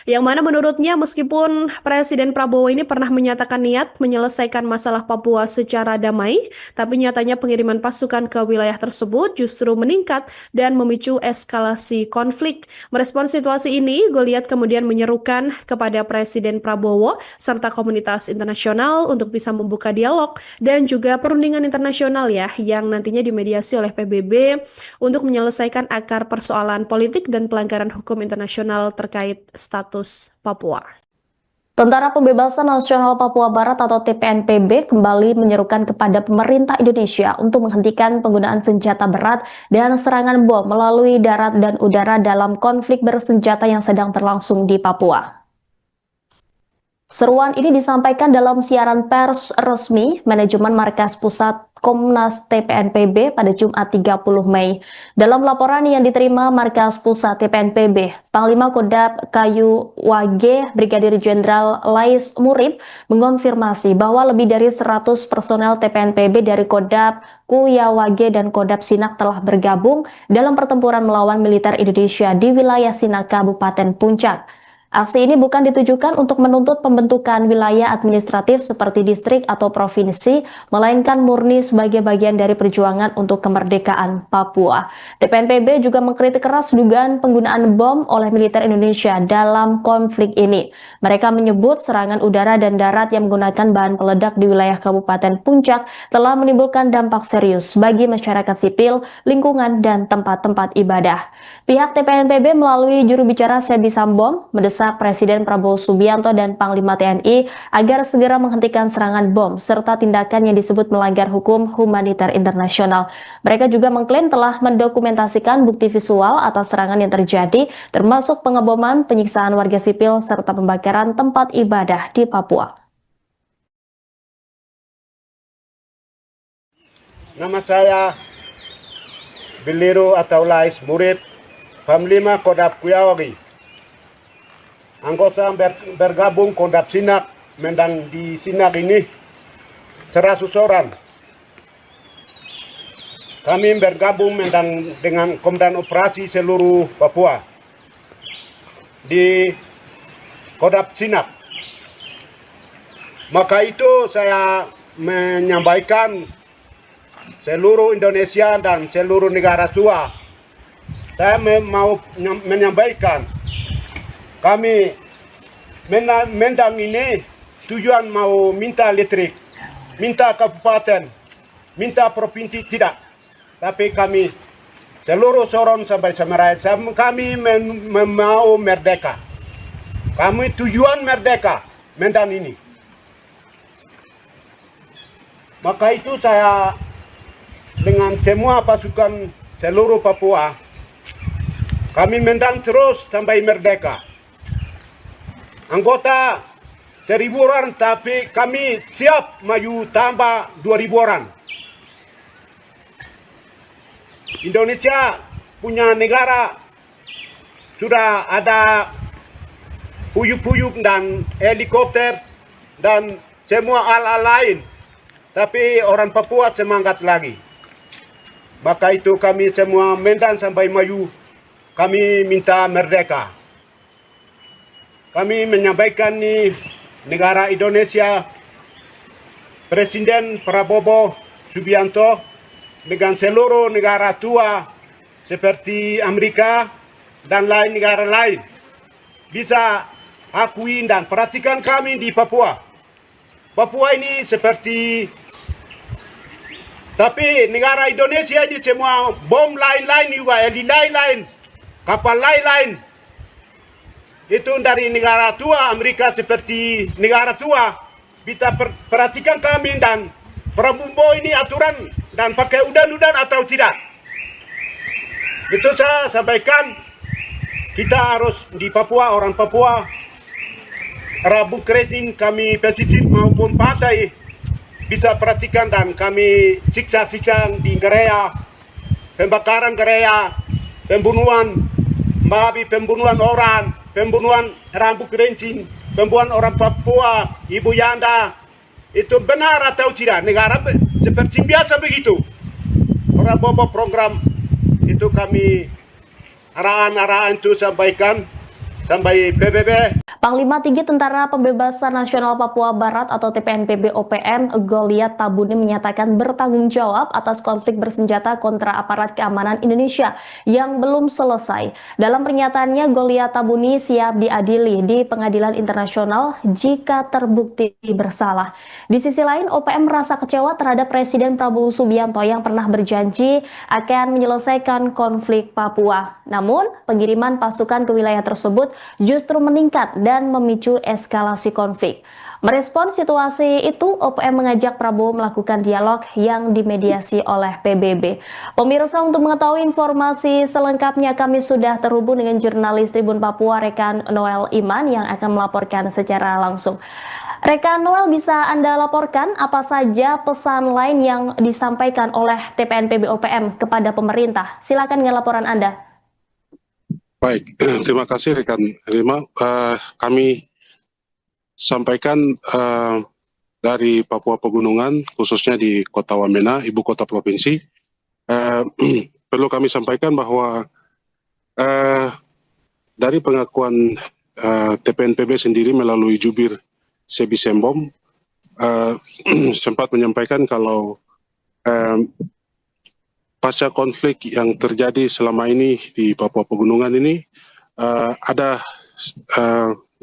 S4: Yang mana menurutnya meskipun Presiden Prabowo ini pernah menyatakan niat menyelesaikan masalah Papua secara damai, tapi nyatanya pengiriman pasukan ke wilayah tersebut justru meningkat dan memicu eskalasi konflik. Merespons situasi ini, Goliat kemudian menyerukan kepada Presiden Prabowo serta komunitas internasional untuk bisa membuka dialog dan juga perundingan internasional ya yang nantinya dimediasi oleh PBB untuk menyelesaikan akar persoalan politik dan pelanggaran hukum internasional terkait status Papua.
S2: Tentara Pembebasan Nasional Papua Barat atau TPNPB kembali menyerukan kepada pemerintah Indonesia untuk menghentikan penggunaan senjata berat dan serangan bom melalui darat dan udara dalam konflik bersenjata yang sedang berlangsung di Papua. Seruan ini disampaikan dalam siaran pers resmi manajemen markas pusat Komnas TPNPB pada Jumat 30 Mei. Dalam laporan yang diterima markas pusat TPNPB, Panglima Kodam Kayu Wage Brigadir Jenderal Lais Murib mengonfirmasi bahwa lebih dari 100 personel TPNPB dari Kodam Kuyawage dan Kodam Sinak telah bergabung dalam pertempuran melawan militer Indonesia di wilayah Sinak, Kabupaten Puncak. Aksi ini bukan ditujukan untuk menuntut pembentukan wilayah administratif seperti distrik atau provinsi, melainkan murni sebagai bagian dari perjuangan untuk kemerdekaan Papua. TPNPB juga mengkritik keras dugaan penggunaan bom oleh militer Indonesia dalam konflik ini. Mereka menyebut serangan udara dan darat yang menggunakan bahan peledak di wilayah Kabupaten Puncak telah menimbulkan dampak serius bagi masyarakat sipil, lingkungan, dan tempat-tempat ibadah. Pihak TPNPB melalui juru bicara Sebi Sambom mendesak Presiden Prabowo Subianto dan Panglima TNI agar segera menghentikan serangan bom serta tindakan yang disebut melanggar hukum humaniter internasional. Mereka juga mengklaim telah mendokumentasikan bukti visual atas serangan yang terjadi, termasuk pengeboman, penyiksaan warga sipil, serta pembakaran tempat ibadah di Papua.
S1: Nama saya Biliru atau Lais Murib, Panglima Kodam Kuyawage. Anggota bergabung Kodam Sinak, mendang di Sinak ini 100 orang. Kami bergabung mendang dengan Komandan Operasi seluruh Papua di Kodam Sinak. Maka itu saya menyampaikan seluruh Indonesia dan seluruh negara tua. Saya mau menyampaikan, kami Mendang ini tujuan mau minta listrik, minta kabupaten, minta provinsi tidak. Tapi kami seluruh Sorong sampai Semerai, kami mau merdeka. Kami tujuan merdeka Medan ini. Maka itu saya dengan semua pasukan seluruh Papua, kami Medan terus sampai merdeka. Anggota 1.000 orang, tapi kami siap maju tambah 2.000 orang. Indonesia punya negara sudah ada puyuk-puyuk dan helikopter dan semua hal-hal lain. Tapi orang Papua semangat lagi. Maka itu kami semua Medan sampai maju, kami minta merdeka. Kami menyampaikan nih negara Indonesia, Presiden Prabowo Subianto dengan seluruh negara tua seperti Amerika dan lain negara lain bisa akui dan perhatikan kami di Papua. Papua ini seperti, tapi negara Indonesia ini semua bom lain-lain juga, lain-lain, kapal lain-lain. Itu dari negara tua, Amerika seperti negara tua. Kita perhatikan kami dan Prabowo ini aturan dan pakai udan-udan atau tidak. Itu saya sampaikan, kita harus di Papua, orang Papua, Rabu Kredin kami pesisir maupun pantai bisa perhatikan dan kami siksa-siksa di gereja, pembakaran gereja, pembunuhan babi, pembunuhan orang, pembunuhan Rabu Kredin, pembunuhan orang Papua, Ibu Yanda, itu benar atau tidak? Negara seperti biasa begitu. Prabowo program itu kami arahan-arahan itu sampaikan sampai PBB.
S2: Panglima Tinggi Tentara Pembebasan Nasional Papua Barat atau TPNPB OPM Goliat Tabuni menyatakan bertanggung jawab atas konflik bersenjata kontra aparat keamanan Indonesia yang belum selesai. Dalam pernyataannya, Goliat Tabuni siap diadili di pengadilan internasional jika terbukti bersalah. Di sisi lain, OPM merasa kecewa terhadap Presiden Prabowo Subianto yang pernah berjanji akan menyelesaikan konflik Papua. Namun, pengiriman pasukan ke wilayah tersebut justru meningkat dan memicu eskalasi konflik. Merespon situasi itu, OPM mengajak Prabowo melakukan dialog yang dimediasi oleh PBB. Pemirsa, untuk mengetahui informasi selengkapnya kami sudah terhubung dengan jurnalis Tribun Papua Rekan Noel Iman yang akan melaporkan secara langsung. Rekan Noel, bisa Anda laporkan apa saja pesan lain yang disampaikan oleh TPNPB OPM kepada pemerintah? Silakan dengan laporan Anda.
S3: Baik, terima kasih rekan Rima. Kami sampaikan dari Papua Pegunungan, khususnya di Kota Wamena, ibu kota provinsi. Perlu kami sampaikan bahwa dari pengakuan TPNPB sendiri melalui jubir Sebi Sembom sempat menyampaikan kalau pasca konflik yang terjadi selama ini di Papua Pegunungan ini ada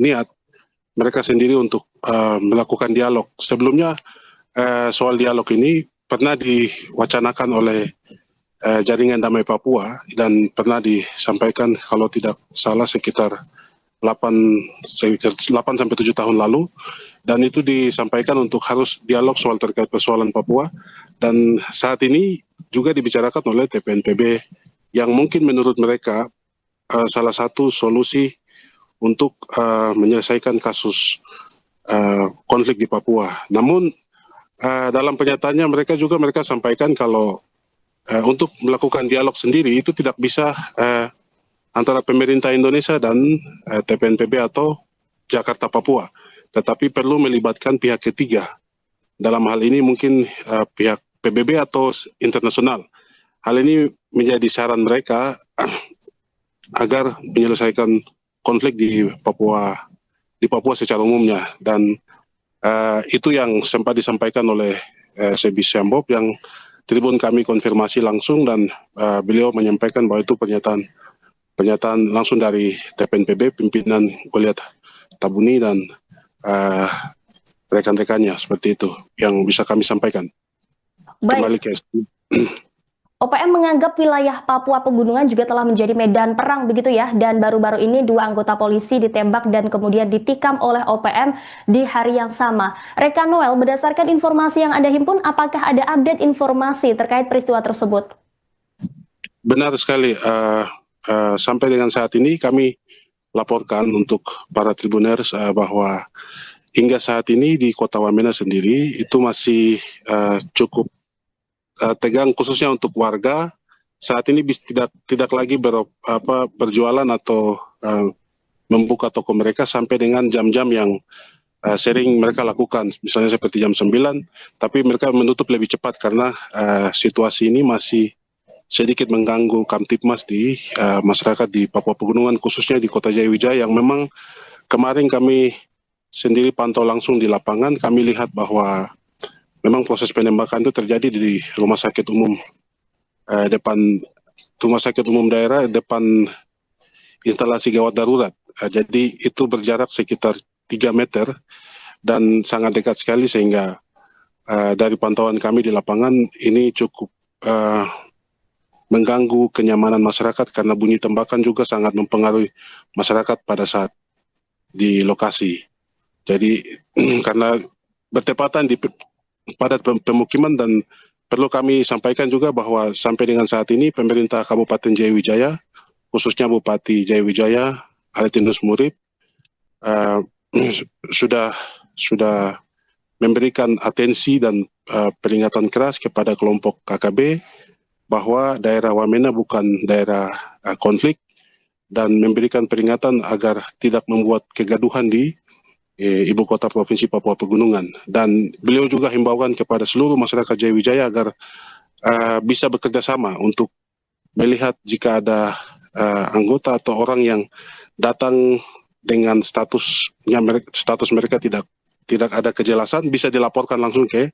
S3: niat mereka sendiri untuk melakukan dialog. Sebelumnya soal dialog ini pernah diwacanakan oleh Jaringan Damai Papua dan pernah disampaikan kalau tidak salah sekitar 8-7 tahun lalu, dan itu disampaikan untuk harus dialog soal terkait persoalan Papua, dan saat ini juga dibicarakan oleh TPNPB yang mungkin menurut mereka salah satu solusi untuk menyelesaikan kasus konflik di Papua. Namun dalam pernyataannya mereka sampaikan kalau untuk melakukan dialog sendiri itu tidak bisa antara pemerintah Indonesia dan TPNPB atau Jakarta Papua, tetapi perlu melibatkan pihak ketiga. Dalam hal ini mungkin pihak PBB atau internasional. Hal ini menjadi saran mereka agar menyelesaikan konflik di Papua secara umumnya, dan itu yang sempat disampaikan oleh Sebi Sembom yang Tribun kami konfirmasi langsung dan beliau menyampaikan bahwa itu pernyataan langsung dari TPNPB, pimpinan Goliat Tabuni dan rekan-rekannya, seperti itu yang bisa kami sampaikan. Kembali
S2: Baik,
S3: ke
S2: OPM menganggap wilayah Papua Pegunungan juga telah menjadi medan perang begitu ya, dan baru-baru ini 2 anggota polisi ditembak dan kemudian ditikam oleh OPM di hari yang sama. Rekan Noel, berdasarkan informasi yang Anda himpun, apakah ada update informasi terkait peristiwa tersebut?
S3: Benar sekali. Sampai dengan saat ini kami laporkan untuk para tribuners bahwa hingga saat ini di Kota Wamena sendiri itu masih cukup tegang, khususnya untuk warga. Saat ini tidak lagi berjualan atau membuka toko mereka sampai dengan jam-jam yang sering mereka lakukan, misalnya seperti jam 9, tapi mereka menutup lebih cepat karena situasi ini masih sedikit mengganggu Kamtipmas di masyarakat di Papua Pegunungan, khususnya di Kota Jayawijaya, yang memang kemarin kami sendiri pantau langsung di lapangan. Kami lihat bahwa memang proses penembakan itu terjadi di rumah sakit umum daerah depan instalasi gawat darurat. Jadi itu berjarak sekitar 3 meter dan sangat dekat sekali, sehingga dari pantauan kami di lapangan ini cukup mengganggu kenyamanan masyarakat karena bunyi tembakan juga sangat mempengaruhi masyarakat pada saat di lokasi. Jadi karena bertepatan di padat pemukiman, dan perlu kami sampaikan juga bahwa sampai dengan saat ini pemerintah Kabupaten Jayawijaya, khususnya Bupati Jayawijaya Aretinus Murib, sudah memberikan atensi dan peringatan keras kepada kelompok KKB bahwa daerah Wamena bukan daerah konflik, dan memberikan peringatan agar tidak membuat kegaduhan di Ibu Kota Provinsi Papua Pegunungan. Dan beliau juga himbaukan kepada seluruh masyarakat Jayawijaya agar bisa bekerja sama untuk melihat jika ada anggota atau orang yang datang dengan status mereka tidak ada kejelasan, bisa dilaporkan langsung ke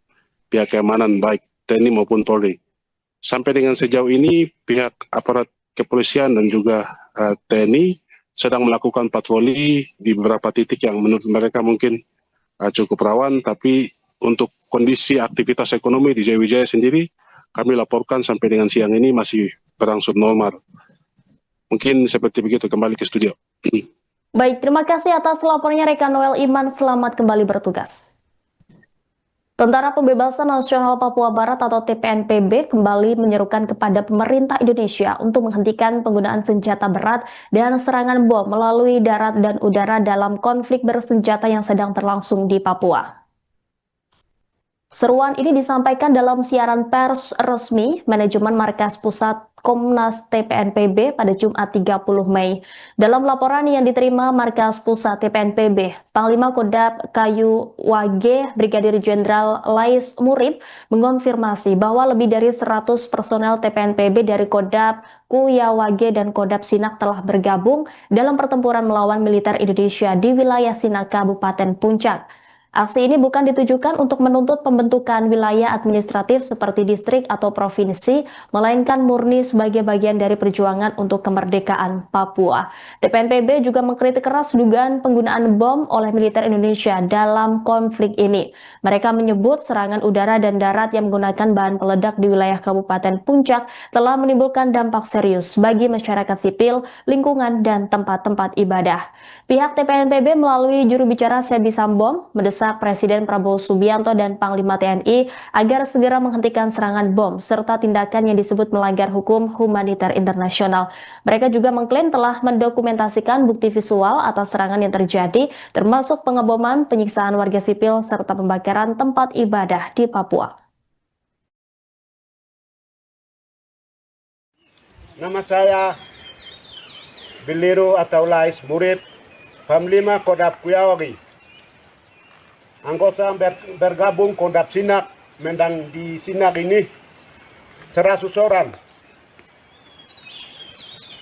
S3: pihak keamanan baik TNI maupun Polri. Sampai dengan sejauh ini pihak aparat kepolisian dan juga TNI sedang melakukan patroli di beberapa titik yang menurut mereka mungkin cukup rawan, tapi untuk kondisi aktivitas ekonomi di Jayawijaya sendiri kami laporkan sampai dengan siang ini masih berangsur normal. Mungkin seperti begitu. Kembali ke studio.
S2: Baik, terima kasih atas laporannya rekan Noel Iman, selamat kembali bertugas. Tentara Pembebasan Nasional Papua Barat atau TPNPB kembali menyerukan kepada pemerintah Indonesia untuk menghentikan penggunaan senjata berat dan serangan bom melalui darat dan udara dalam konflik bersenjata yang sedang berlangsung di Papua. Seruan ini disampaikan dalam siaran pers resmi Manajemen Markas Pusat Komnas TPNPB pada Jumat 30 Mei. Dalam laporan yang diterima Markas Pusat TPNPB, Panglima Kodam Kayu Wage Brigadir Jenderal Lais Murib mengonfirmasi bahwa lebih dari 100 personel TPNPB dari Kodam Kuyawage dan Kodam Sinak telah bergabung dalam pertempuran melawan militer Indonesia di wilayah Sinak, Kabupaten Puncak. Aksi ini bukan ditujukan untuk menuntut pembentukan wilayah administratif seperti distrik atau provinsi, melainkan murni sebagai bagian dari perjuangan untuk kemerdekaan Papua. TPNPB juga mengkritik keras dugaan penggunaan bom oleh militer Indonesia dalam konflik ini. Mereka menyebut serangan udara dan darat yang menggunakan bahan peledak di wilayah Kabupaten Puncak telah menimbulkan dampak serius bagi masyarakat sipil, lingkungan, dan tempat-tempat ibadah. Pihak TPNPB melalui juru bicara Sebi Sambom mendesak Presiden Prabowo Subianto dan Panglima TNI agar segera menghentikan serangan bom serta tindakan yang disebut melanggar hukum humaniter internasional. Mereka juga mengklaim telah mendokumentasikan bukti visual atas serangan yang terjadi, termasuk pengeboman, penyiksaan warga sipil, serta pembakaran tempat ibadah di Papua.
S1: Nama saya Biliru atau Lais Murib, Panglima Kodam Kuyawage. Anggota bergabung Kodam Sinak, mendang di Sinak ini 100 orang.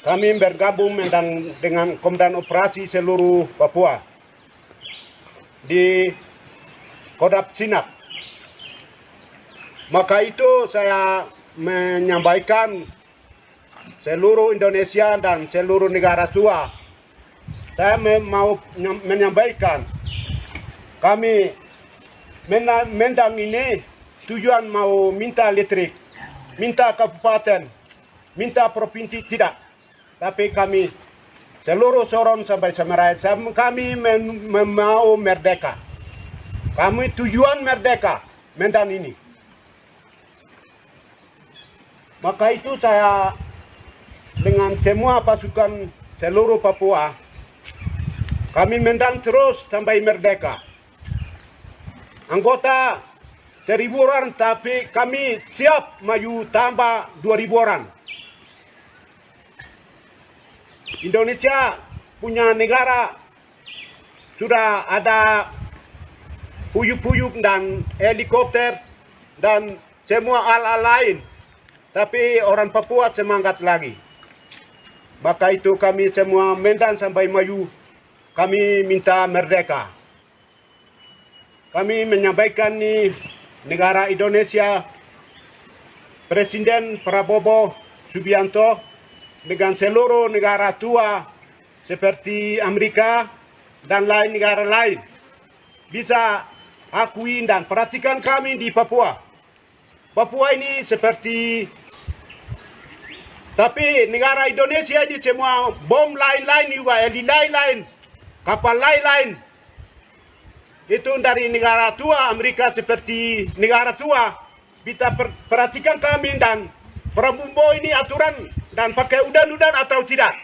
S1: Kami bergabung mendang dengan Komandan Operasi seluruh Papua di Kodam Sinak. Maka itu saya menyampaikan seluruh Indonesia dan seluruh negara tua. Saya mau menyampaikan kami Mendang ini tujuan mau minta listrik, minta kabupaten, minta provinsi tidak. Tapi kami seluruh Sorong sampai Semerai, kami mau merdeka. Kami tujuan merdeka Medan ini. Maka itu saya dengan semua pasukan seluruh Papua, kami Medan terus sampai merdeka. Anggota 1.000 orang, tapi kami siap maju tambah 2.000 orang. Indonesia punya negara sudah ada puyuk-puyuk dan helikopter dan semua alat lain. Tapi orang Papua semangat lagi. Maka itu kami semua Medan sampai maju, kami minta merdeka. Kami menyampaikan nih negara Indonesia, Presiden Prabowo Subianto dengan seluruh negara tua seperti Amerika dan lain negara lain bisa akui dan perhatikan kami di Papua. Papua ini seperti, tapi negara Indonesia ini semua bom lain-lain juga, heli lain-lain, kapal lain-lain. Itu dari negara tua, Amerika seperti negara tua. Kita perhatikan kami dan Prabowo ini aturan dan pakai udan-udan atau tidak.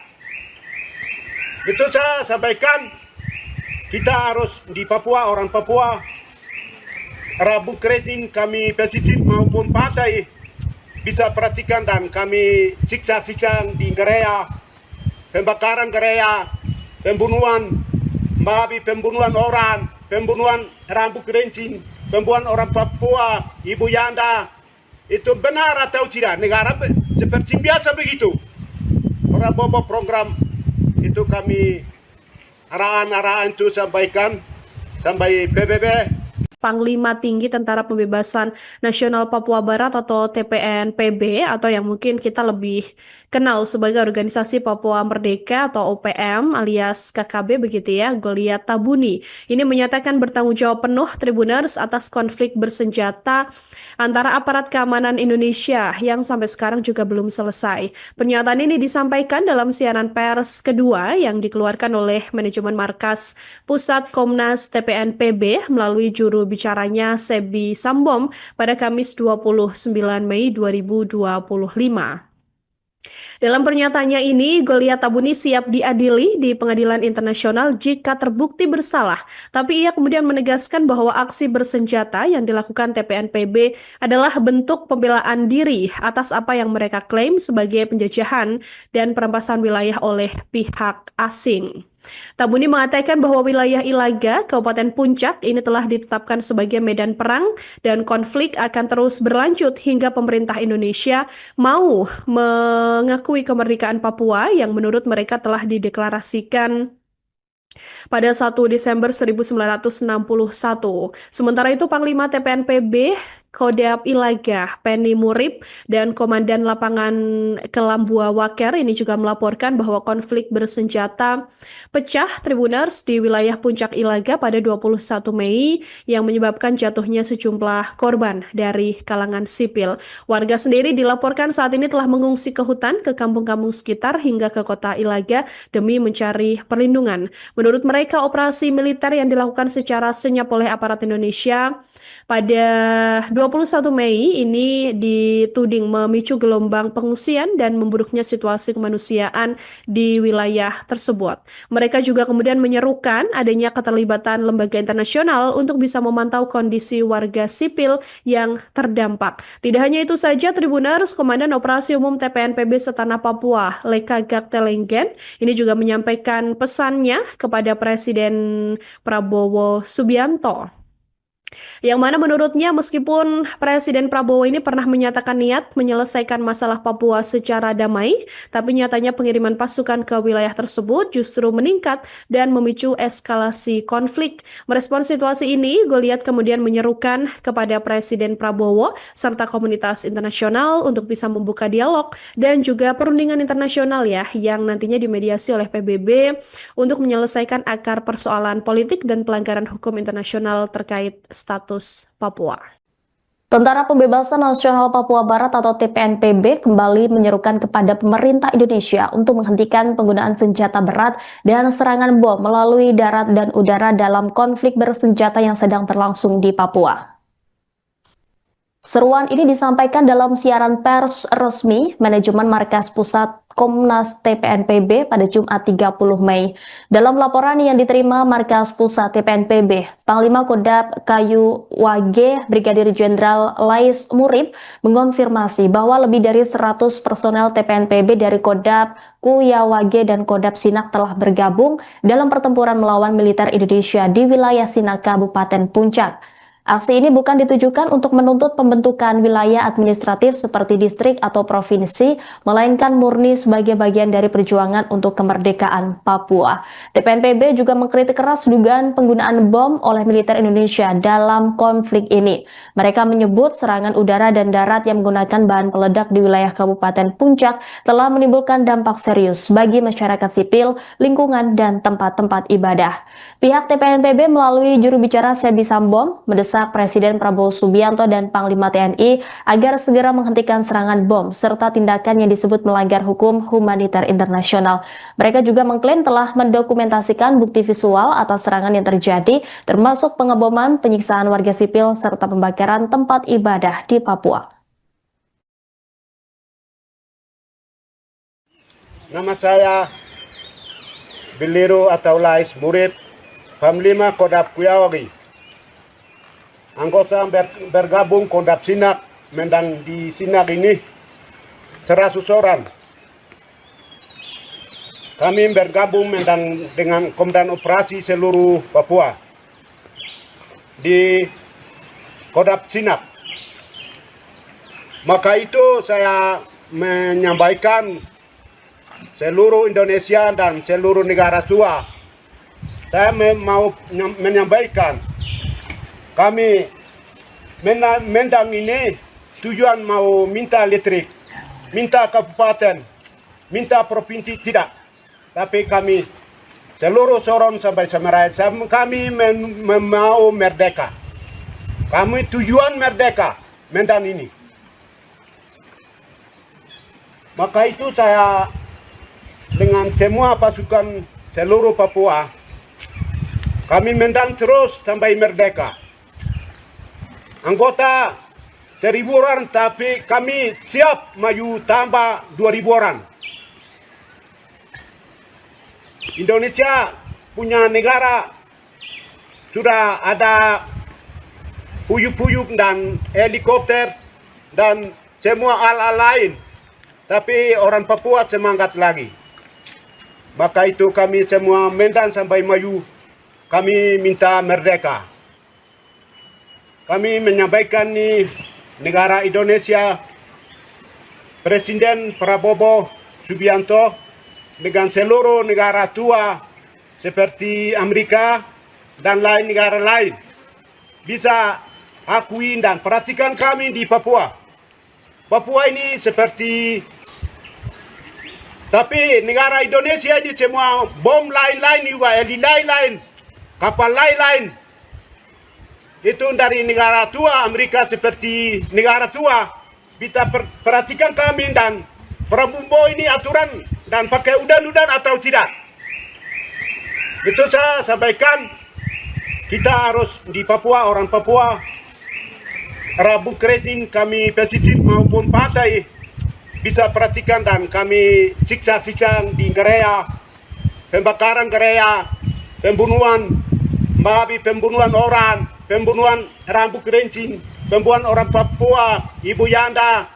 S1: Itu saya sampaikan, kita harus di Papua, orang Papua, Rabu Kredin kami pesisir maupun pantai bisa perhatikan dan kami siksa-siksa di gereja, pembakaran gereja, pembunuhan babi, pembunuhan orang, pembunuhan rambut kerincing, pembunuhan orang Papua, Ibu Yanda, itu benar atau tidak? Negara seperti biasa begitu. Prabowo program itu kami arahan-arahan itu sampaikan sampai PBB.
S4: Panglima Tinggi Tentara Pembebasan Nasional Papua Barat atau TPNPB atau yang mungkin kita lebih kenal sebagai Organisasi Papua Merdeka atau OPM alias KKB begitu ya, Goliat Tabuni. Ini menyatakan bertanggung jawab penuh Tribuners atas konflik bersenjata antara aparat keamanan Indonesia yang sampai sekarang juga belum selesai. Pernyataan ini disampaikan dalam siaran pers kedua yang dikeluarkan oleh manajemen markas Pusat Komnas TPNPB melalui juru bicaranya Sebi Sambom pada Kamis 29 Mei 2025. Dalam pernyataannya ini, Goliat Tabuni siap diadili di pengadilan internasional jika terbukti bersalah. Tapi ia kemudian menegaskan bahwa aksi bersenjata yang dilakukan TPNPB adalah bentuk pembelaan diri atas apa yang mereka klaim sebagai penjajahan dan perampasan wilayah oleh pihak asing. Tabuni mengatakan bahwa wilayah Ilaga, Kabupaten Puncak ini telah ditetapkan sebagai medan perang dan konflik akan terus berlanjut hingga pemerintah Indonesia mau mengakui kemerdekaan Papua yang menurut mereka telah dideklarasikan pada 1 Desember 1961. Sementara itu Panglima TPNPB Kodam Ilaga, Penny Murib, dan Komandan Lapangan Kelambua Waker ini juga melaporkan bahwa konflik bersenjata pecah Tribuners di wilayah Puncak Ilaga pada 21 Mei yang menyebabkan jatuhnya sejumlah korban dari kalangan sipil. Warga sendiri dilaporkan saat ini telah mengungsi ke hutan, ke kampung-kampung sekitar hingga ke kota Ilaga demi mencari perlindungan. Menurut mereka, operasi militer yang dilakukan secara senyap oleh aparat Indonesia pada 21 Mei ini dituding memicu gelombang pengungsian dan memburuknya situasi kemanusiaan di wilayah tersebut. Mereka juga kemudian menyerukan adanya keterlibatan lembaga internasional untuk bisa memantau kondisi warga sipil yang terdampak. Tidak hanya itu saja, Tribuners, Komandan Operasi Umum TPNPB Setanah Papua, Leka Gaktelenggen, ini juga menyampaikan pesannya kepada Presiden Prabowo Subianto. Yang mana menurutnya meskipun Presiden Prabowo ini pernah menyatakan niat menyelesaikan masalah Papua secara damai, tapi nyatanya pengiriman pasukan ke wilayah tersebut justru meningkat dan memicu eskalasi konflik. Merespons situasi ini, Goliat kemudian menyerukan kepada Presiden Prabowo serta komunitas internasional untuk bisa membuka dialog dan juga perundingan internasional ya yang nantinya dimediasi oleh PBB untuk menyelesaikan akar persoalan politik dan pelanggaran hukum internasional terkait status Papua.
S2: Tentara Pembebasan Nasional Papua Barat atau TPNPB kembali menyerukan kepada pemerintah Indonesia untuk menghentikan penggunaan senjata berat dan serangan bom melalui darat dan udara dalam konflik bersenjata yang sedang berlangsung di Papua. Seruan ini disampaikan dalam siaran pers resmi Manajemen Markas Pusat Komnas TPNPB pada Jumat 30 Mei. Dalam laporan yang diterima Markas Pusat TPNPB, Panglima Kodam Kayu Wage Brigadir Jenderal Lais Murib mengonfirmasi bahwa lebih dari 100 personel TPNPB dari Kodam Kuyawage dan Kodam Sinak telah bergabung dalam pertempuran melawan militer Indonesia di wilayah Sinak, Kabupaten Puncak. Aksi ini bukan ditujukan untuk menuntut pembentukan wilayah administratif seperti distrik atau provinsi, melainkan murni sebagai bagian dari perjuangan untuk kemerdekaan Papua. TPNPB juga mengkritik keras dugaan penggunaan bom oleh militer Indonesia dalam konflik ini. Mereka menyebut serangan udara dan darat yang menggunakan bahan peledak di wilayah Kabupaten Puncak telah menimbulkan dampak serius bagi masyarakat sipil, lingkungan, dan tempat-tempat ibadah. Pihak TPNPB melalui juru bicara Sebi Sambom mendesak Presiden Prabowo Subianto dan Panglima TNI agar segera menghentikan serangan bom serta tindakan yang disebut melanggar hukum humaniter internasional. Mereka juga mengklaim telah mendokumentasikan bukti visual atas serangan yang terjadi, termasuk pengeboman, penyiksaan warga sipil, serta pembakaran tempat ibadah di Papua.
S1: Nama saya Biliru atau Lais Murib, Panglima Kodam Kuyawage. Anggota bergabung Kodam Sinak, mendang di Sinak ini 100 orang. Kami bergabung mendang dengan Komandan Operasi seluruh Papua di Kodam Sinak. Maka itu saya menyampaikan seluruh Indonesia dan seluruh negara tua. Saya mau menyampaikan kami mendang ini tujuan mau minta listrik, minta kabupaten, minta provinsi tidak. Tapi kami seluruh Sorong sampai Semerai, kami mau merdeka. Kami tujuan merdeka mendang ini. Maka itu saya dengan semua pasukan seluruh Papua, kami mendang terus sampai merdeka. Anggota 1.000 orang, tapi kami siap maju tambah 2.000 orang. Indonesia punya negara sudah ada puyuk-puyuk dan helikopter dan semua alat lain. Tapi orang Papua semangat lagi. Maka itu kami semua mendang sampai maju. Kami minta merdeka. Kami menyampaikan nih negara Indonesia, Presiden Prabowo Subianto dengan seluruh negara tua seperti Amerika dan lain negara lain bisa akui dan perhatikan kami di Papua. Papua ini seperti, tapi negara Indonesia ini semua bom lain-lain juga, heli lain-lain, kapal lain-lain. Itu dari negara tua, Amerika seperti negara tua. Kita perhatikan kami dan Prabowo ini aturan dan pakai udan-udan atau tidak. Itu saya sampaikan, kita harus di Papua, orang Papua, Rabu Kredin kami pesisir maupun pantai bisa perhatikan dan kami siksa-siksa di gereja, pembakaran gereja, pembunuhan, babi, pembunuhan orang, pembunuhan rambut kerincing, pembunuhan orang Papua, Ibu Yanda,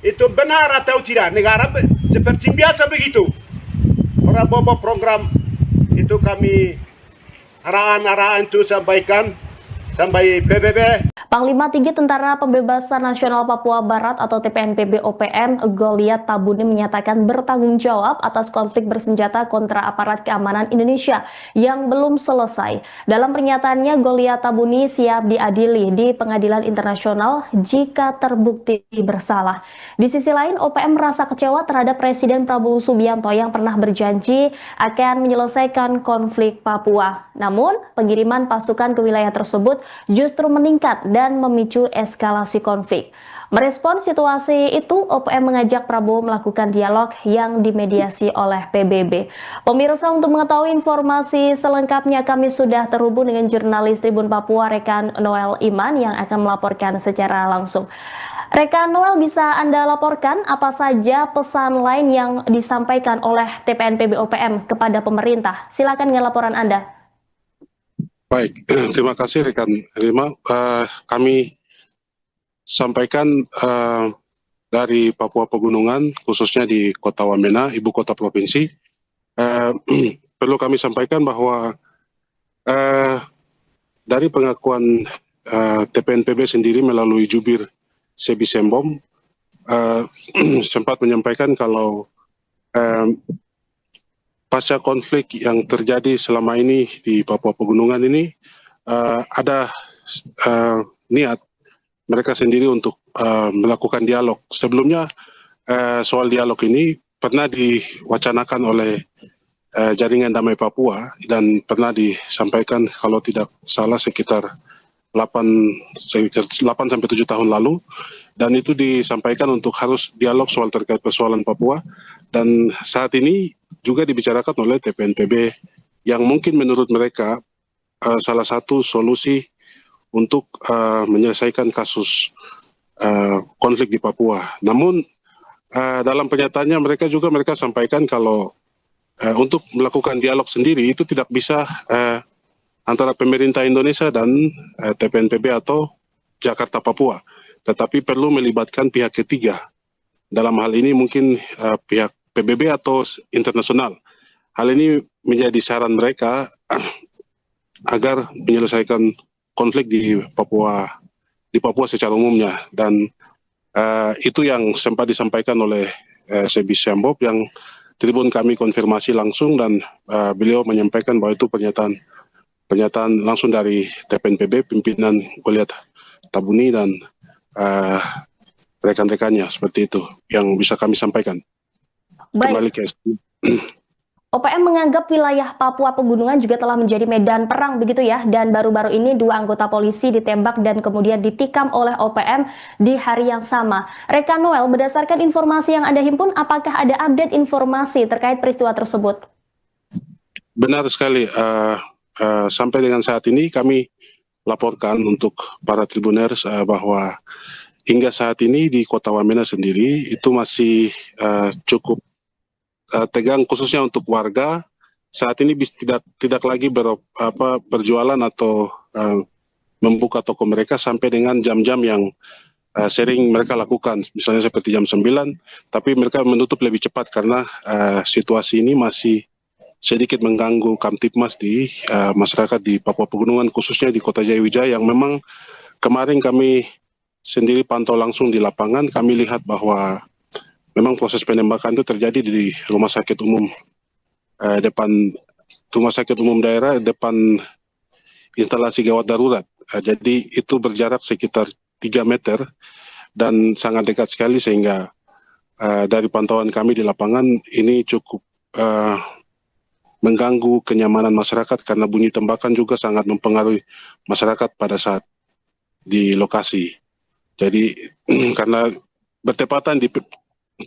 S1: itu benar atau tidak? Negara seperti biasa begitu. Prabowo program itu kami arahan-arahan itu sampaikan sampai PBB.
S2: Panglima Tinggi Tentara Pembebasan Nasional Papua Barat atau TPNPB OPM Goliat Tabuni menyatakan bertanggung jawab atas konflik bersenjata kontra aparat keamanan Indonesia yang belum selesai. Dalam pernyataannya, Goliat Tabuni siap diadili di pengadilan internasional jika terbukti bersalah. Di sisi lain, OPM merasa kecewa terhadap Presiden Prabowo Subianto yang pernah berjanji akan menyelesaikan konflik Papua. Namun, pengiriman pasukan ke wilayah tersebut justru meningkat dan memicu eskalasi konflik. Merespon situasi itu, OPM mengajak Prabowo melakukan dialog yang dimediasi oleh PBB. Pemirsa, untuk mengetahui informasi selengkapnya kami sudah terhubung dengan jurnalis Tribun Papua Rekan Noel Iman yang akan melaporkan secara langsung. Rekan Noel, bisa Anda laporkan apa saja pesan lain yang disampaikan oleh TPNPB OPM kepada pemerintah? Silakan dengan laporan Anda.
S3: Baik, terima kasih rekan Rima. Kami sampaikan dari Papua Pegunungan, khususnya di Kota Wamena, ibu kota provinsi. Perlu kami sampaikan bahwa dari pengakuan TPNPB sendiri melalui jubir Sebi Sembom sempat menyampaikan kalau pasca konflik yang terjadi selama ini di Papua Pegunungan ini ada niat mereka sendiri untuk melakukan dialog. Sebelumnya soal dialog ini pernah diwacanakan oleh Jaringan Damai Papua dan pernah disampaikan kalau tidak salah sekitar 8-7 tahun lalu, dan itu disampaikan untuk harus dialog soal terkait persoalan Papua, dan saat ini juga dibicarakan oleh TPNPB yang mungkin menurut mereka salah satu solusi untuk menyelesaikan kasus konflik di Papua. Namun dalam pernyataannya mereka sampaikan kalau untuk melakukan dialog sendiri itu tidak bisa antara pemerintah Indonesia dan TPNPB atau Jakarta Papua, tetapi perlu melibatkan pihak ketiga. Dalam hal ini mungkin pihak PBB atau internasional. Hal ini menjadi saran mereka agar menyelesaikan konflik di Papua secara umumnya, dan itu yang sempat disampaikan oleh Sebi Sembom yang Tribun kami konfirmasi langsung, dan beliau menyampaikan bahwa itu pernyataan langsung dari TPNPB pimpinan Goliat Tabuni dan rekan-rekannya. Seperti itu yang bisa kami sampaikan. Kembali ke
S2: OPM menganggap wilayah Papua Pegunungan juga telah menjadi medan perang begitu ya, dan baru-baru ini 2 anggota polisi ditembak dan kemudian ditikam oleh OPM di hari yang sama. Rekan Noel, berdasarkan informasi yang Anda himpun, apakah ada update informasi terkait peristiwa tersebut?
S3: Benar sekali, sampai dengan saat ini kami laporkan untuk para tribuners bahwa hingga saat ini di Kota Wamena sendiri itu masih cukup tegang, khususnya untuk warga. Saat ini tidak lagi berjualan atau membuka toko mereka sampai dengan jam-jam yang sering mereka lakukan, misalnya seperti jam 9, tapi mereka menutup lebih cepat karena situasi ini masih sedikit mengganggu Kamtipmas di masyarakat di Papua Pegunungan, khususnya di Kota Jayawijaya, yang memang kemarin kami sendiri pantau langsung di lapangan. Kami lihat bahwa memang proses penembakan itu terjadi di rumah sakit umum depan rumah sakit umum daerah, depan instalasi gawat darurat. Jadi itu berjarak sekitar 3 meter dan sangat dekat sekali, sehingga dari pantauan kami di lapangan ini cukup mengganggu kenyamanan masyarakat karena bunyi tembakan juga sangat mempengaruhi masyarakat pada saat di lokasi. Jadi karena bertepatan di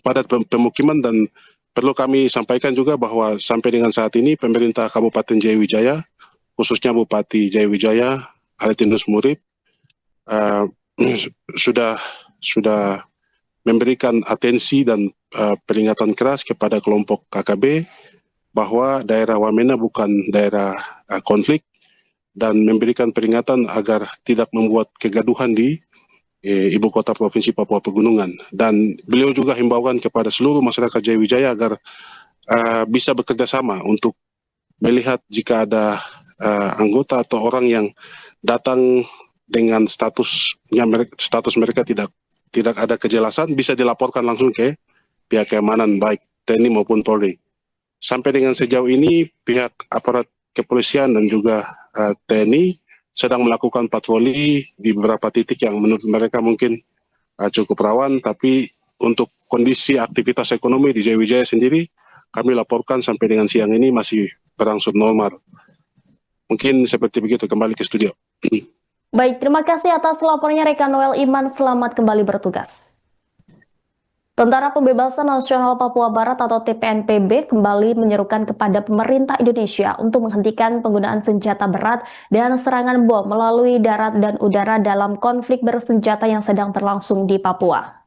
S3: padat pemukiman, dan perlu kami sampaikan juga bahwa sampai dengan saat ini pemerintah Kabupaten Jayawijaya, khususnya Bupati Jayawijaya Aletindus Murib, sudah memberikan atensi dan peringatan keras kepada kelompok KKB bahwa daerah Wamena bukan daerah konflik, dan memberikan peringatan agar tidak membuat kegaduhan di ibu kota provinsi Papua Pegunungan. Dan beliau juga himbaukan kepada seluruh masyarakat Jayawijaya agar bisa bekerja sama untuk melihat jika ada anggota atau orang yang datang dengan status mereka tidak ada kejelasan bisa dilaporkan langsung ke pihak keamanan baik TNI maupun Polri. Sampai dengan sejauh ini pihak aparat kepolisian dan juga TNI sedang melakukan patroli di beberapa titik yang menurut mereka mungkin cukup rawan, tapi untuk kondisi aktivitas ekonomi di Jayawijaya sendiri kami laporkan sampai dengan siang ini masih berangsur normal. Mungkin seperti begitu, kembali ke studio.
S2: Baik, terima kasih atas laporannya rekan Noel Iman, selamat kembali bertugas. Tentara Pembebasan Nasional Papua Barat atau TPNPB kembali menyerukan kepada pemerintah Indonesia untuk menghentikan penggunaan senjata berat dan serangan bom melalui darat dan udara dalam konflik bersenjata yang sedang berlangsung di Papua.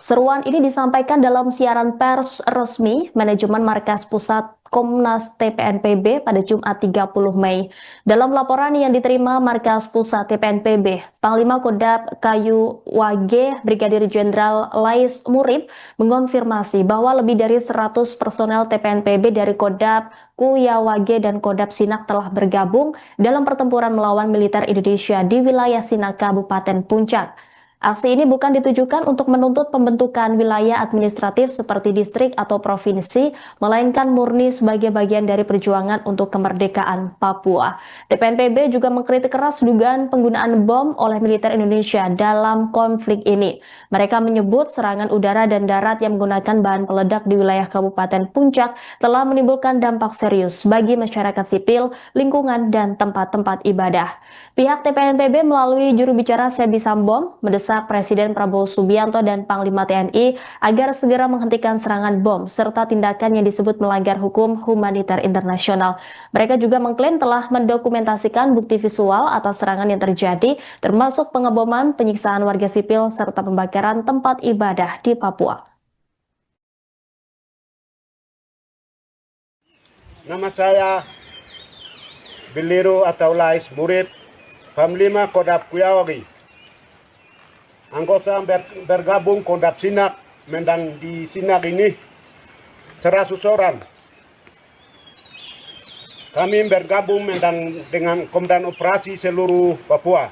S2: Seruan ini disampaikan dalam siaran pers resmi Manajemen Markas Pusat Komnas TPNPB pada Jumat 30 Mei. Dalam laporan yang diterima Markas Pusat TPNPB, Panglima Kodam Kayu Wage Brigadir Jenderal Lais Murid mengonfirmasi bahwa lebih dari 100 personel TPNPB dari Kodam Kuyawage dan Kodam Sinak telah bergabung dalam pertempuran melawan militer Indonesia di wilayah Sinak, Kabupaten Puncak. Aksi ini bukan ditujukan untuk menuntut pembentukan wilayah administratif seperti distrik atau provinsi, melainkan murni sebagai bagian dari perjuangan untuk kemerdekaan Papua. TPNPB juga mengkritik keras dugaan penggunaan bom oleh militer Indonesia dalam konflik ini. Mereka menyebut serangan udara dan darat yang menggunakan bahan peledak di wilayah Kabupaten Puncak telah menimbulkan dampak serius bagi masyarakat sipil, lingkungan, dan tempat-tempat ibadah. Pihak TPNPB melalui juru bicara Sebi Sambom mendesak Presiden Prabowo Subianto dan Panglima TNI agar segera menghentikan serangan bom serta tindakan yang disebut melanggar hukum humaniter internasional. Mereka juga mengklaim telah mendokumentasikan bukti visual atas serangan yang terjadi, termasuk pengeboman, penyiksaan warga sipil, serta pembakaran tempat ibadah di Papua.
S1: Nama saya Biliru atau Lais Murid, Panglima Kodam Kuyawage. Anggota bergabung Kodam Sinak, mendang di Sinak ini 100 orang. Kami bergabung mendang dengan Komandan Operasi seluruh Papua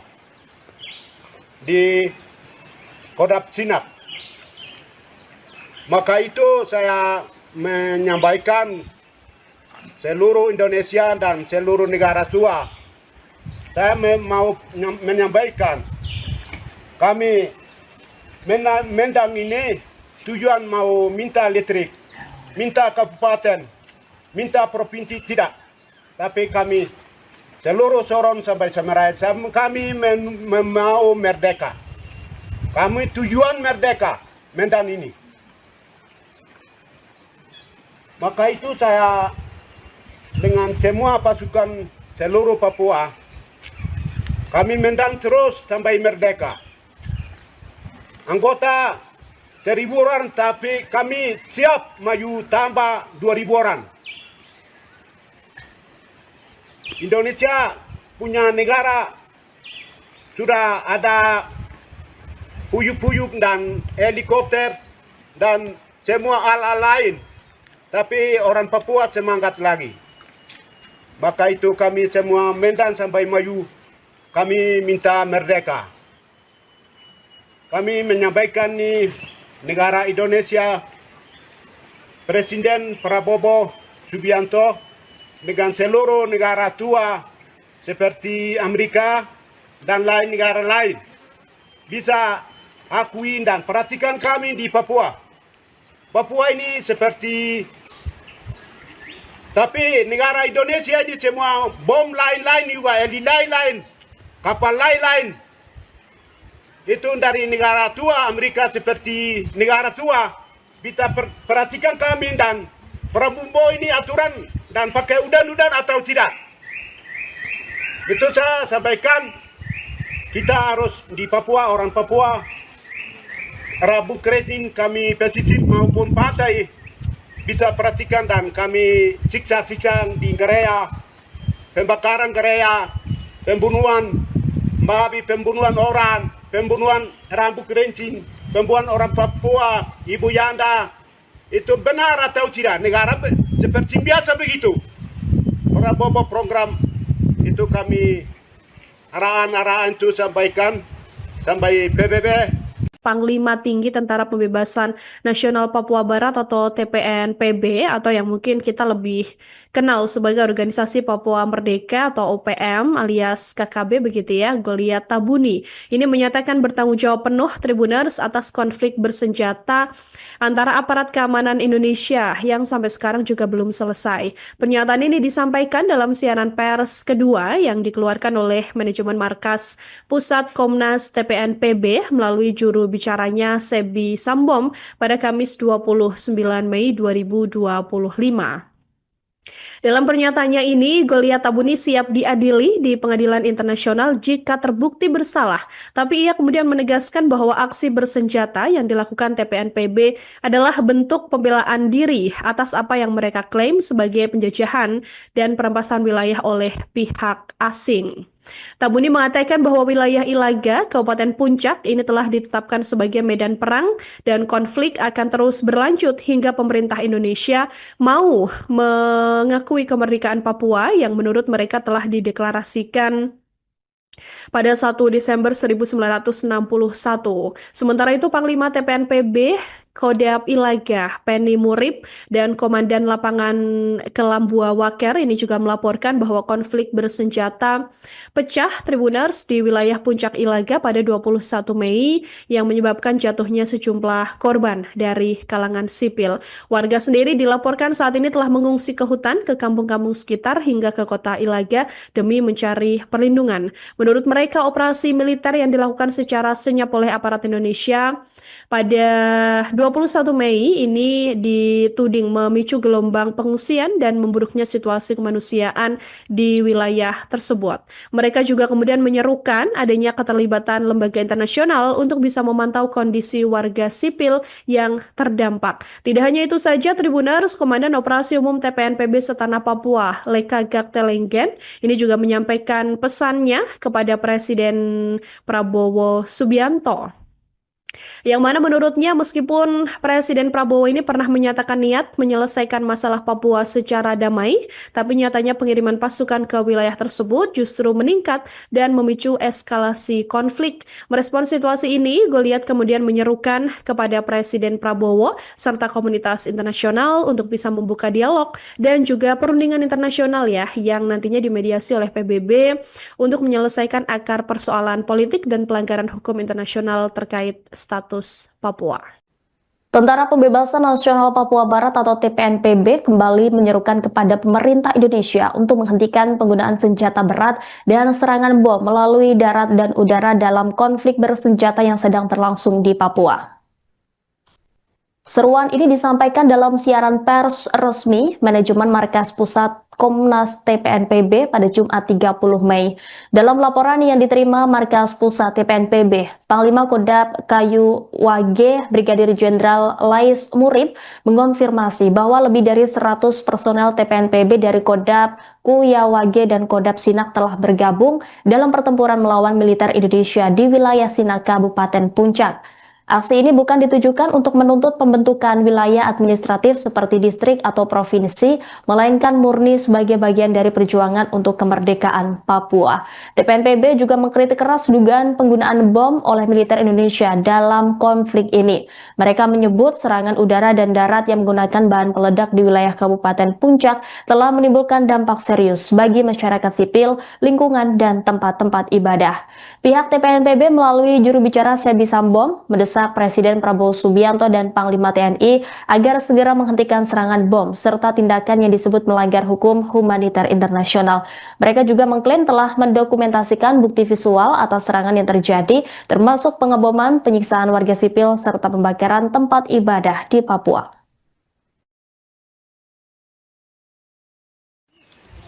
S1: di Kodam Sinak. Maka itu saya menyampaikan seluruh Indonesia dan seluruh negara tua. Saya mau menyampaikan kami mendang ini tujuan mau minta listrik, minta kabupaten, minta provinsi tidak. Tapi kami seluruh Sorong sampai Samarai, kami mau merdeka. Kami tujuan merdeka mendang ini. Maka itu saya dengan semua pasukan seluruh Papua, kami mendang terus sampai merdeka. Anggota 1.000 orang, tapi kami siap maju tambah 2.000 orang. Indonesia punya negara sudah ada puyuk-puyuk dan helikopter dan semua alat lain. Tapi orang Papua semangat lagi. Maka itu kami semua mendang sampai maju. Kami minta merdeka. Kami menyampaikan nih negara Indonesia, Presiden Prabowo Subianto dengan seluruh negara tua seperti Amerika dan lain negara lain bisa akui dan perhatikan kami di Papua. Papua ini seperti, tapi negara Indonesia ini semua bom lain-lain juga, heli lain-lain, kapal lain-lain. Itu dari negara tua, Amerika seperti negara tua, bisa perhatikan kami dan Prabowo ini aturan dan pakai udan-udan atau tidak. Itu saya sampaikan, kita harus di Papua, orang Papua, Rabu Keriting kami pesisir maupun pantai, bisa perhatikan dan kami siksa-siksa di gereja, pembakaran gereja, pembunuhan, maaf pembunuhan orang, pembunuhan Rabu Keriting, pembunuhan orang Papua, Ibu Yanda, itu benar atau tidak? Negara seperti biasa begitu. Prabowo program itu kami arahan-arahan itu sampaikan sampai PBB.
S4: Panglima Tinggi Tentara Pembebasan Nasional Papua Barat atau TPNPB atau yang mungkin kita lebih kenal sebagai Organisasi Papua Merdeka atau OPM alias KKB begitu ya, Goliat Tabuni. Ini menyatakan bertanggung jawab penuh Tribuners atas konflik bersenjata antara aparat keamanan Indonesia yang sampai sekarang juga belum selesai. Pernyataan ini disampaikan dalam siaran pers kedua yang dikeluarkan oleh manajemen markas Pusat Komnas TPNPB melalui juru bicaranya Sebi Sambom pada Kamis 29 Mei 2025. Dalam pernyataannya ini, Goliat Tabuni siap diadili di pengadilan internasional jika terbukti bersalah. Tapi ia kemudian menegaskan bahwa aksi bersenjata yang dilakukan TPNPB adalah bentuk pembelaan diri atas apa yang mereka klaim sebagai penjajahan dan perampasan wilayah oleh pihak asing. Tabuni mengatakan bahwa wilayah Ilaga, Kabupaten Puncak ini telah ditetapkan sebagai medan perang dan konflik akan terus berlanjut hingga pemerintah Indonesia mau mengakui kemerdekaan Papua yang menurut mereka telah dideklarasikan pada 1 Desember 1961. Sementara itu Panglima TPNPB Kodam Ilaga, Penny Murib, dan Komandan Lapangan Kelambua Waker ini juga melaporkan bahwa konflik bersenjata pecah Tribuners di wilayah Puncak Ilaga pada 21 Mei yang menyebabkan jatuhnya sejumlah korban dari kalangan sipil. Warga sendiri dilaporkan saat ini telah mengungsi ke hutan, ke kampung-kampung sekitar hingga ke kota Ilaga demi mencari perlindungan. Menurut mereka, operasi militer yang dilakukan secara senyap oleh aparat Indonesia pada 21 Mei ini dituding memicu gelombang pengungsian dan memburuknya situasi kemanusiaan di wilayah tersebut. Mereka juga kemudian menyerukan adanya keterlibatan lembaga internasional untuk bisa memantau kondisi warga sipil yang terdampak. Tidak hanya itu saja, Tribuners, Komandan Operasi Umum TPNPB Setanah Papua, Leka Gaktelenggen, ini juga menyampaikan pesannya kepada Presiden Prabowo Subianto. Yang mana menurutnya meskipun Presiden Prabowo ini pernah menyatakan niat menyelesaikan masalah Papua secara damai, tapi nyatanya pengiriman pasukan ke wilayah tersebut justru meningkat dan memicu eskalasi konflik. Merespon situasi ini, Goliat kemudian menyerukan kepada Presiden Prabowo serta komunitas internasional untuk bisa membuka dialog dan juga perundingan internasional ya yang nantinya dimediasi oleh PBB untuk menyelesaikan akar persoalan politik dan pelanggaran hukum internasional terkait status Papua.
S2: Tentara Pembebasan Nasional Papua Barat atau TPNPB kembali menyerukan kepada pemerintah Indonesia untuk menghentikan penggunaan senjata berat dan serangan bom melalui darat dan udara dalam konflik bersenjata yang sedang berlangsung di Papua. Seruan ini disampaikan dalam siaran pers resmi manajemen markas pusat Komnas TPNPB pada Jumat 30 Mei. Dalam laporan yang diterima markas pusat TPNPB, Panglima Kodam Kayu Wage Brigadir Jenderal Lais Murib mengonfirmasi bahwa lebih dari 100 personel TPNPB dari Kodam Kuyawage dan Kodam Sinak telah bergabung dalam pertempuran melawan militer Indonesia di wilayah Sinak, Kabupaten Puncak. Aksi ini bukan ditujukan untuk menuntut pembentukan wilayah administratif seperti distrik atau provinsi, melainkan murni sebagai bagian dari perjuangan untuk kemerdekaan Papua. TPNPB juga mengkritik keras dugaan penggunaan bom oleh militer Indonesia dalam konflik ini. Mereka menyebut serangan udara dan darat yang menggunakan bahan peledak di wilayah Kabupaten Puncak telah menimbulkan dampak serius bagi masyarakat sipil, lingkungan, dan tempat-tempat ibadah. Pihak TPNPB melalui juru bicara Sebi Sambom mendesak Presiden Prabowo Subianto dan Panglima TNI agar segera menghentikan serangan bom serta tindakan yang disebut melanggar hukum humaniter internasional. Mereka juga mengklaim telah mendokumentasikan bukti visual atas serangan yang terjadi, termasuk pengeboman, penyiksaan warga sipil, serta pembakaran tempat ibadah di Papua.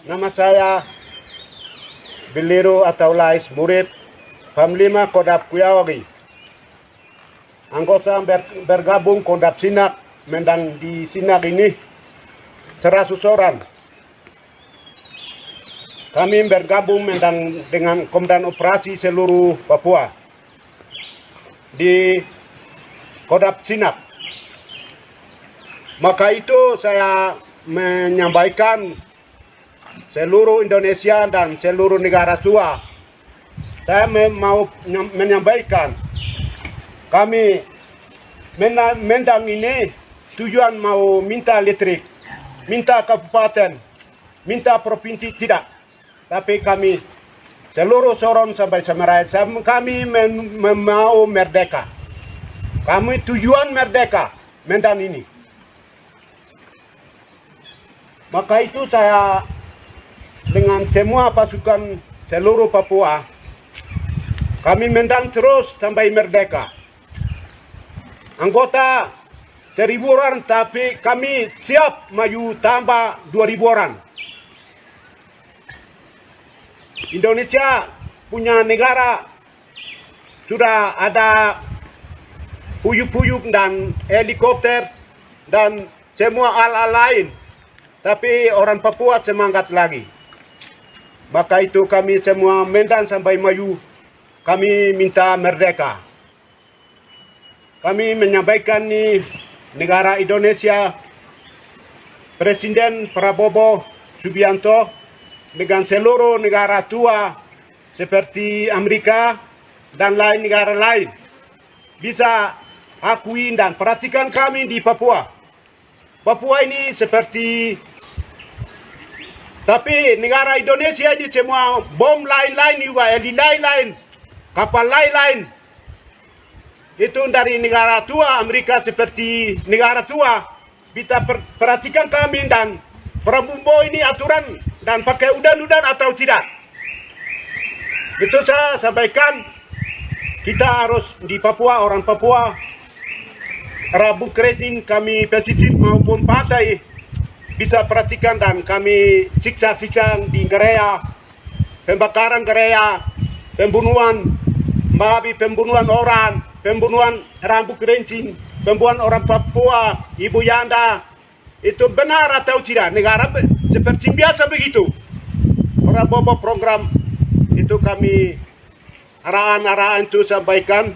S1: Nama saya Biliru atau Lais Murib, Panglima Kodam Kuyawage. Anggota bergabung Kodam Sinak, mendang di Sinak ini 100 orang. Kami bergabung mendang dengan Komandan Operasi seluruh Papua di Kodam Sinak. Maka itu saya menyampaikan seluruh Indonesia dan seluruh negara tua. Saya mau menyampaikan, kami Mendang ini tujuan mau minta listrik, minta kabupaten, minta provinsi tidak. Tapi kami seluruh Sorong sampai Semarang, kami mau merdeka. Kami tujuan merdeka Mendang ini. Maka itu saya dengan semua pasukan seluruh Papua, kami Mendang terus sampai merdeka. Anggota 1.000 orang, tapi kami siap maju tambah 2.000 orang. Indonesia punya negara sudah ada puyuk-puyuk dan helikopter dan semua alat lain. Tapi orang Papua semangat lagi. Maka itu kami semua Mendang sampai maju, kami minta merdeka. Kami menyampaikan nih negara Indonesia, Presiden Prabowo Subianto dengan seluruh negara tua seperti Amerika dan lain negara lain bisa akui dan perhatikan kami di Papua. Papua ini seperti, tapi negara Indonesia ini semua bom lain-lain juga, lain-lain, kapal lain-lain. Itu dari negara tua, Amerika seperti negara tua. Kita perhatikan kami dan Prabowo ini aturan dan pakai udan-udan atau tidak. Itu saya sampaikan, kita harus di Papua, orang Papua, Rabu Kredin kami pesisir maupun pantai bisa perhatikan dan kami siksa-siksa di gereja, pembakaran gereja, pembunuhan, babi, pembunuhan orang, pembunuhan Rabu Kredin, pembunuhan orang Papua, Ibu Yanda, itu benar atau tidak? Negara seperti biasa begitu. Orang bawa program itu kami arahan-arahan itu sampaikan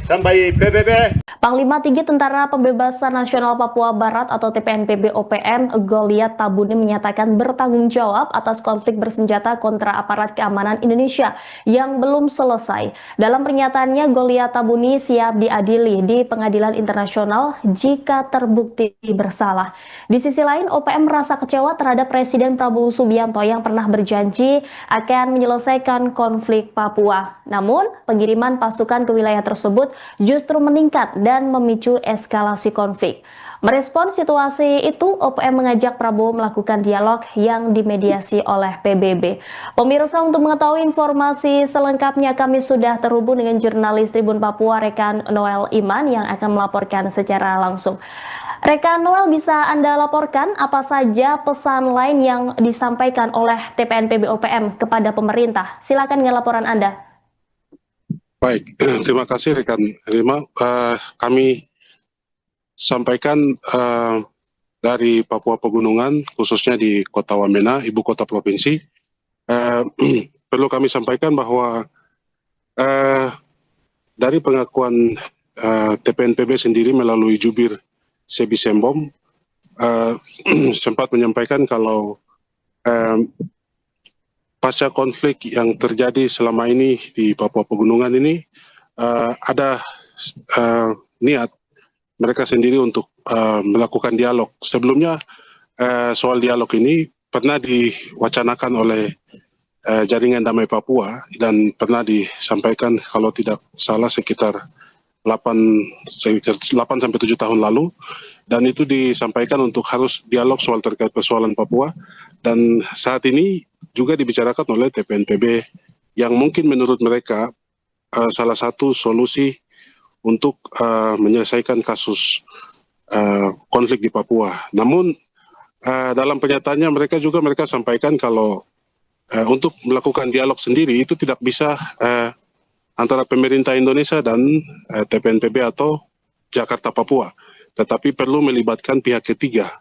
S1: sampai PBB.
S2: Panglima Tinggi Tentara Pembebasan Nasional Papua Barat atau TPNPB OPM Goliat Tabuni menyatakan bertanggung jawab atas konflik bersenjata kontra aparat keamanan Indonesia yang belum selesai. Dalam pernyataannya, Goliat Tabuni siap diadili di pengadilan internasional jika terbukti bersalah. Di sisi lain, OPM merasa kecewa terhadap Presiden Prabowo Subianto yang pernah berjanji akan menyelesaikan konflik Papua. Namun, pengiriman pasukan ke wilayah tersebut justru meningkat dan memicu eskalasi konflik. Merespon situasi itu, OPM mengajak Prabowo melakukan dialog yang dimediasi oleh PBB. Pemirsa, untuk mengetahui informasi selengkapnya kami sudah terhubung dengan jurnalis Tribun Papua Rekan Noel Iman yang akan melaporkan secara langsung. Rekan Noel, bisa Anda laporkan apa saja pesan lain yang disampaikan oleh TPNPB OPM kepada pemerintah? Silakan dengan laporan Anda.
S3: Baik, terima kasih rekan Rima. Kami sampaikan dari Papua Pegunungan, khususnya di Kota Wamena, ibu kota provinsi. Perlu kami sampaikan bahwa dari pengakuan TPNPB sendiri melalui jubir Sebi Sembom sempat menyampaikan kalau pasca konflik yang terjadi selama ini di Papua Pegunungan ini ada niat mereka sendiri untuk melakukan dialog. Sebelumnya soal dialog ini pernah diwacanakan oleh Jaringan Damai Papua dan pernah disampaikan kalau tidak salah sekitar 8-7 tahun lalu, dan itu disampaikan untuk harus dialog soal terkait persoalan Papua, dan saat ini juga dibicarakan oleh TPNPB yang mungkin menurut mereka salah satu solusi untuk menyelesaikan kasus konflik di Papua. Namun dalam pernyataannya mereka sampaikan kalau untuk melakukan dialog sendiri itu tidak bisa antara pemerintah Indonesia dan TPNPB atau Jakarta Papua, tetapi perlu melibatkan pihak ketiga.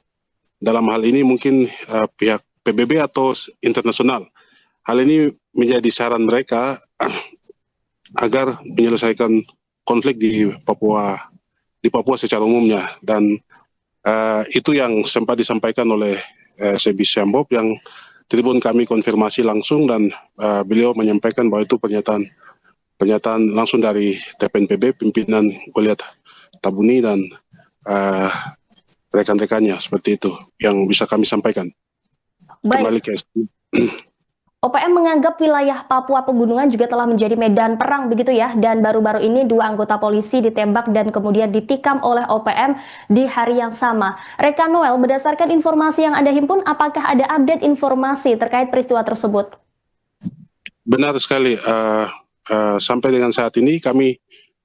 S3: Dalam hal ini mungkin pihak PBB atau internasional. Hal ini menjadi saran mereka agar menyelesaikan konflik di Papua secara umumnya, dan itu yang sempat disampaikan oleh Sebi Sembom yang Tribun kami konfirmasi langsung dan beliau menyampaikan bahwa itu pernyataan langsung dari TPNPB, pimpinan Goliat Tabuni dan rekan-rekannya, seperti itu yang bisa kami sampaikan. Kembali
S2: Baik,
S3: ke
S2: OPM menganggap wilayah Papua Pegunungan juga telah menjadi medan perang begitu ya, dan baru-baru ini 2 anggota polisi ditembak dan kemudian ditikam oleh OPM di hari yang sama. Rekan Noel, berdasarkan informasi yang Anda himpun, apakah ada update informasi terkait peristiwa tersebut?
S3: Benar sekali, sampai dengan saat ini kami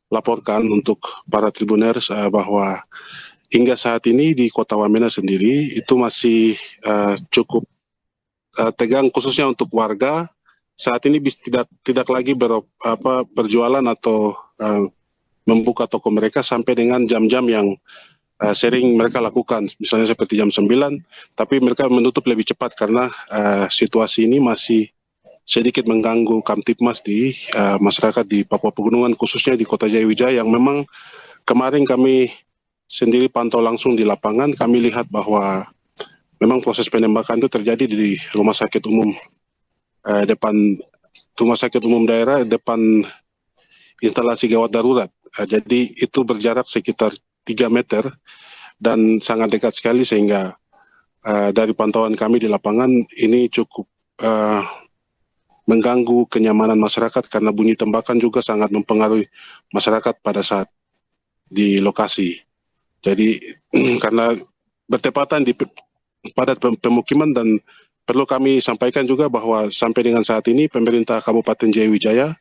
S3: laporkan untuk para tribuners bahwa hingga saat ini di Kota Wamena sendiri itu masih cukup tegang, khususnya untuk warga. Saat ini tidak lagi berjualan atau membuka toko mereka sampai dengan jam-jam yang sering mereka lakukan, misalnya seperti jam 9, tapi mereka menutup lebih cepat karena situasi ini masih sedikit mengganggu Kamtipmas di masyarakat di Papua Pegunungan, khususnya di Kota Jayawijaya, yang memang kemarin kami sendiri pantau langsung di lapangan. Kami lihat bahwa memang proses penembakan itu terjadi di rumah sakit umum daerah depan instalasi gawat darurat. Jadi itu berjarak sekitar 3 meter dan sangat dekat sekali, sehingga dari pantauan kami di lapangan ini cukup mengganggu kenyamanan masyarakat karena bunyi tembakan juga sangat mempengaruhi masyarakat pada saat di lokasi. Jadi karena bertepatan di padat pemukiman, dan perlu kami sampaikan juga bahwa sampai dengan saat ini pemerintah Kabupaten Jayawijaya,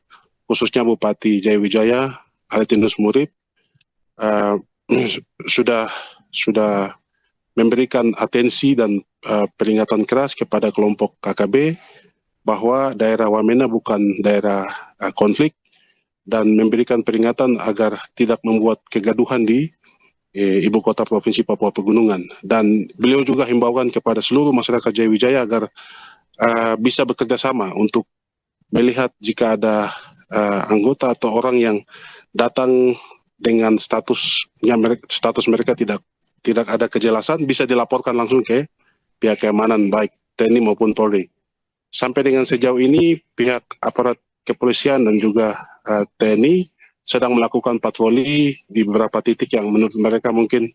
S3: khususnya Bupati Jayawijaya Aretinus Murib, sudah memberikan atensi dan peringatan keras kepada kelompok KKB bahwa daerah Wamena bukan daerah konflik, dan memberikan peringatan agar tidak membuat kegaduhan di ibu kota provinsi Papua Pegunungan. Dan beliau juga himbaukan kepada seluruh masyarakat Jayawijaya agar bisa bekerja sama untuk melihat jika ada anggota atau orang yang datang dengan status mereka tidak ada kejelasan, bisa dilaporkan langsung ke pihak keamanan baik TNI maupun Polri. Sampai dengan sejauh ini pihak aparat kepolisian dan juga TNI sedang melakukan patroli di beberapa titik yang menurut mereka mungkin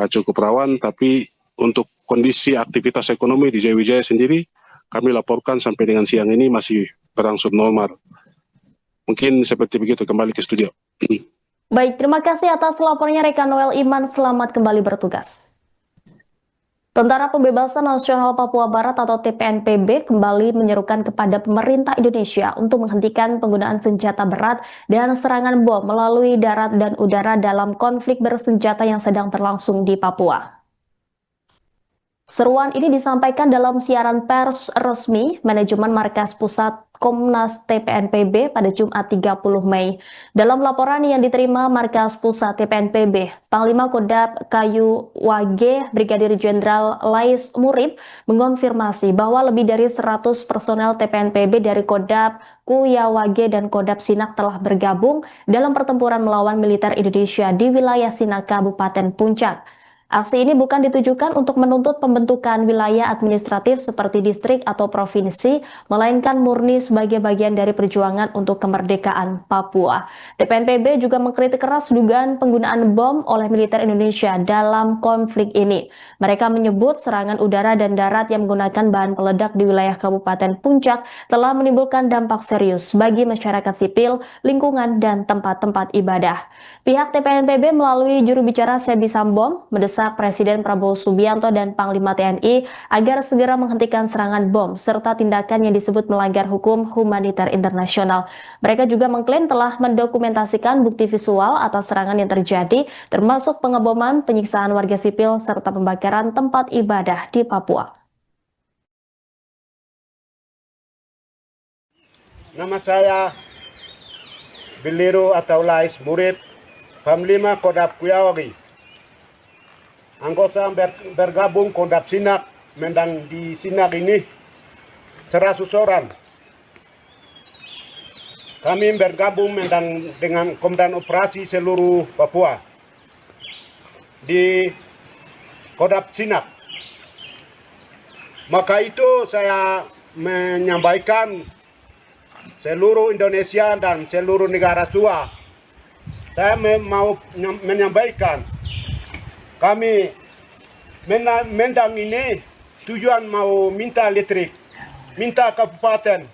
S3: cukup rawan, tapi untuk kondisi aktivitas ekonomi di Jayawijaya sendiri kami laporkan sampai dengan siang ini masih berangsur normal. Mungkin seperti begitu, kembali ke studio.
S2: Baik, terima kasih atas laporannya rekan Noel Iman, selamat kembali bertugas. Tentara Pembebasan Nasional Papua Barat atau TPNPB kembali menyerukan kepada pemerintah Indonesia untuk menghentikan penggunaan senjata berat dan serangan bom melalui darat dan udara dalam konflik bersenjata yang sedang berlangsung di Papua. Seruan ini disampaikan dalam siaran pers resmi Manajemen Markas Pusat Komnas TPNPB pada Jumat 30 Mei. Dalam laporan yang diterima Markas Pusat TPNPB, Panglima Kodam Kayu Wage Brigadir Jenderal Lais Murib mengonfirmasi bahwa lebih dari 100 personel TPNPB dari Kodam Kuyawage dan Kodam Sinak telah bergabung dalam pertempuran melawan militer Indonesia di wilayah Sinak, Kabupaten Puncak. Aksi ini bukan ditujukan untuk menuntut pembentukan wilayah administratif seperti distrik atau provinsi, melainkan murni sebagai bagian dari perjuangan untuk kemerdekaan Papua. TPNPB juga mengkritik keras dugaan penggunaan bom oleh militer Indonesia dalam konflik ini. Mereka menyebut serangan udara dan darat yang menggunakan bahan peledak di wilayah Kabupaten Puncak telah menimbulkan dampak serius bagi masyarakat sipil, lingkungan, dan tempat-tempat ibadah. Pihak TPNPB melalui juru bicara Sebi Sambom mendesak Presiden Prabowo Subianto dan Panglima TNI agar segera menghentikan serangan bom serta tindakan yang disebut melanggar hukum humaniter internasional. Mereka juga mengklaim telah mendokumentasikan bukti visual atas serangan yang terjadi, termasuk pengeboman, penyiksaan warga sipil, serta pembakaran tempat ibadah di Papua.
S1: Nama saya Biliru atau Lais Murib, Panglima Kodam Kuyawage. Anggota bergabung Kodam Sinak, mendang di Sinak ini 100 orang. Kami bergabung mendang dengan Komandan Operasi seluruh Papua di Kodam Sinak. Maka itu saya menyampaikan seluruh Indonesia dan seluruh negara tua. Saya mau menyampaikan kami Mendang ini tujuan mau minta listrik, minta kabupaten,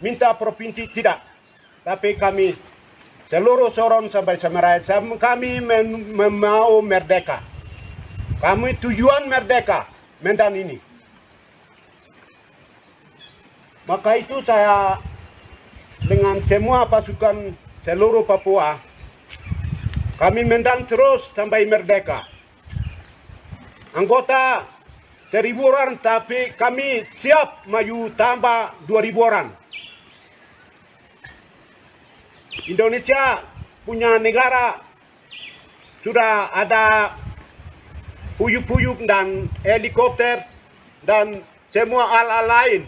S1: minta provinsi tidak. Tapi kami seluruh Sorong sampai Samarai, kami mau merdeka. Kami tujuan merdeka Medan ini. Maka itu saya dengan semua pasukan seluruh Papua, kami mendang terus sampai merdeka. Anggota 1.000 orang, tapi kami siap maju tambah 2.000 orang. Indonesia punya negara sudah ada puyuk-puyuk dan helikopter dan semua alat lain.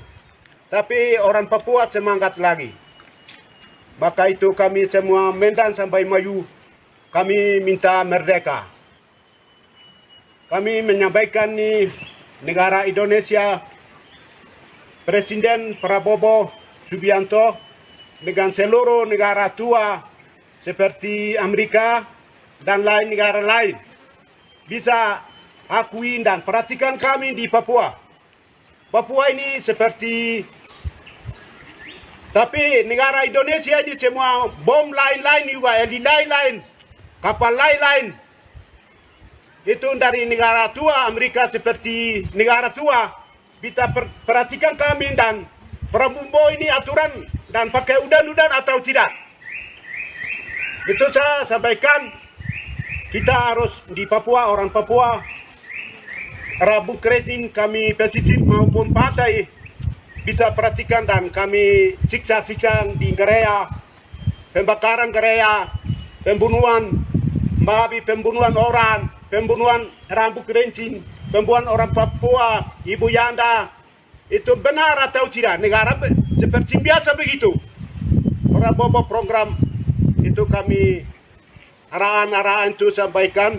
S1: Tapi orang Papua semangat lagi. Maka itu kami semua mendang sampai maju. Kami minta merdeka. Kami menyampaikan nih negara Indonesia, Presiden Prabowo Subianto dengan seluruh negara tua seperti Amerika dan lain negara lain bisa akui dan perhatikan kami di Papua. Papua ini seperti, tapi negara Indonesia ini semua bom lain-lain juga, lain-lain, kapal lain-lain. Itu dari negara tua, Amerika seperti negara tua. Kita perhatikan kami dan Prabowo ini aturan dan pakai udan-udan atau tidak. Itu saya sampaikan, kita harus di Papua, orang Papua, Rabu Kredin kami pesisir maupun pantai bisa perhatikan dan kami siksa-siksa di gereja, pembakaran gereja, pembunuhan, babi, pembunuhan orang, pembunuhan rambut kerincing, pembunuhan orang Papua, Ibu Yanda, itu benar atau tidak? Negara seperti biasa begitu. Prabowo program itu kami arahan-arahan itu sampaikan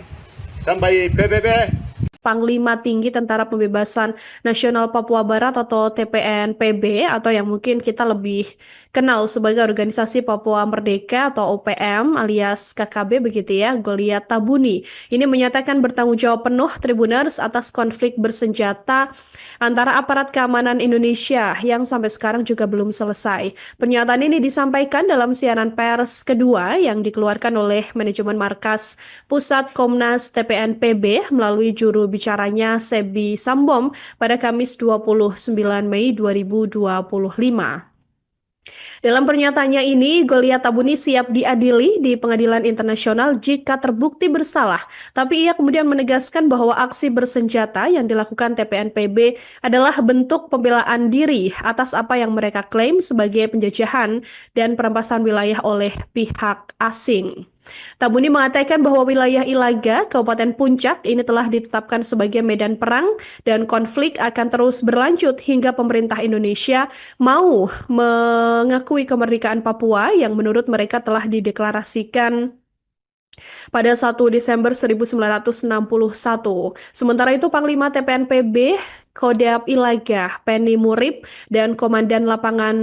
S1: sampai PBB.
S4: Panglima Tinggi Tentara Pembebasan Nasional Papua Barat atau TPNPB atau yang mungkin kita lebih kenal sebagai Organisasi Papua Merdeka atau OPM alias KKB begitu ya, Goliat Tabuni. Ini menyatakan bertanggung jawab penuh Tribuners atas konflik bersenjata antara aparat keamanan Indonesia yang sampai sekarang juga belum selesai. Pernyataan ini disampaikan dalam siaran pers kedua yang dikeluarkan oleh manajemen markas Pusat Komnas TPNPB melalui juru bicaranya Sebi Sambom pada Kamis 29 Mei 2025. Dalam pernyataannya ini, Goliat Tabuni siap diadili di pengadilan internasional jika terbukti bersalah. Tapi ia kemudian menegaskan bahwa aksi bersenjata yang dilakukan TPNPB adalah bentuk pembelaan diri atas apa yang mereka klaim sebagai penjajahan dan perampasan wilayah oleh pihak asing. Tabuni mengatakan bahwa wilayah Ilaga, Kabupaten Puncak ini telah ditetapkan sebagai medan perang dan konflik akan terus berlanjut hingga pemerintah Indonesia mau mengakui kemerdekaan Papua yang menurut mereka telah dideklarasikan pada 1 Desember 1961. Sementara itu Panglima TPNPB Kodam Ilaga, Penny Murib, dan Komandan Lapangan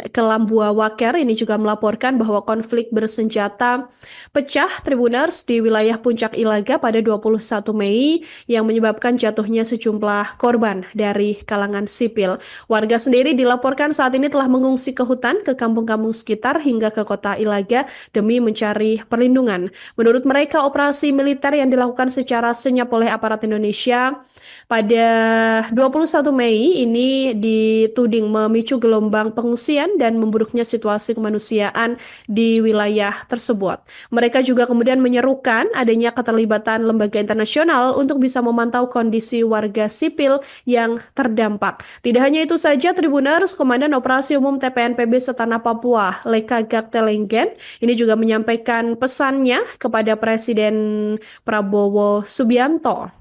S4: Kelambua Waker ini juga melaporkan bahwa konflik bersenjata pecah Tribuners di wilayah Puncak Ilaga pada 21 Mei yang menyebabkan jatuhnya sejumlah korban dari kalangan sipil. Warga sendiri dilaporkan saat ini telah mengungsi ke hutan, ke kampung-kampung sekitar hingga ke kota Ilaga demi mencari perlindungan. Menurut mereka, operasi militer yang dilakukan secara senyap oleh aparat Indonesia pada 21 Mei ini dituding memicu gelombang pengungsian dan memburuknya situasi kemanusiaan di wilayah tersebut. Mereka juga kemudian menyerukan adanya keterlibatan lembaga internasional untuk bisa memantau kondisi warga sipil yang terdampak. Tidak hanya itu saja, Tribuners, Komandan Operasi Umum TPNPB Setanah Papua, Leka Gaktelenggen, ini juga menyampaikan pesannya kepada Presiden Prabowo Subianto.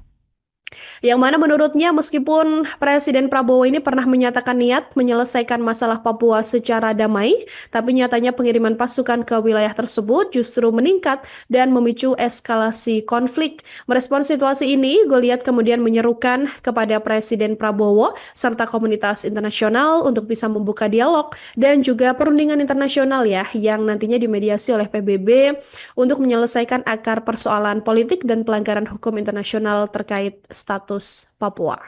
S4: Yang mana menurutnya meskipun Presiden Prabowo ini pernah menyatakan niat menyelesaikan masalah Papua secara damai, tapi nyatanya pengiriman pasukan ke wilayah tersebut justru meningkat dan memicu eskalasi konflik. Merespons situasi ini, Goliat kemudian menyerukan kepada Presiden Prabowo serta komunitas internasional untuk bisa membuka dialog dan juga perundingan internasional ya yang nantinya dimediasi oleh PBB untuk menyelesaikan akar persoalan politik dan pelanggaran hukum internasional terkait status Papua.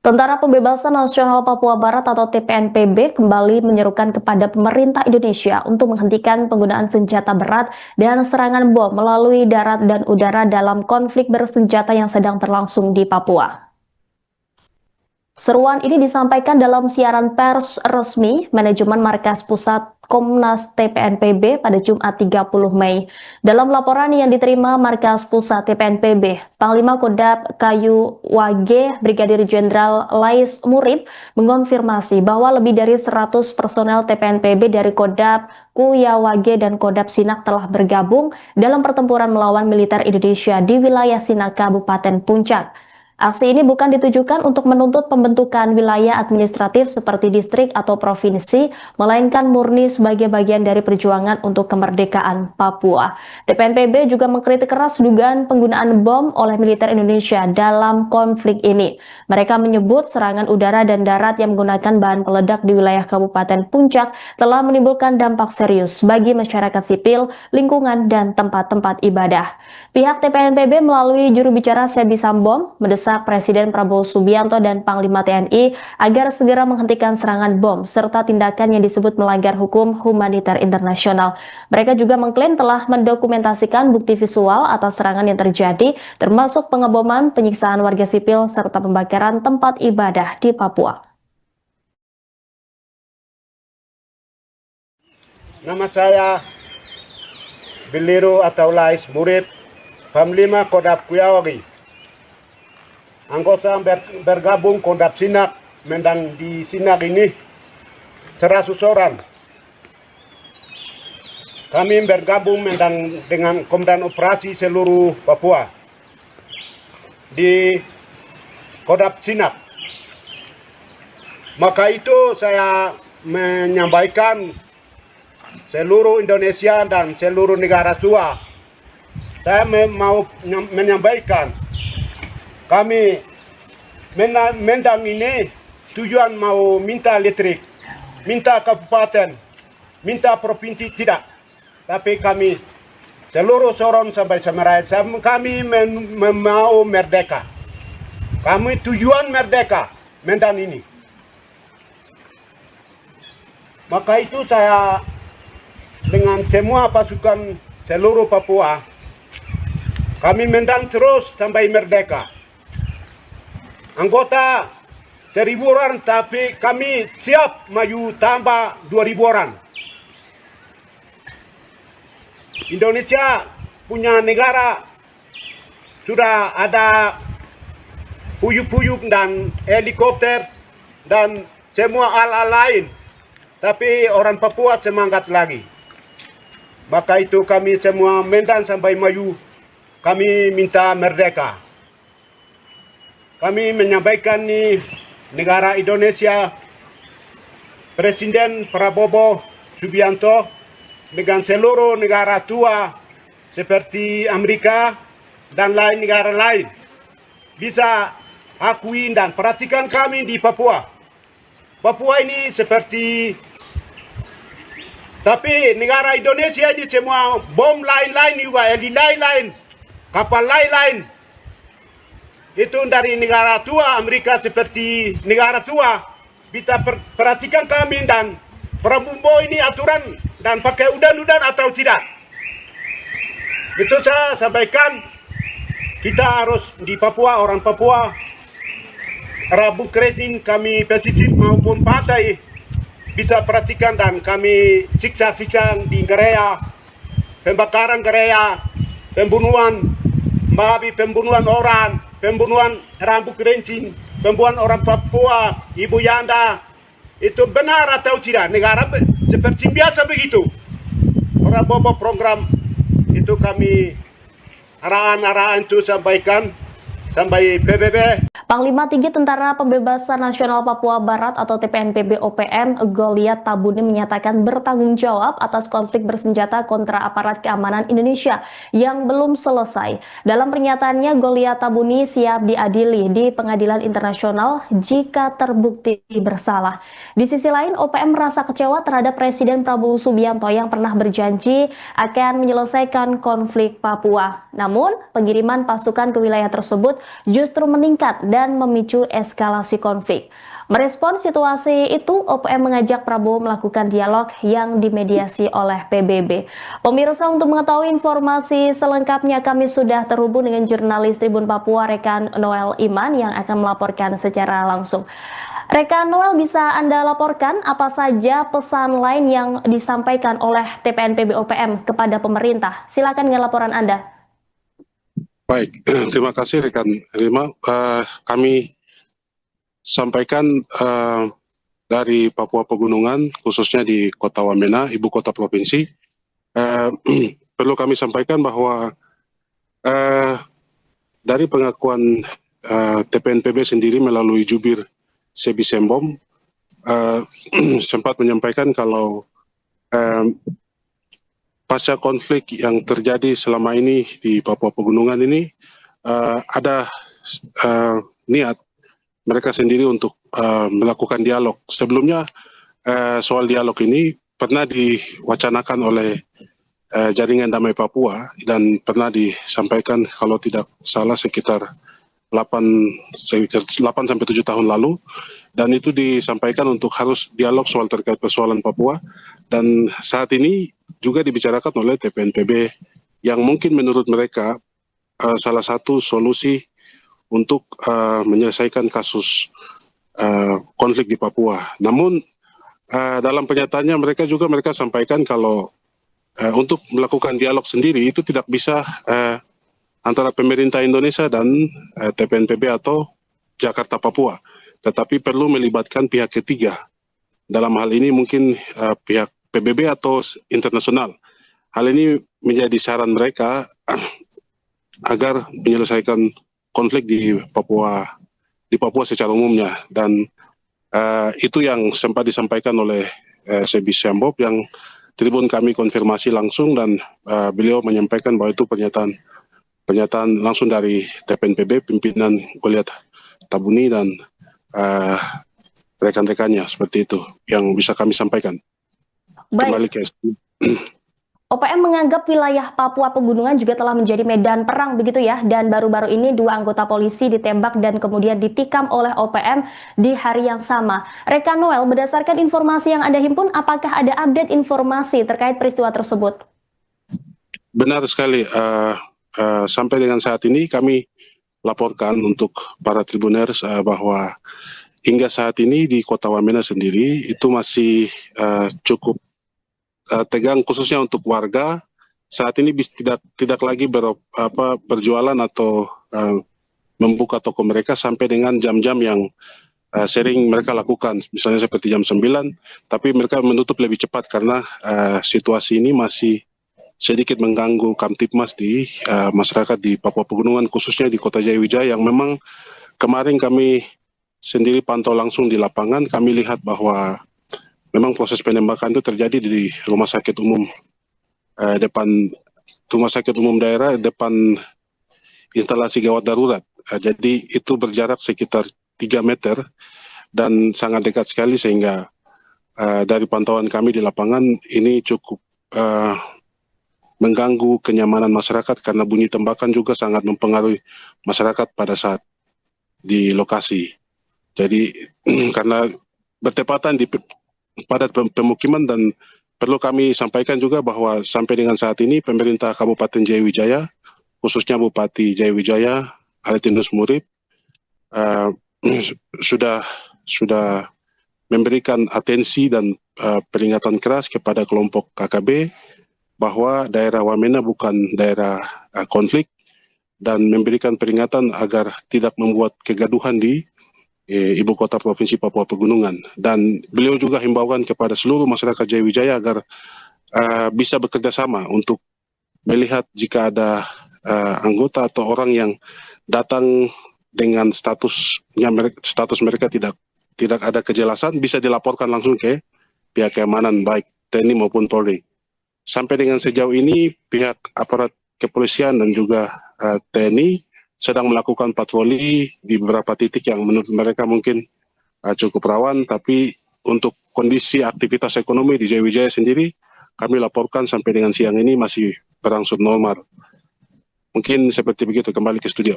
S2: Tentara Pembebasan Nasional Papua Barat atau TPNPB kembali menyerukan kepada pemerintah Indonesia untuk menghentikan penggunaan senjata berat dan serangan bom melalui darat dan udara dalam konflik bersenjata yang sedang berlangsung di Papua. Seruan ini disampaikan dalam siaran pers resmi Manajemen Markas Pusat Komnas TPNPB pada Jumat 30 Mei. Dalam laporan yang diterima Markas Pusat TPNPB, Panglima Kodam Kayu Wage Brigadir Jenderal Lais Murib mengonfirmasi bahwa lebih dari 100 personel TPNPB dari Kodam Kuyawage dan Kodam Sinak telah bergabung dalam pertempuran melawan militer Indonesia di wilayah Sinak, Kabupaten Puncak. Aksi ini bukan ditujukan untuk menuntut pembentukan wilayah administratif seperti distrik atau provinsi, melainkan murni sebagai bagian dari perjuangan untuk kemerdekaan Papua. TPNPB juga mengkritik keras dugaan penggunaan bom oleh militer Indonesia dalam konflik ini. Mereka menyebut serangan udara dan darat yang menggunakan bahan peledak di wilayah Kabupaten Puncak telah menimbulkan dampak serius bagi masyarakat sipil, lingkungan, dan tempat-tempat ibadah. Pihak TPNPB melalui juru bicara Sebi Sambom mendesak Presiden Prabowo Subianto dan Panglima TNI agar segera menghentikan serangan bom serta tindakan yang disebut melanggar hukum humaniter internasional. Mereka juga mengklaim telah mendokumentasikan bukti visual atas serangan yang terjadi, termasuk pengeboman, penyiksaan warga sipil, serta pembakaran tempat ibadah di Papua.
S1: Nama saya Biliru atau Lais Murib, Panglima Kodam Kuyawage. Anggota bergabung Kodam Sinak, mendang di Sinak ini 100 orang. Kami bergabung mendang dengan Komandan Operasi seluruh Papua di Kodam Sinak. Maka itu saya menyampaikan seluruh Indonesia dan seluruh negara tua. Saya mau menyampaikan kami mendang ini tujuan mau minta listrik, minta kabupaten, minta provinsi tidak. Tapi kami seluruh Sorong sampai Samarai, kami mau merdeka. Kami tujuan merdeka mendang ini. Maka itu saya dengan semua pasukan seluruh Papua, kami mendang terus sampai merdeka. Anggota 1.000 orang, tapi kami siap maju tambah 2.000 orang. Indonesia punya negara sudah ada puyuk-puyuk dan helikopter dan semua alat lain. Tapi orang Papua semangat lagi. Maka itu kami semua mendang sampai maju. Kami minta merdeka. Kami menyampaikan nih negara Indonesia, Presiden Prabowo Subianto dengan seluruh negara tua seperti Amerika dan lain negara lain bisa akui dan perhatikan kami di Papua. Papua ini seperti, tapi negara Indonesia ini semua bom lain-lain juga, heli lain-lain, kapal lain-lain. Itu dari negara tua, Amerika seperti negara tua. Kita perhatikan kami dan Prabowo ini aturan dan pakai udan-udan atau tidak. Itu saya sampaikan, kita harus di Papua, orang Papua, Rabu Kredin kami pesisir maupun pantai bisa perhatikan dan kami siksa-siksa di gereja, pembakaran gereja, pembunuhan, babi, pembunuhan orang, pembunuhan rambut kerincing, pembunuhan orang Papua, ibu Yanda, itu benar atau tidak? Negara seperti biasa begitu. Orang bawa program itu kami arahan-arahan itu sampaikan sampai PBB.
S2: Panglima Tinggi Tentara Pembebasan Nasional Papua Barat atau TPNPB OPM Goliat Tabuni menyatakan bertanggung jawab atas konflik bersenjata kontra aparat keamanan Indonesia yang belum selesai. Dalam pernyataannya, Goliat Tabuni siap diadili di pengadilan internasional jika terbukti bersalah. Di sisi lain, OPM merasa kecewa terhadap Presiden Prabowo Subianto yang pernah berjanji akan menyelesaikan konflik Papua. Namun, pengiriman pasukan ke wilayah tersebut justru meningkat dan memicu eskalasi konflik. Merespon situasi itu, OPM mengajak Prabowo melakukan dialog yang dimediasi oleh PBB. Pemirsa, untuk mengetahui informasi selengkapnya kami sudah terhubung dengan jurnalis Tribun Papua Rekan Noel Iman yang akan melaporkan secara langsung. Rekan Noel, bisa Anda laporkan apa saja pesan lain yang disampaikan oleh TPNPB OPM kepada pemerintah? Silakan dengan laporan Anda.
S3: Baik, terima kasih rekan Rima. Kami sampaikan dari Papua Pegunungan, khususnya di Kota Wamena, ibu kota provinsi. Perlu kami sampaikan bahwa dari pengakuan TPNPB sendiri melalui jubir Sebi Sembom sempat menyampaikan kalau pasca konflik yang terjadi selama ini di Papua Pegunungan ini ada niat mereka sendiri untuk melakukan dialog. Sebelumnya soal dialog ini pernah diwacanakan oleh Jaringan Damai Papua dan pernah disampaikan kalau tidak salah sekitar 8-7 tahun lalu, dan itu disampaikan untuk harus dialog soal terkait persoalan Papua, dan saat ini juga dibicarakan oleh TPNPB yang mungkin menurut mereka salah satu solusi untuk menyelesaikan kasus konflik di Papua. Namun dalam pernyataannya mereka sampaikan kalau untuk melakukan dialog sendiri itu tidak bisa antara pemerintah Indonesia dan TPNPB atau Jakarta Papua, tetapi perlu melibatkan pihak ketiga. Dalam hal ini mungkin pihak PBB atau internasional. Hal ini menjadi saran mereka agar menyelesaikan konflik di Papua secara umumnya, dan itu yang sempat disampaikan oleh Sebi Sembom yang Tribun kami konfirmasi langsung, dan beliau menyampaikan bahwa itu pernyataan langsung dari TPNPB, pimpinan Goliat Tabuni dan rekan-rekannya. Seperti itu yang bisa kami sampaikan. Kembali ke
S2: OPM menganggap wilayah Papua Pegunungan juga telah menjadi medan perang begitu ya, dan baru-baru ini 2 anggota polisi ditembak dan kemudian ditikam oleh OPM di hari yang sama. Rekan Noel, berdasarkan informasi yang Anda himpun, apakah ada update informasi terkait peristiwa tersebut?
S3: Benar sekali. Sampai dengan saat ini kami laporkan untuk para tribuners bahwa hingga saat ini di Kota Wamena sendiri itu masih cukup tegang, khususnya untuk warga. Saat ini tidak lagi berjualan atau membuka toko mereka sampai dengan jam-jam yang sering mereka lakukan, misalnya seperti jam 9, tapi mereka menutup lebih cepat karena situasi ini masih sedikit mengganggu Kamtipmas di masyarakat di Papua Pegunungan, khususnya di Kota Jayawijaya, yang memang kemarin kami sendiri pantau langsung di lapangan. Kami lihat bahwa memang proses penembakan itu terjadi di rumah sakit umum depan rumah sakit umum daerah, depan instalasi gawat darurat. Jadi itu berjarak sekitar 3 meter dan sangat dekat sekali, sehingga dari pantauan kami di lapangan ini cukup mengganggu kenyamanan masyarakat karena bunyi tembakan juga sangat mempengaruhi masyarakat pada saat di lokasi. Jadi karena bertepatan di padat pemukiman, dan perlu kami sampaikan juga bahwa sampai dengan saat ini pemerintah Kabupaten Jayawijaya, khususnya Bupati Jayawijaya Aretinus Murib, sudah memberikan atensi dan peringatan keras kepada kelompok KKB bahwa daerah Wamena bukan daerah konflik, dan memberikan peringatan agar tidak membuat kegaduhan di ibu kota provinsi Papua Pegunungan. Dan beliau juga himbaukan kepada seluruh masyarakat Jayawijaya agar bisa bekerja sama untuk melihat jika ada anggota atau orang yang datang dengan status mereka tidak ada kejelasan bisa dilaporkan langsung ke pihak keamanan baik TNI maupun Polri. Sampai dengan sejauh ini pihak aparat kepolisian dan juga TNI sedang melakukan patroli di beberapa titik yang menurut mereka mungkin cukup rawan, tapi untuk kondisi aktivitas ekonomi di Jayawijaya sendiri kami laporkan sampai dengan siang ini masih berangsur normal. Mungkin seperti begitu, kembali ke studio.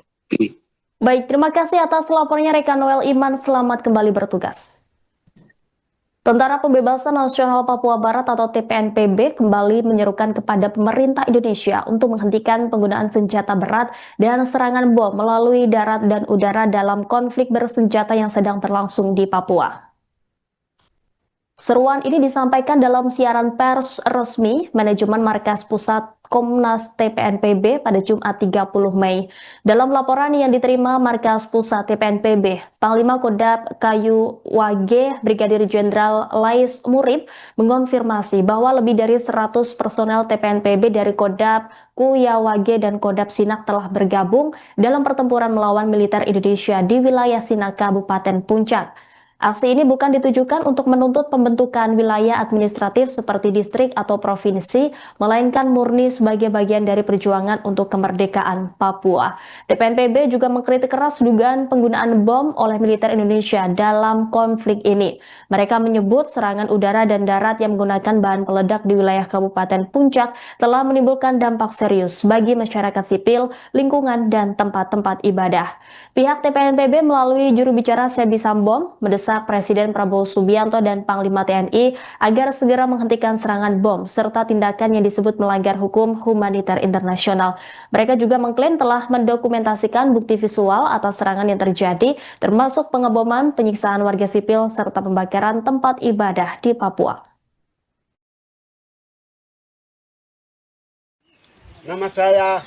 S2: Baik, terima kasih atas laporannya rekan Noel Iman, selamat kembali bertugas. Tentara Pembebasan Nasional Papua Barat atau TPNPB kembali menyerukan kepada pemerintah Indonesia untuk menghentikan penggunaan senjata berat dan serangan bom melalui darat dan udara dalam konflik bersenjata yang sedang berlangsung di Papua. Seruan ini disampaikan dalam siaran pers resmi Manajemen Markas Pusat Komnas TPNPB pada Jumat 30 Mei. Dalam laporan yang diterima Markas Pusat TPNPB, Panglima Kodam Kayu Wage Brigadir Jenderal Lais Murib mengonfirmasi bahwa lebih dari 100 personel TPNPB dari Kodam Kuyawage dan Kodam Sinak telah bergabung dalam pertempuran melawan militer Indonesia di wilayah Sinak, Kabupaten Puncak. Aksi ini bukan ditujukan untuk menuntut pembentukan wilayah administratif seperti distrik atau provinsi, melainkan murni sebagai bagian dari perjuangan untuk kemerdekaan Papua. TPNPB juga mengkritik keras dugaan penggunaan bom oleh militer Indonesia dalam konflik ini. Mereka menyebut serangan udara dan darat yang menggunakan bahan peledak di wilayah Kabupaten Puncak telah menimbulkan dampak serius bagi masyarakat sipil, lingkungan, dan tempat-tempat ibadah. Pihak TPNPB melalui juru bicara Sebi Sambom mendesak Presiden Prabowo Subianto dan Panglima TNI agar segera menghentikan serangan bom serta tindakan yang disebut melanggar hukum humaniter internasional. Mereka juga mengklaim telah mendokumentasikan bukti visual atas serangan yang terjadi, termasuk pengeboman, penyiksaan warga sipil, serta pembakaran tempat ibadah di Papua.
S1: Nama saya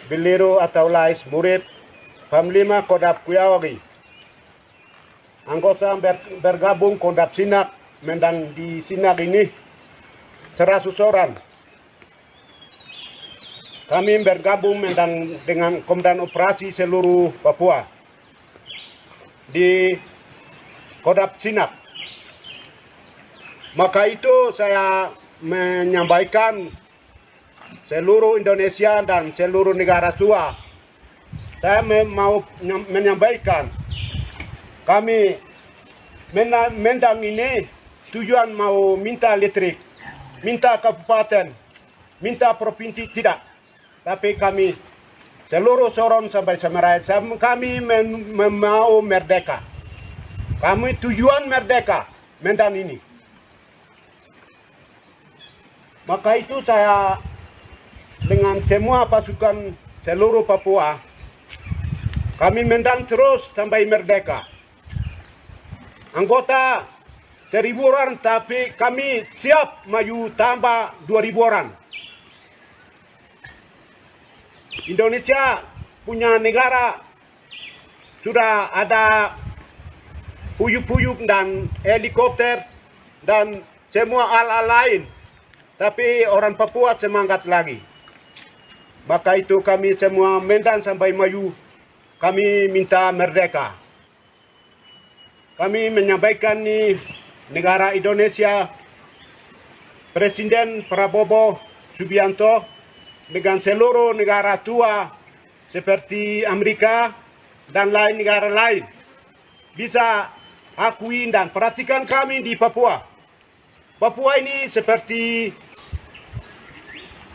S1: Biliru atau Lais Murib, Panglima Kodam Kuyawage. Anggota bergabung Kodam Sinak, mendang di Sinak ini 100 orang. Kami bergabung mendang dengan Komandan Operasi seluruh Papua di Kodam Sinak. Maka itu saya menyampaikan seluruh Indonesia dan seluruh negara tua. Saya mau menyampaikan kami mendang ini tujuan mau minta listrik, minta kabupaten, minta provinsi tidak. Tapi kami seluruh Sorong sampai Semerai, kami mau merdeka. Kami tujuan merdeka mendang ini. Maka itu saya dengan semua pasukan seluruh Papua, kami mendang terus sampai merdeka. Anggota 1.000 orang, tapi kami siap maju tambah 2.000 orang. Indonesia punya negara sudah ada puyuk-puyuk dan helikopter dan semua alat lain. Tapi orang Papua semangat lagi. Maka itu kami semua mendang sampai maju. Kami minta merdeka. Kami menyampaikan nih negara Indonesia, Presiden Prabowo Subianto dengan seluruh negara tua seperti Amerika dan lain negara lain bisa akui dan perhatikan kami di Papua. Papua ini seperti,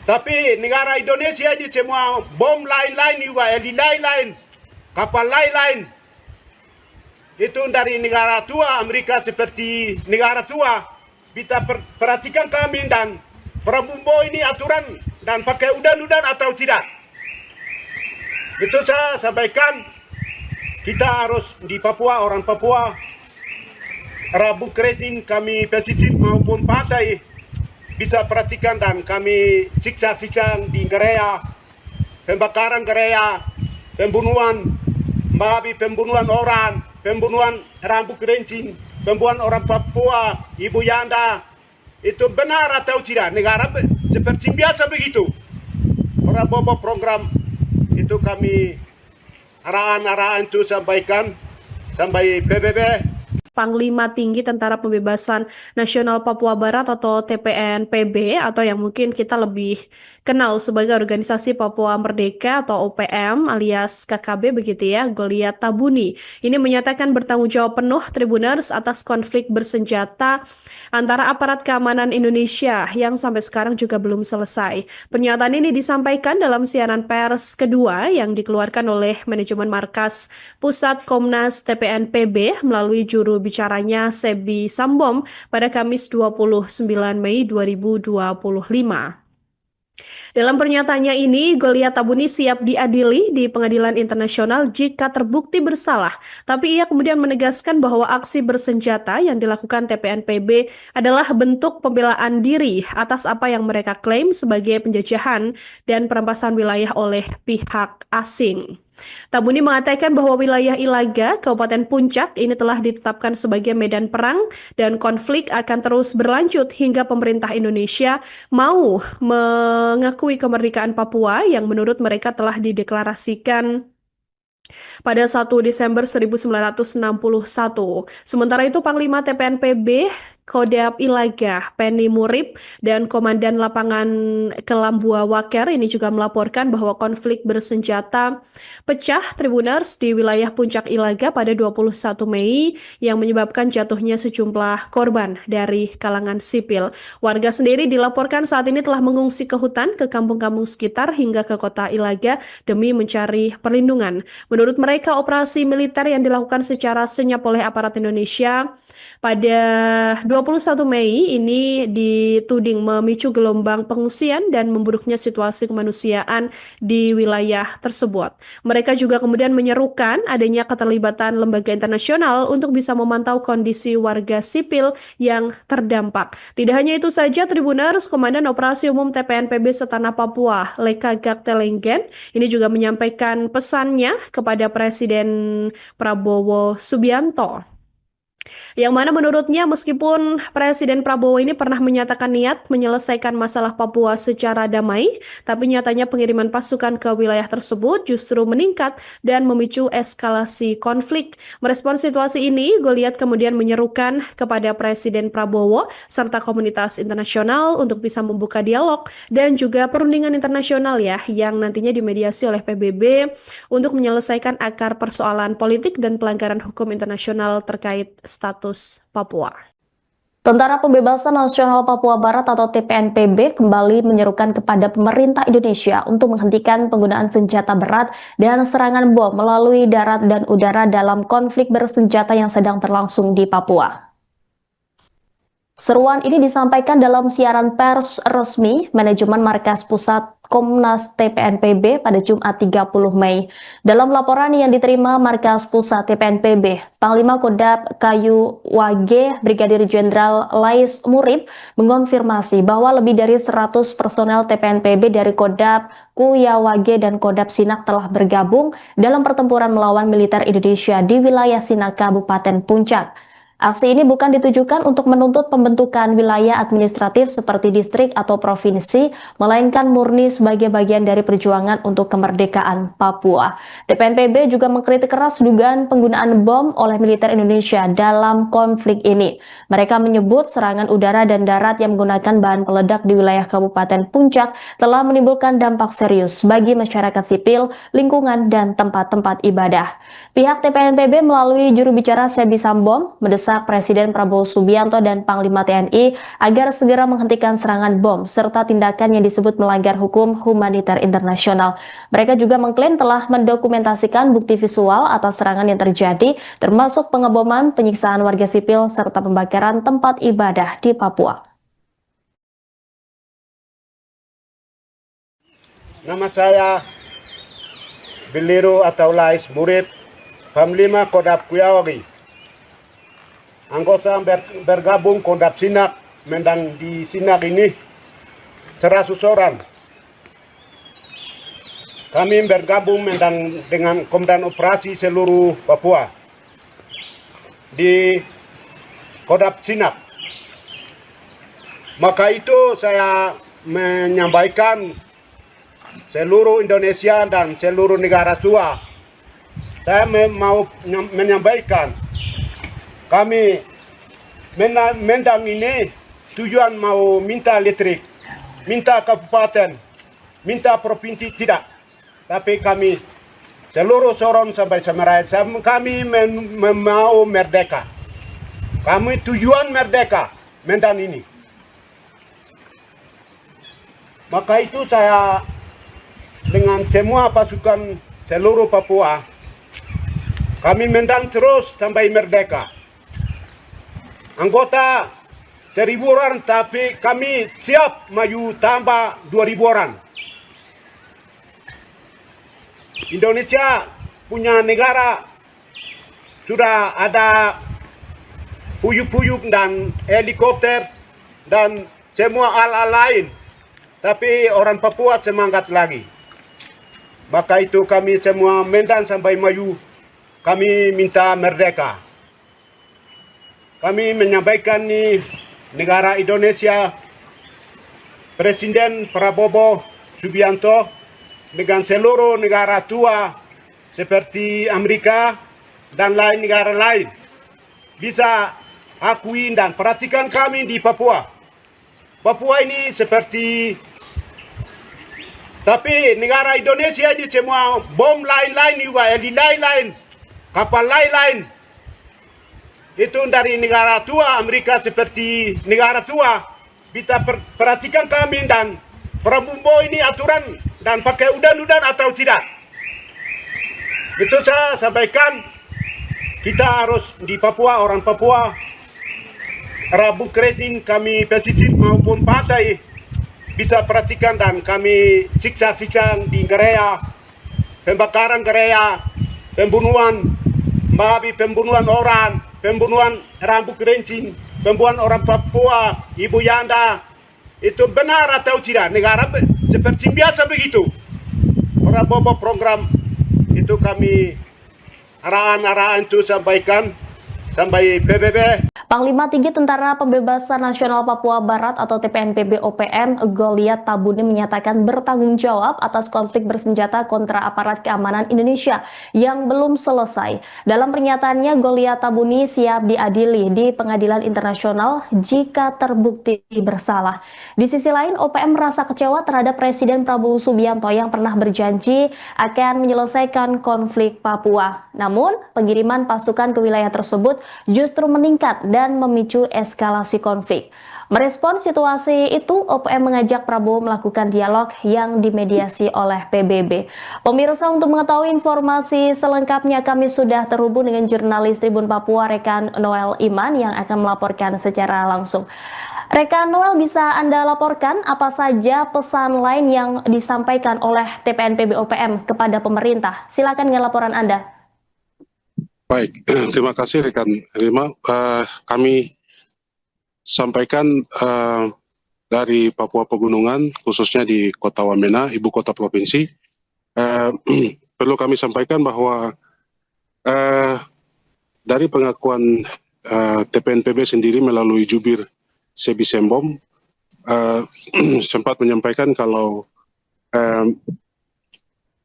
S1: tapi negara Indonesia ini semua bom lain-lain juga, di lain-lain, kapal lain-lain. Itu dari negara tua, Amerika seperti negara tua. Kita perhatikan kami dan Prabowo ini aturan dan pakai undang-undang atau tidak. Itu saya sampaikan, kita harus di Papua, orang Papua, Rabu Kredin kami pesisir maupun pantai bisa perhatikan dan kami siksa-siksa di gereja, pembakaran gereja, pembunuhan, babi, pembunuhan orang, pembunuhan rambut kerincing, pembunuhan orang Papua, Ibu Yanda, itu benar atau tidak? Negara seperti biasa begitu. Prabowo program itu kami arahan-arahan itu sampaikan sampai PBB.
S4: Panglima Tinggi Tentara Pembebasan Nasional Papua Barat atau TPNPB atau yang mungkin kita lebih kenal sebagai Organisasi Papua Merdeka atau OPM alias KKB begitu ya, Goliat Tabuni. Ini menyatakan bertanggung jawab penuh Tribuners atas konflik bersenjata antara aparat keamanan Indonesia yang sampai sekarang juga belum selesai. Pernyataan ini disampaikan dalam siaran pers kedua yang dikeluarkan oleh manajemen markas Pusat Komnas TPNPB melalui juru bicaranya Sebi Sambom pada Kamis 29 Mei 2025. Dalam pernyataannya ini, Goliat Tabuni siap diadili di pengadilan internasional jika terbukti bersalah. Tapi ia kemudian menegaskan bahwa aksi bersenjata yang dilakukan TPNPB adalah bentuk pembelaan diri atas apa yang mereka klaim sebagai penjajahan dan perampasan wilayah oleh pihak asing. Tabuni mengatakan bahwa wilayah Ilaga, Kabupaten Puncak ini telah ditetapkan sebagai medan perang dan konflik akan terus berlanjut hingga pemerintah Indonesia mau mengakui kemerdekaan Papua yang menurut mereka telah dideklarasikan pada 1 Desember 1961. Sementara itu Panglima TPNPB Kodam Ilaga, Penny Murib, dan Komandan Lapangan Kelambua Waker ini juga melaporkan bahwa konflik bersenjata pecah Tribuners di wilayah Puncak Ilaga pada 21 Mei yang menyebabkan jatuhnya sejumlah korban dari kalangan sipil. Warga sendiri dilaporkan saat ini telah mengungsi ke hutan, ke kampung-kampung sekitar hingga ke kota Ilaga demi mencari perlindungan. Menurut mereka, operasi militer yang dilakukan secara senyap oleh aparat Indonesia pada 21 Mei ini dituding memicu gelombang pengungsian dan memburuknya situasi kemanusiaan di wilayah tersebut. Mereka juga kemudian menyerukan adanya keterlibatan lembaga internasional untuk bisa memantau kondisi warga sipil yang terdampak. Tidak hanya itu saja, Tribuners, Komandan Operasi Umum TPNPB Setanah Papua, Leka Gaktelenggen, ini juga menyampaikan pesannya kepada Presiden Prabowo Subianto. Yang mana menurutnya meskipun Presiden Prabowo ini pernah menyatakan niat menyelesaikan masalah Papua secara damai, tapi nyatanya pengiriman pasukan ke wilayah tersebut justru meningkat dan memicu eskalasi konflik. Merespons situasi ini, Goliat kemudian menyerukan kepada Presiden Prabowo serta komunitas internasional untuk bisa membuka dialog dan juga perundingan internasional ya yang nantinya dimediasi oleh PBB untuk menyelesaikan akar persoalan politik dan pelanggaran hukum internasional terkait status Papua.
S2: Tentara Pembebasan Nasional Papua Barat atau TPNPB kembali menyerukan kepada pemerintah Indonesia untuk menghentikan penggunaan senjata berat dan serangan bom melalui darat dan udara dalam konflik bersenjata yang sedang berlangsung di Papua. Seruan ini disampaikan dalam siaran pers resmi manajemen markas pusat Komnas TPNPB pada Jumat 30 Mei. Dalam laporan yang diterima markas pusat TPNPB, Panglima Kodam Kayu Wage Brigadir Jenderal Lais Murib mengonfirmasi bahwa lebih dari 100 personel TPNPB dari Kodam Kuyawage dan Kodam Sinak telah bergabung dalam pertempuran melawan militer Indonesia di wilayah Sinak, Kabupaten Puncak. Aksi ini bukan ditujukan untuk menuntut pembentukan wilayah administratif seperti distrik atau provinsi, melainkan murni sebagai bagian dari perjuangan untuk kemerdekaan Papua. TPNPB juga mengkritik keras dugaan penggunaan bom oleh militer Indonesia dalam konflik ini. Mereka menyebut serangan udara dan darat yang menggunakan bahan peledak di wilayah Kabupaten Puncak telah menimbulkan dampak serius bagi masyarakat sipil, lingkungan, dan tempat-tempat ibadah. Pihak TPNPB melalui juru bicara Sebi Sambom mendesak Presiden Prabowo Subianto dan Panglima TNI agar segera menghentikan serangan bom serta tindakan yang disebut melanggar hukum humaniter internasional. Mereka juga mengklaim telah mendokumentasikan bukti visual atas serangan yang terjadi, termasuk pengeboman, penyiksaan warga sipil, serta pembakaran tempat ibadah di Papua.
S1: Nama saya Beliru atau Lais Murib, Panglima Kodam Kuyawage. Anggota bergabung Kodam Sinak, mendang di Sinak ini 100 orang. Kami bergabung mendang dengan Komandan Operasi seluruh Papua di Kodam Sinak. Maka itu saya menyampaikan seluruh Indonesia dan seluruh negara tua. Saya mau menyampaikan, kami Mendang ini tujuan mau minta listrik, minta kabupaten, minta provinsi tidak. Tapi kami seluruh Sorong sampai Semerai, kami mau merdeka. Kami tujuan merdeka Mendang ini. Maka itu saya dengan semua pasukan seluruh Papua, kami Mendang terus sampai merdeka. Anggota 1.000 orang, tapi kami siap maju tambah 2.000 orang. Indonesia punya negara sudah ada puyuk-puyuk dan helikopter dan semua alat lain. Tapi orang Papua semangat lagi. Maka itu kami semua Mendang sampai maju, kami minta merdeka. Kami menyampaikan nih negara Indonesia, Presiden Prabowo Subianto dengan seluruh negara tua seperti Amerika dan lain negara lain bisa akui dan perhatikan kami di Papua. Papua ini seperti, tapi negara Indonesia ini semua bom lain-lain juga, heli lain-lain, kapal lain-lain. Itu dari negara tua, Amerika seperti negara tua. Kita perhatikan kami dan Prabowo ini aturan dan pakai udan-udan atau tidak. Itu saya sampaikan, kita harus di Papua, orang Papua, Rabu Kredin kami pesisir maupun pantai bisa perhatikan dan kami siksa-siksa di gereja, pembakaran gereja, pembunuhan babi, pembunuhan orang, pembunuhan rambut kerincing, pembunuhan orang Papua, Ibu Yanda, itu benar atau tidak? Negara seperti biasa begitu. Prabowo program itu kami arahan-arahan itu sampaikan sampai PBB.
S2: Panglima Tinggi Tentara Pembebasan Nasional Papua Barat atau TPNPB OPM Goliat Tabuni menyatakan bertanggung jawab atas konflik bersenjata kontra aparat keamanan Indonesia yang belum selesai. Dalam pernyataannya, Goliat Tabuni siap diadili di pengadilan internasional jika terbukti bersalah. Di sisi lain, OPM merasa kecewa terhadap Presiden Prabowo Subianto yang pernah berjanji akan menyelesaikan konflik Papua. Namun, pengiriman pasukan ke wilayah tersebut justru meningkat dan memicu eskalasi konflik. Merespon situasi itu, OPM mengajak Prabowo melakukan dialog yang dimediasi oleh PBB. Pemirsa, untuk mengetahui informasi selengkapnya kami sudah terhubung dengan jurnalis Tribun Papua Rekan Noel Iman yang akan melaporkan secara langsung. Rekan Noel, bisa Anda laporkan apa saja pesan lain yang disampaikan oleh TPNPB OPM kepada pemerintah? Silakan dengan laporan Anda.
S3: Baik, terima kasih rekan Rima. Kami sampaikan dari Papua Pegunungan, khususnya di Kota Wamena, ibu kota provinsi. Perlu kami sampaikan bahwa dari pengakuan TPNPB sendiri melalui jubir Sebi Sembom sempat menyampaikan kalau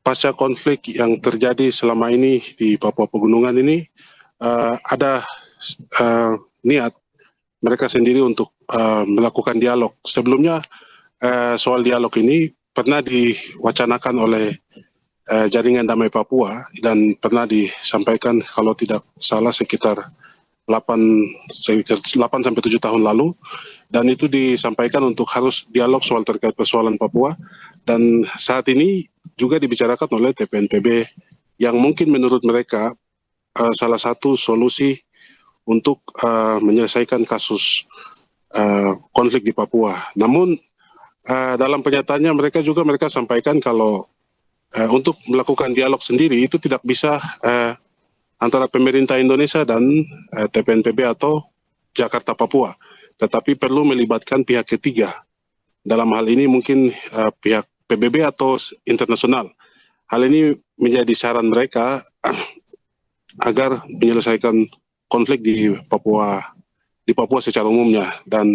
S3: pasca konflik yang terjadi selama ini di Papua Pegunungan ini ada niat mereka sendiri untuk melakukan dialog. Sebelumnya soal dialog ini pernah diwacanakan oleh Jaringan Damai Papua dan pernah disampaikan kalau tidak salah sekitar 8-7 tahun lalu, dan itu disampaikan untuk harus dialog soal terkait persoalan Papua, dan saat ini juga dibicarakan oleh TPNPB yang mungkin menurut mereka salah satu solusi untuk menyelesaikan kasus konflik di Papua. Namun dalam pernyataannya mereka sampaikan kalau untuk melakukan dialog sendiri itu tidak bisa antara pemerintah Indonesia dan TPNPB atau Jakarta Papua, tetapi perlu melibatkan pihak ketiga. Dalam hal ini mungkin pihak PBB atau internasional. Hal ini menjadi saran mereka agar menyelesaikan konflik di Papua secara umumnya, dan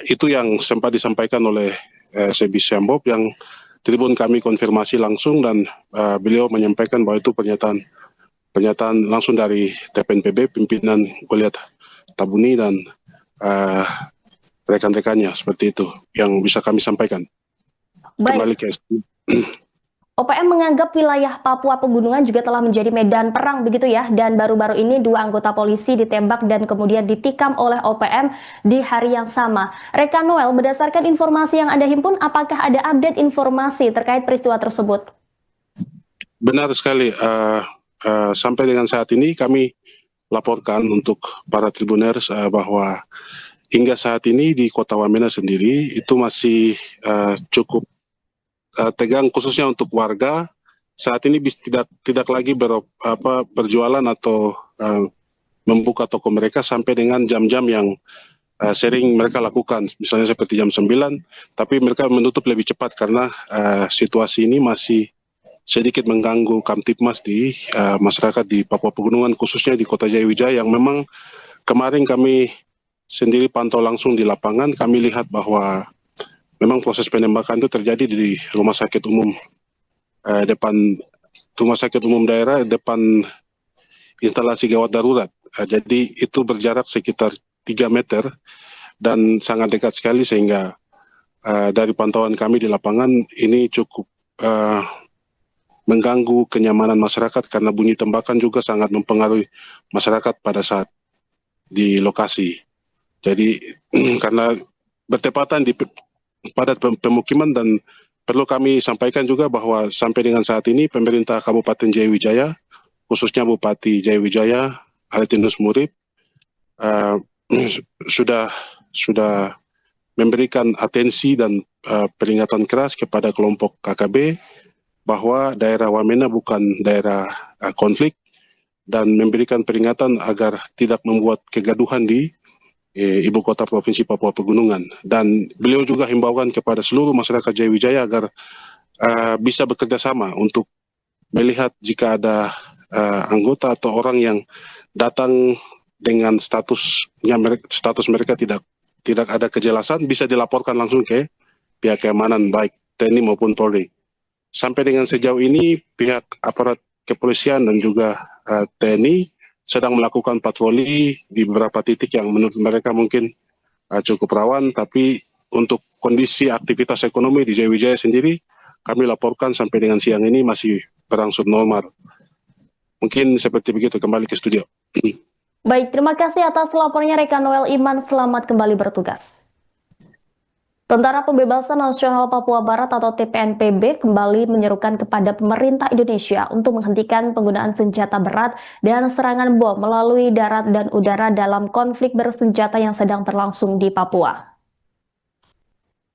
S3: itu yang sempat disampaikan oleh Sebi Sembom yang Tribun kami konfirmasi langsung dan beliau menyampaikan bahwa itu pernyataan langsung dari TPNPB, pimpinan Goliat Tabuni dan rekan-rekannya, seperti itu yang bisa kami sampaikan. Kembali
S2: Baik,
S3: ke
S2: OPM menganggap wilayah Papua Pegunungan juga telah menjadi medan perang begitu ya, dan baru-baru ini 2 anggota polisi ditembak dan kemudian ditikam oleh OPM di hari yang sama. Rekan Noel, berdasarkan informasi yang Anda himpun, apakah ada update informasi terkait peristiwa tersebut?
S3: Benar sekali. Sampai dengan saat ini kami laporkan untuk para tribuners bahwa hingga saat ini di Kota Wamena sendiri itu masih cukup tegang, khususnya untuk warga. Saat ini tidak lagi berjualan atau membuka toko mereka sampai dengan jam-jam yang sering mereka lakukan, misalnya seperti jam 9, tapi mereka menutup lebih cepat karena situasi ini masih sedikit mengganggu Kamtipmas di masyarakat di Papua Pegunungan, khususnya di Kota Jayawijaya, yang memang kemarin kami sendiri pantau langsung di lapangan. Kami lihat bahwa memang proses penembakan itu terjadi di rumah sakit umum daerah depan instalasi gawat darurat. Jadi itu berjarak sekitar 3 meter dan sangat dekat sekali, sehingga dari pantauan kami di lapangan ini cukup mengganggu kenyamanan masyarakat karena bunyi tembakan juga sangat mempengaruhi masyarakat pada saat di lokasi. Jadi karena bertepatan di padat pemukiman, dan perlu kami sampaikan juga bahwa sampai dengan saat ini pemerintah Kabupaten Jayawijaya, khususnya Bupati Jayawijaya Aretinus Murib, sudah memberikan atensi dan peringatan keras kepada kelompok KKB bahwa daerah Wamena bukan daerah konflik, dan memberikan peringatan agar tidak membuat kegaduhan di Ibu Kota Provinsi Papua Pegunungan. Dan beliau juga himbaukan kepada seluruh masyarakat Jayawijaya agar bisa bekerja sama untuk melihat jika ada anggota atau orang yang datang dengan status mereka tidak ada kejelasan, bisa dilaporkan langsung ke pihak keamanan baik TNI maupun Polri. Sampai dengan sejauh ini pihak aparat kepolisian dan juga TNI sedang melakukan patroli di beberapa titik yang menurut mereka mungkin cukup rawan, tapi untuk kondisi aktivitas ekonomi di Jayawijaya sendiri kami laporkan sampai dengan siang ini masih berangsur normal. Mungkin seperti begitu. Kembali ke studio.
S2: Baik, terima kasih atas laporannya rekan Noel Iman, selamat kembali bertugas. Tentara Pembebasan Nasional Papua Barat atau TPNPB kembali menyerukan kepada pemerintah Indonesia untuk menghentikan penggunaan senjata berat dan serangan bom melalui darat dan udara dalam konflik bersenjata yang sedang berlangsung di Papua.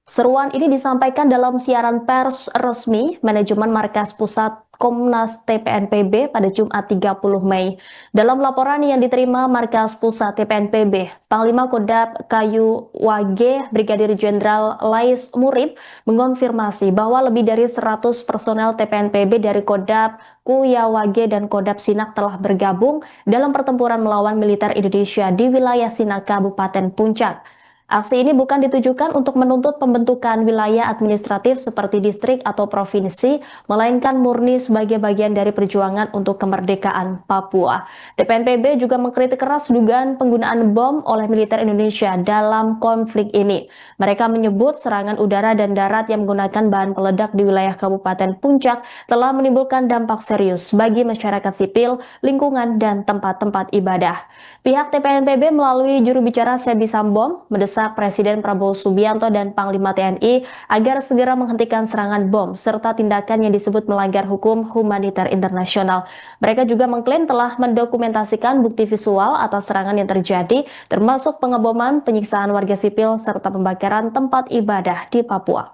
S2: Seruan ini disampaikan dalam siaran pers resmi Manajemen Markas Pusat Komnas TPNPB pada Jumat 30 Mei. Dalam laporan yang diterima Markas Pusat TPNPB, Panglima Kodam Kayu Wage Brigadir Jenderal Lais Murib mengonfirmasi bahwa lebih dari 100 personel TPNPB dari Kodam Kuyawage dan Kodam Sinak telah bergabung dalam pertempuran melawan militer Indonesia di wilayah Sinak, Kabupaten Puncak. Aksi ini bukan ditujukan untuk menuntut pembentukan wilayah administratif seperti distrik atau provinsi, melainkan murni sebagai bagian dari perjuangan untuk kemerdekaan Papua. TPNPB juga mengkritik keras dugaan penggunaan bom oleh militer Indonesia dalam konflik ini. Mereka menyebut serangan udara dan darat yang menggunakan bahan peledak di wilayah Kabupaten Puncak telah menimbulkan dampak serius bagi masyarakat sipil, lingkungan, dan tempat-tempat ibadah. Pihak TPNPB melalui juru bicara Sebi Sambom mendesak Presiden Prabowo Subianto dan Panglima TNI agar segera menghentikan serangan bom serta tindakan yang disebut melanggar hukum humaniter internasional. Mereka juga mengklaim telah mendokumentasikan bukti visual atas serangan yang terjadi, termasuk pengeboman, penyiksaan warga sipil, serta pembakaran tempat ibadah di Papua.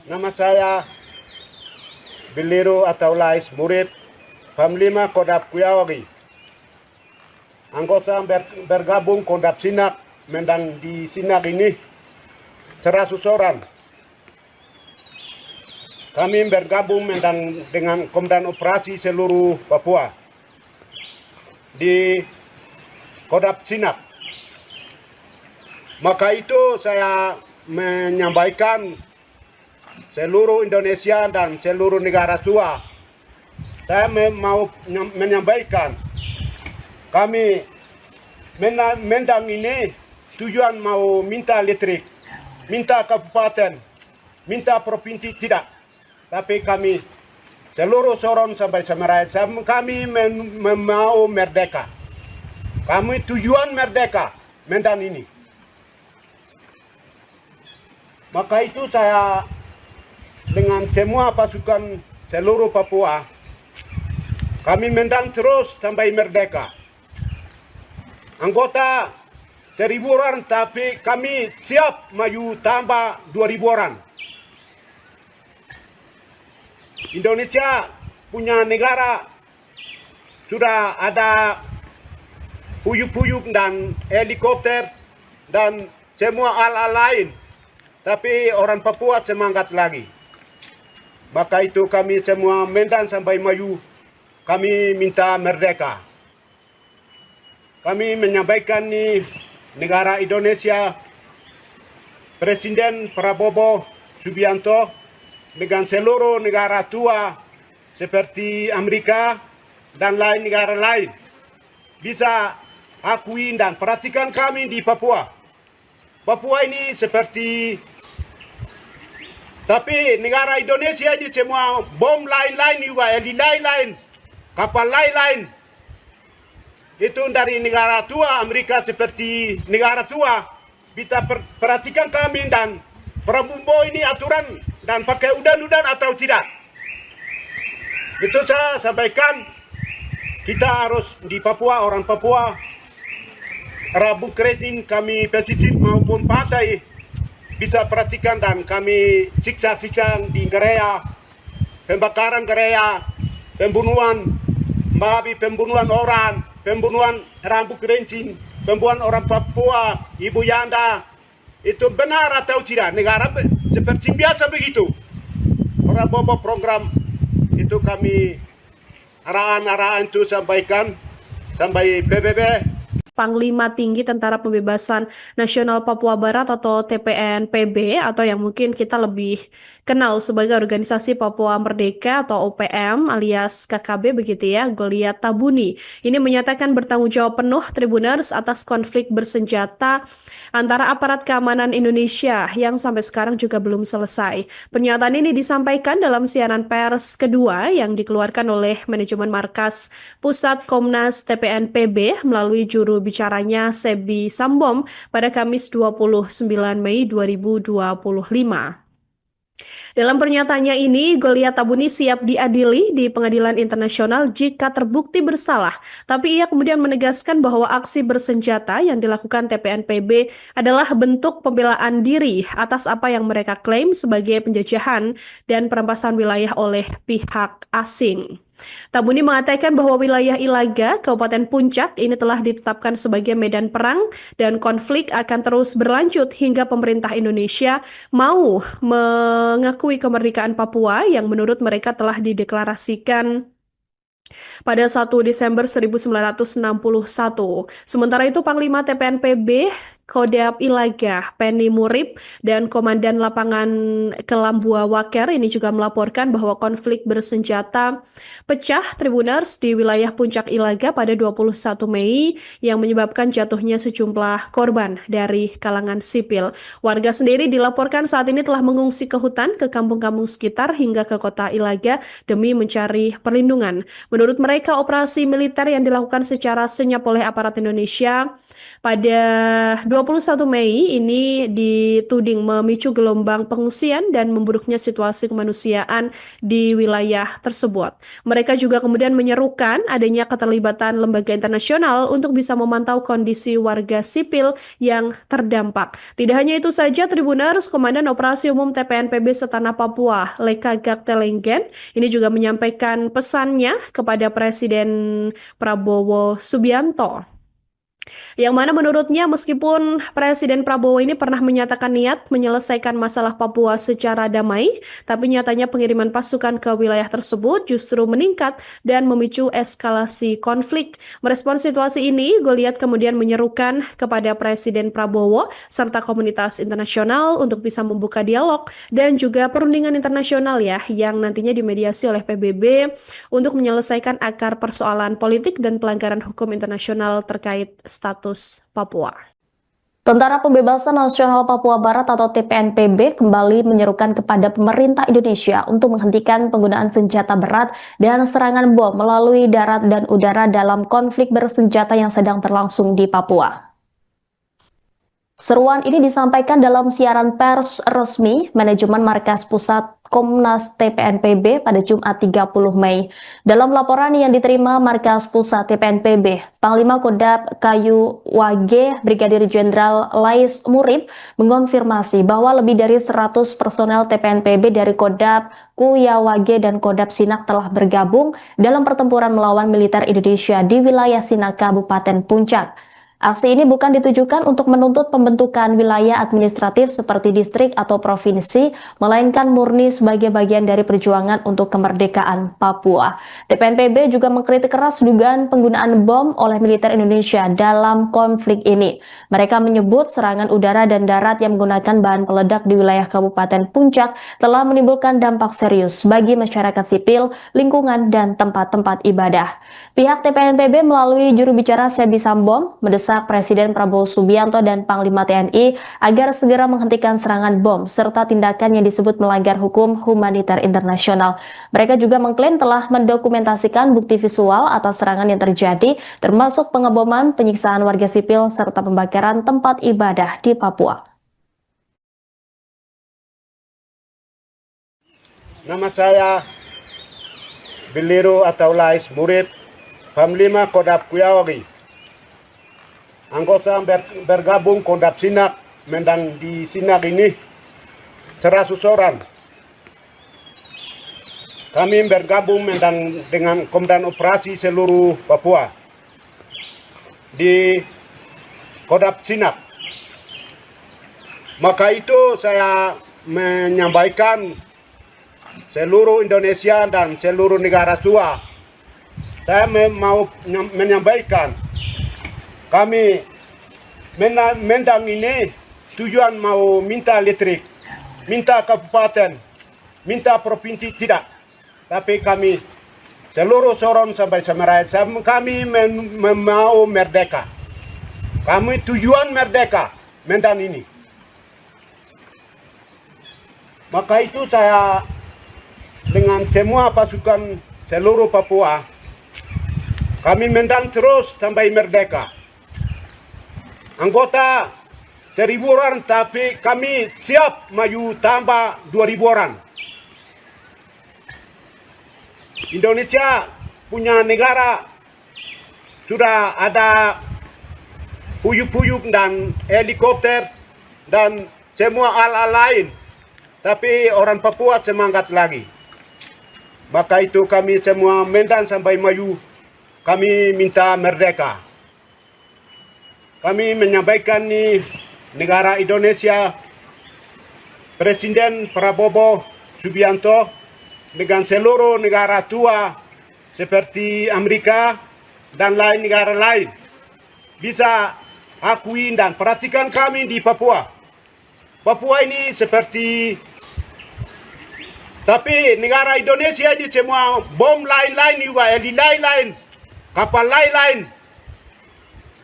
S1: Nama saya Biliru atau Lais Murib, Panglima Kodam Kuyawage. Anggota bergabung Kodam Sinak, mendang di Sinak ini 100 orang. Kami bergabung mendang dengan Komandan Operasi seluruh Papua di Kodam Sinak. Maka itu saya menyampaikan seluruh Indonesia dan seluruh negara tua. Saya mau menyampaikan kami Mendang ini tujuan mau minta listrik, minta kabupaten, minta provinsi tidak. Tapi kami seluruh Sorong sampai Semerai, kami mau merdeka. Kami tujuan merdeka Medan ini. Maka itu saya dengan semua pasukan seluruh Papua, kami Medan terus sampai merdeka. Anggota 1.000 orang, tapi kami siap maju tambah 2.000 orang. Indonesia punya negara sudah ada puyuk-puyuk dan helikopter dan semua alat lain. Tapi orang Papua semangat lagi. Maka itu kami semua Medan sampai maju, kami minta merdeka. Kami menyampaikan nih negara Indonesia, Presiden Prabowo Subianto dengan seluruh negara tua seperti Amerika dan lain negara lain bisa akui dan perhatikan kami di Papua. Papua ini seperti, tapi negara Indonesia ini semua bom lain-lain juga, heli lain-lain, kapal lain-lain. Itu dari negara tua, Amerika seperti negara tua, bisa perhatikan kami dan Prabowo ini aturan dan pakai udan-udan atau tidak. Itu saya sampaikan, kita harus di Papua, orang Papua, Rabu Keriting kami pesisir maupun pantai, bisa perhatikan dan kami siksa-siksa di gereja, pembakaran gereja, pembunuhan, babi, pembunuhan orang, pembunuhan Rabu Keriting, pembunuhan orang Papua, Ibu Yanda, itu benar atau tidak? Negara seperti biasa begitu. Prabowo program itu kami arahan-arahan itu sampaikan sampai PBB.
S4: Panglima Tinggi Tentara Pembebasan Nasional Papua Barat atau TPNPB atau yang mungkin kita lebih kenal sebagai Organisasi Papua Merdeka atau OPM alias KKB begitu ya, Goliat Tabuni. Ini menyatakan bertanggung jawab penuh Tribuners atas konflik bersenjata antara aparat keamanan Indonesia yang sampai sekarang juga belum selesai. Pernyataan ini disampaikan dalam siaran pers kedua yang dikeluarkan oleh manajemen markas Pusat Komnas TPNPB melalui juru bicaranya Sebi Sambom pada Kamis 29 Mei 2025. Dalam pernyataannya ini, Goliat Tabuni siap diadili di pengadilan internasional jika terbukti bersalah. Tapi ia kemudian menegaskan bahwa aksi bersenjata yang dilakukan TPNPB adalah bentuk pembelaan diri atas apa yang mereka klaim sebagai penjajahan dan perampasan wilayah oleh pihak asing. Tabuni mengatakan bahwa wilayah Ilaga, Kabupaten Puncak ini telah ditetapkan sebagai medan perang dan konflik akan terus berlanjut hingga pemerintah Indonesia mau mengakui kemerdekaan Papua yang menurut mereka telah dideklarasikan pada 1 Desember 1961. Sementara itu Panglima TPNPB Kodam Ilaga, Penny Murib, dan Komandan Lapangan Kelambua Waker ini juga melaporkan bahwa konflik bersenjata pecah Tribuners di wilayah Puncak Ilaga pada 21 Mei yang menyebabkan jatuhnya sejumlah korban dari kalangan sipil. Warga sendiri dilaporkan saat ini telah mengungsi ke hutan, ke kampung-kampung sekitar hingga ke kota Ilaga demi mencari perlindungan. Menurut mereka, operasi militer yang dilakukan secara senyap oleh aparat Indonesia pada 21 Mei ini dituding memicu gelombang pengungsian dan memburuknya situasi kemanusiaan di wilayah tersebut. Mereka juga kemudian menyerukan adanya keterlibatan lembaga internasional untuk bisa memantau kondisi warga sipil yang terdampak. Tidak hanya itu saja, Tribuners, Komandan Operasi Umum TPNPB Setana Papua, Leka Gaktelenggen, ini juga menyampaikan pesannya kepada Presiden Prabowo Subianto. Yang mana menurutnya meskipun Presiden Prabowo ini pernah menyatakan niat menyelesaikan masalah Papua secara damai, tapi nyatanya pengiriman pasukan ke wilayah tersebut justru meningkat dan memicu eskalasi konflik. Merespon situasi ini, Goliat kemudian menyerukan kepada Presiden Prabowo serta komunitas internasional untuk bisa membuka dialog dan juga perundingan internasional ya yang nantinya dimediasi oleh PBB untuk menyelesaikan akar persoalan politik dan pelanggaran hukum internasional terkait status Papua.
S2: Tentara Pembebasan Nasional Papua Barat atau TPNPB kembali menyerukan kepada pemerintah Indonesia untuk menghentikan penggunaan senjata berat dan serangan bom melalui darat dan udara dalam konflik bersenjata yang sedang berlangsung di Papua. Seruan ini disampaikan dalam siaran pers resmi Manajemen Markas Pusat Komnas TPNPB pada Jumat 30 Mei. Dalam laporan yang diterima Markas Pusat TPNPB, Panglima Kodam Kayu Wage Brigadir Jenderal Lais Murid mengonfirmasi bahwa lebih dari 100 personel TPNPB dari Kodam Kuyawage dan Kodam Sinak telah bergabung dalam pertempuran melawan militer Indonesia di wilayah Sinak, Kabupaten Puncak. Aksi ini bukan ditujukan untuk menuntut pembentukan wilayah administratif seperti distrik atau provinsi, melainkan murni sebagai bagian dari perjuangan untuk kemerdekaan Papua. TPNPB juga mengkritik keras dugaan penggunaan bom oleh militer Indonesia dalam konflik ini. Mereka menyebut serangan udara dan darat yang menggunakan bahan peledak di wilayah Kabupaten Puncak telah menimbulkan dampak serius bagi masyarakat sipil, lingkungan, dan tempat-tempat ibadah. Pihak TPNPB melalui juru bicara Sebi Sambom mendesak Presiden Prabowo Subianto dan Panglima TNI agar segera menghentikan serangan bom serta tindakan yang disebut melanggar hukum humaniter internasional. Mereka juga mengklaim telah mendokumentasikan bukti visual atas serangan yang terjadi, termasuk pengeboman, penyiksaan warga sipil, serta pembakaran tempat ibadah di Papua.
S1: Nama saya Biliru atau Lais Murid, Panglima Kodam Kuyawage. Anggota bergabung Kodam Sinak, mendang di Sinak ini 100 orang. Kami bergabung mendang dengan Komandan Operasi seluruh Papua di Kodam Sinak. Maka itu saya menyampaikan seluruh Indonesia dan seluruh negara tua. Saya mau menyampaikan kami mendang ini tujuan mau minta listrik, minta kabupaten, minta provinsi tidak. Tapi kami seluruh Sorong sampai Samarai, kami mau merdeka. Kami tujuan merdeka mendang ini. Maka itu saya dengan semua pasukan seluruh Papua, kami mendang terus sampai merdeka. Anggota 1.000 orang, tapi kami siap maju tambah 2.000 orang. Indonesia punya negara sudah ada puyuk-puyuk dan helikopter dan semua alat lain. Tapi orang Papua semangat lagi. Maka itu kami semua mendang sampai maju. Kami minta merdeka. Kami menyampaikan nih negara Indonesia, Presiden Prabowo Subianto dengan seluruh negara tua seperti Amerika dan lain negara lain bisa akui dan perhatikan kami di Papua. Papua ini seperti, tapi negara Indonesia ini semua bom lain-lain juga, heli lain-lain, kapal lain-lain.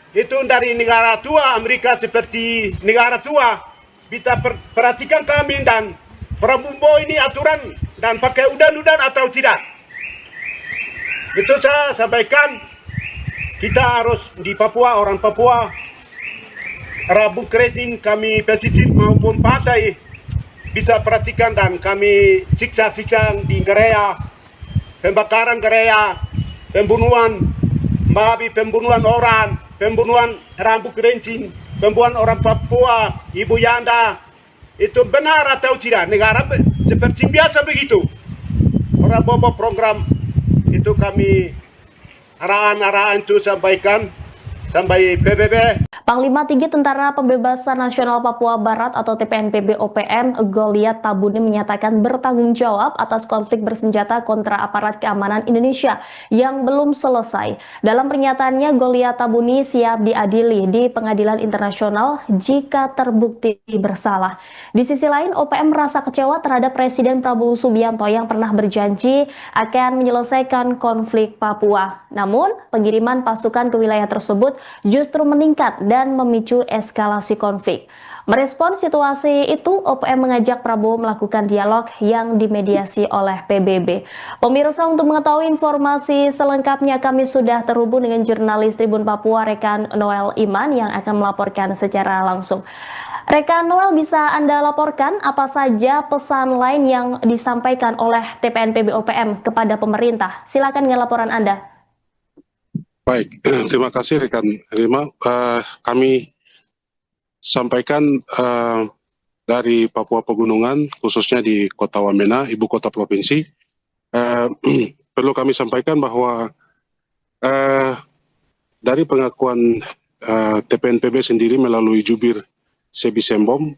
S1: Itu dari negara tua, Amerika seperti negara tua, bisa perhatikan kami dan Prabowo ini aturan dan pakai udan-udan atau tidak. Itu saya sampaikan, kita harus di Papua, orang Papua, Rabu Kredin kami pesisir maupun pantai, bisa perhatikan dan kami siksa-siksa di gereja, pembakaran gereja, pembunuhan, babi, pembunuhan orang, pembunuhan rambut kerincing, pembunuhan orang Papua, Ibu Yanda, itu benar atau tidak? Negara seperti biasa begitu. Orang bawa program itu kami arahan-arahan itu sampaikan sampai PBB.
S2: Panglima Tinggi Tentara Pembebasan Nasional Papua Barat atau TPNPB OPM Goliat Tabune menyatakan bertanggung jawab atas konflik bersenjata kontra aparat keamanan Indonesia yang belum selesai. Dalam pernyataannya, Goliat Tabune siap diadili di pengadilan internasional jika terbukti bersalah. Di sisi lain, OPM merasa kecewa terhadap Presiden Prabowo Subianto yang pernah berjanji akan menyelesaikan konflik Papua. Namun, pengiriman pasukan ke wilayah tersebut justru meningkat dan memicu eskalasi konflik. Merespons situasi itu, OPM mengajak Prabowo melakukan dialog yang dimediasi oleh PBB. Pemirsa, untuk mengetahui informasi selengkapnya kami sudah terhubung dengan jurnalis Tribun Papua Rekan Noel Iman yang akan melaporkan secara langsung. Rekan Noel, bisa Anda laporkan apa saja pesan lain yang disampaikan oleh TPNPB OPM kepada pemerintah? Silakan dengan laporan Anda.
S3: Baik, terima kasih rekan Rima. Kami sampaikan dari Papua Pegunungan, khususnya di Kota Wamena, ibu kota provinsi. Perlu kami sampaikan bahwa dari pengakuan TPNPB sendiri melalui jubir Sebi Sembom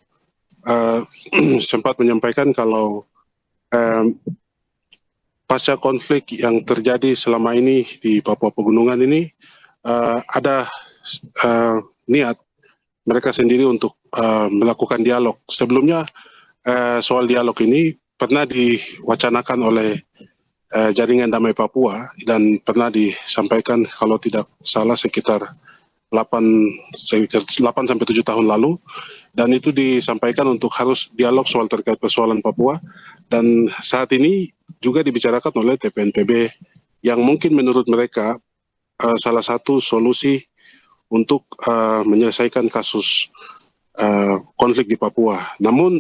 S3: sempat menyampaikan kalau pasca konflik yang terjadi selama ini di Papua Pegunungan ini ada niat mereka sendiri untuk melakukan dialog. Sebelumnya soal dialog ini pernah diwacanakan oleh Jaringan Damai Papua dan pernah disampaikan kalau tidak salah sekitar 8-7 tahun lalu, dan itu disampaikan untuk harus dialog soal terkait persoalan Papua, dan saat ini juga dibicarakan oleh TPNPB yang mungkin menurut mereka salah satu solusi untuk menyelesaikan kasus konflik di Papua. Namun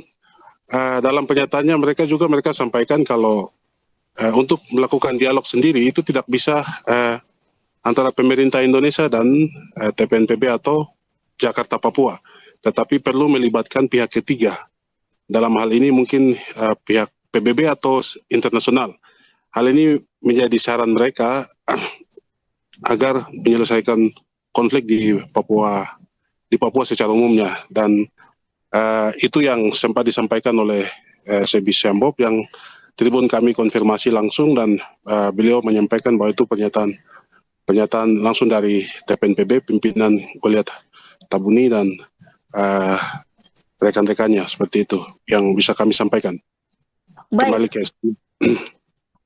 S3: dalam pernyataannya mereka sampaikan kalau untuk melakukan dialog sendiri itu tidak bisa antara pemerintah Indonesia dan TPNPB atau Jakarta Papua, tetapi perlu melibatkan pihak ketiga. Dalam hal ini mungkin pihak PBB atau internasional. Hal ini menjadi saran mereka agar menyelesaikan konflik di Papua secara umumnya, dan itu yang sempat disampaikan oleh Sebi Sembom yang Tribun kami konfirmasi langsung, dan beliau menyampaikan bahwa itu pernyataan langsung dari TPNPB pimpinan Goliat Tabune dan rekan-rekannya. Seperti itu yang bisa kami sampaikan.
S2: Baik.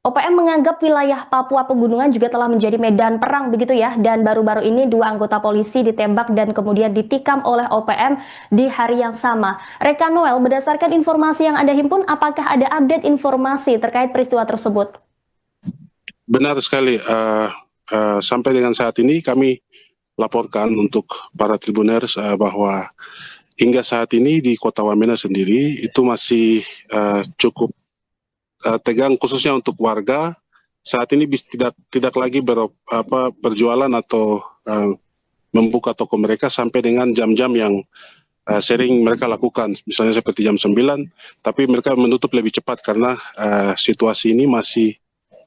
S2: OPM menganggap wilayah Papua Pegunungan juga telah menjadi medan perang begitu ya, dan baru-baru ini 2 anggota polisi ditembak dan kemudian ditikam oleh OPM di hari yang sama. Rekan Noel, berdasarkan informasi yang Anda himpun, apakah ada update informasi terkait peristiwa tersebut?
S3: Benar sekali, sampai dengan saat ini kami laporkan untuk para tribuners bahwa hingga saat ini di Kota Wamena sendiri itu masih cukup tegang, khususnya untuk warga. Saat ini tidak lagi berjualan atau membuka toko mereka sampai dengan jam-jam yang sering mereka lakukan, misalnya seperti jam 9, tapi mereka menutup lebih cepat karena situasi ini masih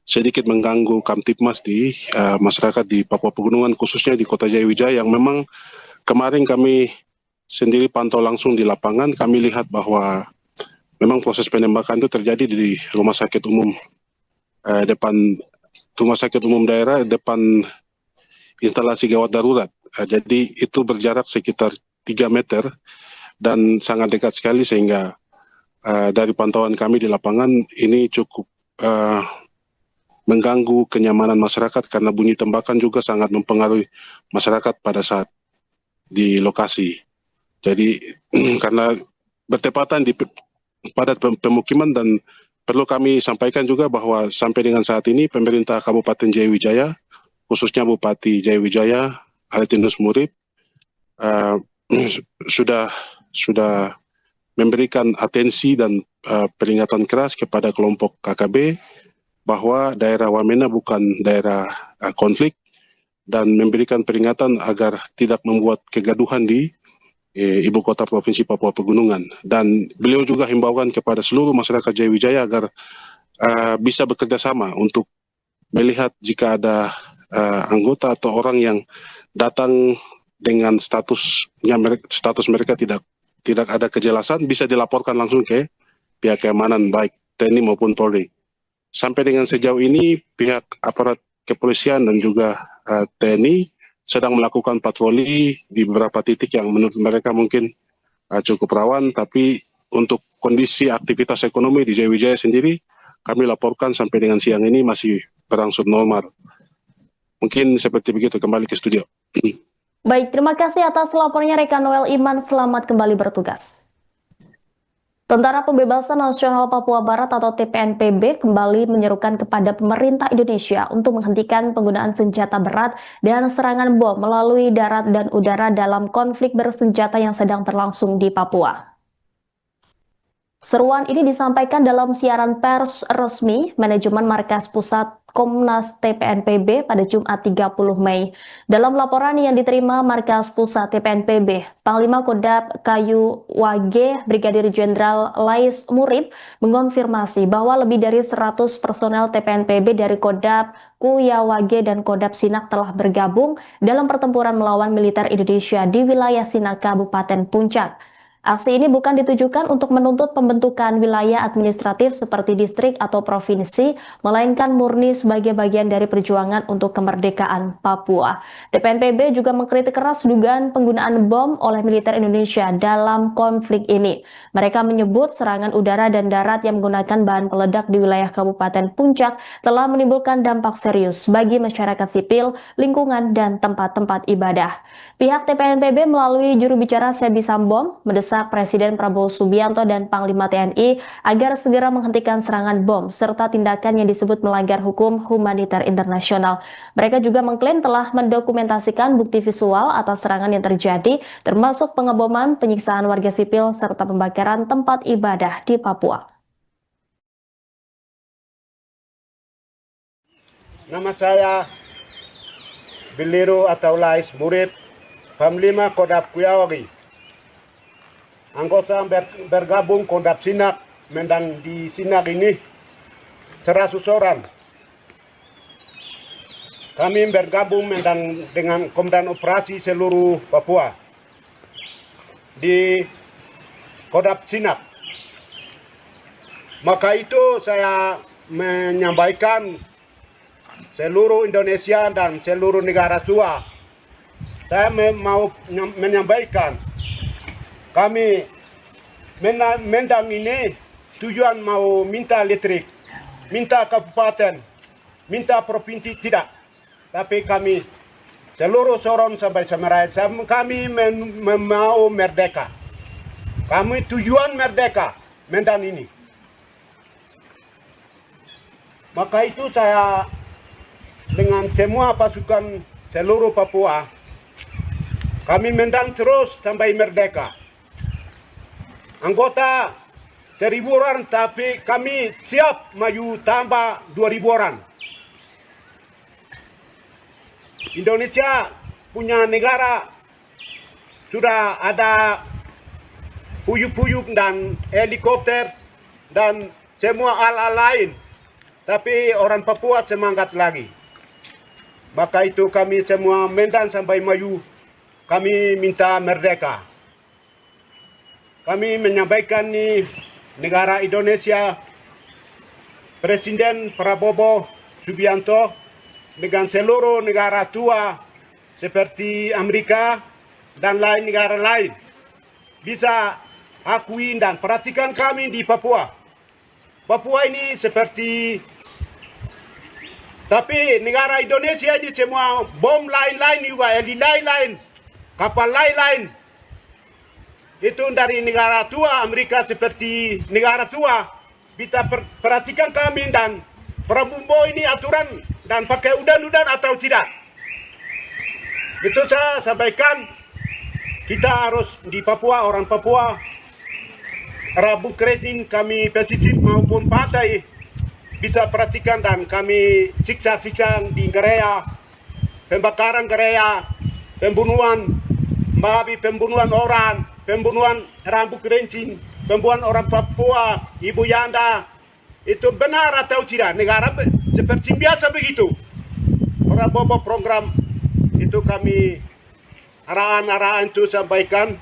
S3: sedikit mengganggu Kamtipmas di masyarakat di Papua Pegunungan, khususnya di Kota Jayawijaya, yang memang kemarin kami sendiri pantau langsung di lapangan. Kami lihat bahwa memang proses penembakan itu terjadi di rumah sakit umum daerah depan instalasi gawat darurat. Jadi itu berjarak sekitar 3 meter dan sangat dekat sekali, sehingga dari pantauan kami di lapangan ini cukup mengganggu kenyamanan masyarakat karena bunyi tembakan juga sangat mempengaruhi masyarakat pada saat di lokasi. Jadi karena bertepatan di padat pemukiman, dan perlu kami sampaikan juga bahwa sampai dengan saat ini pemerintah Kabupaten Jayawijaya, khususnya Bupati Jayawijaya Aretinus Murib, sudah memberikan atensi dan peringatan keras kepada kelompok KKB bahwa daerah Wamena bukan daerah konflik, dan memberikan peringatan agar tidak membuat kegaduhan di ibu kota provinsi Papua Pegunungan. Dan beliau juga himbaukan kepada seluruh masyarakat Jayawijaya agar bisa bekerja sama untuk melihat jika ada anggota atau orang yang datang dengan status mereka tidak ada kejelasan bisa dilaporkan langsung ke pihak keamanan baik TNI maupun Polri. Sampai dengan sejauh ini pihak aparat kepolisian dan juga TNI sedang melakukan patroli di beberapa titik yang menurut mereka mungkin cukup rawan, tapi untuk kondisi aktivitas ekonomi di Jayawijaya sendiri kami laporkan sampai dengan siang ini masih berangsur normal. Mungkin seperti begitu, kembali ke studio.
S2: Baik, terima kasih atas laporannya rekan Noel Iman, selamat kembali bertugas. Tentara Pembebasan Nasional Papua Barat atau TPNPB kembali menyerukan kepada pemerintah Indonesia untuk menghentikan penggunaan senjata berat dan serangan bom melalui darat dan udara dalam konflik bersenjata yang sedang berlangsung di Papua. Seruan ini disampaikan dalam siaran pers resmi Manajemen Markas Pusat Komnas TPNPB pada Jumat 30 Mei. Dalam laporan yang diterima Markas Pusat TPNPB, Panglima Kodam Kayu Wage Brigadir Jenderal Lais Murib mengonfirmasi bahwa lebih dari 100 personel TPNPB dari Kodam Kuyawage dan Kodam Sinak telah bergabung dalam pertempuran melawan militer Indonesia di wilayah Sinak, Kabupaten Puncak. Aksi ini bukan ditujukan untuk menuntut pembentukan wilayah administratif seperti distrik atau provinsi, melainkan murni sebagai bagian dari perjuangan untuk kemerdekaan Papua. TPNPB juga mengkritik keras dugaan penggunaan bom oleh militer Indonesia dalam konflik ini. Mereka menyebut serangan udara dan darat yang menggunakan bahan peledak di wilayah Kabupaten Puncak telah menimbulkan dampak serius bagi masyarakat sipil, lingkungan, dan tempat-tempat ibadah. Pihak TPNPB melalui juru bicara Sebi Sambom mendesak Presiden Prabowo Subianto dan Panglima TNI agar segera menghentikan serangan bom serta tindakan yang disebut melanggar hukum humaniter internasional. Mereka juga mengklaim telah mendokumentasikan bukti visual atas serangan yang terjadi, termasuk pengeboman, penyiksaan warga sipil, serta pembakaran tempat ibadah di Papua.
S1: Nama saya Biliru atau Lais Murib, Panglima Kodam Kuyawage. Anggota bergabung Kodam Sinak, mendang di Sinak ini 100 orang. Kami bergabung mendang dengan Komandan Operasi seluruh Papua di Kodam Sinak. Maka itu saya menyampaikan seluruh Indonesia dan seluruh negara tua. Saya mau menyampaikan kami mendang ini tujuan mau minta listrik, minta kabupaten, minta provinsi tidak. Tapi kami seluruh Sorong sampai Samarai, kami mau merdeka. Kami tujuan merdeka mendang ini. Maka itu saya dengan semua pasukan seluruh Papua, kami mendang terus sampai merdeka. Anggota 1.000 orang, tapi kami siap maju tambah 2.000 orang. Indonesia punya negara sudah ada puyuk-puyuk dan helikopter dan semua alat lain. Tapi orang Papua semangat lagi. Maka itu kami semua mendang sampai maju. Kami minta merdeka. Kami menyampaikan nih negara Indonesia, Presiden Prabowo Subianto dengan seluruh negara tua seperti Amerika dan lain negara lain bisa akui dan perhatikan kami di Papua. Papua ini seperti, tapi negara Indonesia ini semua bom lain-lain juga, lain-lain, kapal lain-lain. Itu dari negara tua, Amerika seperti negara tua. Kita perhatikan kami dan Prabowo ini aturan dan pakai udan-udan atau tidak. Itu saya sampaikan, kita harus di Papua, orang Papua, Rabu Kredin kami pesisir maupun pantai bisa perhatikan dan kami siksa-siksa di gereja, pembakaran gereja, pembunuhan, pembunuhan orang, pembunuhan rambut kerincing, pembunuhan orang Papua, Ibu Yanda, itu benar atau tidak? Negara seperti biasa begitu. Prabowo program itu kami arahan-arahan itu sampaikan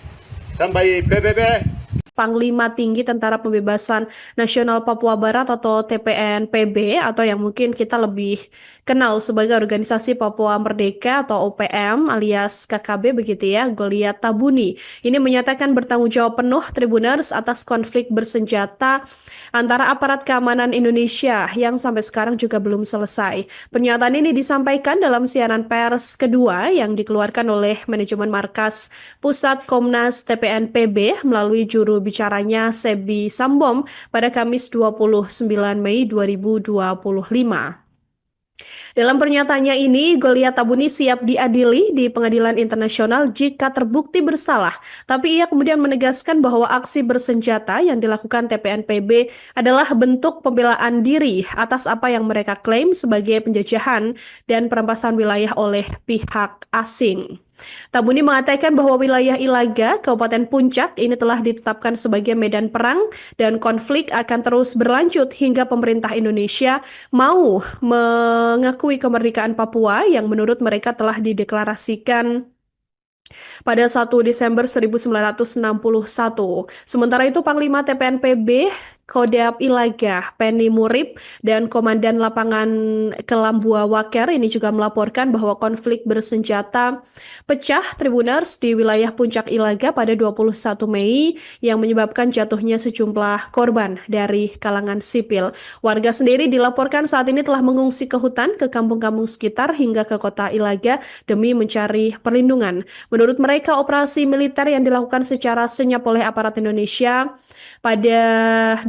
S1: sampai PBB.
S4: Panglima Tinggi Tentara Pembebasan Nasional Papua Barat atau TPNPB atau yang mungkin kita lebih kenal sebagai Organisasi Papua Merdeka atau OPM alias KKB begitu ya, Goliat Tabuni. Ini menyatakan bertanggung jawab penuh Tribuners atas konflik bersenjata antara aparat keamanan Indonesia yang sampai sekarang juga belum selesai. Pernyataan ini disampaikan dalam siaran pers kedua yang dikeluarkan oleh manajemen markas Pusat Komnas TPNPB melalui juru bicaranya Sebi Sambom pada Kamis 29 Mei 2025. Dalam pernyataannya ini, Goliat Tabuni siap diadili di pengadilan internasional jika terbukti bersalah. Tapi ia kemudian menegaskan bahwa aksi bersenjata yang dilakukan TPNPB adalah bentuk pembelaan diri atas apa yang mereka klaim sebagai penjajahan dan perampasan wilayah oleh pihak asing. Tabuni mengatakan bahwa wilayah Ilaga, Kabupaten Puncak ini telah ditetapkan sebagai medan perang dan konflik akan terus berlanjut hingga pemerintah Indonesia mau mengakui kemerdekaan Papua yang menurut mereka telah dideklarasikan pada 1 Desember 1961. Sementara itu Panglima TPNPB Kodam Ilaga, Penny Murib, dan Komandan Lapangan Kelambua Waker ini juga melaporkan bahwa konflik bersenjata pecah Tribuners di wilayah Puncak Ilaga pada 21 Mei yang menyebabkan jatuhnya sejumlah korban dari kalangan sipil. Warga sendiri dilaporkan saat ini telah mengungsi ke hutan, ke kampung-kampung sekitar hingga ke kota Ilaga demi mencari perlindungan. Menurut mereka, operasi militer yang dilakukan secara senyap oleh aparat Indonesia pada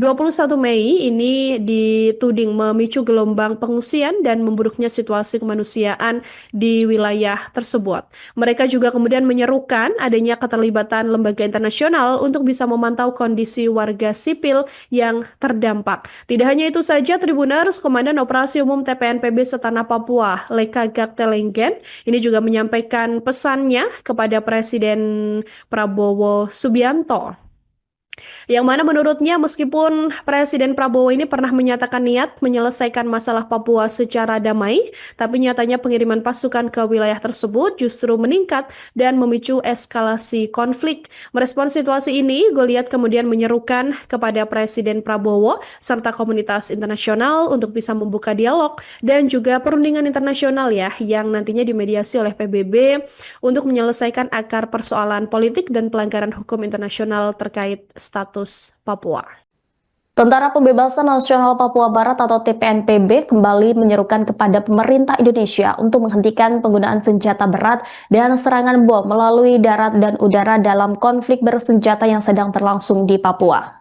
S4: 21 Mei ini dituding memicu gelombang pengungsian dan memburuknya situasi kemanusiaan di wilayah tersebut. Mereka juga kemudian menyerukan adanya keterlibatan lembaga internasional untuk bisa memantau kondisi warga sipil yang terdampak. Tidak hanya itu saja, Tribuners, Komandan Operasi Umum TPNPB Setanah Papua, Leka Gaktelenggen, ini juga menyampaikan pesannya kepada Presiden Prabowo Subianto. Yang mana menurutnya meskipun Presiden Prabowo ini pernah menyatakan niat menyelesaikan masalah Papua secara damai, tapi nyatanya pengiriman pasukan ke wilayah tersebut justru meningkat dan memicu eskalasi konflik. Merespons situasi ini, Goliat kemudian menyerukan kepada Presiden Prabowo serta komunitas internasional untuk bisa membuka dialog dan juga perundingan internasional ya yang nantinya dimediasi oleh PBB untuk menyelesaikan akar persoalan politik dan pelanggaran hukum internasional terkait status Papua.
S2: Tentara Pembebasan Nasional Papua Barat atau TPNPB kembali menyerukan kepada pemerintah Indonesia untuk menghentikan penggunaan senjata berat dan serangan bom melalui darat dan udara dalam konflik bersenjata yang sedang berlangsung di Papua.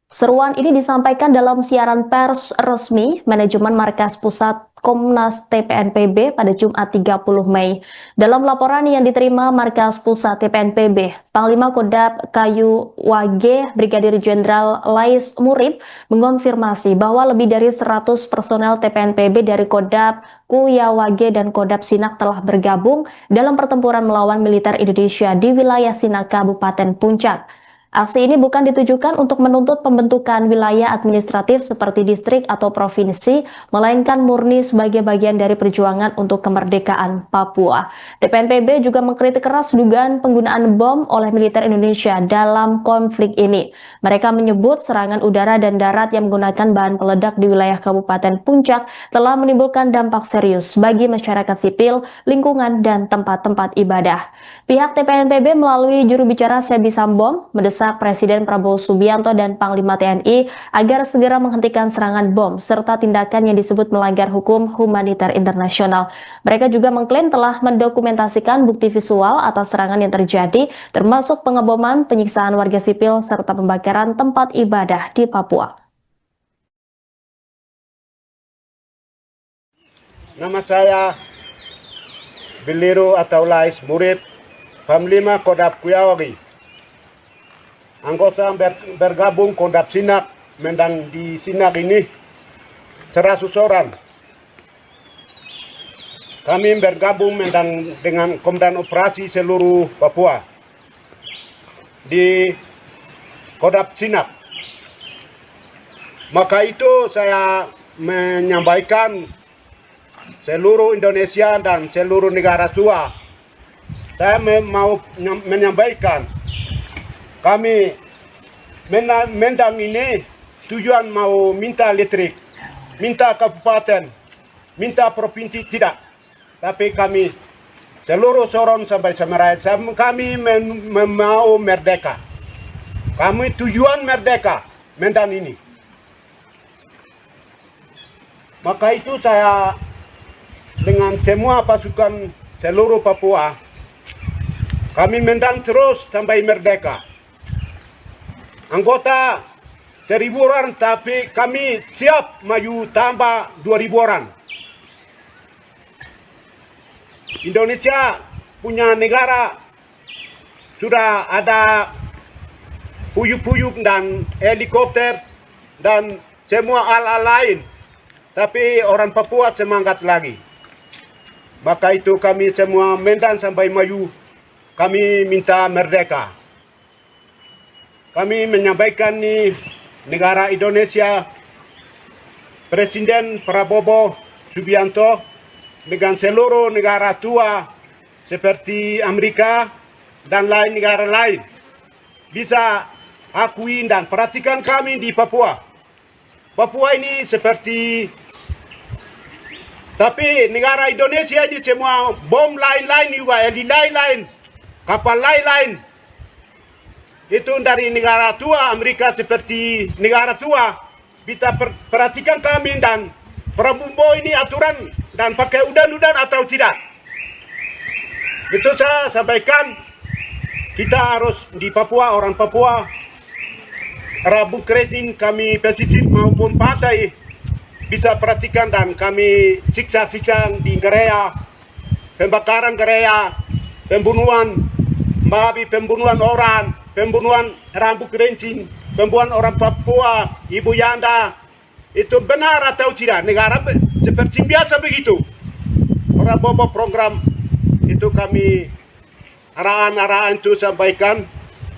S2: Seruan ini disampaikan dalam siaran pers resmi manajemen markas pusat Komnas TPNPB pada Jumat 30 Mei. Dalam laporan yang diterima markas pusat TPNPB, Panglima Kodam Kayu Wage Brigadir Jenderal Lais Murib mengonfirmasi bahwa lebih dari 100 personel TPNPB dari Kodam Kuyawage dan Kodam Sinak telah bergabung dalam pertempuran melawan militer Indonesia di wilayah Sinak, Kabupaten Puncak. Aksi ini bukan ditujukan untuk menuntut pembentukan wilayah administratif seperti distrik atau provinsi, melainkan murni sebagai bagian dari perjuangan untuk kemerdekaan Papua. TPNPB juga mengkritik keras dugaan penggunaan bom oleh militer Indonesia dalam konflik ini. Mereka menyebut serangan udara dan darat yang menggunakan bahan peledak di wilayah Kabupaten Puncak telah menimbulkan dampak serius bagi masyarakat sipil, lingkungan, dan tempat-tempat ibadah. Pihak TPNPB melalui juru bicara Sebi Sambom mendesak Presiden Prabowo Subianto dan Panglima TNI agar segera menghentikan serangan bom serta tindakan yang disebut melanggar hukum humaniter internasional. Mereka juga mengklaim telah mendokumentasikan bukti visual atas serangan yang terjadi, termasuk pengeboman, penyiksaan warga sipil, serta pembakaran tempat ibadah di Papua.
S1: Nama saya Biliru atau Lais Murib, Panglima Kodam Kuyawage. Anggota bergabung Kodam Sinak, mendang di Sinak ini 100 orang. Kami bergabung mendang dengan Komandan Operasi seluruh Papua di Kodam Sinak. Maka itu saya menyampaikan seluruh Indonesia dan seluruh negara tua. Saya mau menyampaikan, kami Mendang ini tujuan mau minta listrik, minta kabupaten, minta provinsi tidak. Tapi kami seluruh Sorong sampai Semerai, kami mau merdeka. Kami tujuan merdeka Medan ini. Maka itu saya dengan semua pasukan seluruh Papua, kami mendang terus sampai merdeka. Anggota 1.000 orang, tapi kami siap maju tambah 2.000 orang. Indonesia punya negara sudah ada puyuk-puyuk dan helikopter dan semua alat lain. Tapi orang Papua semangat lagi. Maka itu kami semua Medan sampai maju, kami minta merdeka. Kami menyampaikan nih negara Indonesia, Presiden Prabowo Subianto dengan seluruh negara tua seperti Amerika dan lain negara lain bisa akui dan perhatikan kami di Papua. Papua ini seperti, tapi negara Indonesia ini semua bom lain-lain juga, lain-lain, kapal lain-lain. Itu dari negara tua, Amerika seperti negara tua. Kita perhatikan kami dan Prabowo ini aturan dan pakai udan-udan atau tidak. Itu saya sampaikan, kita harus di Papua, orang Papua, Rabu Kredin kami pesisir maupun pantai bisa perhatikan dan kami siksa-siksa di gereja, pembakaran gereja, pembunuhan babi, pembunuhan orang, pembunuhan rambut kerincing, pembunuhan orang Papua, Ibu Yanda, itu benar atau tidak? Negara seperti biasa begitu. Orang bawa program itu kami arahan-arahan itu sampaikan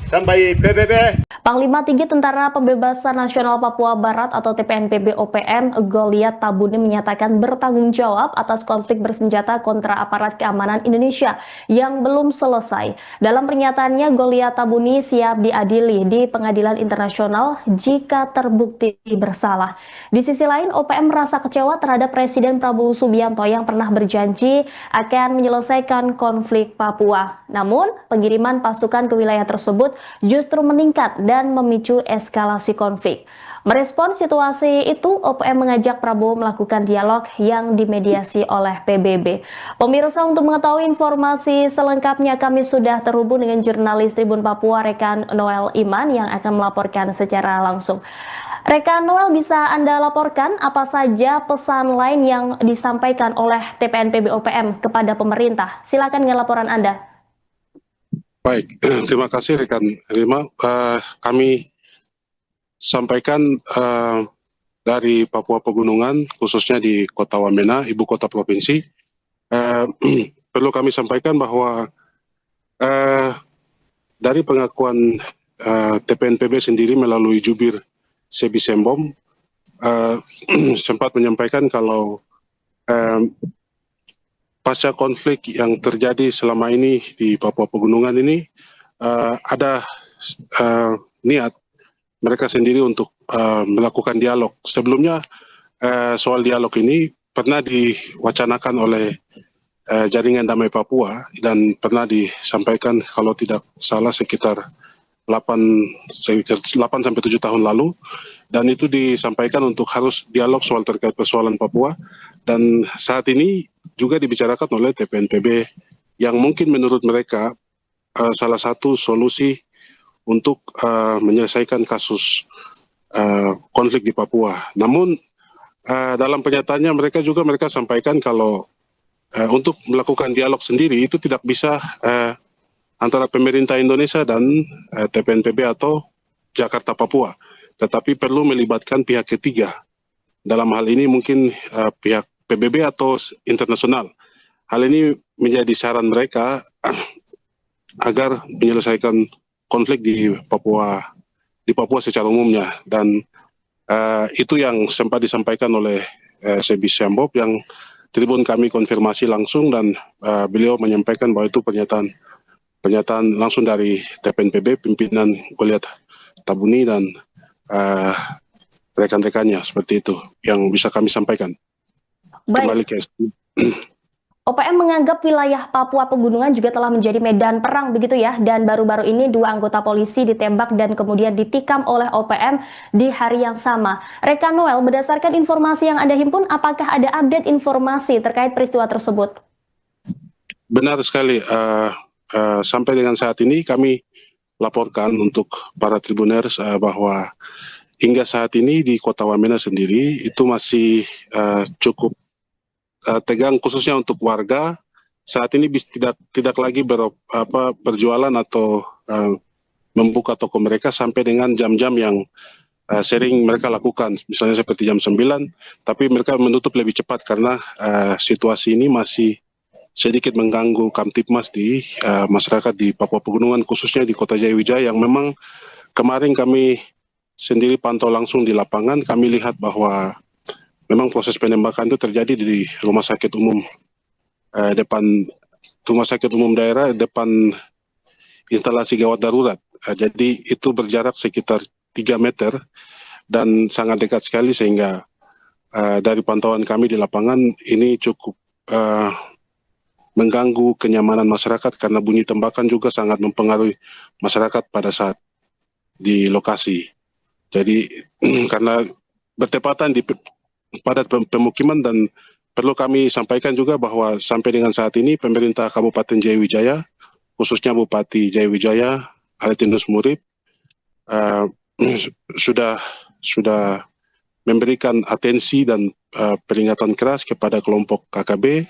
S1: sampai PBB.
S2: Panglima Tinggi Tentara Pembebasan Nasional Papua Barat atau TPNPB OPM Goliat Tabuni menyatakan bertanggung jawab atas konflik bersenjata kontra aparat keamanan Indonesia yang belum selesai. Dalam pernyataannya, Goliat Tabuni siap diadili di pengadilan internasional jika terbukti bersalah. Di sisi lain, OPM merasa kecewa terhadap Presiden Prabowo Subianto yang pernah berjanji akan menyelesaikan konflik Papua. Namun, pengiriman pasukan ke wilayah tersebut justru meningkat dan memicu eskalasi konflik. Merespon situasi itu, OPM mengajak Prabowo melakukan dialog yang dimediasi oleh PBB. Pemirsa, untuk mengetahui informasi selengkapnya kami sudah terhubung dengan jurnalis Tribun Papua Rekan Noel Iman yang akan melaporkan secara langsung. Rekan Noel, bisa Anda laporkan apa saja pesan lain yang disampaikan oleh TPNPB OPM kepada pemerintah? Silakan dengan laporan Anda.
S3: Baik, terima kasih rekan Rima. Kami sampaikan dari Papua Pegunungan, khususnya di Kota Wamena, ibu kota provinsi. Perlu kami sampaikan bahwa dari pengakuan TPNPB sendiri melalui jubir Sebi Sembom sempat menyampaikan kalau pasca konflik yang terjadi selama ini di Papua Pegunungan ini ada niat mereka sendiri untuk melakukan dialog. Sebelumnya soal dialog ini pernah diwacanakan oleh Jaringan Damai Papua dan pernah disampaikan kalau tidak salah sekitar 8-7 tahun lalu, dan itu disampaikan untuk harus dialog soal terkait persoalan Papua, dan saat ini juga dibicarakan oleh TPNPB yang mungkin menurut mereka salah satu solusi untuk menyelesaikan kasus konflik di Papua. Namun dalam pernyataannya mereka sampaikan kalau untuk melakukan dialog sendiri itu tidak bisa antara pemerintah Indonesia dan TPNPB atau Jakarta Papua, tetapi perlu melibatkan pihak ketiga. Dalam hal ini mungkin pihak PBB atau internasional. Hal ini menjadi saran mereka agar menyelesaikan konflik di Papua secara umumnya, dan itu yang sempat disampaikan oleh Sebi Sembom yang Tribun kami konfirmasi langsung dan beliau menyampaikan bahwa itu pernyataan langsung dari TPNPB, pimpinan Goliat Tabuni dan rekan-rekannya, seperti itu yang bisa kami sampaikan. Kembali
S2: Baik,
S3: ke
S2: OPM menganggap wilayah Papua Pegunungan juga telah menjadi medan perang begitu ya, dan baru-baru ini 2 anggota polisi ditembak dan kemudian ditikam oleh OPM di hari yang sama. Rekan Noel, berdasarkan informasi yang Anda himpun, apakah ada update informasi terkait peristiwa tersebut?
S3: Benar sekali, sampai dengan saat ini kami laporkan untuk para tribuners bahwa hingga saat ini di Kota Wamena sendiri itu masih cukup tegang, khususnya untuk warga. Saat ini tidak lagi berjualan atau membuka toko mereka sampai dengan jam-jam yang sering mereka lakukan, misalnya seperti jam 9, tapi mereka menutup lebih cepat karena situasi ini masih sedikit mengganggu Kamtipmas di masyarakat di Papua Pegunungan, khususnya di Kota Jayawijaya, yang memang kemarin kami sendiri pantau langsung di lapangan. Kami lihat bahwa memang proses penembakan itu terjadi di rumah sakit umum daerah depan instalasi gawat darurat. Jadi itu berjarak sekitar 3 meter dan sangat dekat sekali, sehingga dari pantauan kami di lapangan ini cukup mengganggu kenyamanan masyarakat karena bunyi tembakan juga sangat mempengaruhi masyarakat pada saat di lokasi. Jadi karena bertepatan di padat pemukiman, dan perlu kami sampaikan juga bahwa sampai dengan saat ini pemerintah Kabupaten Jayawijaya, khususnya Bupati Jayawijaya Aretinus Murib, sudah memberikan atensi dan peringatan keras kepada kelompok KKB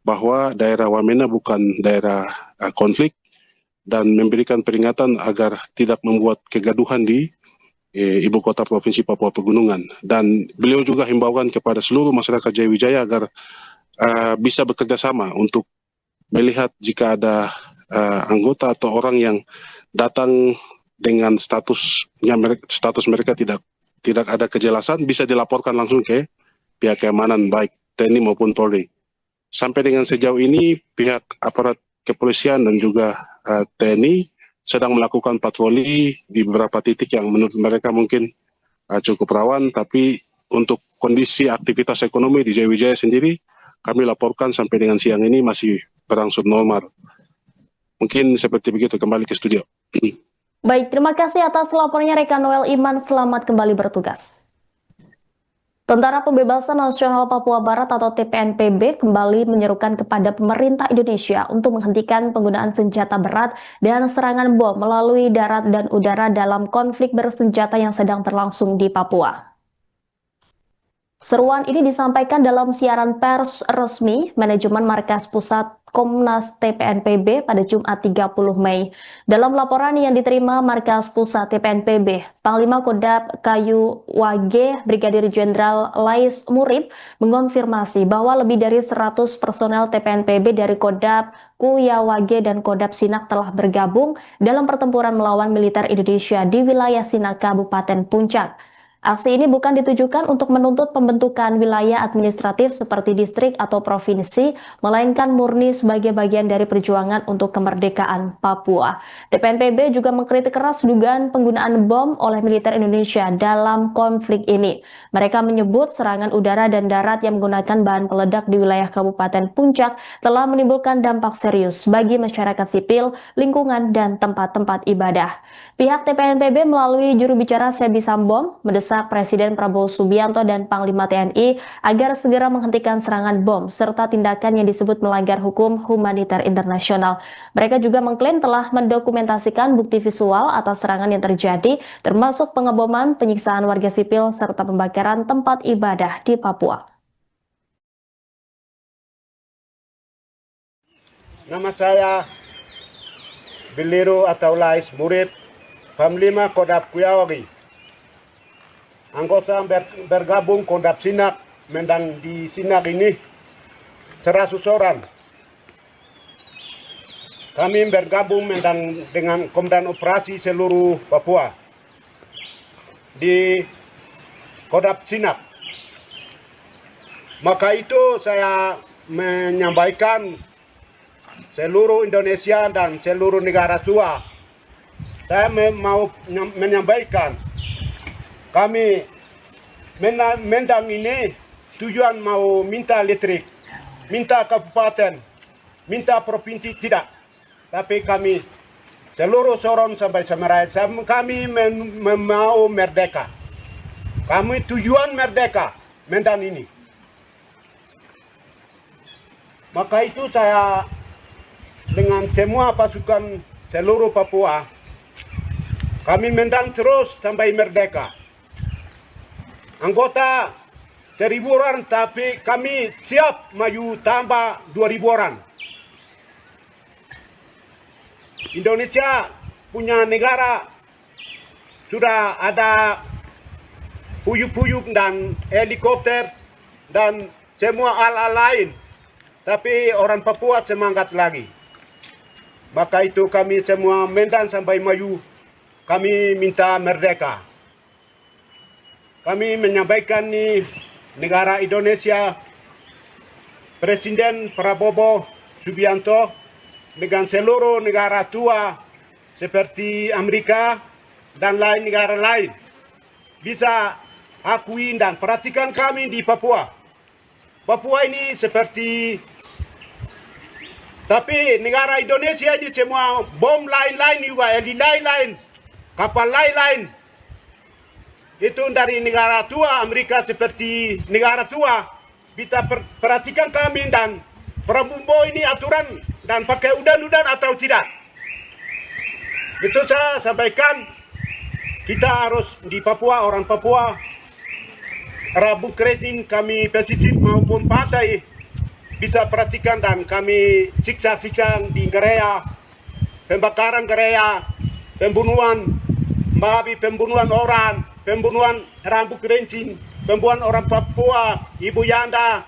S3: bahwa daerah Wamena bukan daerah konflik, dan memberikan peringatan agar tidak membuat kegaduhan di Ibu Kota Provinsi Papua Pegunungan. Dan beliau juga himbaukan kepada seluruh masyarakat Jayawijaya agar bisa bekerja sama untuk melihat jika ada anggota atau orang yang datang dengan status mereka tidak ada kejelasan, bisa dilaporkan langsung ke pihak keamanan baik TNI maupun Polri. Sampai dengan sejauh ini pihak aparat kepolisian dan juga TNI sedang melakukan patroli di beberapa titik yang menurut mereka mungkin cukup rawan, tapi untuk kondisi aktivitas ekonomi di Jayawijaya sendiri kami laporkan sampai dengan siang ini masih berangsur normal. Mungkin seperti begitu. Kembali ke studio.
S2: Baik, terima kasih atas laporannya rekan Noel Iman, selamat kembali bertugas. Tentara Pembebasan Nasional Papua Barat atau TPNPB kembali menyerukan kepada pemerintah Indonesia untuk menghentikan penggunaan senjata berat dan serangan bom melalui darat dan udara dalam konflik bersenjata yang sedang berlangsung di Papua. Seruan ini disampaikan dalam siaran pers resmi Manajemen Markas Pusat Komnas TPNPB pada Jumat 30 Mei. Dalam laporan yang diterima Markas Pusat TPNPB, Panglima Kodam Kayu Wage Brigadir Jenderal Lais Murib mengonfirmasi bahwa lebih dari 100 personel TPNPB dari Kodam Kuyawage dan Kodam Sinak telah bergabung dalam pertempuran melawan militer Indonesia di wilayah Sinak, Kabupaten Puncak. Aksi ini bukan ditujukan untuk menuntut pembentukan wilayah administratif seperti distrik atau provinsi, melainkan murni sebagai bagian dari perjuangan untuk kemerdekaan Papua. TPNPB juga mengkritik keras dugaan penggunaan bom oleh militer Indonesia dalam konflik ini. Mereka menyebut serangan udara dan darat yang menggunakan bahan peledak di wilayah Kabupaten Puncak telah menimbulkan dampak serius bagi masyarakat sipil, lingkungan, dan tempat-tempat ibadah. Pihak TPNPB melalui juru bicara Sebi Sambom mendesak Presiden Prabowo Subianto dan Panglima TNI agar segera menghentikan serangan bom serta tindakan yang disebut melanggar hukum humaniter internasional. Mereka juga mengklaim telah mendokumentasikan bukti visual atas serangan yang terjadi, termasuk pengeboman, penyiksaan warga sipil, serta pembakaran tempat ibadah di Papua.
S1: Nama saya Biliru atau Lais Murib, Panglima Kodam Kuyawage. Anggota bergabung Kodam Sinak, mendang di Sinak ini 100 orang. Kami bergabung mendang dengan Komandan Operasi seluruh Papua di Kodam Sinak. Maka itu saya menyampaikan seluruh Indonesia dan seluruh negara tua. Saya mau menyampaikan kami Mendang ini tujuan mau minta listrik, minta kabupaten, minta provinsi tidak. Tapi kami seluruh Sorong sampai Semerai, kami mau merdeka. Kami tujuan merdeka Medan ini. Maka itu saya dengan semua pasukan seluruh Papua, kami Medan terus sampai merdeka. Anggota 1.000 orang, tapi kami siap maju tambah 2.000 orang. Indonesia punya negara sudah ada puyuk-puyuk dan helikopter dan semua hal-hal lain. Tapi orang Papua semangat lagi. Maka itu kami semua Medan sampai maju, kami minta merdeka. Kami menyampaikan nih negara Indonesia, Presiden Prabowo Subianto dengan seluruh negara tua seperti Amerika dan lain negara lain bisa akui dan perhatikan kami di Papua. Papua ini seperti, tapi negara Indonesia ini semua bom lain-lain juga, heli lain-lain, kapal lain-lain. Itu dari negara tua, Amerika seperti negara tua. Kita perhatikan kami dan Prabowo ini aturan dan pakai udan-udan atau tidak. Itu saya sampaikan, kita harus di Papua, orang Papua, Rabu Kredin kami pesisir maupun pantai bisa perhatikan dan kami siksa-siksa di gereja, pembakaran gereja, pembunuhan babi, pembunuhan orang, pembunuhan Rabu Kredin, pembunuhan orang Papua, Ibu Yanda,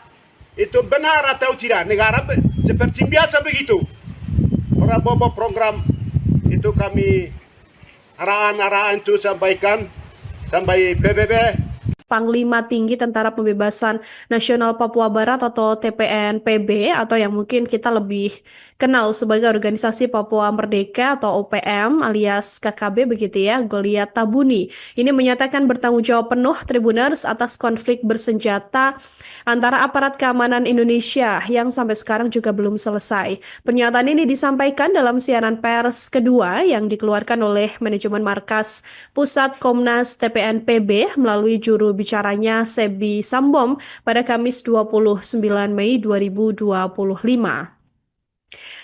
S1: itu benar atau tidak? Negara seperti biasa begitu. Prabowo program itu kami arahan-arahan itu sampaikan sampai PBB.
S4: Panglima Tinggi Tentara Pembebasan Nasional Papua Barat atau TPNPB atau yang mungkin kita lebih kenal sebagai Organisasi Papua Merdeka atau OPM alias KKB begitu ya, Goliat Tabuni. Ini menyatakan bertanggung jawab penuh Tribuners atas konflik bersenjata antara aparat keamanan Indonesia yang sampai sekarang juga belum selesai. Pernyataan ini disampaikan dalam siaran pers kedua yang dikeluarkan oleh manajemen markas Pusat Komnas TPNPB melalui juru bicaranya Sebi Sambom pada Kamis 29 Mei 2025.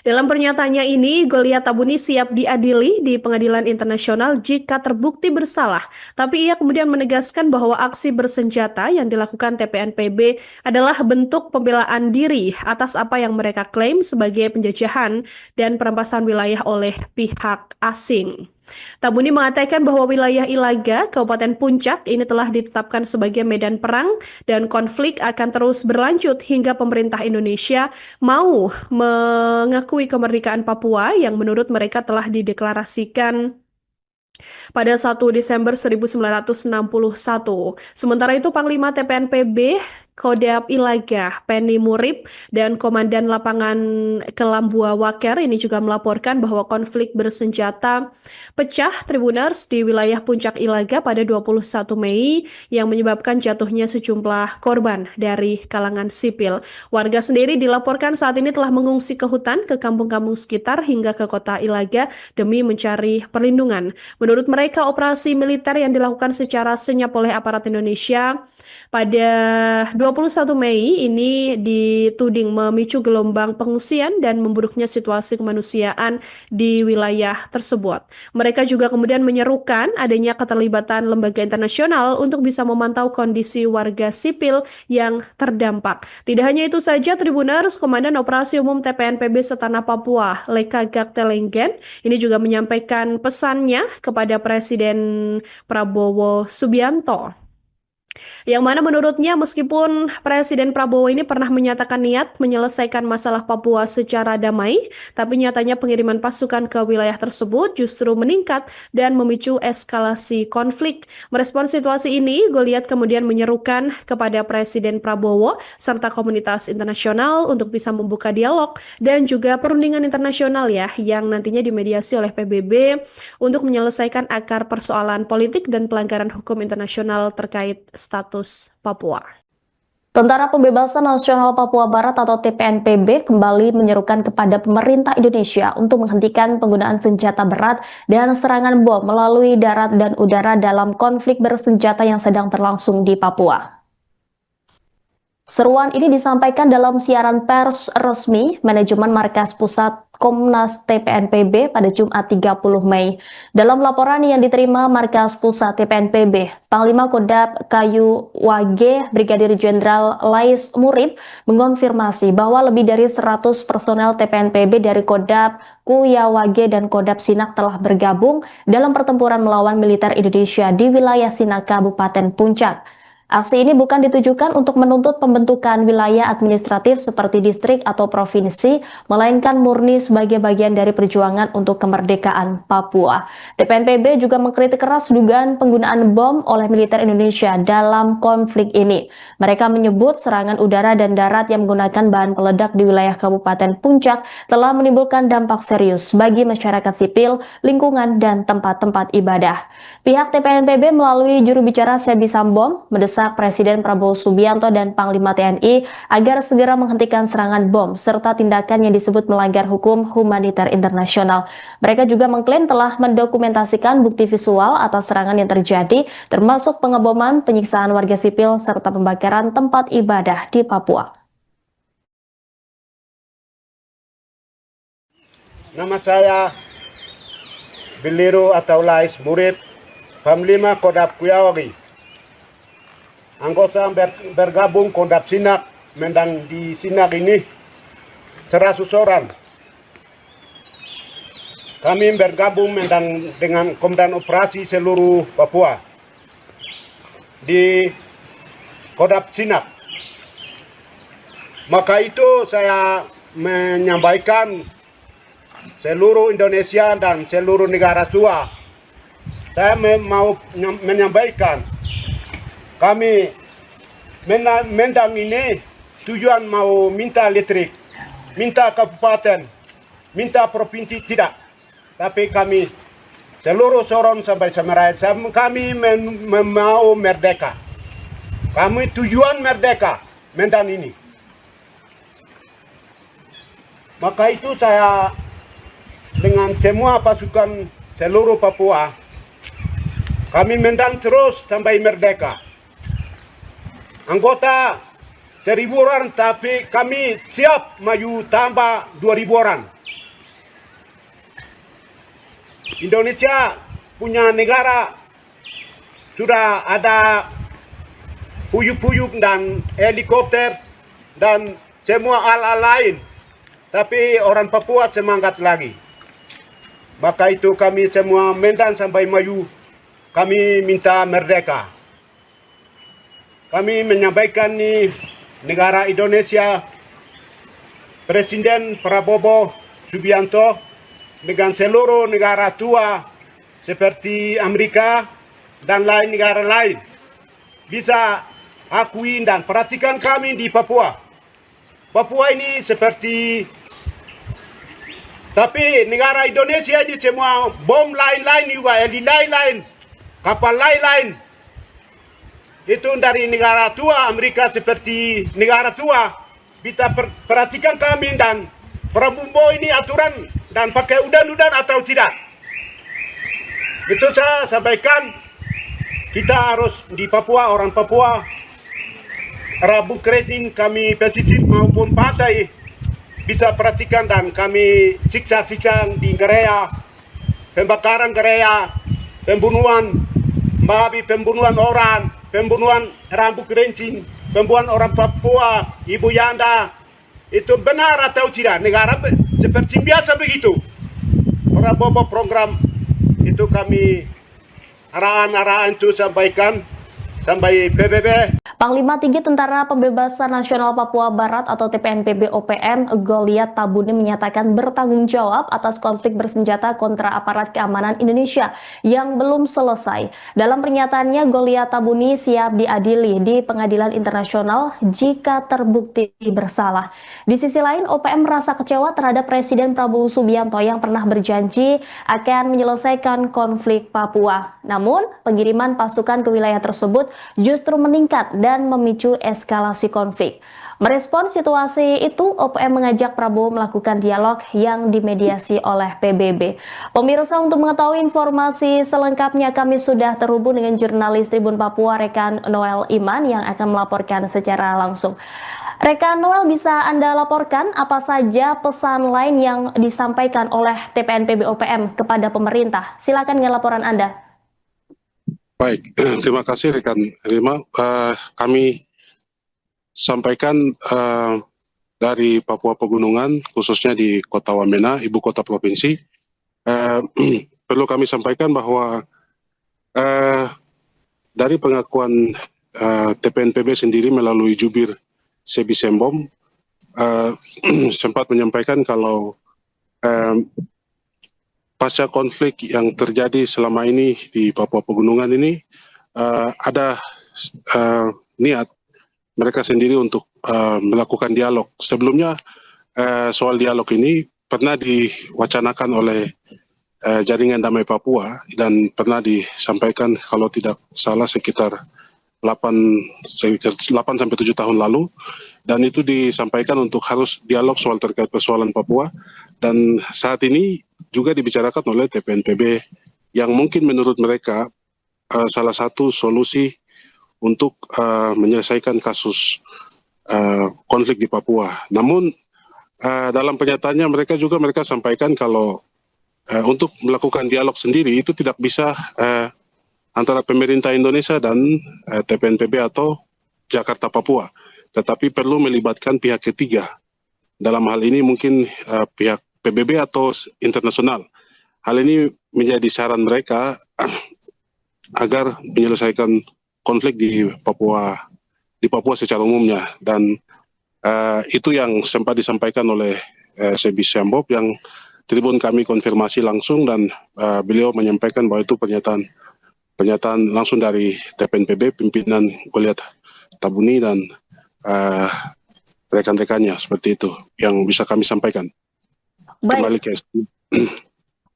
S4: Dalam pernyataannya ini, Goliat Tabuni siap diadili di pengadilan internasional jika terbukti bersalah. Tapi ia kemudian menegaskan bahwa aksi bersenjata yang dilakukan TPNPB adalah bentuk pembelaan diri atas apa yang mereka klaim sebagai penjajahan dan perampasan wilayah oleh pihak asing. Tabuni mengatakan bahwa wilayah Ilaga, Kabupaten Puncak ini telah ditetapkan sebagai medan perang dan konflik akan terus berlanjut hingga pemerintah Indonesia mau mengakui kemerdekaan Papua yang menurut mereka telah dideklarasikan pada 1 Desember 1961. Sementara itu Panglima TPNPB Kodam Ilaga, Penny Murib, dan Komandan Lapangan Kelambua Waker ini juga melaporkan bahwa konflik bersenjata pecah Tribuners di wilayah Puncak Ilaga pada 21 Mei yang menyebabkan jatuhnya sejumlah korban dari kalangan sipil. Warga sendiri dilaporkan saat ini telah mengungsi ke hutan, ke kampung-kampung sekitar hingga ke kota Ilaga demi mencari perlindungan. Menurut mereka, operasi militer yang dilakukan secara senyap oleh aparat Indonesia pada 21 Mei ini dituding memicu gelombang pengungsian dan memburuknya situasi kemanusiaan di wilayah tersebut. Mereka juga kemudian menyerukan adanya keterlibatan lembaga internasional untuk bisa memantau kondisi warga sipil yang terdampak. Tidak hanya itu saja, Tribuners, Komandan Operasi Umum TPNPB Setanah Papua, Leka Gaktelenggen, ini juga menyampaikan pesannya kepada Presiden Prabowo Subianto. Yang mana menurutnya meskipun Presiden Prabowo ini pernah menyatakan niat menyelesaikan masalah Papua secara damai, tapi nyatanya pengiriman pasukan ke wilayah tersebut justru meningkat dan memicu eskalasi konflik. Merespons situasi ini, Goliat kemudian menyerukan kepada Presiden Prabowo serta komunitas internasional untuk bisa membuka dialog dan juga perundingan internasional ya yang nantinya dimediasi oleh PBB untuk menyelesaikan akar persoalan politik dan pelanggaran hukum internasional terkait status Papua.
S2: Tentara Pembebasan Nasional Papua Barat atau TPNPB kembali menyerukan kepada pemerintah Indonesia untuk menghentikan penggunaan senjata berat dan serangan bom melalui darat dan udara dalam konflik bersenjata yang sedang berlangsung di Papua. Seruan ini disampaikan dalam siaran pers resmi Manajemen Markas Pusat Komnas TPNPB pada Jumat 30 Mei. Dalam laporan yang diterima Markas Pusat TPNPB, Panglima Kodam Kayu Wage Brigadir Jenderal Lais Murib mengonfirmasi bahwa lebih dari 100 personel TPNPB dari Kodam Kuyawage dan Kodam Sinak telah bergabung dalam pertempuran melawan militer Indonesia di wilayah Sinak, Kabupaten Puncak. Aksi ini bukan ditujukan untuk menuntut pembentukan wilayah administratif seperti distrik atau provinsi, melainkan murni sebagai bagian dari perjuangan untuk kemerdekaan Papua. TPNPB juga mengkritik keras dugaan penggunaan bom oleh militer Indonesia dalam konflik ini. Mereka menyebut serangan udara dan darat yang menggunakan bahan peledak di wilayah Kabupaten Puncak telah menimbulkan dampak serius bagi masyarakat sipil, lingkungan, dan tempat-tempat ibadah. Pihak TPNPB melalui juru bicara Sebi Sambom mendesak Presiden Prabowo Subianto dan Panglima TNI agar segera menghentikan serangan bom serta tindakan yang disebut melanggar hukum humaniter internasional. Mereka juga mengklaim telah mendokumentasikan bukti visual atas serangan yang terjadi, termasuk pengeboman, penyiksaan warga sipil, serta pembakaran tempat ibadah di Papua.
S1: Nama saya Biliru atau Lais Murib, Panglima Kodam Kuyawage. Anggota bergabung Kodam Sinak, mendang di Sinak ini 100 orang. Kami bergabung mendang dengan Komandan Operasi seluruh Papua di Kodam Sinak. Maka itu saya menyampaikan seluruh Indonesia dan seluruh negara tua. Saya mau menyampaikan kami mendang ini tujuan mau minta listrik, minta kabupaten, minta provinsi tidak. Tapi kami seluruh Sorong sampai Semerai, kami mau merdeka. Kami tujuan merdeka mendang ini. Maka itu saya dengan semua pasukan seluruh Papua, kami mendang terus sampai merdeka. Anggota 1.000 orang, tapi kami siap maju tambah 2.000 orang. Indonesia punya negara sudah ada puyuk-puyuk dan helikopter dan semua alat lain. Tapi orang Papua semangat lagi. Maka itu kami semua mendang sampai maju. Kami minta merdeka. Kami menyampaikan nih negara Indonesia, Presiden Prabowo Subianto dengan seluruh negara tua seperti Amerika dan lain negara lain bisa akui dan perhatikan kami di Papua. Papua ini seperti, tapi negara Indonesia ini semua bom lain-lain juga, heli lain-lain, kapal lain-lain. Itu dari negara tua, Amerika seperti negara tua. Kita perhatikan kami dan Prabowo ini aturan dan pakai udan-udan atau tidak. Itu saya sampaikan, kita harus di Papua, orang Papua, Rabu Kredin kami pesisir maupun pantai bisa perhatikan dan kami siksa-siksa di gereja, pembakaran gereja, pembunuhan babi, pembunuhan orang, pembunuhan rambut kerincing, pembunuhan orang Papua, Ibu Yanda. Itu benar atau tidak? Negara seperti biasa begitu. Prabowo program itu kami arahan-arahan itu sampaikan. sampai PBB.
S2: Panglima Tinggi Tentara Pembebasan Nasional Papua Barat atau TPNPB OPM Goliat Tabuni menyatakan bertanggung jawab atas konflik bersenjata kontra aparat keamanan Indonesia yang belum selesai. Dalam pernyataannya, Goliat Tabuni siap diadili di pengadilan internasional jika terbukti bersalah. Di sisi lain, OPM merasa kecewa terhadap Presiden Prabowo Subianto yang pernah berjanji akan menyelesaikan konflik Papua. Namun, pengiriman pasukan ke wilayah tersebut justru meningkat dan memicu eskalasi konflik. Merespon situasi itu, OPM mengajak Prabowo melakukan dialog yang dimediasi oleh PBB. Pemirsa, untuk mengetahui informasi selengkapnya, kami sudah terhubung dengan jurnalis Tribun Papua Rekan Noel Iman yang akan melaporkan secara langsung. Rekan Noel, bisa Anda laporkan apa saja pesan lain yang disampaikan oleh TPNPB OPM kepada pemerintah? Silakan dengan laporan Anda.
S3: Baik, terima kasih rekan Rima. Kami sampaikan dari Papua Pegunungan, khususnya di Kota Wamena, ibu kota provinsi. Perlu kami sampaikan bahwa dari pengakuan TPNPB sendiri melalui jubir Sebi Sembom sempat menyampaikan kalau pasca konflik yang terjadi selama ini di Papua Pegunungan ini ada niat mereka sendiri untuk melakukan dialog. Sebelumnya soal dialog ini pernah diwacanakan oleh Jaringan Damai Papua dan pernah disampaikan kalau tidak salah sekitar 8-7 tahun lalu, dan itu disampaikan untuk harus dialog soal terkait persoalan Papua, dan saat ini juga dibicarakan oleh TPNPB yang mungkin menurut mereka salah satu solusi untuk menyelesaikan kasus konflik di Papua. Namun dalam pernyataannya mereka sampaikan kalau untuk melakukan dialog sendiri itu tidak bisa antara pemerintah Indonesia dan TPNPB atau Jakarta Papua, tetapi perlu melibatkan pihak ketiga. Dalam hal ini mungkin pihak PBB atau internasional. Hal ini menjadi saran mereka agar menyelesaikan konflik di Papua secara umumnya, dan itu yang sempat disampaikan oleh Sebi Sembom yang Tribun kami konfirmasi langsung, dan beliau menyampaikan bahwa itu pernyataan langsung dari TPNPB pimpinan Goliat Tabuni dan rekan-rekannya. Seperti itu yang bisa kami sampaikan. Kembali ke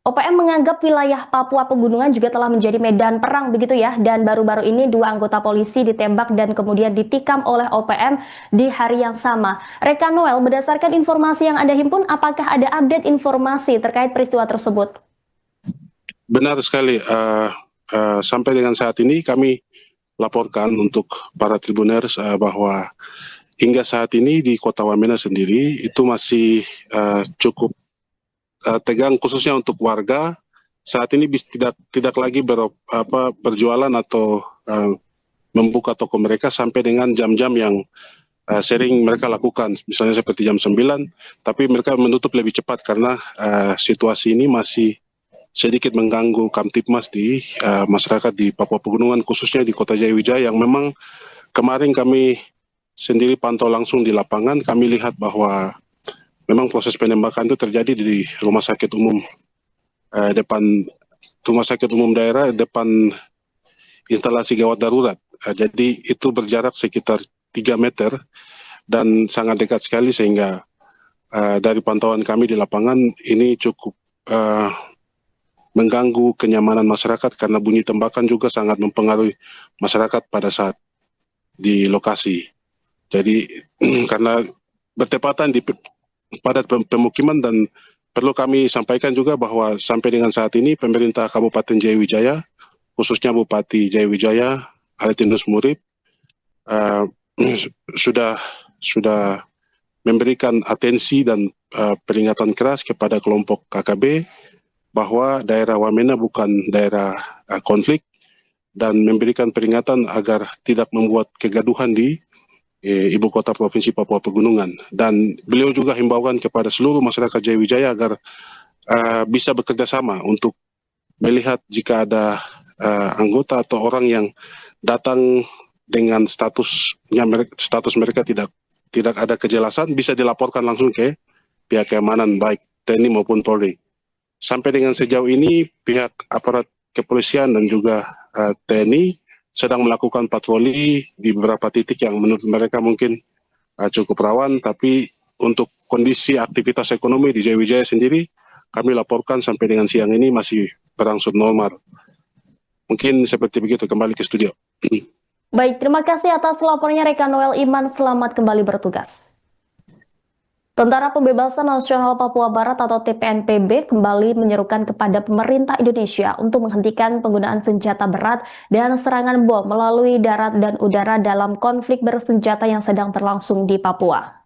S2: OPM menganggap wilayah Papua Pegunungan juga telah menjadi medan perang begitu ya, dan baru-baru ini 2 anggota polisi ditembak dan kemudian ditikam oleh OPM di hari yang sama. Rekan Noel, berdasarkan informasi yang Anda himpun, apakah ada update informasi terkait peristiwa tersebut?
S3: Benar sekali. Sampai dengan saat ini kami laporkan untuk para tribuners bahwa hingga saat ini di Kota Wamena sendiri itu masih cukup tegang, khususnya untuk warga. Saat ini tidak lagi berjualan atau membuka toko mereka sampai dengan jam-jam yang sering mereka lakukan, misalnya seperti jam 9, tapi mereka menutup lebih cepat karena situasi ini masih sedikit mengganggu Kamtipmas di masyarakat di Papua Pegunungan, khususnya di Kota Jayawijaya, yang memang kemarin kami sendiri pantau langsung di lapangan. Kami lihat bahwa memang proses penembakan itu terjadi di rumah sakit umum depan rumah sakit umum daerah, depan instalasi gawat darurat. Jadi itu berjarak sekitar 3 meter dan sangat dekat sekali, sehingga dari pantauan kami di lapangan ini cukup mengganggu kenyamanan masyarakat karena bunyi tembakan juga sangat mempengaruhi masyarakat pada saat di lokasi. Jadi karena bertepatan di padat pemukiman, dan perlu kami sampaikan juga bahwa sampai dengan saat ini pemerintah Kabupaten Jayawijaya, khususnya Bupati Jayawijaya Aretinus Murib, sudah memberikan atensi dan peringatan keras kepada kelompok KKB bahwa daerah Wamena bukan daerah konflik, dan memberikan peringatan agar tidak membuat kegaduhan di ibu kota provinsi Papua Pegunungan. Dan beliau juga himbaukan kepada seluruh masyarakat Jayawijaya agar bisa bekerja sama untuk melihat jika ada anggota atau orang yang datang dengan status mereka tidak ada kejelasan, bisa dilaporkan langsung ke pihak keamanan baik TNI maupun Polri. Sampai dengan sejauh ini pihak aparat kepolisian dan juga TNI sedang melakukan patroli di beberapa titik yang menurut mereka mungkin cukup rawan, tapi untuk kondisi aktivitas ekonomi di Jayawijaya sendiri kami laporkan sampai dengan siang ini masih berangsur normal. Mungkin seperti begitu, kembali ke studio.
S2: Baik, terima kasih atas laporannya rekan Noel Iman, selamat kembali bertugas. Tentara Pembebasan Nasional Papua Barat atau TPNPB kembali menyerukan kepada pemerintah Indonesia untuk menghentikan penggunaan senjata berat dan serangan bom melalui darat dan udara dalam konflik bersenjata yang sedang berlangsung di Papua.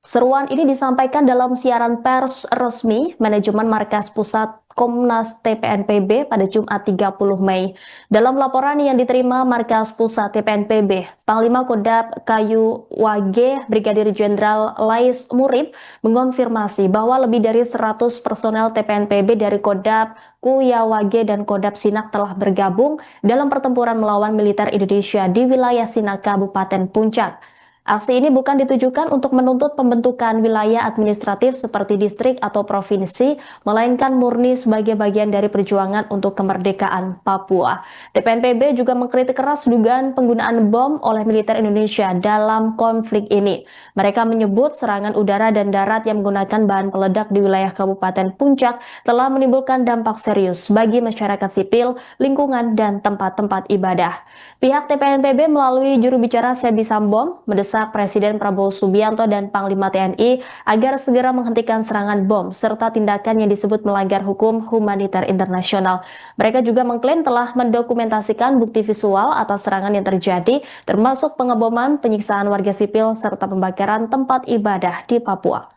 S2: Seruan ini disampaikan dalam siaran pers resmi Manajemen Markas Pusat Komnas TPNPB pada Jumat 30 Mei. Dalam laporan yang diterima Markas Pusat TPNPB, Panglima Kodam Kayu Wage Brigadir Jenderal Lais Murib mengonfirmasi bahwa lebih dari 100 personel TPNPB dari Kodam Kuyawage dan Kodam Sinak telah bergabung dalam pertempuran melawan militer Indonesia di wilayah Sinak, Kabupaten Puncak. Aksi ini bukan ditujukan untuk menuntut pembentukan wilayah administratif seperti distrik atau provinsi, melainkan murni sebagai bagian dari perjuangan untuk kemerdekaan Papua. TPNPB juga mengkritik keras dugaan penggunaan bom oleh militer Indonesia dalam konflik ini. Mereka menyebut serangan udara dan darat yang menggunakan bahan peledak di wilayah Kabupaten Puncak telah menimbulkan dampak serius bagi masyarakat sipil, lingkungan, dan tempat-tempat ibadah. Pihak TPNPB melalui juru bicara Sebi Sambom mendesak Presiden Prabowo Subianto dan Panglima TNI agar segera menghentikan serangan bom serta tindakan yang disebut melanggar hukum humaniter internasional. Mereka juga mengklaim telah mendokumentasikan bukti visual atas serangan yang terjadi, termasuk pengeboman, penyiksaan warga sipil, serta pembakaran tempat ibadah di Papua.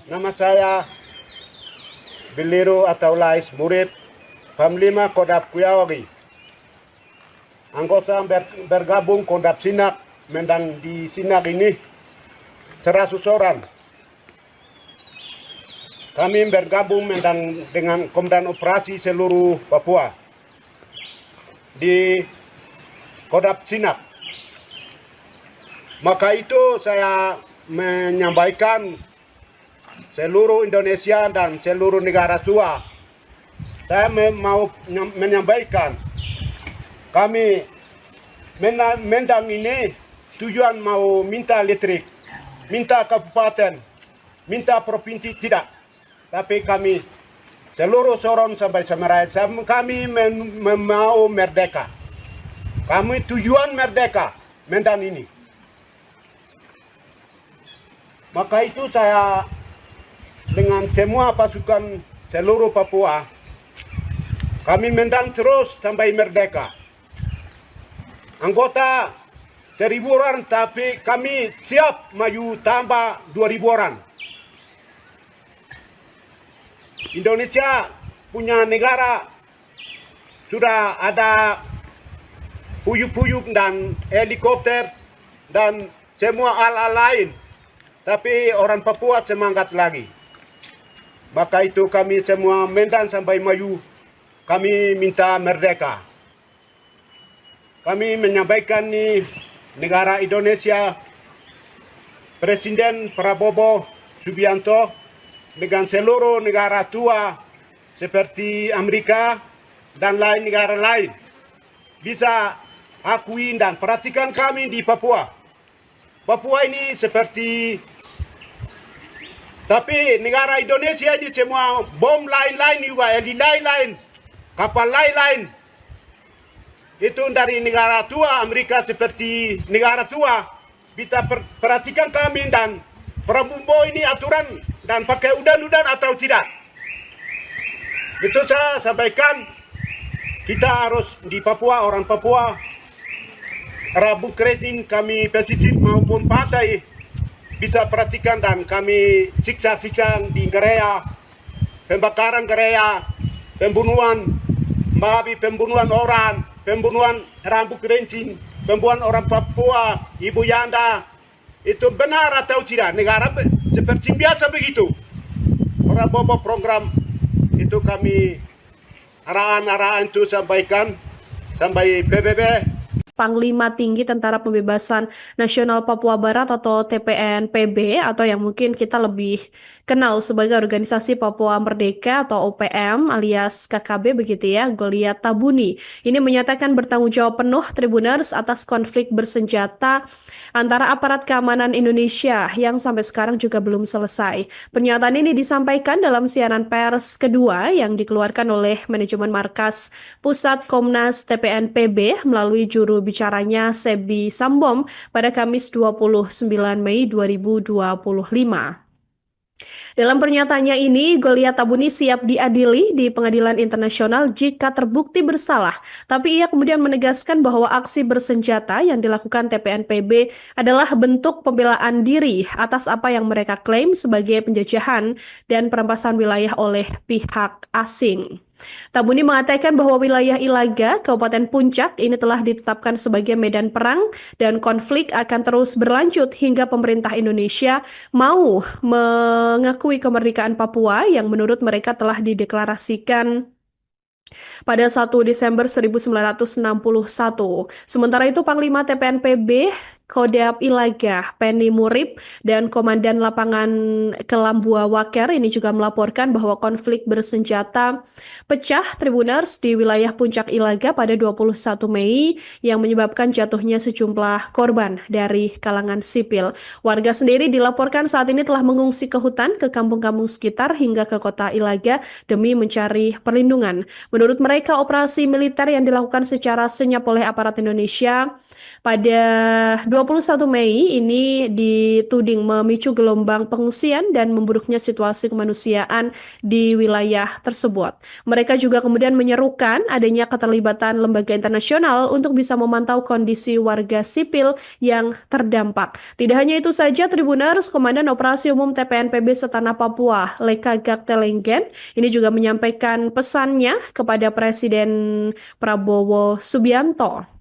S1: Nama saya Beliru atau Lais Murib, Panglima Kodam Kuyawage. Anggota bergabung Kodam Sinak, mendang di Sinak ini 100 orang. Kami bergabung mendang dengan Komandan Operasi seluruh Papua di Kodam Sinak. Maka itu saya menyampaikan seluruh Indonesia dan seluruh negara tua. Saya mau menyampaikan kami mendang ini tujuan mau minta listrik, minta kabupaten, minta provinsi tidak. Tapi kami seluruh Sorong sampai Semerai, kami mau merdeka. Kami tujuan merdeka mendang ini. Maka itu saya dengan semua pasukan seluruh Papua, kami mendang terus sampai merdeka. Anggota 1.000 orang, tapi kami siap maju tambah 2.000 orang. Indonesia punya negara sudah ada puyuk-puyuk dan helikopter dan semua alat lain. Tapi orang Papua semangat lagi. Maka itu kami semua mendang sampai maju. Kami minta merdeka. Kami menyampaikan nih negara Indonesia, Presiden Prabowo Subianto dengan seluruh negara tua seperti Amerika dan lain negara lain bisa akui dan perhatikan kami di Papua. Papua ini seperti, tapi negara Indonesia ini semua bom lain-lain juga, heli lain-lain, kapal lain-lain. Itu dari negara tua, Amerika seperti negara tua. Kita perhatikan kami dan Prabowo ini aturan dan pakai udan-udan atau tidak. Itu saya sampaikan, kita harus di Papua, orang Papua, Rabu Kredin kami pesisir maupun pantai bisa perhatikan dan kami siksa-siksa di gereja, pembakaran gereja, pembunuhan, babi, pembunuhan orang, pembunuhan rambut kerincing, pembunuhan orang Papua, Ibu Yanda, itu benar atau tidak? Negara seperti biasa begitu. Prabowo program itu kami arahan-arahan itu sampaikan sampai PBB.
S4: Panglima Tinggi Tentara Pembebasan Nasional Papua Barat atau TPNPB atau yang mungkin kita lebih kenal sebagai Organisasi Papua Merdeka atau OPM alias KKB begitu ya, Goliat Tabuni. Ini menyatakan bertanggung jawab penuh Tribuners atas konflik bersenjata antara aparat keamanan Indonesia yang sampai sekarang juga belum selesai. Pernyataan ini disampaikan dalam siaran pers kedua yang dikeluarkan oleh manajemen markas Pusat Komnas TPNPB melalui juru bicaranya Sebi Sambom pada Kamis 29 Mei 2025. Dalam pernyataannya ini, Goliat Tabuni siap diadili di pengadilan internasional jika terbukti bersalah. Tapi ia kemudian menegaskan bahwa aksi bersenjata yang dilakukan TPNPB adalah bentuk pembelaan diri atas apa yang mereka klaim sebagai penjajahan dan perampasan wilayah oleh pihak asing. Tabuni mengatakan bahwa wilayah Ilaga, Kabupaten Puncak ini telah ditetapkan sebagai medan perang dan konflik akan terus berlanjut hingga pemerintah Indonesia mau mengakui kemerdekaan Papua yang menurut mereka telah dideklarasikan pada 1 Desember 1961. Sementara itu Panglima TPNPB Kodam Ilaga, Penny Murib, dan Komandan Lapangan Kelambua Waker ini juga melaporkan bahwa konflik bersenjata pecah Tribuners di wilayah Puncak Ilaga pada 21 Mei yang menyebabkan jatuhnya sejumlah korban dari kalangan sipil. Warga sendiri dilaporkan saat ini telah mengungsi ke hutan, ke kampung-kampung sekitar hingga ke kota Ilaga demi mencari perlindungan. Menurut mereka, operasi militer yang dilakukan secara senyap oleh aparat Indonesia pada 21 Mei ini dituding memicu gelombang pengungsian dan memburuknya situasi kemanusiaan di wilayah tersebut. Mereka juga kemudian menyerukan adanya keterlibatan lembaga internasional untuk bisa memantau kondisi warga sipil yang terdampak. Tidak hanya itu saja, Tribuners, Komandan Operasi Umum TPNPB Setanah Papua, Leka Gaktelenggen, ini juga menyampaikan pesannya kepada Presiden Prabowo Subianto.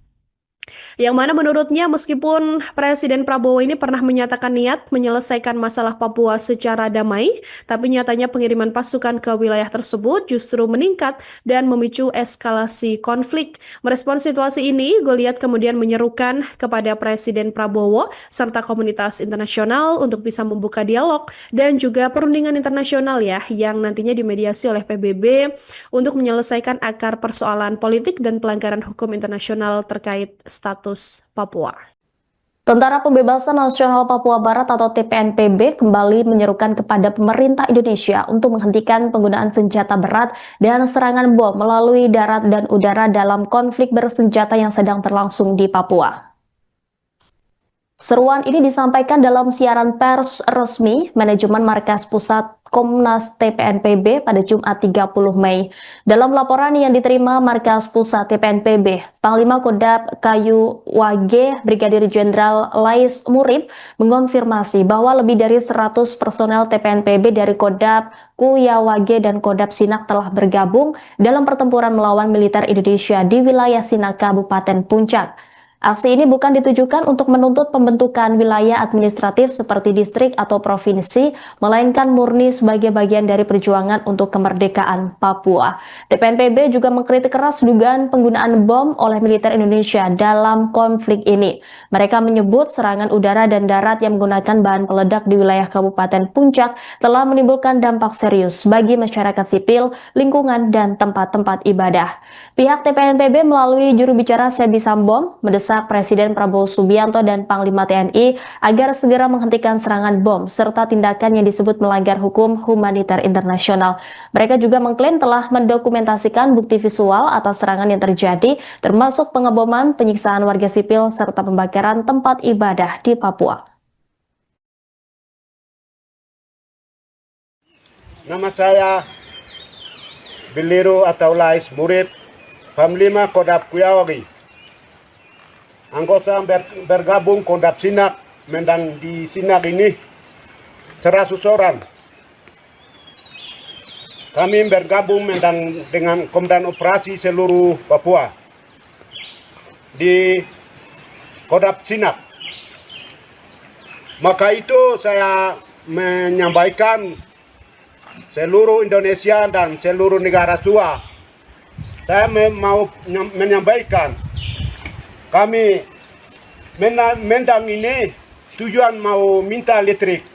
S4: Yang mana menurutnya meskipun Presiden Prabowo ini pernah menyatakan niat menyelesaikan masalah Papua secara damai, tapi nyatanya pengiriman pasukan ke wilayah tersebut justru meningkat dan memicu eskalasi konflik. Merespons situasi ini, Goliat kemudian menyerukan kepada Presiden Prabowo serta komunitas internasional untuk bisa membuka dialog dan juga perundingan internasional ya yang nantinya dimediasi oleh PBB untuk menyelesaikan akar persoalan politik dan pelanggaran hukum internasional terkait status Papua.
S2: Tentara Pembebasan Nasional Papua Barat atau TPNPB kembali menyerukan kepada pemerintah Indonesia untuk menghentikan penggunaan senjata berat dan serangan bom melalui darat dan udara dalam konflik bersenjata yang sedang berlangsung di Papua. Seruan ini disampaikan dalam siaran pers resmi manajemen markas pusat Komnas TPNPB pada Jumat 30 Mei. Dalam laporan yang diterima markas pusat TPNPB, Panglima Kodam Kayu Wage Brigadir Jenderal Lais Murib mengonfirmasi bahwa lebih dari 100 personel TPNPB dari Kodam Kuyawage dan Kodam Sinak telah bergabung dalam pertempuran melawan militer Indonesia di wilayah Sinak, Kabupaten Puncak. Aksi ini bukan ditujukan untuk menuntut pembentukan wilayah administratif seperti distrik atau provinsi, melainkan murni sebagai bagian dari perjuangan untuk kemerdekaan Papua. TPNPB juga mengkritik keras dugaan penggunaan bom oleh militer Indonesia dalam konflik ini. Mereka menyebut serangan udara dan darat yang menggunakan bahan peledak di wilayah Kabupaten Puncak telah menimbulkan dampak serius bagi masyarakat sipil, lingkungan, dan tempat-tempat ibadah. Pihak TPNPB melalui juru bicara Sebi Sambom mendesak Presiden Prabowo Subianto dan Panglima TNI agar segera menghentikan serangan bom serta tindakan yang disebut melanggar hukum humaniter internasional. Mereka juga mengklaim telah mendokumentasikan bukti visual atas serangan yang terjadi, termasuk pengeboman, penyiksaan warga sipil, serta pembakaran tempat ibadah di Papua.
S1: Nama saya Biliru atau Lais Murib, Panglima Kodam Kuyawage. Anggota bergabung Kodam Sinak, mendang di Sinak ini 100 orang. Kami bergabung mendang dengan Komandan Operasi seluruh Papua di Kodam Sinak. Maka itu saya menyampaikan seluruh Indonesia dan seluruh negara tua. Saya mau menyampaikan, kami Mendang ini tujuan mau minta listrik,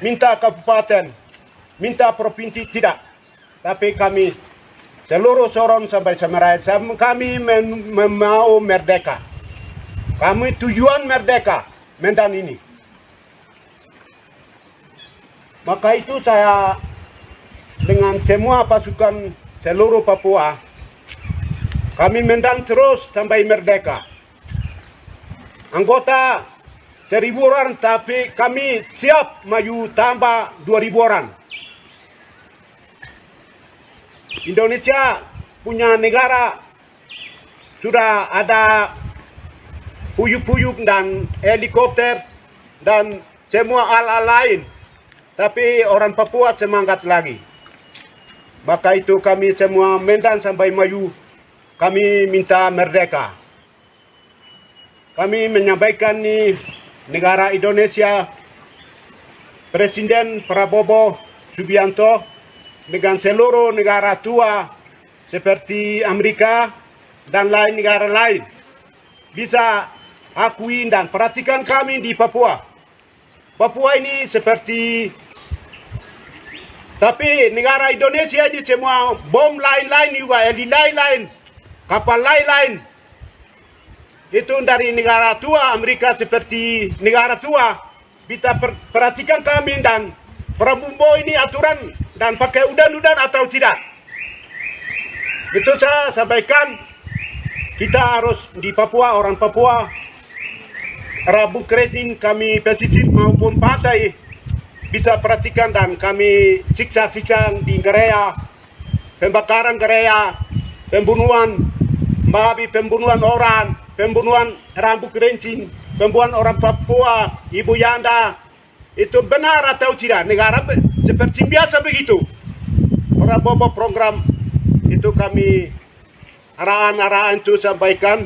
S1: minta kabupaten, minta provinsi tidak. Tapi kami seluruh Sorong sampai Semerai, kami mau merdeka. Kami tujuan merdeka Medan ini. Maka itu saya dengan semua pasukan seluruh Papua, kami Medan terus sampai merdeka. Anggota 1.000 orang, tapi kami siap maju tambah 2.000 orang. Indonesia punya negara sudah ada puyuk-puyuk dan helikopter dan semua alat lain. Tapi orang Papua semangat lagi. Maka itu kami semua Medan sampai maju, kami minta merdeka. Kami menyampaikan nih negara Indonesia, Presiden Prabowo Subianto dengan seluruh negara tua seperti Amerika dan lain negara lain bisa akui dan perhatikan kami di Papua. Papua ini seperti, tapi negara Indonesia ini semua bom lain-lain juga, heli lain-lain, kapal lain-lain. Itu dari negara tua, Amerika seperti negara tua. Bisa perhatikan kami dan Prabowo ini aturan dan pakai udan-udan atau tidak. Itu saya sampaikan, kita harus di Papua, orang Papua, Rabu Kredin kami pesisir maupun pantai bisa perhatikan dan kami siksa-siksa di gereja, pembakaran gereja, pembunuhan, babi, pembunuhan orang, pembunuhan rambut kerincing, pembunuhan orang Papua, Ibu Yanda, itu benar atau tidak? Negara seperti biasa begitu. Prabowo program itu kami arahan-arahan itu sampaikan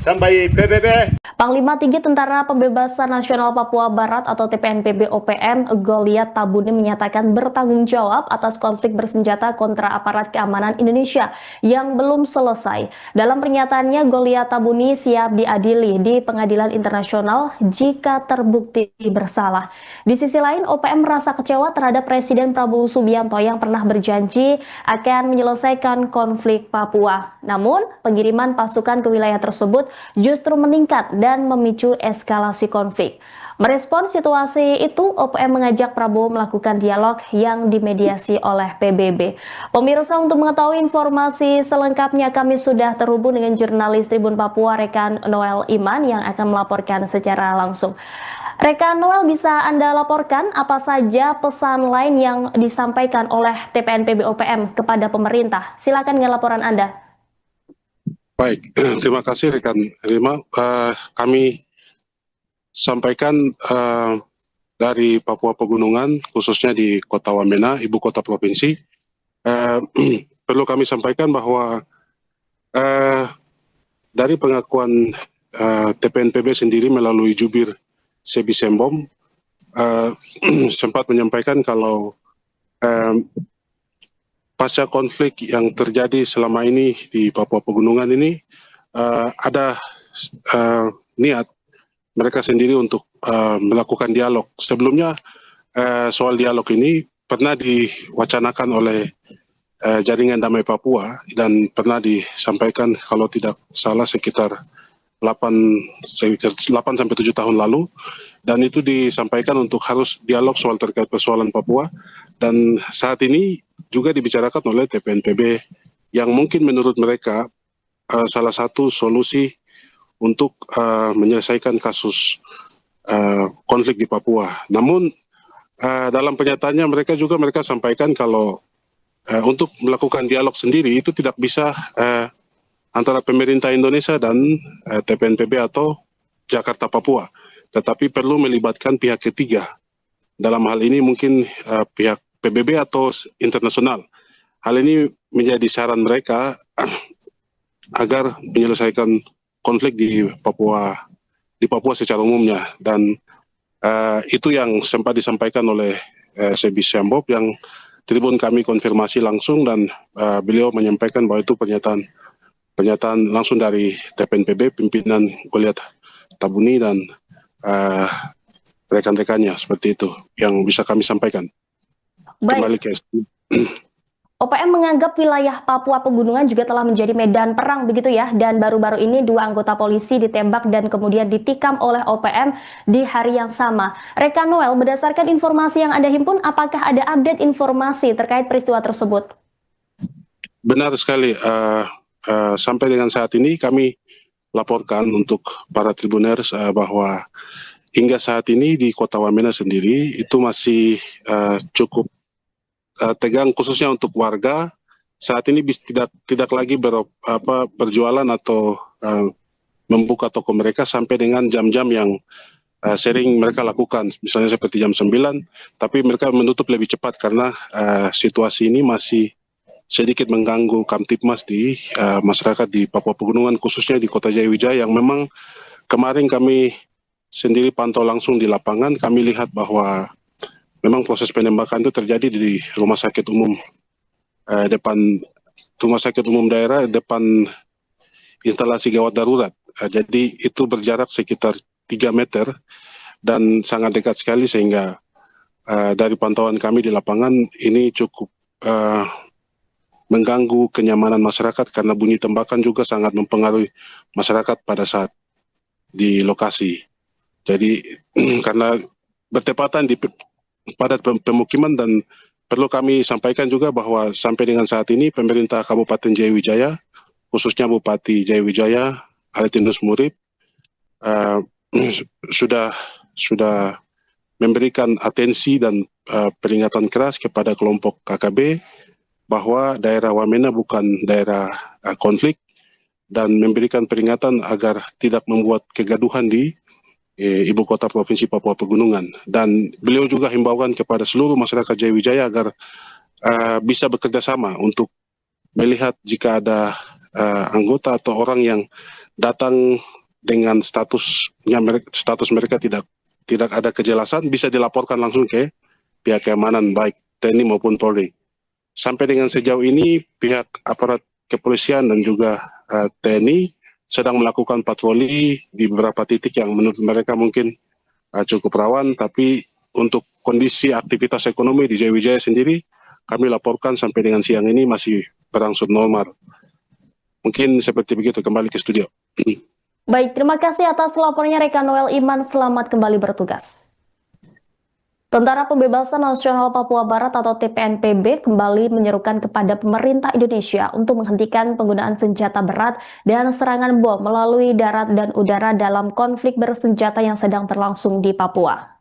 S1: sampai PBB.
S2: Panglima Tinggi Tentara Pembebasan Nasional Papua Barat atau TPNPB OPM Goliat Tabuni menyatakan bertanggung jawab atas konflik bersenjata kontra aparat keamanan Indonesia yang belum selesai. Dalam pernyataannya, Goliat Tabuni siap diadili di pengadilan internasional jika terbukti bersalah. Di sisi lain, OPM merasa kecewa terhadap Presiden Prabowo Subianto yang pernah berjanji akan menyelesaikan konflik Papua. Namun, pengiriman pasukan ke wilayah tersebut justru meningkat dan memicu eskalasi konflik. Merespon situasi itu, OPM mengajak Prabowo melakukan dialog yang dimediasi oleh PBB. Pemirsa, untuk mengetahui informasi selengkapnya kami sudah terhubung dengan jurnalis Tribun Papua Rekan Noel Iman yang akan melaporkan secara langsung. Rekan Noel, bisa Anda laporkan apa saja pesan lain yang disampaikan oleh TPNPB OPM kepada pemerintah? Silakan dengan laporan Anda.
S3: Baik, terima kasih rekan Rima. Kami sampaikan dari Papua Pegunungan, khususnya di Kota Wamena, ibu kota provinsi. Perlu kami sampaikan bahwa dari pengakuan TPNPB sendiri melalui jubir Sebi Sembom sempat menyampaikan kalau pasca konflik yang terjadi selama ini di Papua Pegunungan ini ada niat mereka sendiri untuk melakukan dialog. Sebelumnya soal dialog ini pernah diwacanakan oleh Jaringan Damai Papua dan pernah disampaikan kalau tidak salah sekitar 8-7 tahun lalu, dan itu disampaikan untuk harus dialog soal terkait persoalan Papua, dan saat ini juga dibicarakan oleh TPNPB yang mungkin menurut mereka salah satu solusi untuk menyelesaikan kasus konflik di Papua. Namun dalam pernyataannya mereka sampaikan kalau untuk melakukan dialog sendiri itu tidak bisa antara pemerintah Indonesia dan TPNPB atau Jakarta Papua, tetapi perlu melibatkan pihak ketiga. Dalam hal ini mungkin pihak PBB atau internasional. Hal ini menjadi saran mereka agar menyelesaikan konflik di Papua secara umumnya, dan itu yang sempat disampaikan oleh Sebi Sembom yang Tribun kami konfirmasi langsung dan beliau menyampaikan bahwa itu pernyataan langsung dari TPNPB, pimpinan Goliat Tabuni dan rekan-rekannya, seperti itu yang bisa kami sampaikan. Kembali
S2: Baik,
S3: ke
S2: OPM menganggap wilayah Papua Pegunungan juga telah menjadi medan perang begitu ya, dan baru-baru ini 2 anggota polisi ditembak dan kemudian ditikam oleh OPM di hari yang sama. Rekan Noel, berdasarkan informasi yang Anda himpun, apakah ada update informasi terkait peristiwa tersebut?
S3: Benar sekali. Sampai dengan saat ini kami laporkan untuk para tribuners bahwa hingga saat ini di Kota Wamena sendiri itu masih cukup tegang, khususnya untuk warga. Saat ini tidak lagi berjualan atau membuka toko mereka sampai dengan jam-jam yang sering mereka lakukan, misalnya seperti jam 9, tapi mereka menutup lebih cepat karena situasi ini masih sedikit mengganggu Kamtipmas di masyarakat di Papua Pegunungan, khususnya di Kota Jayawijaya, yang memang kemarin kami sendiri pantau langsung di lapangan. Kami lihat bahwa memang proses penembakan itu terjadi di rumah sakit umum depan rumah sakit umum daerah, depan instalasi gawat darurat. Jadi itu berjarak sekitar 3 meter dan sangat dekat sekali, sehingga dari pantauan kami di lapangan ini cukup mengganggu kenyamanan masyarakat karena bunyi tembakan juga sangat mempengaruhi masyarakat pada saat di lokasi. Jadi karena bertepatan di padat pemukiman, dan perlu kami sampaikan juga bahwa sampai dengan saat ini pemerintah Kabupaten Jayawijaya, khususnya Bupati Jayawijaya Aretinus Murib, sudah memberikan atensi dan peringatan keras kepada kelompok KKB bahwa daerah Wamena bukan daerah konflik, dan memberikan peringatan agar tidak membuat kegaduhan di ibu kota provinsi Papua Pegunungan. Dan beliau juga himbaukan kepada seluruh masyarakat Jayawijaya agar bisa bekerja sama untuk melihat jika ada anggota atau orang yang datang dengan status mereka tidak ada kejelasan, bisa dilaporkan langsung ke pihak keamanan baik TNI maupun Polri. Sampai dengan sejauh ini pihak aparat kepolisian dan juga TNI sedang melakukan patroli di beberapa titik yang menurut mereka mungkin cukup rawan, tapi untuk kondisi aktivitas ekonomi di Jayawijaya sendiri kami laporkan sampai dengan siang ini masih berangsur normal. Mungkin seperti begitu. Kembali ke studio.
S2: Baik, terima kasih atas laporannya rekan Noel Iman, selamat kembali bertugas. Tentara Pembebasan Nasional Papua Barat atau TPNPB kembali menyerukan kepada pemerintah Indonesia untuk menghentikan penggunaan senjata berat dan serangan bom melalui darat dan udara dalam konflik bersenjata yang sedang berlangsung di Papua.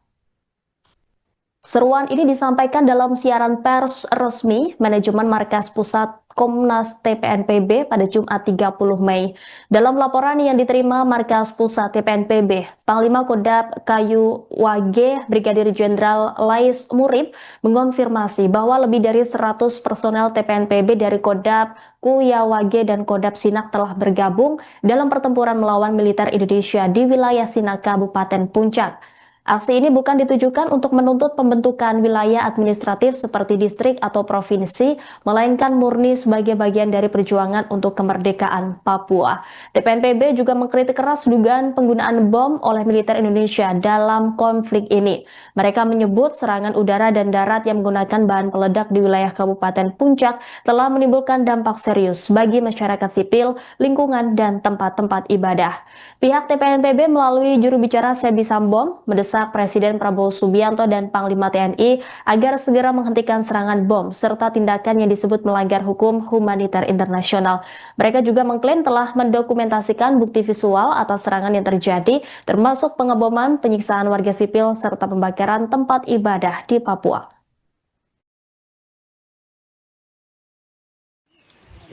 S2: Seruan ini disampaikan dalam siaran pers resmi Manajemen Markas Pusat Komnas TPNPB pada Jumat 30 Mei. Dalam laporan yang diterima Markas Pusat TPNPB, Panglima Kodam Kayu Wage Brigadir Jenderal Lais Murib mengonfirmasi bahwa lebih dari 100 personel TPNPB dari Kodam Kuyawage dan Kodam Sinak telah bergabung dalam pertempuran melawan militer Indonesia di wilayah Sinak, Kabupaten Puncak. Aksi ini bukan ditujukan untuk menuntut pembentukan wilayah administratif seperti distrik atau provinsi, melainkan murni sebagai bagian dari perjuangan untuk kemerdekaan Papua. TPNPB juga mengkritik keras dugaan penggunaan bom oleh militer Indonesia dalam konflik ini. Mereka menyebut serangan udara dan darat yang menggunakan bahan peledak di wilayah Kabupaten Puncak telah menimbulkan dampak serius bagi masyarakat sipil, lingkungan, dan tempat-tempat ibadah. Pihak TPNPB melalui juru bicara Sebi Sambom mendesak Presiden Prabowo Subianto dan Panglima TNI agar segera menghentikan serangan bom serta tindakan yang disebut melanggar hukum humaniter internasional. Mereka juga mengklaim telah mendokumentasikan bukti visual atas serangan yang terjadi, termasuk pengeboman, penyiksaan warga sipil, serta pembakaran tempat ibadah di Papua.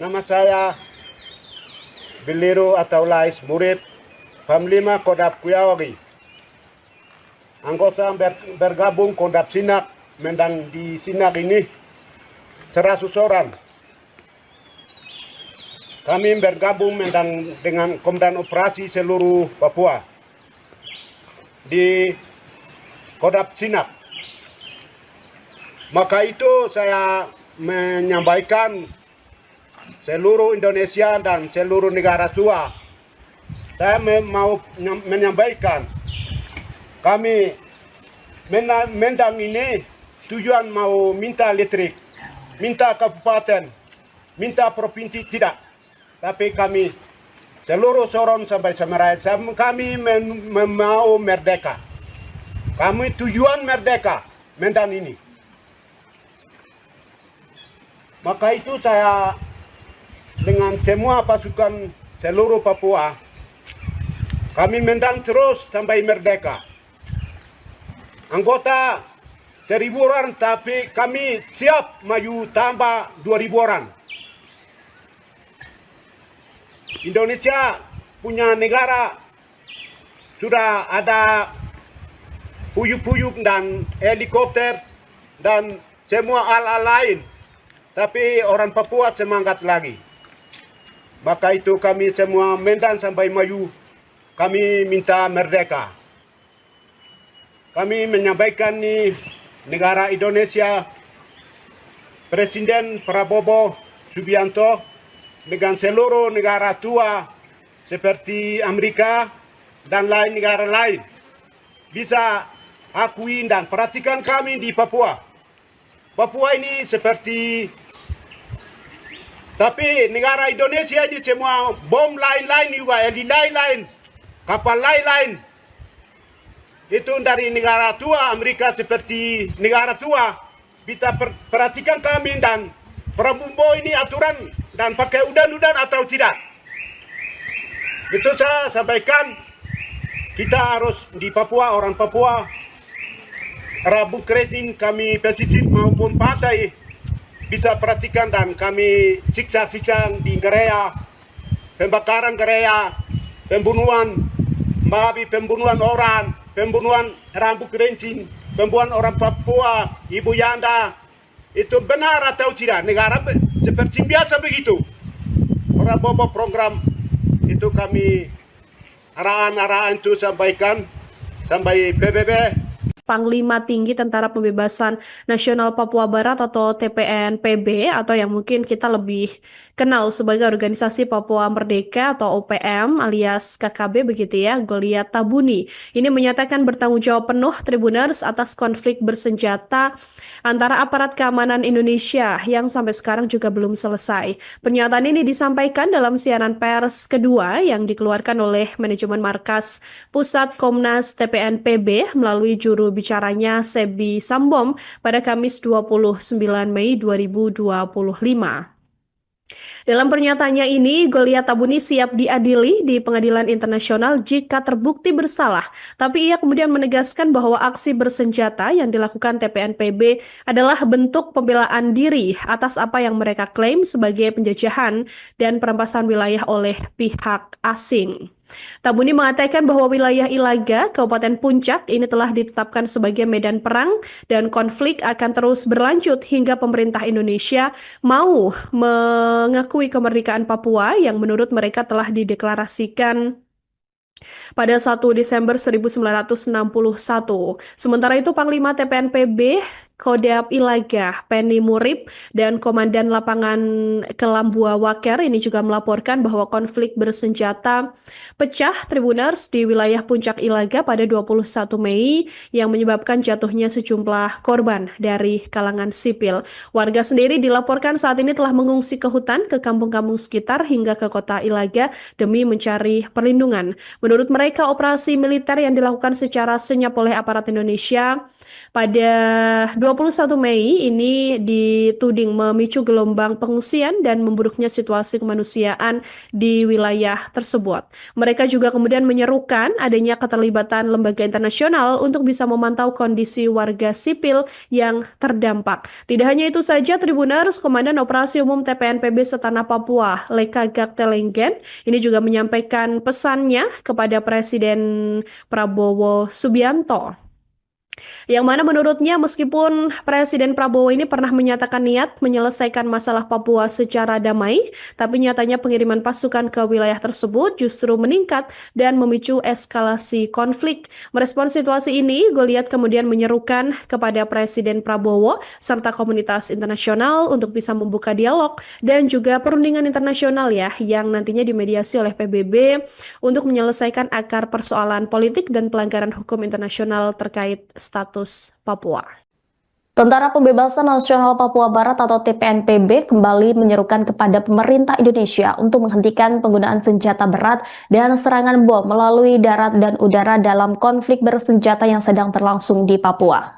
S1: Nama saya Biliru atau Lais Murib, Panglima Kodam Kuyawage. Anggota bergabung Kodam Sinak, mendang di Sinak ini 100 orang. Kami bergabung mendang dengan Komandan Operasi seluruh Papua di Kodam Sinak. Maka itu saya menyampaikan seluruh Indonesia dan seluruh negara tua. Saya mau menyampaikan kami Mendang ini tujuan mau minta listrik, minta kabupaten, minta provinsi tidak. Tapi kami seluruh Sorong sampai Semerai kami mau merdeka. Kami tujuan merdeka Mendang ini. Maka itu saya dengan semua pasukan seluruh Papua, kami Mendang terus sampai merdeka. Anggota 1.000 orang, tapi kami siap maju tambah 2.000 orang. Indonesia punya negara sudah ada puyuk-puyuk dan helikopter dan semua alat lain. Tapi orang Papua semangat lagi. Maka itu kami semua Mendang sampai maju, kami minta merdeka. Kami menyampaikan nih negara Indonesia, Presiden Prabowo Subianto dengan seluruh negara tua seperti Amerika dan lain negara lain bisa akui dan perhatikan kami di Papua. Papua ini seperti, tapi negara Indonesia ini semua bom lain-lain juga, lain-lain, kapal lain-lain. Itu dari negara tua, Amerika seperti negara tua, bisa perhatikan kami dan Prabowo ini aturan dan pakai udan-udan atau tidak. Itu saya sampaikan, kita harus di Papua, orang Papua, Rabu Kredin kami pesisir maupun pantai, bisa perhatikan dan kami siksa-siksa di gereja, pembakaran gereja, pembunuhan, pembunuhan orang, pembunuhan rambut kerincing, pembunuhan orang Papua, Ibu Yanda, itu benar atau tidak? Negara seperti biasa begitu. Prabowo program itu kami arahan-arahan itu sampaikan sampai PBB.
S4: Panglima Tinggi Tentara Pembebasan Nasional Papua Barat atau TPNPB atau yang mungkin kita lebih kenal sebagai Organisasi Papua Merdeka atau OPM alias KKB begitu ya, Goliat Tabuni. Ini menyatakan bertanggung jawab penuh Tribuners atas konflik bersenjata antara aparat keamanan Indonesia yang sampai sekarang juga belum selesai. Pernyataan ini disampaikan dalam siaran pers kedua yang dikeluarkan oleh manajemen markas Pusat Komnas TPNPB melalui juru bicaranya Sebi Sambom pada Kamis 29 Mei 2025. Dalam pernyataannya ini, Goliat Tabuni siap diadili di pengadilan internasional jika terbukti bersalah. Tapi ia kemudian menegaskan bahwa aksi bersenjata yang dilakukan TPNPB adalah bentuk pembelaan diri atas apa yang mereka klaim sebagai penjajahan dan perampasan wilayah oleh pihak asing. Tabuni mengatakan bahwa wilayah Ilaga, Kabupaten Puncak ini telah ditetapkan sebagai medan perang dan konflik akan terus berlanjut hingga pemerintah Indonesia mau mengakui kemerdekaan Papua yang menurut mereka telah dideklarasikan pada 1 Desember 1961. Sementara itu Panglima TPNPB Kodam Ilaga, Penny Murib, dan Komandan Lapangan Kelambua Waker ini juga melaporkan bahwa konflik bersenjata pecah Tribuners di wilayah Puncak Ilaga pada 21 Mei yang menyebabkan jatuhnya sejumlah korban dari kalangan sipil. Warga sendiri dilaporkan saat ini telah mengungsi ke hutan, ke kampung-kampung sekitar hingga ke kota Ilaga demi mencari perlindungan. Menurut mereka, operasi militer yang dilakukan secara senyap oleh aparat Indonesia pada 21 Mei ini dituding memicu gelombang pengungsian dan memburuknya situasi kemanusiaan di wilayah tersebut. Mereka juga kemudian menyerukan adanya keterlibatan lembaga internasional untuk bisa memantau kondisi warga sipil yang terdampak. Tidak hanya itu saja, Tribuners, Komandan Operasi Umum TPNPB Setanah Papua, Leka Gaktelenggen, ini juga menyampaikan pesannya kepada Presiden Prabowo Subianto. Yang mana menurutnya meskipun Presiden Prabowo ini pernah menyatakan niat menyelesaikan masalah Papua secara damai, tapi nyatanya pengiriman pasukan ke wilayah tersebut justru meningkat dan memicu eskalasi konflik. Merespons situasi ini, Goliat kemudian menyerukan kepada Presiden Prabowo serta komunitas internasional untuk bisa membuka dialog dan juga perundingan internasional ya yang nantinya dimediasi oleh PBB untuk menyelesaikan akar persoalan politik dan pelanggaran hukum internasional terkait status Papua.
S2: Tentara Pembebasan Nasional Papua Barat atau TPNPB kembali menyerukan kepada pemerintah Indonesia untuk menghentikan penggunaan senjata berat dan serangan bom melalui darat dan udara dalam konflik bersenjata yang sedang berlangsung di Papua.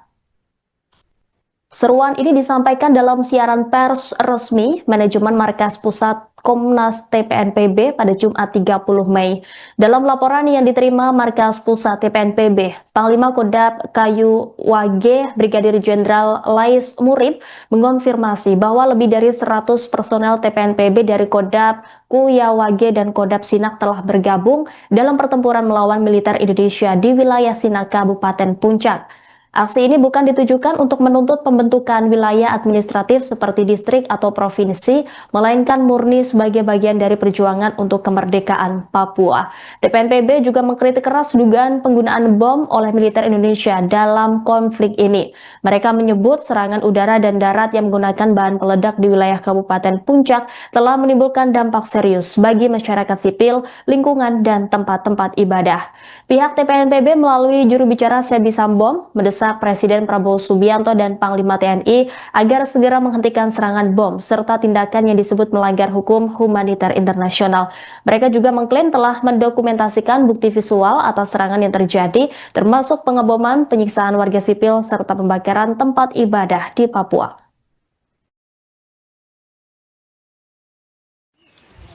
S2: Seruan ini disampaikan dalam siaran pers resmi Manajemen Markas Pusat Komnas TPNPB pada Jumat 30 Mei. Dalam laporan yang diterima Markas Pusat TPNPB, Panglima Kodam Kayu Wage Brigadir Jenderal Lais Murib mengonfirmasi bahwa lebih dari 100 personel TPNPB dari Kodam Kuyawage dan Kodam Sinak telah bergabung dalam pertempuran melawan militer Indonesia di wilayah Sinak, Kabupaten Puncak. Aksi ini bukan ditujukan untuk menuntut pembentukan wilayah administratif seperti distrik atau provinsi, melainkan murni sebagai bagian dari perjuangan untuk kemerdekaan Papua. TPNPB juga mengkritik keras dugaan penggunaan bom oleh militer Indonesia dalam konflik ini. Mereka menyebut serangan udara dan darat yang menggunakan bahan peledak di wilayah Kabupaten Puncak telah menimbulkan dampak serius bagi masyarakat sipil, lingkungan, dan tempat-tempat ibadah. Pihak TPNPB melalui juru bicara Sebi Sambom mendesak Presiden Prabowo Subianto dan Panglima TNI agar segera menghentikan serangan bom serta tindakan yang disebut melanggar hukum humaniter internasional. Mereka juga mengklaim telah mendokumentasikan bukti visual atas serangan yang terjadi, termasuk pengeboman, penyiksaan warga sipil, serta pembakaran tempat ibadah di Papua.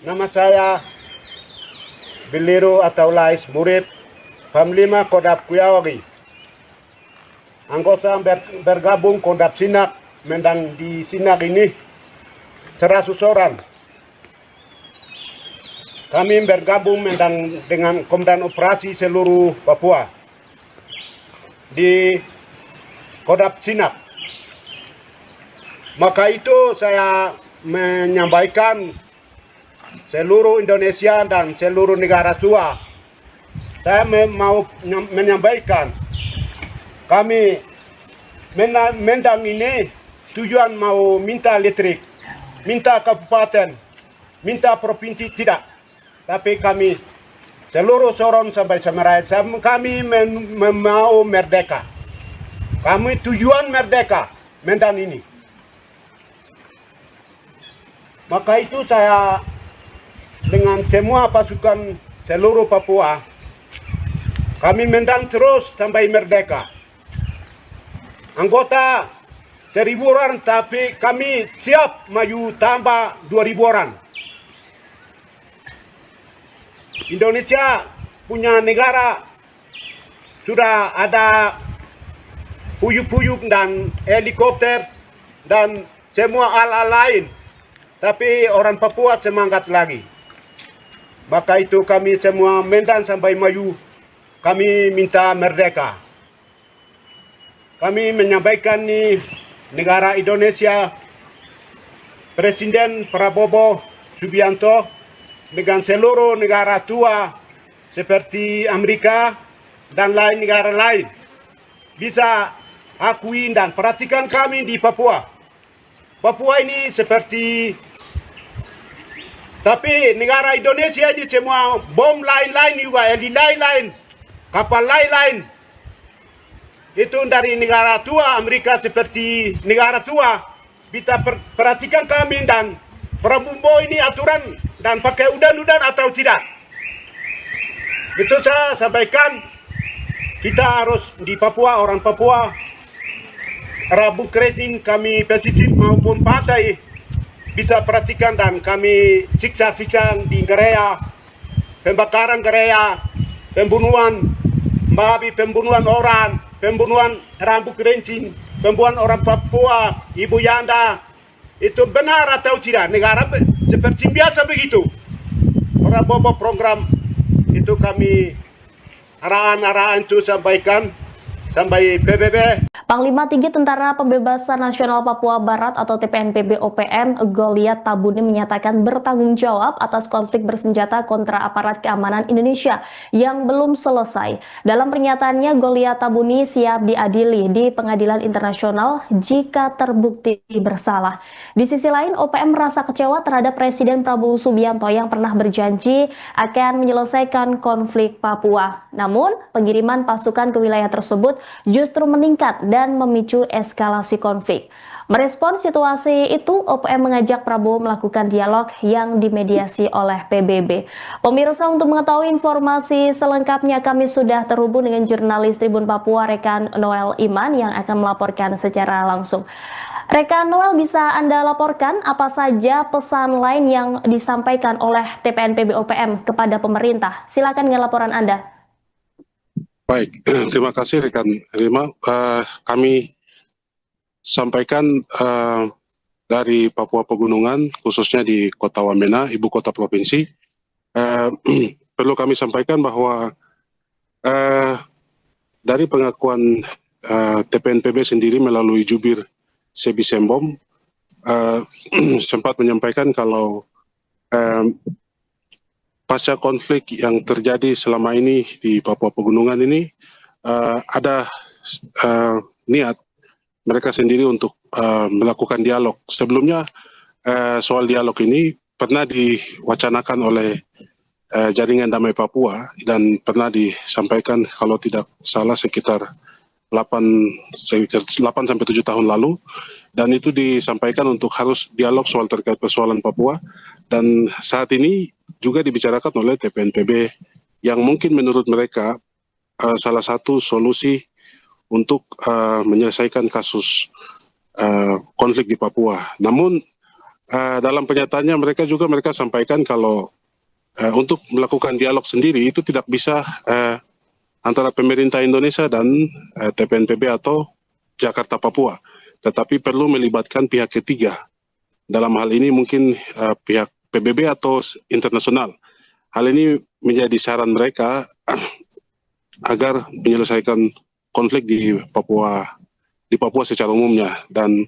S1: Nama saya Biliru atau Lais Murib, Panglima Kodam Kuyawage. Anggota bergabung Kodam Sinak, mendang di Sinak ini 100 orang. Kami bergabung mendang dengan Komandan Operasi seluruh Papua di Kodam Sinak. Maka itu saya menyampaikan seluruh Indonesia dan seluruh negara tua. Saya mau menyampaikan kami mendang ini tujuan mau minta listrik, minta kabupaten, minta provinsi tidak. Tapi kami seluruh Sorong sampai Samarai, kami mau merdeka. Kami tujuan merdeka mendang ini. Maka itu saya dengan semua pasukan seluruh Papua, kami mendang terus sampai merdeka. Anggota 1.000 orang, tapi kami siap maju tambah 2.000 orang. Indonesia punya negara sudah ada puyuk-puyuk dan helikopter dan semua alat lain. Tapi orang Papua semangat lagi. Maka itu kami semua mendang sampai maju. Kami minta merdeka. Kami menyampaikan nih negara Indonesia, Presiden Prabowo Subianto dengan seluruh negara tua seperti Amerika dan lain negara lain bisa akui dan perhatikan kami di Papua. Papua ini seperti, tapi negara Indonesia ini semua bom lain-lain juga, lain-lain, kapal lain-lain. Itu dari negara tua, Amerika seperti negara tua. Kita perhatikan kami dan Prabowo ini aturan dan pakai udan-udan atau tidak. Itu saya sampaikan, kita harus di Papua, orang Papua, Rabu Kredin kami pesisir maupun pantai bisa perhatikan dan kami siksa-siksa di gereja, pembakaran gereja, pembunuhan, babi, pembunuhan orang, pembunuhan rambut kerincing, pembunuhan orang Papua, ibu Yanda, itu benar atau tidak? Negara seperti biasa begitu. Orang bawa program itu kami arahan-arahan itu sampaikan sampai PBB.
S2: Panglima Tinggi Tentara Pembebasan Nasional Papua Barat atau TPNPB OPM Goliat Tabuni menyatakan bertanggung jawab atas konflik bersenjata kontra aparat keamanan Indonesia yang belum selesai. Dalam pernyataannya, Goliat Tabuni siap diadili di pengadilan internasional jika terbukti bersalah. Di sisi lain, OPM merasa kecewa terhadap Presiden Prabowo Subianto yang pernah berjanji akan menyelesaikan konflik Papua. Namun, pengiriman pasukan ke wilayah tersebut justru meningkat dan memicu eskalasi konflik. Merespon situasi itu, OPM mengajak Prabowo melakukan dialog yang dimediasi oleh PBB. Pemirsa, untuk mengetahui informasi selengkapnya kami sudah terhubung dengan jurnalis Tribun Papua Rekan Noel Iman yang akan melaporkan secara langsung. Rekan Noel, bisa Anda laporkan apa saja pesan lain yang disampaikan oleh TPNPB OPM kepada pemerintah? Silakan dengan laporan Anda.
S3: Baik, terima kasih rekan Rima. Kami sampaikan dari Papua Pegunungan, khususnya di Kota Wamena, ibu kota provinsi. Perlu kami sampaikan bahwa dari pengakuan TPNPB sendiri melalui jubir Sebi Sembom sempat menyampaikan kalau pasca konflik yang terjadi selama ini di Papua Pegunungan ini ada niat mereka sendiri untuk melakukan dialog. Sebelumnya soal dialog ini pernah diwacanakan oleh Jaringan Damai Papua dan pernah disampaikan kalau tidak salah sekitar 8-7 tahun lalu, dan itu disampaikan untuk harus dialog soal terkait persoalan Papua, dan saat ini juga dibicarakan oleh TPNPB yang mungkin menurut mereka salah satu solusi untuk menyelesaikan kasus konflik di Papua. Namun dalam pernyataannya mereka sampaikan kalau untuk melakukan dialog sendiri itu tidak bisa antara pemerintah Indonesia dan TPNPB atau Jakarta Papua, tetapi perlu melibatkan pihak ketiga. Dalam hal ini mungkin pihak PBB atau internasional. Hal ini menjadi saran mereka agar menyelesaikan konflik di Papua secara umumnya, dan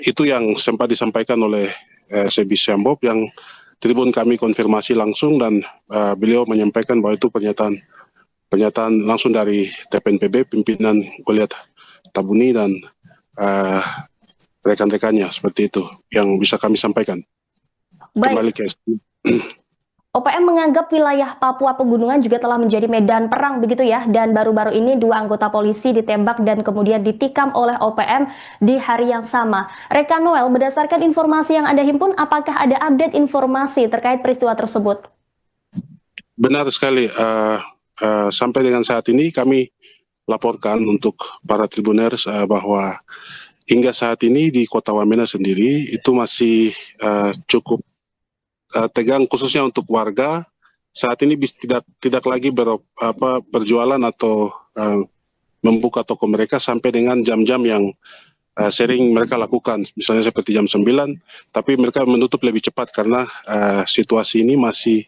S3: itu yang sempat disampaikan oleh Sebi Sembom yang Tribun kami konfirmasi langsung, dan beliau menyampaikan bahwa itu pernyataan langsung dari TPNPB pimpinan Goliat Tabuni dan rekan-rekannya. Seperti itu yang bisa kami sampaikan. Kembali ke
S2: OPM menganggap wilayah Papua Pegunungan juga telah menjadi medan perang begitu ya, dan baru-baru ini 2 anggota polisi ditembak dan kemudian ditikam oleh OPM di hari yang sama. Rekan Noel, berdasarkan informasi yang Anda himpun, apakah ada update informasi terkait peristiwa tersebut?
S3: Benar sekali, sampai dengan saat ini kami laporkan untuk para tribuners bahwa hingga saat ini di Kota Wamena sendiri itu masih cukup tegang, khususnya untuk warga. Saat ini tidak lagi berjualan atau membuka toko mereka sampai dengan jam-jam yang sering mereka lakukan, misalnya seperti jam 9, tapi mereka menutup lebih cepat karena situasi ini masih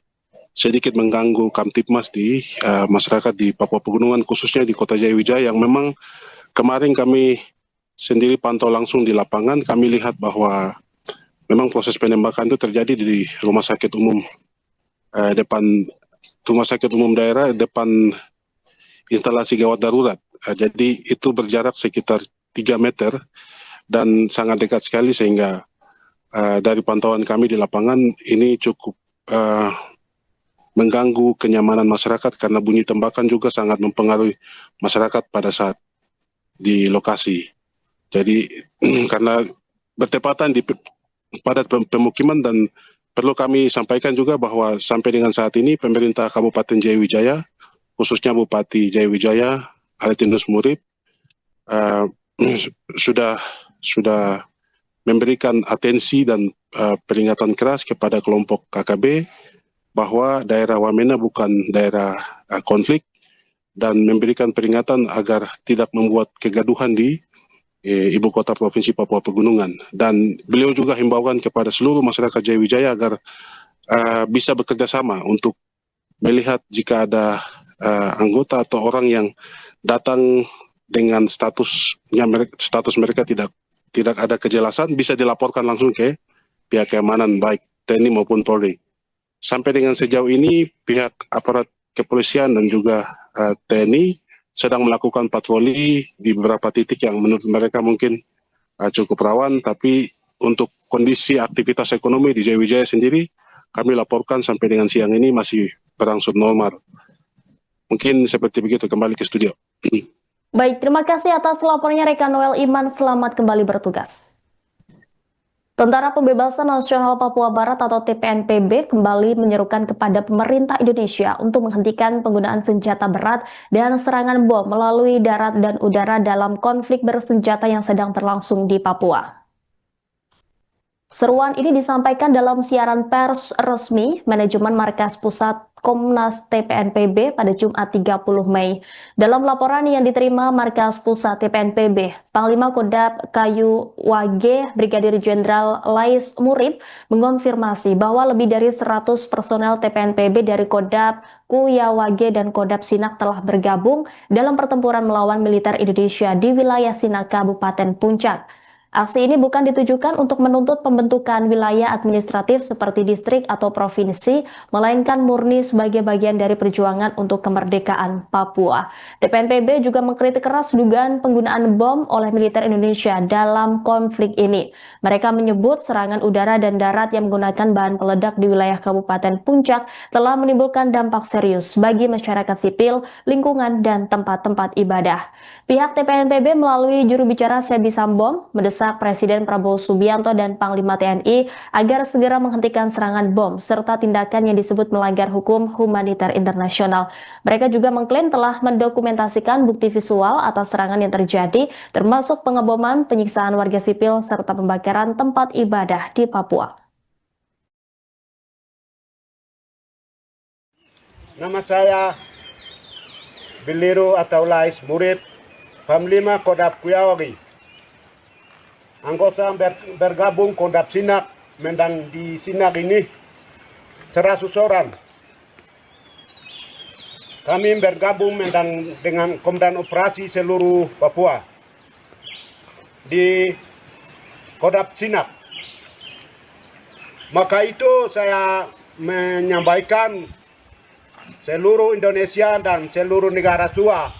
S3: sedikit mengganggu Kamtipmas di masyarakat di Papua Pegunungan, khususnya di Kota Jayawijaya, yang memang kemarin kami sendiri pantau langsung di lapangan. Kami lihat bahwa memang proses penembakan itu terjadi di rumah sakit umum depan rumah sakit umum daerah, depan instalasi gawat darurat. Jadi itu berjarak sekitar 3 meter dan sangat dekat sekali, sehingga dari pantauan kami di lapangan ini cukup mengganggu kenyamanan masyarakat karena bunyi tembakan juga sangat mempengaruhi masyarakat pada saat di lokasi. Jadi karena bertepatan di padat pemukiman, dan perlu kami sampaikan juga bahwa sampai dengan saat ini pemerintah Kabupaten Jayawijaya, khususnya Bupati Jayawijaya Aretinus Murib, sudah memberikan atensi dan peringatan keras kepada kelompok KKB bahwa daerah Wamena bukan daerah konflik, dan memberikan peringatan agar tidak membuat kegaduhan di ibu kota provinsi Papua Pegunungan. Dan beliau juga himbaukan kepada seluruh masyarakat Jayawijaya agar bisa bekerja sama untuk melihat jika ada anggota atau orang yang datang dengan status mereka tidak ada kejelasan bisa dilaporkan langsung ke pihak keamanan baik TNI maupun Polri. Sampai dengan sejauh ini pihak aparat kepolisian dan juga TNI sedang melakukan patroli di beberapa titik yang menurut mereka mungkin cukup rawan, tapi untuk kondisi aktivitas ekonomi di Jayawijaya sendiri kami laporkan sampai dengan siang ini masih berangsur normal. Mungkin seperti begitu, kembali ke studio.
S2: Baik, terima kasih atas laporannya rekan Noel Iman, selamat kembali bertugas. Tentara Pembebasan Nasional Papua Barat atau TPNPB kembali menyerukan kepada pemerintah Indonesia untuk menghentikan penggunaan senjata berat dan serangan bom melalui darat dan udara dalam konflik bersenjata yang sedang berlangsung di Papua. Seruan ini disampaikan dalam siaran pers resmi Manajemen Markas Pusat Komnas TPNPB pada Jumat 30 Mei. Dalam laporan yang diterima Markas Pusat TPNPB, Panglima Kodam Kayu Wage Brigadir Jenderal Lais Murib mengonfirmasi bahwa lebih dari 100 personel TPNPB dari Kodam Kuyawage dan Kodam Sinak telah bergabung dalam pertempuran melawan militer Indonesia di wilayah Sinak, Kabupaten Puncak. Aksi ini bukan ditujukan untuk menuntut pembentukan wilayah administratif seperti distrik atau provinsi, melainkan murni sebagai bagian dari perjuangan untuk kemerdekaan Papua. TPNPB juga mengkritik keras dugaan penggunaan bom oleh militer Indonesia dalam konflik ini. Mereka menyebut serangan udara dan darat yang menggunakan bahan peledak di wilayah Kabupaten Puncak telah menimbulkan dampak serius bagi masyarakat sipil, lingkungan, dan tempat-tempat ibadah. Pihak TPNPB melalui juru bicara Sebi Sambom mendesak Presiden Prabowo Subianto dan Panglima TNI agar segera menghentikan serangan bom serta tindakan yang disebut melanggar hukum humaniter internasional. Mereka juga mengklaim telah mendokumentasikan bukti visual atas serangan yang terjadi, termasuk pengeboman, penyiksaan warga sipil, serta pembakaran tempat ibadah di Papua.
S1: Nama saya Biliru atau Lais Murib, Panglima Kodam Kuyawage. Anggota bergabung Kodam Sinak, mendang di Sinak ini 100 orang. Kami bergabung mendang dengan Komandan Operasi seluruh Papua di Kodam Sinak. Maka itu saya menyampaikan seluruh Indonesia dan seluruh negara tua.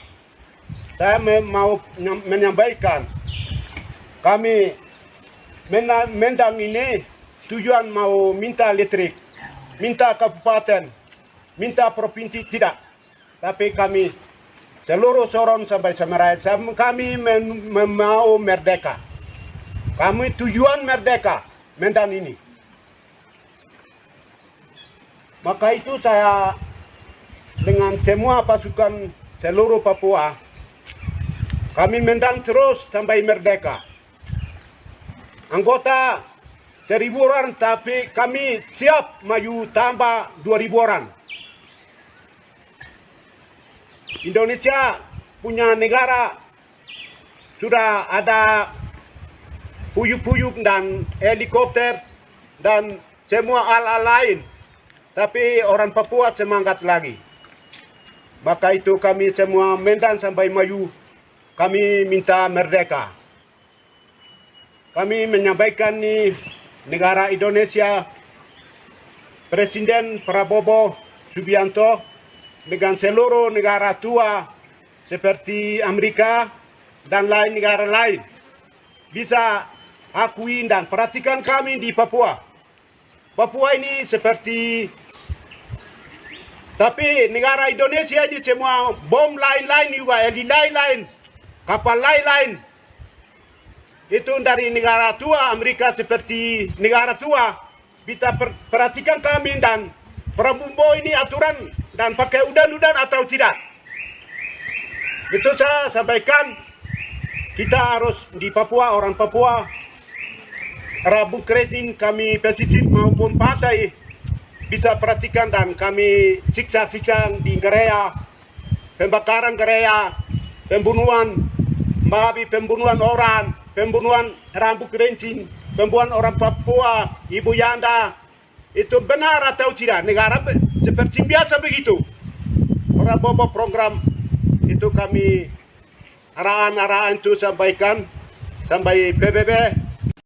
S1: Saya mau menyampaikan kami mendang ini tujuan mau minta listrik, minta kabupaten, minta provinsi tidak. Tapi kami seluruh Sorong sampai Semerai, kami mau merdeka. Kami tujuan merdeka mendang ini. Maka itu saya dengan semua pasukan seluruh Papua, kami mendang terus sampai merdeka. Anggota 1.000 orang, tapi kami siap maju tambah 2.000 orang. Indonesia punya negara sudah ada puyuk-puyuk dan helikopter dan semua alat lain. Tapi orang Papua semangat lagi. Maka itu kami semua mendang sampai maju. Kami minta merdeka. Kami menyampaikan nih negara Indonesia, Presiden Prabowo Subianto dengan seluruh negara tua seperti Amerika dan lain negara lain bisa akui dan perhatikan kami di Papua. Papua ini seperti, tapi negara Indonesia ini semua bom lain-lain juga, heli lain-lain, kapal lain-lain. Itu dari negara tua, Amerika seperti negara tua. Kita perhatikan kami dan Prabowo ini aturan dan pakai udan-udan atau tidak. Itu saya sampaikan, kita harus di Papua, orang Papua, Rabu Kredin kami pesisir maupun pantai bisa perhatikan dan kami siksa-siksa di gereja, pembakaran gereja, pembunuhan, babi, pembunuhan orang, pembunuhan rambut kerincing, pembunuhan orang Papua, ibu Yanda, itu benar atau tidak? Negara seperti biasa begitu. Prabowo program itu kami arahan-arahan itu sampaikan sampai PBB.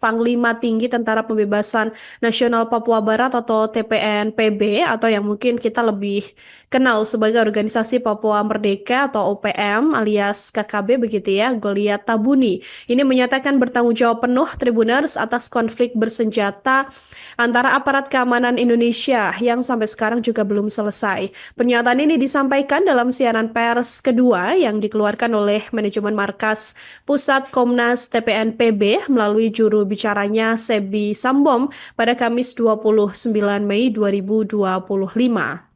S4: Panglima Tinggi Tentara Pembebasan Nasional Papua Barat atau TPNPB atau yang mungkin kita lebih kenal sebagai Organisasi Papua Merdeka atau OPM alias KKB begitu ya, Goliat Tabuni. Ini menyatakan bertanggung jawab penuh Tribuners atas konflik bersenjata antara aparat keamanan Indonesia yang sampai sekarang juga belum selesai. Pernyataan ini disampaikan dalam siaran pers kedua yang dikeluarkan oleh manajemen markas Pusat Komnas TPNPB melalui juru bicaranya Sebi Sambom pada Kamis 29 Mei 2025.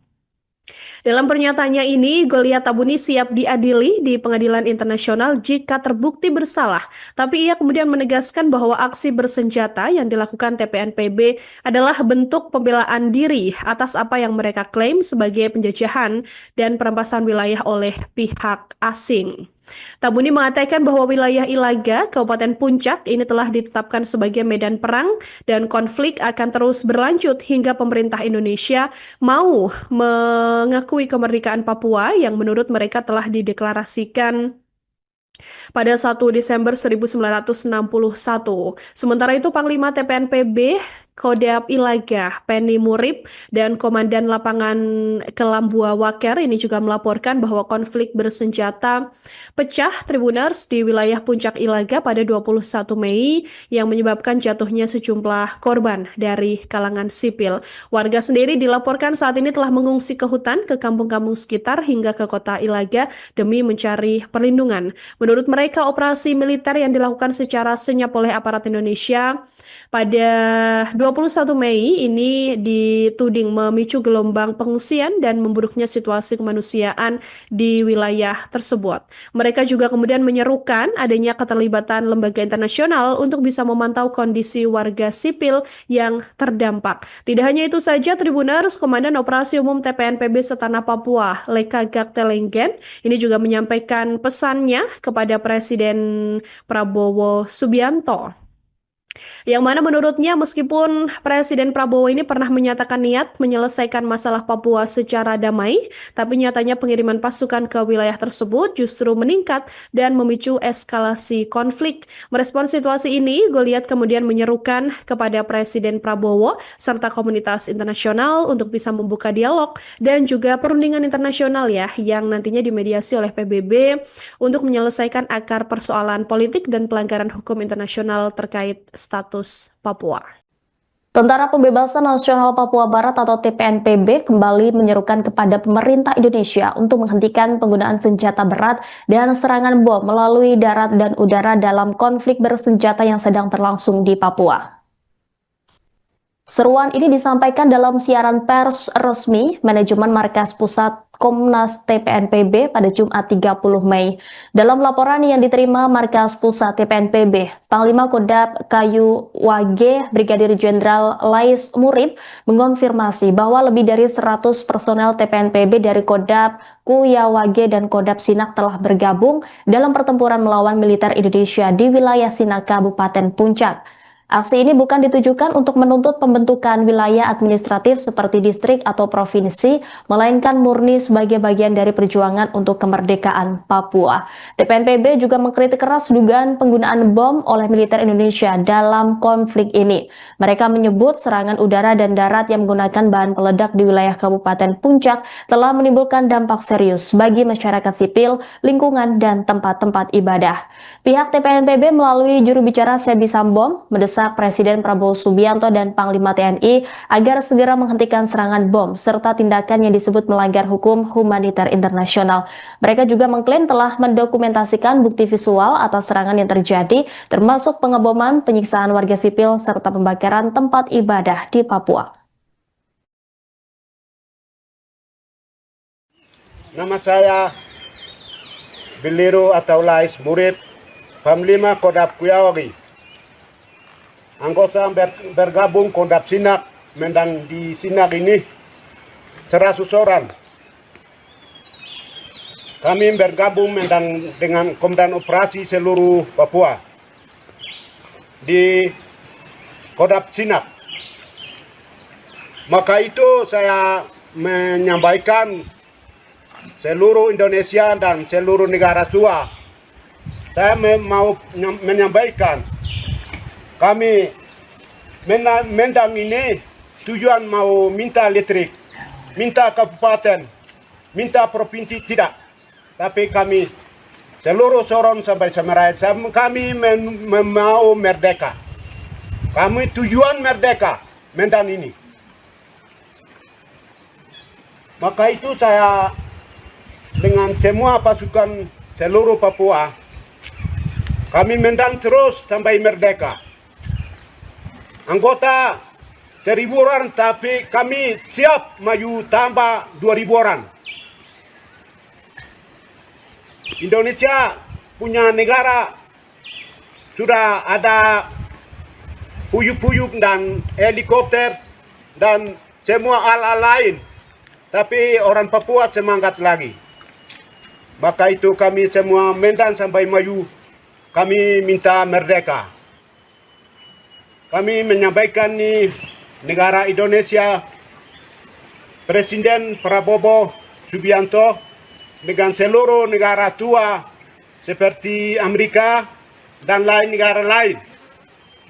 S4: Dalam pernyataannya ini, Goliat Tabuni siap diadili di pengadilan internasional jika terbukti bersalah. Tapi ia kemudian menegaskan bahwa aksi bersenjata yang dilakukan TPNPB adalah bentuk pembelaan diri atas apa yang mereka klaim sebagai penjajahan dan perampasan wilayah oleh pihak asing. Tabuni mengatakan bahwa wilayah Ilaga, Kabupaten Puncak ini telah ditetapkan sebagai medan perang dan konflik akan terus berlanjut hingga pemerintah Indonesia mau mengakui kemerdekaan Papua yang menurut mereka telah dideklarasikan pada 1 Desember 1961. Sementara itu Panglima TPNPB Kodam Ilaga, Penny Murib, dan Komandan Lapangan Kelambua Waker ini juga melaporkan bahwa konflik bersenjata pecah Tribuners di wilayah Puncak Ilaga pada 21 Mei yang menyebabkan jatuhnya sejumlah korban dari kalangan sipil. Warga sendiri dilaporkan saat ini telah mengungsi ke hutan, ke kampung-kampung sekitar hingga ke kota Ilaga demi mencari perlindungan. Menurut mereka, operasi militer yang dilakukan secara senyap oleh aparat Indonesia pada 21 Mei ini dituding memicu gelombang pengungsian dan memburuknya situasi kemanusiaan di wilayah tersebut. Mereka juga kemudian menyerukan adanya keterlibatan lembaga internasional untuk bisa memantau kondisi warga sipil yang terdampak. Tidak hanya itu saja, Tribuners, Komandan Operasi Umum TPNPB Setanah Papua, Leka Gaktelenggen, ini juga menyampaikan pesannya kepada Presiden Prabowo Subianto. Yang mana menurutnya meskipun Presiden Prabowo ini pernah menyatakan niat menyelesaikan masalah Papua secara damai, tapi nyatanya pengiriman pasukan ke wilayah tersebut justru meningkat dan memicu eskalasi konflik. Merespons situasi ini, Goliat kemudian menyerukan kepada Presiden Prabowo serta komunitas internasional untuk bisa membuka dialog dan juga perundingan internasional ya yang nantinya dimediasi oleh PBB untuk menyelesaikan akar persoalan politik dan pelanggaran hukum internasional terkait status Papua.
S2: Tentara Pembebasan Nasional Papua Barat atau TPNPB kembali menyerukan kepada pemerintah Indonesia untuk menghentikan penggunaan senjata berat dan serangan bom melalui darat dan udara dalam konflik bersenjata yang sedang berlangsung di Papua. Seruan ini disampaikan dalam siaran pers resmi manajemen markas pusat Komnas TPNPB pada Jumat 30 Mei. Dalam laporan yang diterima markas pusat TPNPB, Panglima Kodam Kayu Wage Brigadir Jenderal Lais Murib mengonfirmasi bahwa lebih dari 100 personel TPNPB dari Kodam Kuyawage dan Kodam Sinak telah bergabung dalam pertempuran melawan militer Indonesia di wilayah Sinak, Kabupaten Puncak. Aksi ini bukan ditujukan untuk menuntut pembentukan wilayah administratif seperti distrik atau provinsi, melainkan murni sebagai bagian dari perjuangan untuk kemerdekaan Papua. TPNPB juga mengkritik keras dugaan penggunaan bom oleh militer Indonesia dalam konflik ini. Mereka menyebut serangan udara dan darat yang menggunakan bahan peledak di wilayah Kabupaten Puncak telah menimbulkan dampak serius bagi masyarakat sipil, lingkungan, dan tempat-tempat ibadah. Pihak TPNPB melalui juru bicara Sebi Sambom mendesak Presiden Prabowo Subianto dan Panglima TNI agar segera menghentikan serangan bom serta tindakan yang disebut melanggar hukum humaniter internasional. Mereka juga mengklaim telah mendokumentasikan bukti visual atas serangan yang terjadi, termasuk pengeboman, penyiksaan warga sipil, serta pembakaran tempat ibadah di Papua.
S1: Nama saya Biliru atau Lais Murib, Panglima Kodam Kuyawage. Anggota bergabung Kodam Sinak, mendang di Sinak ini 100 orang. Kami bergabung mendang dengan Komandan Operasi seluruh Papua di Kodam Sinak. Maka itu saya menyampaikan seluruh Indonesia dan seluruh negara tua. Saya mau menyampaikan, kami Mendang ini tujuan mau minta listrik, minta kabupaten, minta provinsi tidak. Tapi kami seluruh Sorong sampai Semerai, kami mau merdeka. Kami tujuan merdeka Medan ini. Maka itu saya dengan semua pasukan seluruh Papua, kami Medan terus sampai merdeka. Anggota 1.000 orang, tapi kami siap maju tambah 2.000 orang. Indonesia punya negara sudah ada puyuk-puyuk dan helikopter dan semua alat lain. Tapi orang Papua semangat lagi. Maka itu kami semua Medan sampai maju, kami minta merdeka. Kami menyampaikan nih negara Indonesia, Presiden Prabowo Subianto dengan seluruh negara tua seperti Amerika dan lain negara lain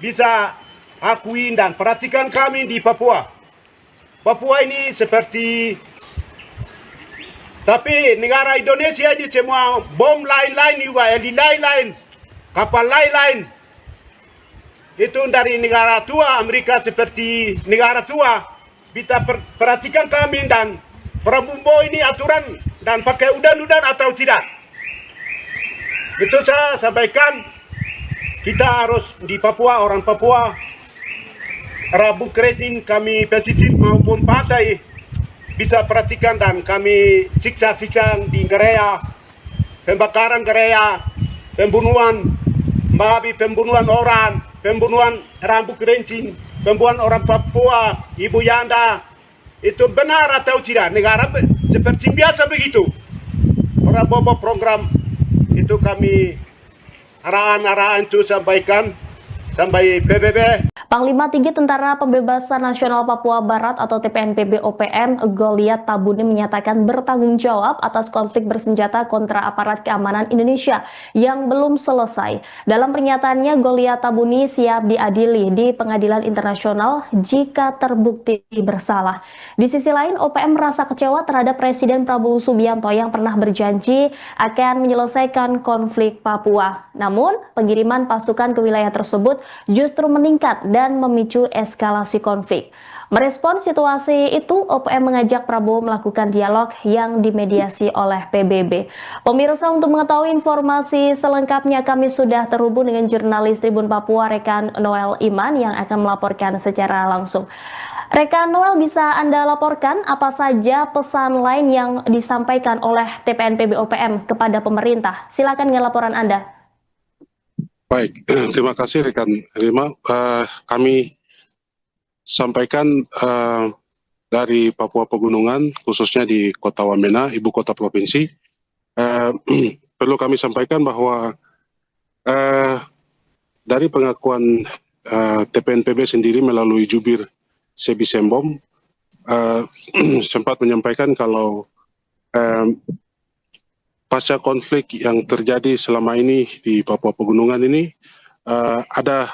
S1: bisa akui dan perhatikan kami di Papua. Papua ini seperti, tapi negara Indonesia ini semua bom lain-lain juga, heli lain-lain, kapal lain-lain. Itu dari negara tua, Amerika seperti negara tua. Kita perhatikan kami dan Prabowo ini aturan dan pakai udan-udan atau tidak. Itu saya sampaikan, kita harus di Papua, orang Papua, Rabu Kredin kami pesisir maupun pantai bisa perhatikan dan kami siksa-siksa di gereja, pembakaran gereja, pembunuhan babi, pembunuhan orang, pembunuhan Rabu Kredin, pembunuhan orang Papua, Ibu Yanda, itu benar atau tidak? Negara seperti biasa begitu. Prabowo program itu kami arahan-arahan itu sampaikan sampai PBB.
S2: Panglima Tinggi Tentara Pembebasan Nasional Papua Barat atau TPNPB OPM Goliat Tabuni menyatakan bertanggung jawab atas konflik bersenjata kontra aparat keamanan Indonesia yang belum selesai. Dalam pernyataannya, Goliat Tabuni siap diadili di pengadilan internasional jika terbukti bersalah. Di sisi lain, OPM merasa kecewa terhadap Presiden Prabowo Subianto yang pernah berjanji akan menyelesaikan konflik Papua. Namun, pengiriman pasukan ke wilayah tersebut justru meningkat dan memicu eskalasi konflik. Merespon situasi itu, OPM mengajak Prabowo melakukan dialog yang dimediasi oleh PBB. Pemirsa, untuk mengetahui informasi selengkapnya kami sudah terhubung dengan jurnalis Tribun Papua Rekan Noel Iman yang akan melaporkan secara langsung. Rekan Noel, bisa Anda laporkan apa saja pesan lain yang disampaikan oleh TPNPB OPM kepada pemerintah? Silakan dengan laporan Anda.
S3: Baik, terima kasih rekan Rima. Kami sampaikan dari Papua Pegunungan, khususnya di Kota Wamena, ibu kota provinsi. Perlu kami sampaikan bahwa dari pengakuan TPNPB sendiri melalui jubir Sebi Sembom sempat menyampaikan kalau pasca konflik yang terjadi selama ini di Papua Pegunungan ini ada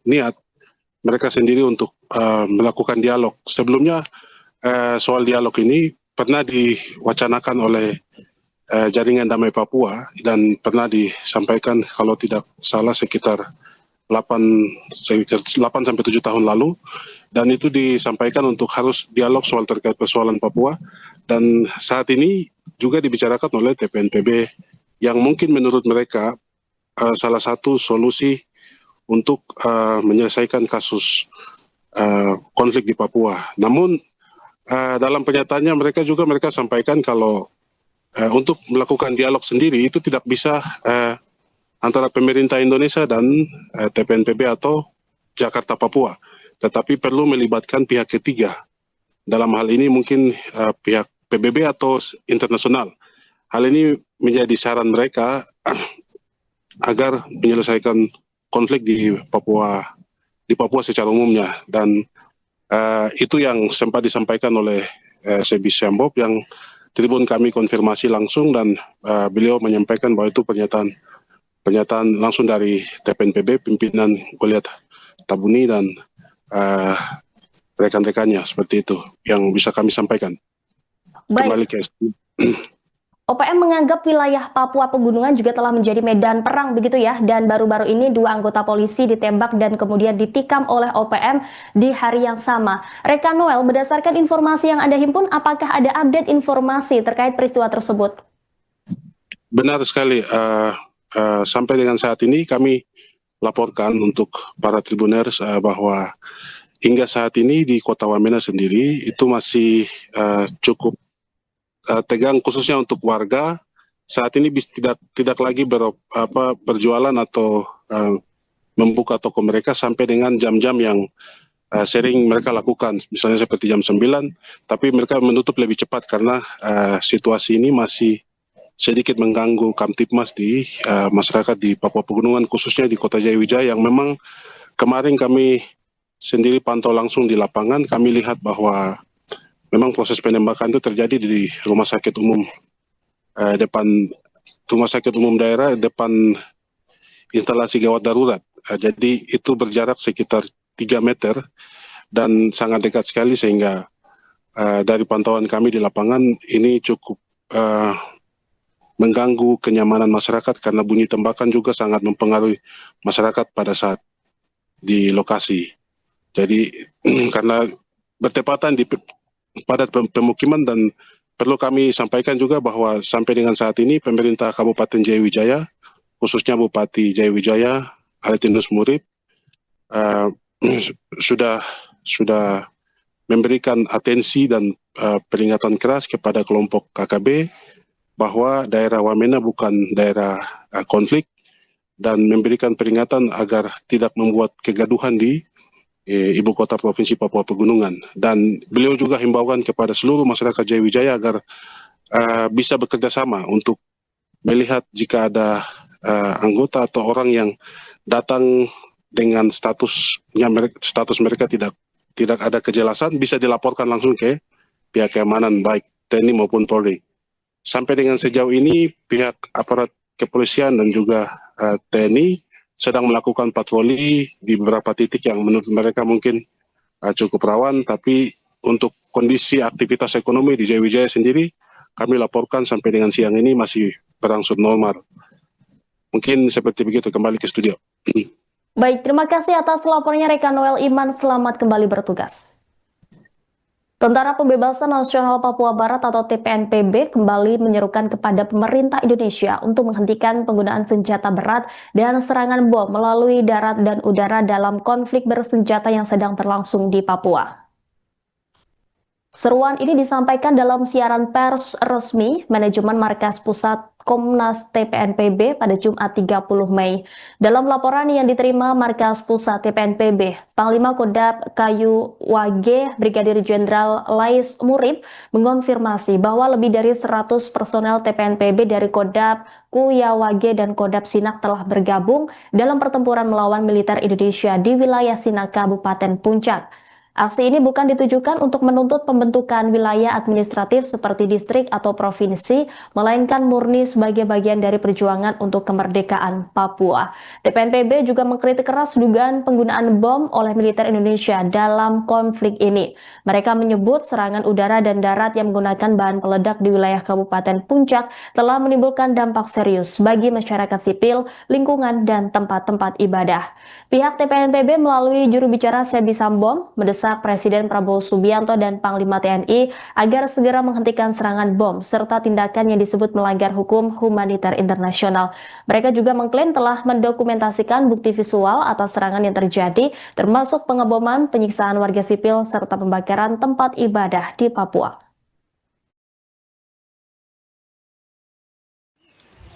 S3: niat mereka sendiri untuk melakukan dialog. Sebelumnya soal dialog ini pernah diwacanakan oleh Jaringan Damai Papua dan pernah disampaikan kalau tidak salah sekitar 8-7 tahun lalu, dan itu disampaikan untuk harus dialog soal terkait persoalan Papua, dan saat ini juga dibicarakan oleh TPNPB yang mungkin menurut mereka salah satu solusi untuk menyelesaikan kasus konflik di Papua. Namun dalam pernyataannya mereka sampaikan kalau untuk melakukan dialog sendiri itu tidak bisa antara pemerintah Indonesia dan TPNPB atau Jakarta Papua, tetapi perlu melibatkan pihak ketiga. Dalam hal ini mungkin pihak PBB atau internasional. Hal ini menjadi saran mereka agar menyelesaikan konflik di Papua secara umumnya, dan itu yang sempat disampaikan oleh Sebi Sembom yang Tribun kami konfirmasi langsung dan beliau menyampaikan bahwa itu pernyataan langsung dari TPNPB, pimpinan Goliat Tabuni dan rekan-rekannya, seperti itu yang bisa kami sampaikan. Kembali
S2: Baik,
S3: ke
S2: OPM menganggap wilayah Papua Pegunungan juga telah menjadi medan perang begitu ya, dan baru-baru ini 2 anggota polisi ditembak dan kemudian ditikam oleh OPM di hari yang sama. Rekan Noel, berdasarkan informasi yang Anda himpun, apakah ada update informasi terkait peristiwa tersebut?
S3: Benar sekali. Sampai dengan saat ini kami laporkan untuk para tribuners bahwa hingga saat ini di Kota Wamena sendiri itu masih cukup tegang, khususnya untuk warga. Saat ini tidak lagi berjualan atau membuka toko mereka sampai dengan jam-jam yang sering mereka lakukan, misalnya seperti jam 9, tapi mereka menutup lebih cepat karena situasi ini masih sedikit mengganggu Kamtipmas di masyarakat di Papua Pegunungan, khususnya di Kota Jayawijaya, yang memang kemarin kami sendiri pantau langsung di lapangan. Kami lihat bahwa memang proses penembakan itu terjadi di rumah sakit umum daerah depan instalasi gawat darurat. Jadi itu berjarak sekitar 3 meter dan sangat dekat sekali, sehingga dari pantauan kami di lapangan ini cukup mengganggu kenyamanan masyarakat karena bunyi tembakan juga sangat mempengaruhi masyarakat pada saat di lokasi. Jadi karena bertepatan di padat pemukiman, dan perlu kami sampaikan juga bahwa sampai dengan saat ini pemerintah Kabupaten Jayawijaya, khususnya Bupati Jayawijaya Aretinus Murib, sudah memberikan atensi dan peringatan keras kepada kelompok KKB bahwa daerah Wamena bukan daerah konflik, dan memberikan peringatan agar tidak membuat kegaduhan di Ibu Kota Provinsi Papua Pegunungan. Dan beliau juga himbaukan kepada seluruh masyarakat Jayawijaya agar bisa bekerja sama untuk melihat jika ada anggota atau orang yang datang dengan status mereka tidak ada kejelasan, bisa dilaporkan langsung ke pihak keamanan baik TNI maupun Polri. Sampai dengan sejauh ini pihak aparat kepolisian dan juga TNI sedang melakukan patroli di beberapa titik yang menurut mereka mungkin cukup rawan, tapi untuk kondisi aktivitas ekonomi di Jayawijaya sendiri kami laporkan sampai dengan siang ini masih berangsur normal. Mungkin seperti begitu. Kembali ke studio.
S2: Baik, terima kasih atas laporannya rekan Noel Iman, selamat kembali bertugas. Tentara Pembebasan Nasional Papua Barat atau TPNPB kembali menyerukan kepada pemerintah Indonesia untuk menghentikan penggunaan senjata berat dan serangan bom melalui darat dan udara dalam konflik bersenjata yang sedang berlangsung di Papua. Seruan ini disampaikan dalam siaran pers resmi Manajemen Markas Pusat Komnas TPNPB pada Jumat 30 Mei. Dalam laporan yang diterima Markas Pusat TPNPB, Panglima Kodab Kayu Wage Brigadir Jenderal Lais Murib mengonfirmasi bahwa lebih dari 100 personel TPNPB dari Kodab Kuyawage dan Kodab Sinak telah bergabung dalam pertempuran melawan militer Indonesia di wilayah Sinak, Kabupaten Puncak. Aksi ini bukan ditujukan untuk menuntut pembentukan wilayah administratif seperti distrik atau provinsi, melainkan murni sebagai bagian dari perjuangan untuk kemerdekaan Papua. TPNPB juga mengkritik keras dugaan penggunaan bom oleh militer Indonesia dalam konflik ini. Mereka menyebut serangan udara dan darat yang menggunakan bahan peledak di wilayah Kabupaten Puncak telah menimbulkan dampak serius bagi masyarakat sipil, lingkungan, dan tempat-tempat ibadah. Pihak TPNPB melalui juru bicara Sebi Sambom mendesak Presiden Prabowo Subianto dan Panglima TNI agar segera menghentikan serangan bom serta tindakan yang disebut melanggar hukum humaniter internasional. Mereka juga mengklaim telah mendokumentasikan bukti visual atas serangan yang terjadi, termasuk pengeboman, penyiksaan warga sipil, serta pembakaran tempat ibadah di Papua.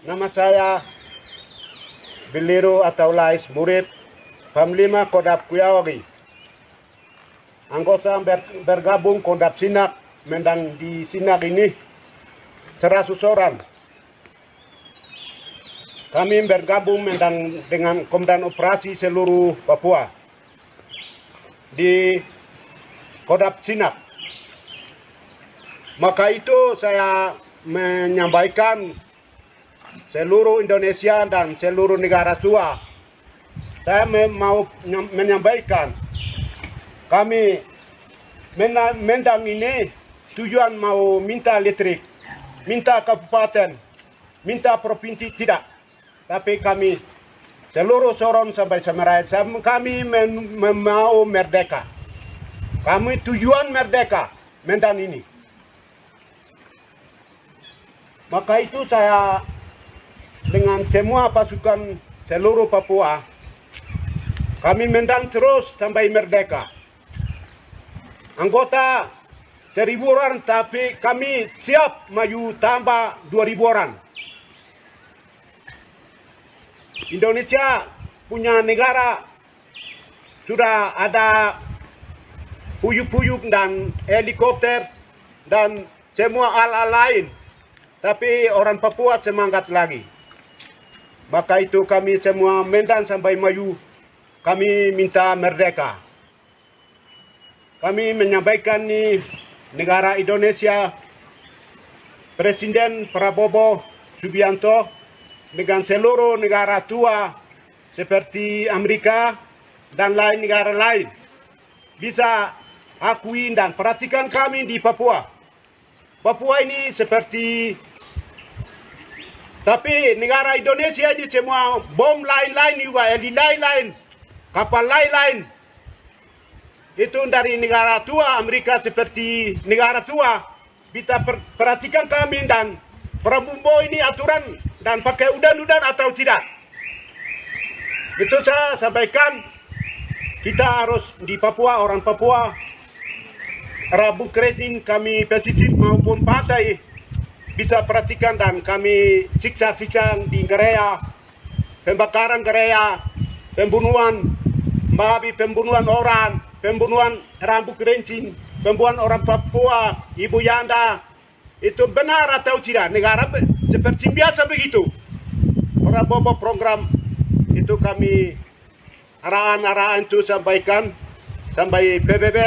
S1: Nama saya Biliru atau Lais Murib, Panglima Kodab Kuyawagi. Anggota bergabung Kodab Sinak, mendang di Sinak ini 100 orang. Kami bergabung mendang dengan Komandan Operasi seluruh Papua di Kodab Sinak. Maka itu saya menyampaikan seluruh Indonesia dan seluruh negara tua. Saya mau menyampaikan kami Mendang ini tujuan mau minta listrik, minta kabupaten, minta provinsi tidak. Tapi kami seluruh Sorong sampai Semerai, kami mau merdeka. Kami tujuan merdeka Medan ini. Maka itu saya dengan semua pasukan seluruh Papua, kami Medan terus sampai merdeka. Anggota 1.000 orang, tapi kami siap maju tambah 2.000 orang. Indonesia punya negara sudah ada puyuk-puyuk dan helikopter dan semua hal-hal lain. Tapi orang Papua semangat lagi. Maka itu kami semua Medan sampai maju, kami minta merdeka. Kami menyampaikan nih negara Indonesia, Presiden Prabowo Subianto dengan seluruh negara tua seperti Amerika dan lain negara lain bisa akui dan perhatikan kami di Papua. Papua ini seperti, tapi negara Indonesia ini semua bom lain-lain juga, heli lain-lain, kapal lain-lain. Itu dari negara tua, Amerika seperti negara tua. Kita perhatikan kami dan Prabowo ini aturan dan pakai udan-udan atau tidak. Itu saya sampaikan, kita harus di Papua, orang Papua, Rabu Kredin kami pesisir maupun pantai bisa perhatikan dan kami siksa-siksa di gereja, pembakaran gereja, pembunuhan babi, pembunuhan orang, pembunuhan Rabu Kredin, pembunuhan orang Papua, Ibu Yanda, itu benar atau tidak? Negara seperti biasa begitu. Orang bawa program itu kami arahan-arahan itu sampaikan sampai PBB.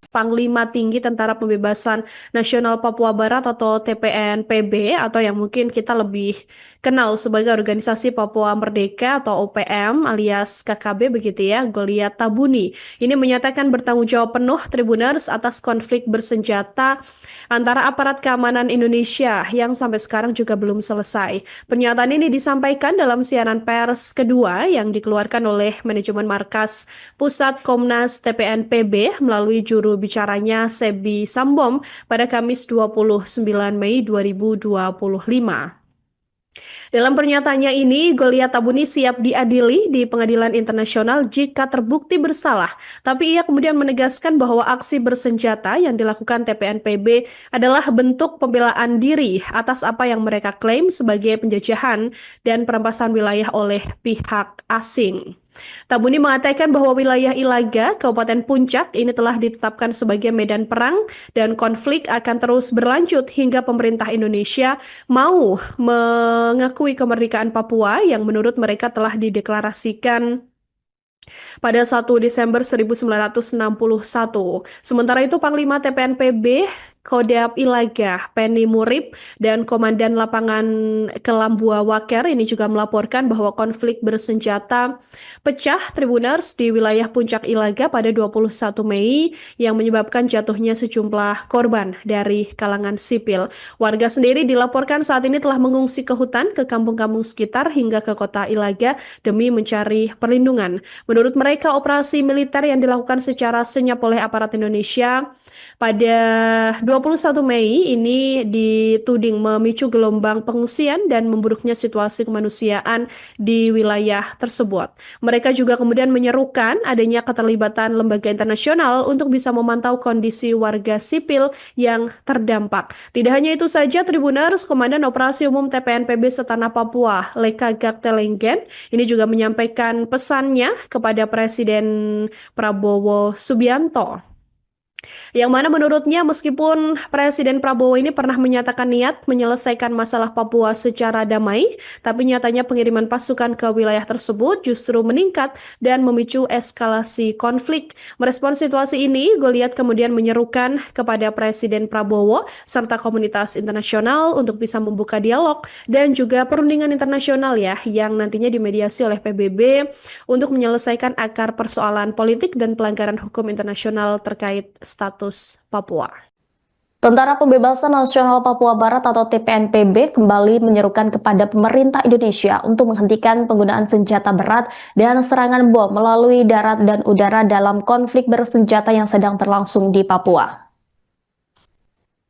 S4: Panglima Tinggi Tentara Pembebasan Nasional Papua Barat atau TPNPB atau yang mungkin kita lebih kenal sebagai Organisasi Papua Merdeka atau OPM alias KKB begitu ya, Goliat Tabuni. Ini menyatakan bertanggung jawab penuh Tribuners atas konflik bersenjata antara aparat keamanan Indonesia yang sampai sekarang juga belum selesai. Pernyataan ini disampaikan dalam siaran pers kedua yang dikeluarkan oleh manajemen markas Pusat Komnas TPNPB melalui juru bicaranya Sebi Sambom pada Kamis 29 Mei 2025. Dalam pernyataannya ini, Goliat Tabuni siap diadili di pengadilan internasional jika terbukti bersalah. Tapi ia kemudian menegaskan bahwa aksi bersenjata yang dilakukan TPNPB adalah bentuk pembelaan diri atas apa yang mereka klaim sebagai penjajahan dan perampasan wilayah oleh pihak asing. Tabuni mengatakan bahwa wilayah Ilaga, Kabupaten Puncak ini telah ditetapkan sebagai medan perang dan konflik akan terus berlanjut hingga pemerintah Indonesia mau mengakui kemerdekaan Papua yang menurut mereka telah dideklarasikan pada 1 Desember 1961. Sementara itu Panglima TPNPB Kodam Ilaga, Penny Murib, dan Komandan Lapangan Kelambua Waker ini juga melaporkan bahwa konflik bersenjata pecah Tribuners di wilayah Puncak Ilaga pada 21 Mei yang menyebabkan jatuhnya sejumlah korban dari kalangan sipil. Warga sendiri dilaporkan saat ini telah mengungsi ke hutan, ke kampung-kampung sekitar hingga ke kota Ilaga demi mencari perlindungan. Menurut mereka, operasi militer yang dilakukan secara senyap oleh aparat Indonesia pada 21 Mei ini dituding memicu gelombang pengungsian dan memburuknya situasi kemanusiaan di wilayah tersebut. Mereka juga kemudian menyerukan adanya keterlibatan lembaga internasional untuk bisa memantau kondisi warga sipil yang terdampak. Tidak hanya itu saja, Tribuners, Komandan Operasi Umum TPNPB Setanah Papua, Leka Gaktelenggen, ini juga menyampaikan pesannya kepada Presiden Prabowo Subianto. Yang mana menurutnya meskipun Presiden Prabowo ini pernah menyatakan niat menyelesaikan masalah Papua secara damai, tapi nyatanya pengiriman pasukan ke wilayah tersebut justru meningkat dan memicu eskalasi konflik. Merespons situasi ini, Goliat kemudian menyerukan kepada Presiden Prabowo serta komunitas internasional untuk bisa membuka dialog dan juga perundingan internasional ya yang nantinya dimediasi oleh PBB untuk menyelesaikan akar persoalan politik dan pelanggaran hukum internasional terkait status Papua.
S2: Tentara Pembebasan Nasional Papua Barat atau TPNPB kembali menyerukan kepada pemerintah Indonesia untuk menghentikan penggunaan senjata berat dan serangan bom melalui darat dan udara dalam konflik bersenjata yang sedang berlangsung di Papua.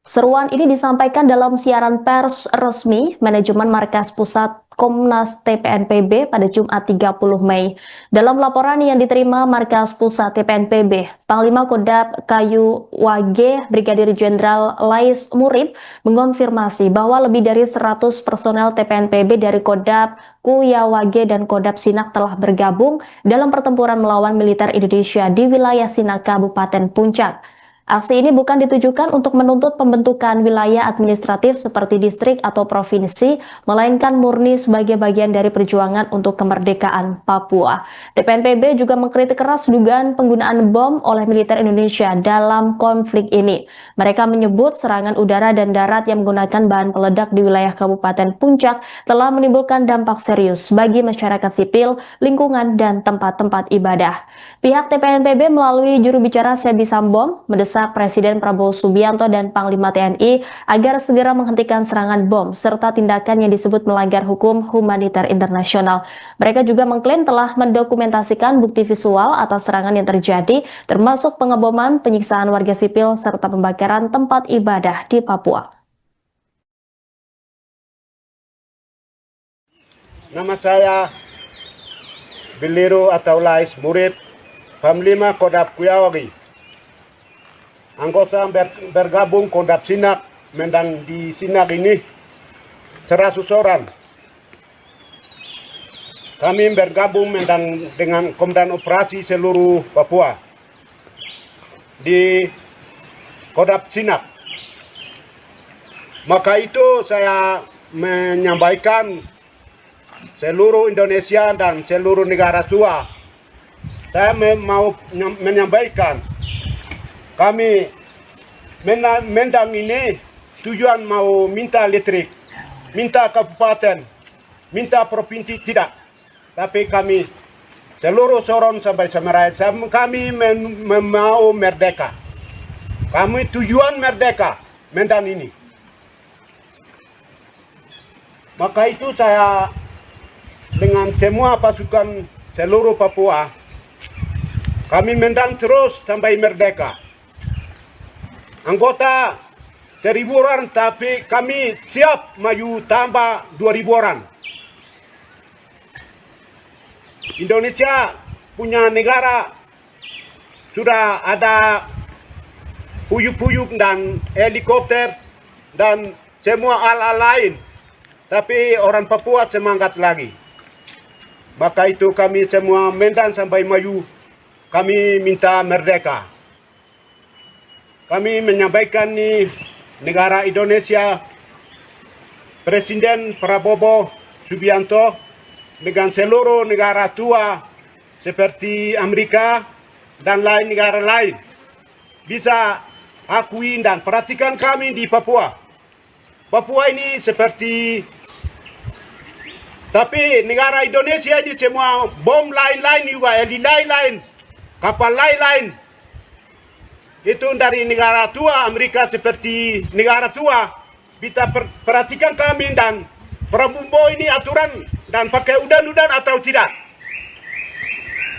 S2: Seruan ini disampaikan dalam siaran pers resmi Manajemen Markas Pusat Komnas TPNPB pada Jumat 30 Mei. Dalam laporan yang diterima Markas Pusat TPNPB, Panglima Kodam Kayu Wage Brigadir Jenderal Lais Murib mengonfirmasi bahwa lebih dari 100 personel TPNPB dari Kodam Kuyawage dan Kodam Sinak telah bergabung dalam pertempuran melawan militer Indonesia di wilayah Sinak, Kabupaten Puncak. Aksi ini bukan ditujukan untuk menuntut pembentukan wilayah administratif seperti distrik atau provinsi, melainkan murni sebagai bagian dari perjuangan untuk kemerdekaan Papua. TPNPB juga mengkritik keras dugaan penggunaan bom oleh militer Indonesia dalam konflik ini. Mereka menyebut serangan udara dan darat yang menggunakan bahan peledak di wilayah Kabupaten Puncak telah menimbulkan dampak serius bagi masyarakat sipil, lingkungan, dan tempat-tempat ibadah. Pihak TPNPB melalui juru bicara Sebi Sambom mendesak Presiden Prabowo Subianto dan Panglima TNI agar segera menghentikan serangan bom serta tindakan yang disebut melanggar hukum humaniter internasional. Mereka juga mengklaim telah mendokumentasikan bukti visual atas serangan yang terjadi, termasuk pengeboman, penyiksaan warga sipil, serta pembakaran tempat ibadah di Papua.
S1: Nama saya Beliru atau Lais Murib, Panglima Kodam Kuyawage. Anggota bergabung Kodam Sinak, mendang di Sinak ini 100 orang. Kami bergabung mendang dengan Komandan Operasi seluruh Papua di Kodam Sinak. Maka itu saya menyampaikan seluruh Indonesia dan seluruh negara tua. Saya mau menyampaikan kami mendang ini tujuan mau minta listrik, minta kabupaten, minta provinsi tidak. Tapi kami seluruh Sorong sampai Semerai, kami mau merdeka. Kami tujuan merdeka mendang ini. Maka itu saya dengan semua pasukan seluruh Papua, kami mendang terus sampai merdeka. Anggota 1.000 orang, tapi kami siap maju tambah 2.000 orang. Indonesia punya negara sudah ada puyuk-puyuk dan helikopter dan semua alat lain. Tapi orang Papua semangat lagi. Maka itu kami semua mendang sampai maju. Kami minta merdeka. Kami menyampaikan nih negara Indonesia, Presiden Prabowo Subianto dengan seluruh negara tua seperti Amerika dan lain negara lain bisa akui dan perhatikan kami di Papua. Papua ini seperti, tapi negara Indonesia ini semua bom lain-lain juga, heli lain-lain, kapal lain-lain. Itu dari negara tua, Amerika seperti negara tua. Kita perhatikan kami dan Prabowo ini aturan dan pakai udan-udan atau tidak.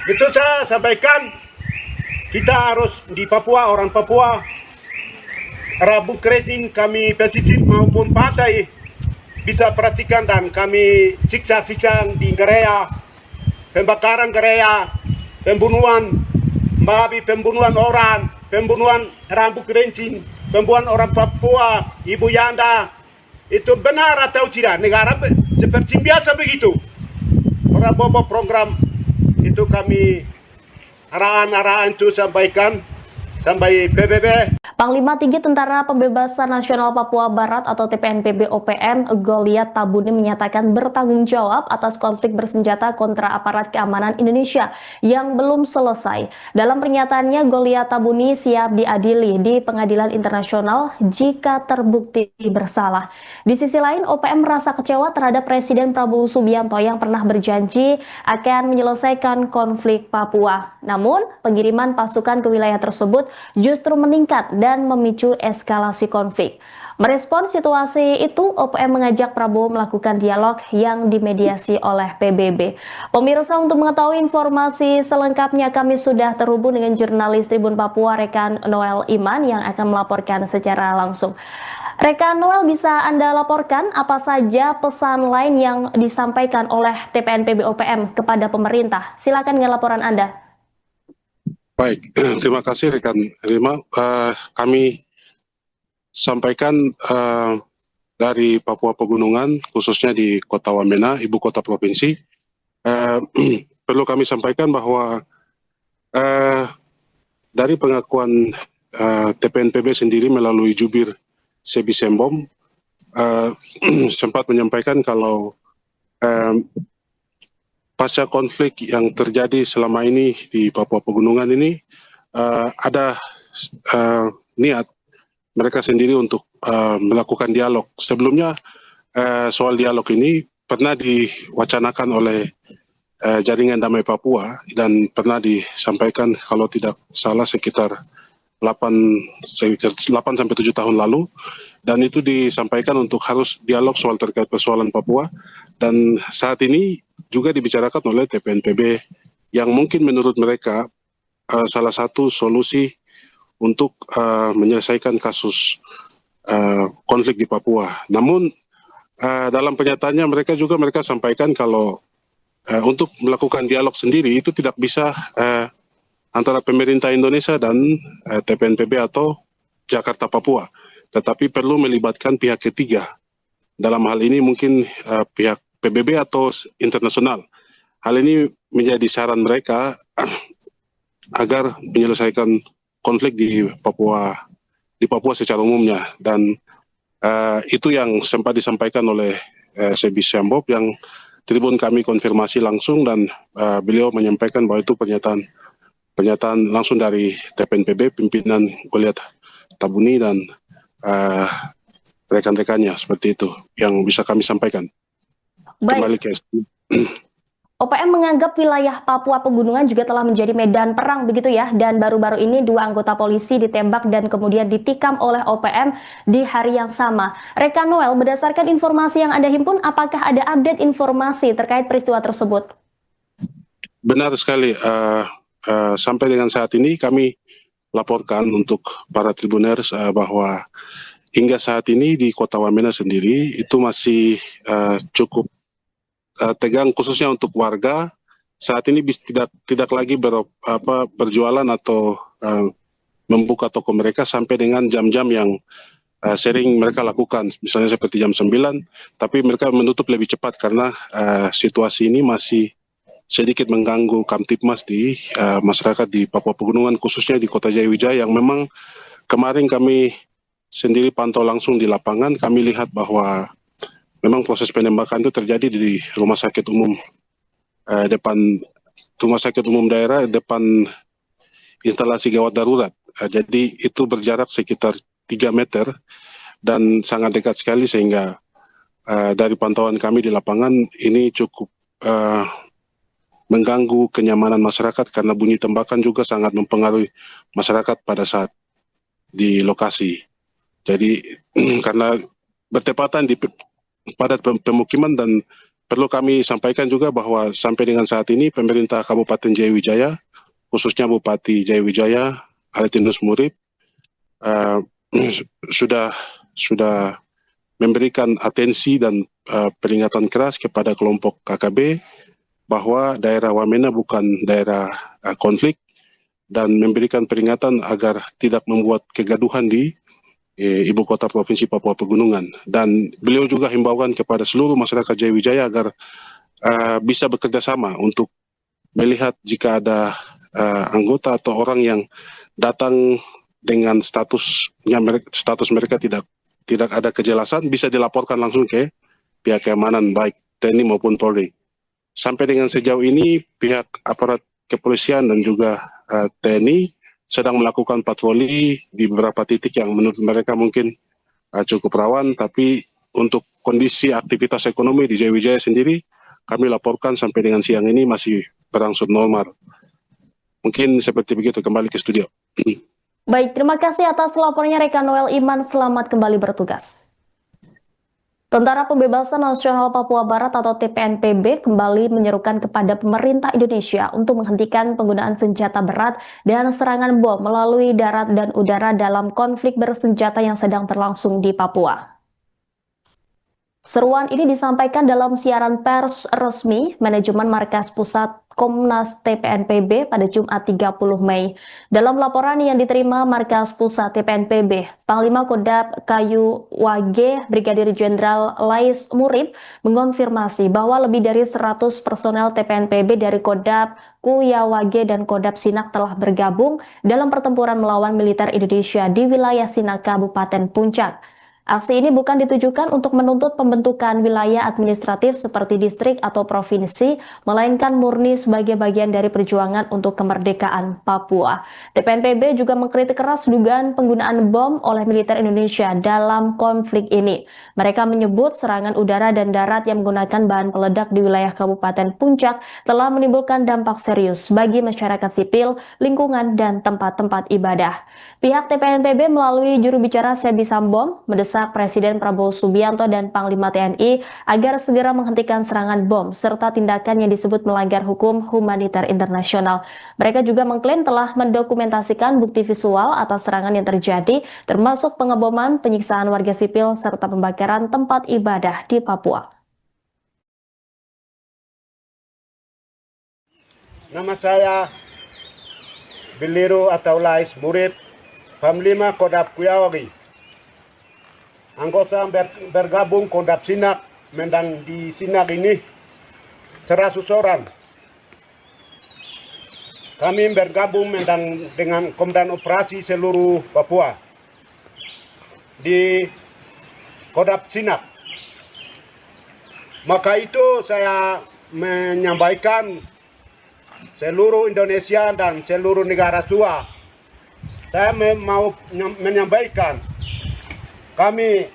S1: Itu saya sampaikan, kita harus di Papua, orang Papua, Rabu Kredin kami pesisir maupun pantai bisa perhatikan dan kami siksa-siksa di gereja, pembakaran gereja, pembunuhan babi, pembunuhan orang, pembunuhan rambut kerincing, pembunuhan orang Papua, Ibu Yanda, itu benar atau tidak? Negara seperti biasa begitu. Prabowo program itu kami arahan-arahan itu sampaikan sampai PBB.
S2: Panglima Tinggi Tentara Pembebasan Nasional Papua Barat atau TPNPB OPM Goliat Tabuni menyatakan bertanggung jawab atas konflik bersenjata kontra aparat keamanan Indonesia yang belum selesai. Dalam pernyataannya, Goliat Tabuni siap diadili di pengadilan internasional jika terbukti bersalah. Di sisi lain, OPM merasa kecewa terhadap Presiden Prabowo Subianto yang pernah berjanji akan menyelesaikan konflik Papua. Namun, pengiriman pasukan ke wilayah tersebut justru meningkat dan memicu eskalasi konflik. Merespon situasi itu, OPM mengajak Prabowo melakukan dialog yang dimediasi oleh PBB. Pemirsa, untuk mengetahui informasi selengkapnya kami sudah terhubung dengan jurnalis Tribun Papua Rekan Noel Iman yang akan melaporkan secara langsung. Rekan Noel, bisa Anda laporkan apa saja pesan lain yang disampaikan oleh TPNPB OPM kepada pemerintah? Silakan dengan laporan Anda.
S3: Baik, terima kasih rekan Rima. Kami sampaikan dari Papua Pegunungan, khususnya di Kota Wamena, ibu kota provinsi. Perlu kami sampaikan bahwa dari pengakuan TPNPB sendiri melalui jubir Sebi Sembom sempat menyampaikan kalau pasca konflik yang terjadi selama ini di Papua Pegunungan ini ada niat mereka sendiri untuk melakukan dialog. Sebelumnya soal dialog ini pernah diwacanakan oleh Jaringan Damai Papua dan pernah disampaikan kalau tidak salah sekitar 8-7 tahun lalu, dan itu disampaikan untuk harus dialog soal terkait persoalan Papua, dan saat ini juga dibicarakan oleh TPNPB yang mungkin menurut mereka salah satu solusi untuk menyelesaikan kasus konflik di Papua. Namun dalam pernyataannya mereka sampaikan kalau untuk melakukan dialog sendiri itu tidak bisa antara pemerintah Indonesia dan TPNPB atau Jakarta Papua, tetapi perlu melibatkan pihak ketiga. Dalam hal ini mungkin pihak PBB atau internasional. Hal ini menjadi saran mereka agar menyelesaikan konflik di Papua secara umumnya, dan itu yang sempat disampaikan oleh Sebi Sembom yang Tribun kami konfirmasi langsung, dan beliau menyampaikan bahwa itu pernyataan langsung dari TPNPB pimpinan Goliat Tabuni dan rekan-rekannya. Seperti itu yang bisa kami sampaikan. Kembali ke
S2: OPM menganggap wilayah Papua Pegunungan juga telah menjadi medan perang begitu ya, dan baru-baru ini 2 anggota polisi ditembak dan kemudian ditikam oleh OPM di hari yang sama. Rekan Noel, berdasarkan informasi yang Anda himpun, apakah ada update informasi terkait peristiwa tersebut?
S3: Benar sekali, sampai dengan saat ini kami laporkan untuk para tribuners bahwa hingga saat ini di Kota Wamena sendiri itu masih cukup tegang, khususnya untuk warga. Saat ini tidak lagi berjualan atau membuka toko mereka sampai dengan jam-jam yang sering mereka lakukan, misalnya seperti jam 9, tapi mereka menutup lebih cepat karena situasi ini masih sedikit mengganggu Kamtipmas di masyarakat di Papua Pegunungan, khususnya di Kota Jayawijaya, yang memang kemarin kami sendiri pantau langsung di lapangan. Kami lihat bahwa memang proses penembakan itu terjadi di rumah sakit umum depan rumah sakit umum daerah, depan instalasi gawat darurat. Jadi itu berjarak sekitar 3 meter dan sangat dekat sekali, sehingga dari pantauan kami di lapangan ini cukup mengganggu kenyamanan masyarakat karena bunyi tembakan juga sangat mempengaruhi masyarakat pada saat di lokasi. Jadi karena bertepatan di padat pemukiman, dan perlu kami sampaikan juga bahwa sampai dengan saat ini pemerintah Kabupaten Jayawijaya, khususnya Bupati Jayawijaya Aretinus Murib, sudah memberikan atensi dan peringatan keras kepada kelompok KKB bahwa daerah Wamena bukan daerah konflik, dan memberikan peringatan agar tidak membuat kegaduhan di ibu kota provinsi Papua Pegunungan. Dan beliau juga himbaukan kepada seluruh masyarakat Jayawijaya agar bisa bekerja sama untuk melihat jika ada anggota atau orang yang datang dengan status mereka tidak ada kejelasan bisa dilaporkan langsung ke pihak keamanan baik TNI maupun Polri. Sampai dengan sejauh ini pihak aparat kepolisian dan juga TNI sedang melakukan patroli di beberapa titik yang menurut mereka mungkin cukup rawan, tapi untuk kondisi aktivitas ekonomi di Jayawijaya sendiri kami laporkan sampai dengan siang ini masih berangsur normal. Mungkin seperti begitu, kembali ke studio.
S2: Baik, terima kasih atas laporannya rekan Noel Iman, selamat kembali bertugas. Tentara Pembebasan Nasional Papua Barat atau TPNPB kembali menyerukan kepada pemerintah Indonesia untuk menghentikan penggunaan senjata berat dan serangan bom melalui darat dan udara dalam konflik bersenjata yang sedang berlangsung di Papua. Seruan ini disampaikan dalam siaran pers resmi Manajemen Markas Pusat Komnas TPNPB pada Jumat 30 Mei. Dalam laporan yang diterima Markas Pusat TPNPB, Panglima Kodam Kayu Wage Brigadir Jenderal Lais Murid mengonfirmasi bahwa lebih dari 100 personel TPNPB dari Kodam Kuyawage dan Kodam Sinak telah bergabung dalam pertempuran melawan militer Indonesia di wilayah Sinak, Kabupaten Puncak. Aksi ini bukan ditujukan untuk menuntut pembentukan wilayah administratif seperti distrik atau provinsi, melainkan murni sebagai bagian dari perjuangan untuk kemerdekaan Papua. TPNPB juga mengkritik keras dugaan penggunaan bom oleh militer Indonesia dalam konflik ini. Mereka menyebut serangan udara dan darat yang menggunakan bahan peledak di wilayah Kabupaten Puncak telah menimbulkan dampak serius bagi masyarakat sipil, lingkungan, dan tempat-tempat ibadah. Pihak TPNPB melalui juru bicara Sebi Sambom mendesak Presiden Prabowo Subianto dan Panglima TNI agar segera menghentikan serangan bom serta tindakan yang disebut melanggar hukum humaniter internasional. Mereka juga mengklaim telah mendokumentasikan bukti visual atas serangan yang terjadi, termasuk pengeboman, penyiksaan warga sipil, serta pembakaran tempat ibadah di Papua.
S1: Nama saya Biliru atau Lais Murid, Panglima Kodam Kuyawage. Anggota bergabung Kodam Sinak, mendang di Sinak ini 100 orang. Kami bergabung mendang dengan Komandan Operasi seluruh Papua di Kodam Sinak. Maka itu saya menyampaikan seluruh Indonesia dan seluruh negara tua. Saya mau menyampaikan kami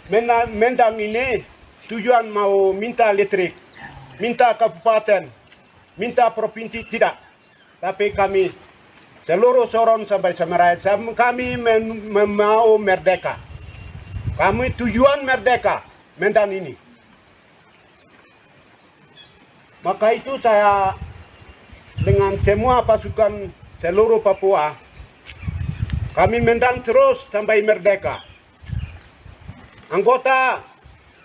S1: mendang ini tujuan mau minta listrik, minta kabupaten, minta provinsi tidak. Tapi kami seluruh Sorong sampai Samarai, kami mau merdeka. Kami tujuan merdeka mendang ini. Maka itu saya dengan semua pasukan seluruh Papua, kami mendang terus sampai merdeka. Anggota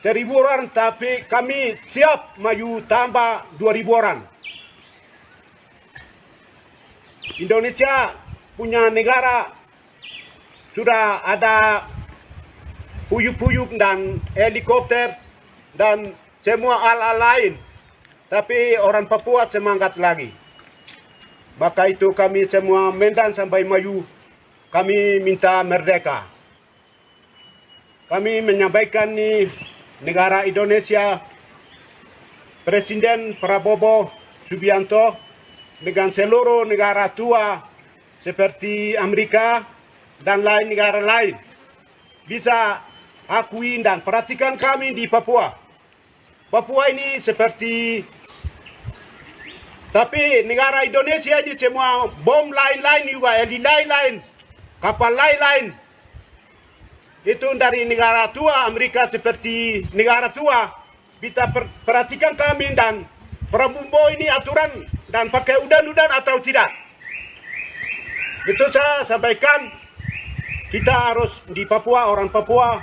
S1: 1.000 orang, tapi kami siap maju tambah 2.000 orang. Indonesia punya negara sudah ada puyuk-puyuk dan helikopter dan semua alat lain. Tapi orang Papua semangat lagi. Maka itu kami semua mendang sampai maju. Kami minta merdeka. Kami menyampaikan nih negara Indonesia, Presiden Prabowo Subianto dengan seluruh negara tua seperti Amerika dan lain negara lain bisa akui dan perhatikan kami di Papua. Papua ini seperti, tapi negara Indonesia ini semua bom lain-lain juga, lain-lain, kapal lain-lain. Itu dari negara tua, Amerika seperti negara tua. Kita perhatikan kami dan Prabowo ini aturan dan pakai udan-udan atau tidak. Itu saya sampaikan, kita harus di Papua, orang Papua,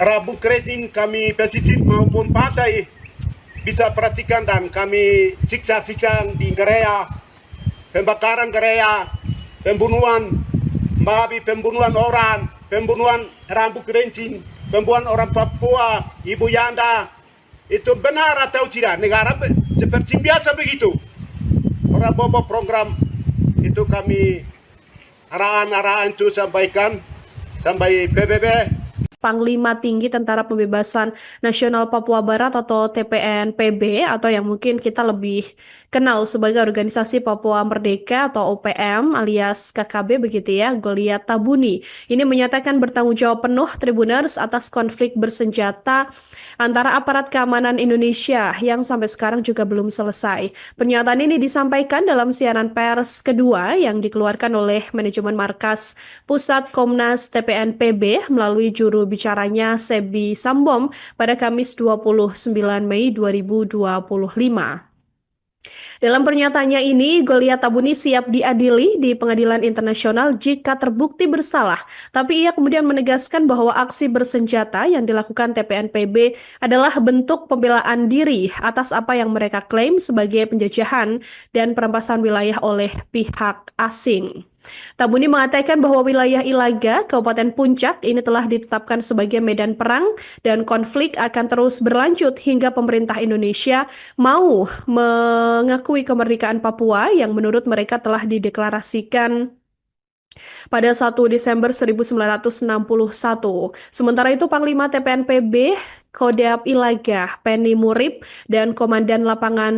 S1: Rabu Kredin kami pesisir maupun pantai bisa perhatikan dan kami siksa-siksa di gereja, pembakaran gereja, pembunuhan, babi, pembunuhan orang, pembunuhan rambut kerincing, pembunuhan orang Papua, Ibu Yanda, itu benar atau tidak? Negara seperti biasa begitu. Prabowo program itu kami arahan-arahan itu sampaikan sampai PBB.
S4: Panglima Tinggi Tentara Pembebasan Nasional Papua Barat atau TPNPB atau yang mungkin kita lebih kenal sebagai Organisasi Papua Merdeka atau OPM alias KKB begitu ya, Goliat Tabuni. Ini menyatakan bertanggung jawab penuh Tribuners atas konflik bersenjata antara aparat keamanan Indonesia yang sampai sekarang juga belum selesai. Pernyataan ini disampaikan dalam siaran pers kedua yang dikeluarkan oleh manajemen markas Pusat Komnas TPNPB melalui juru bicaranya Sebi Sambom pada Kamis 29 Mei 2025. Dalam pernyataannya ini, Goliat Tabuni siap diadili di pengadilan internasional jika terbukti bersalah. Tapi ia kemudian menegaskan bahwa aksi bersenjata yang dilakukan TPNPB adalah bentuk pembelaan diri atas apa yang mereka klaim sebagai penjajahan dan perampasan wilayah oleh pihak asing. Tabuni mengatakan bahwa wilayah Ilaga, Kabupaten Puncak ini telah ditetapkan sebagai medan perang dan konflik akan terus berlanjut hingga pemerintah Indonesia mau mengakui kemerdekaan Papua yang menurut mereka telah dideklarasikan pada 1 Desember 1961. Sementara itu Panglima TPNPB Kodam Ilaga, Penny Murib, dan Komandan Lapangan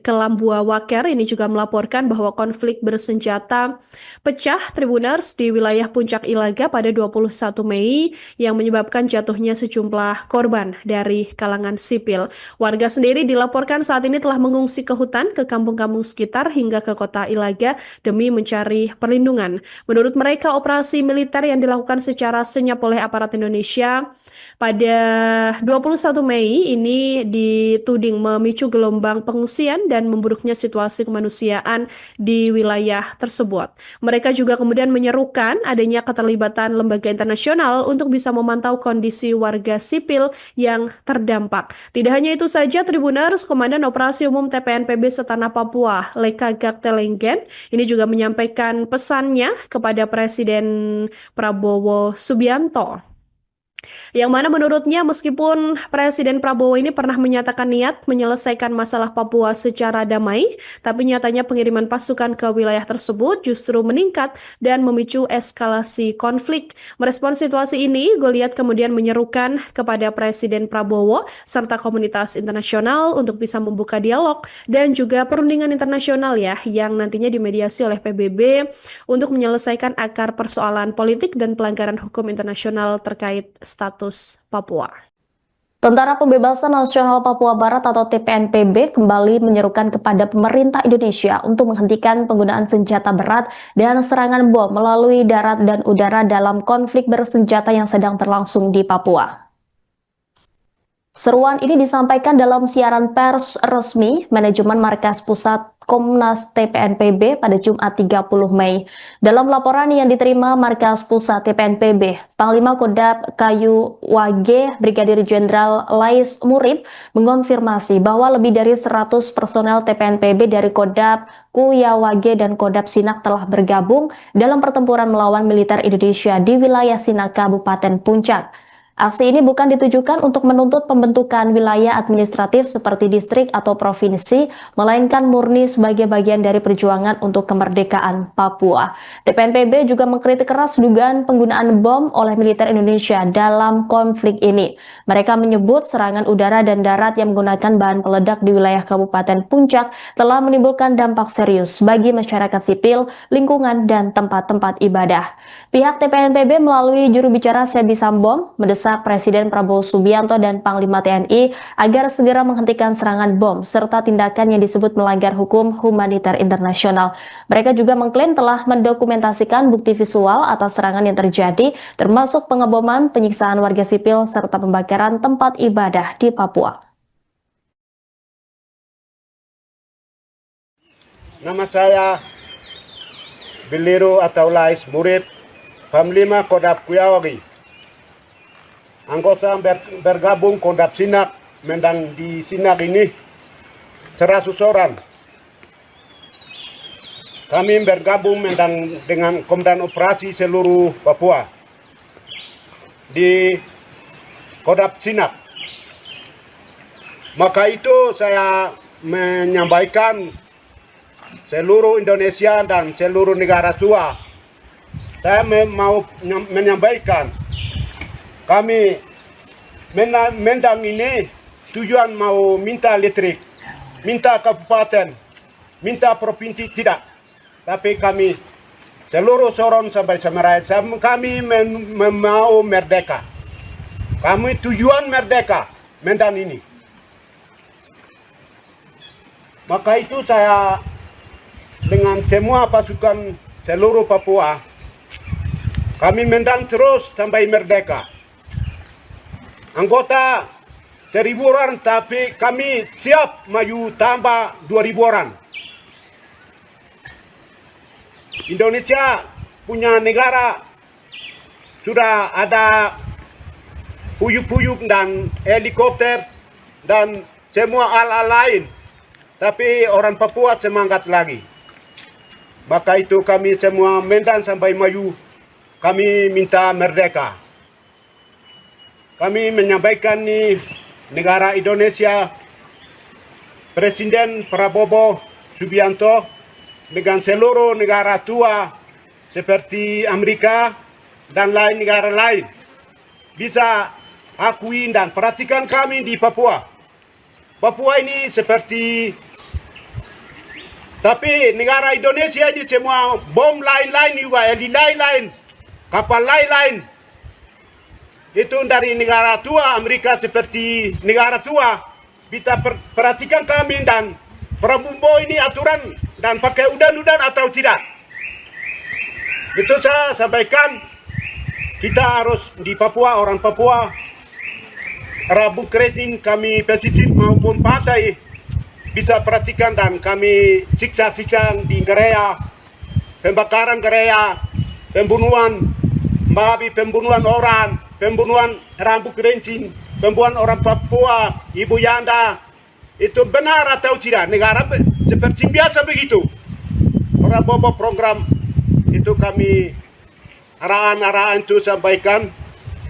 S4: Kelambua Waker ini juga melaporkan bahwa konflik bersenjata pecah Tribuners di wilayah Puncak Ilaga pada 21 Mei yang menyebabkan jatuhnya sejumlah korban dari kalangan sipil. Warga sendiri dilaporkan saat ini telah mengungsi ke hutan, ke kampung-kampung sekitar hingga ke kota Ilaga demi mencari perlindungan. Menurut mereka, operasi militer yang dilakukan secara senyap oleh aparat Indonesia pada 21 Mei ini dituding memicu gelombang pengungsian dan memburuknya situasi kemanusiaan di wilayah tersebut. Mereka juga kemudian menyerukan adanya keterlibatan lembaga internasional untuk bisa memantau kondisi warga sipil yang terdampak. Tidak hanya itu saja, Tribuners, Komandan Operasi Umum TPNPB Setanah Papua, Leka Gaktelenggen, ini juga menyampaikan pesannya kepada Presiden Prabowo Subianto. Yang mana menurutnya meskipun Presiden Prabowo ini pernah menyatakan niat menyelesaikan masalah Papua secara damai, tapi nyatanya pengiriman pasukan ke wilayah tersebut justru meningkat dan memicu eskalasi konflik. Merespon situasi ini, Goliat kemudian menyerukan kepada Presiden Prabowo serta komunitas internasional untuk bisa membuka dialog dan juga perundingan internasional ya yang nantinya dimediasi oleh PBB untuk menyelesaikan akar persoalan politik dan pelanggaran hukum internasional terkait status Papua.
S2: Tentara Pembebasan Nasional Papua Barat atau TPNPB kembali menyerukan kepada pemerintah Indonesia untuk menghentikan penggunaan senjata berat dan serangan bom melalui darat dan udara dalam konflik bersenjata yang sedang berlangsung di Papua. Seruan ini disampaikan dalam siaran pers resmi manajemen markas pusat Komnas TPNPB pada Jumat 30 Mei. Dalam laporan yang diterima markas pusat TPNPB, Panglima Kodam Kayu Wage Brigadir Jenderal Lais Murib mengonfirmasi bahwa lebih dari 100 personel TPNPB dari Kodam Kuyawage dan Kodam Sinak telah bergabung dalam pertempuran melawan militer Indonesia di wilayah Sinak, Kabupaten Puncak. Aksi ini bukan ditujukan untuk menuntut pembentukan wilayah administratif seperti distrik atau provinsi, melainkan murni sebagai bagian dari perjuangan untuk kemerdekaan Papua. TPNPB juga mengkritik keras dugaan penggunaan bom oleh militer Indonesia dalam konflik ini. Mereka menyebut serangan udara dan darat yang menggunakan bahan peledak di wilayah Kabupaten Puncak telah menimbulkan dampak serius bagi masyarakat sipil, lingkungan, dan tempat-tempat ibadah. Pihak TPNPB melalui juru bicara Sebi Sambom mendesak Presiden Prabowo Subianto dan Panglima TNI agar segera menghentikan serangan bom serta tindakan yang disebut melanggar hukum humaniter internasional. Mereka juga mengklaim telah mendokumentasikan bukti visual atas serangan yang terjadi, termasuk pengeboman, penyiksaan warga sipil, serta pembakaran tempat ibadah di Papua.
S1: Nama saya Biliru atau Lais Murib, Panglima Kodam Kuyawage. Anggota bergabung Kodam Sinak, mendang di Sinak ini 100 orang. Kami bergabung mendang dengan Komandan Operasi seluruh Papua di Kodam Sinak. Maka itu saya menyampaikan seluruh Indonesia dan seluruh negara tua. Saya mau menyampaikan, kami Mendang ini tujuan mau minta listrik, minta kabupaten, minta provinsi tidak. Tapi kami seluruh Sorong sampai Samarai, kami mau merdeka. Kami tujuan merdeka Mendang ini. Maka itu saya dengan semua pasukan seluruh Papua, kami Mendang terus sampai merdeka. Anggota 1.000 orang, tapi kami siap maju tambah 2.000 orang. Indonesia punya negara sudah ada puyuk-puyuk dan helikopter dan semua alat lain. Tapi orang Papua semangat lagi. Maka itu kami semua Mendang sampai maju, kami minta merdeka. Kami menyampaikan nih negara Indonesia, Presiden Prabowo Subianto dengan seluruh negara tua seperti Amerika dan lain negara lain bisa akui dan perhatikan kami di Papua. Papua ini seperti, tapi negara Indonesia ini semua bom lain-lain juga, heli lain-lain, kapal lain-lain. Itu dari negara tua, Amerika seperti negara tua, bisa perhatikan kami dan Prabowo ini aturan dan pakai udan-udan atau tidak. Itu saya sampaikan, kita harus di Papua, orang Papua, Rabu Kredin kami pesisir maupun pantai, bisa perhatikan dan kami siksa-siksa di gereja, pembakaran gereja, pembunuhan, babi, pembunuhan orang, pembunuhan Rabu Kredin, pembunuhan orang Papua, Ibu Yanda, itu benar atau tidak? Negara seperti biasa begitu. Prabowo program itu kami arahan-arahan itu sampaikan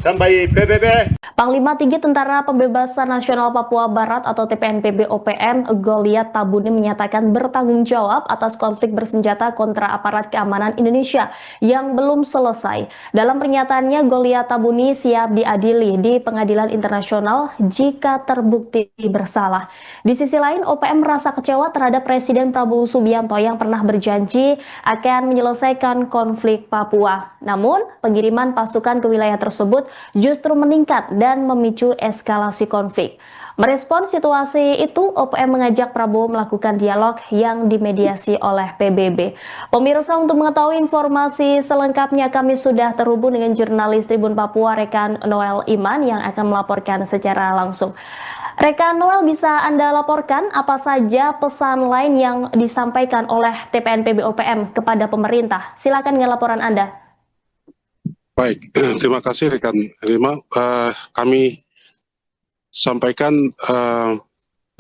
S1: sampai PBB.
S2: Panglima Tinggi Tentara Pembebasan Nasional Papua Barat atau TPNPB OPM Goliat Tabune menyatakan bertanggung jawab atas konflik bersenjata kontra aparat keamanan Indonesia yang belum selesai. Dalam pernyataannya, Goliat Tabune siap diadili di pengadilan internasional jika terbukti bersalah. Di sisi lain, OPM merasa kecewa terhadap Presiden Prabowo Subianto yang pernah berjanji akan menyelesaikan konflik Papua. Namun, pengiriman pasukan ke wilayah tersebut justru meningkat dan memicu eskalasi konflik. Merespons situasi itu, OPM mengajak Prabowo melakukan dialog yang dimediasi oleh PBB. Pemirsa, untuk mengetahui informasi selengkapnya kami sudah terhubung dengan jurnalis Tribun Papua Rekan Noel Iman yang akan melaporkan secara langsung. Rekan Noel, bisa Anda laporkan apa saja pesan lain yang disampaikan oleh TPNPB OPM kepada pemerintah? Silakan dengan laporan Anda.
S3: Baik, terima kasih rekan Rima. Kami sampaikan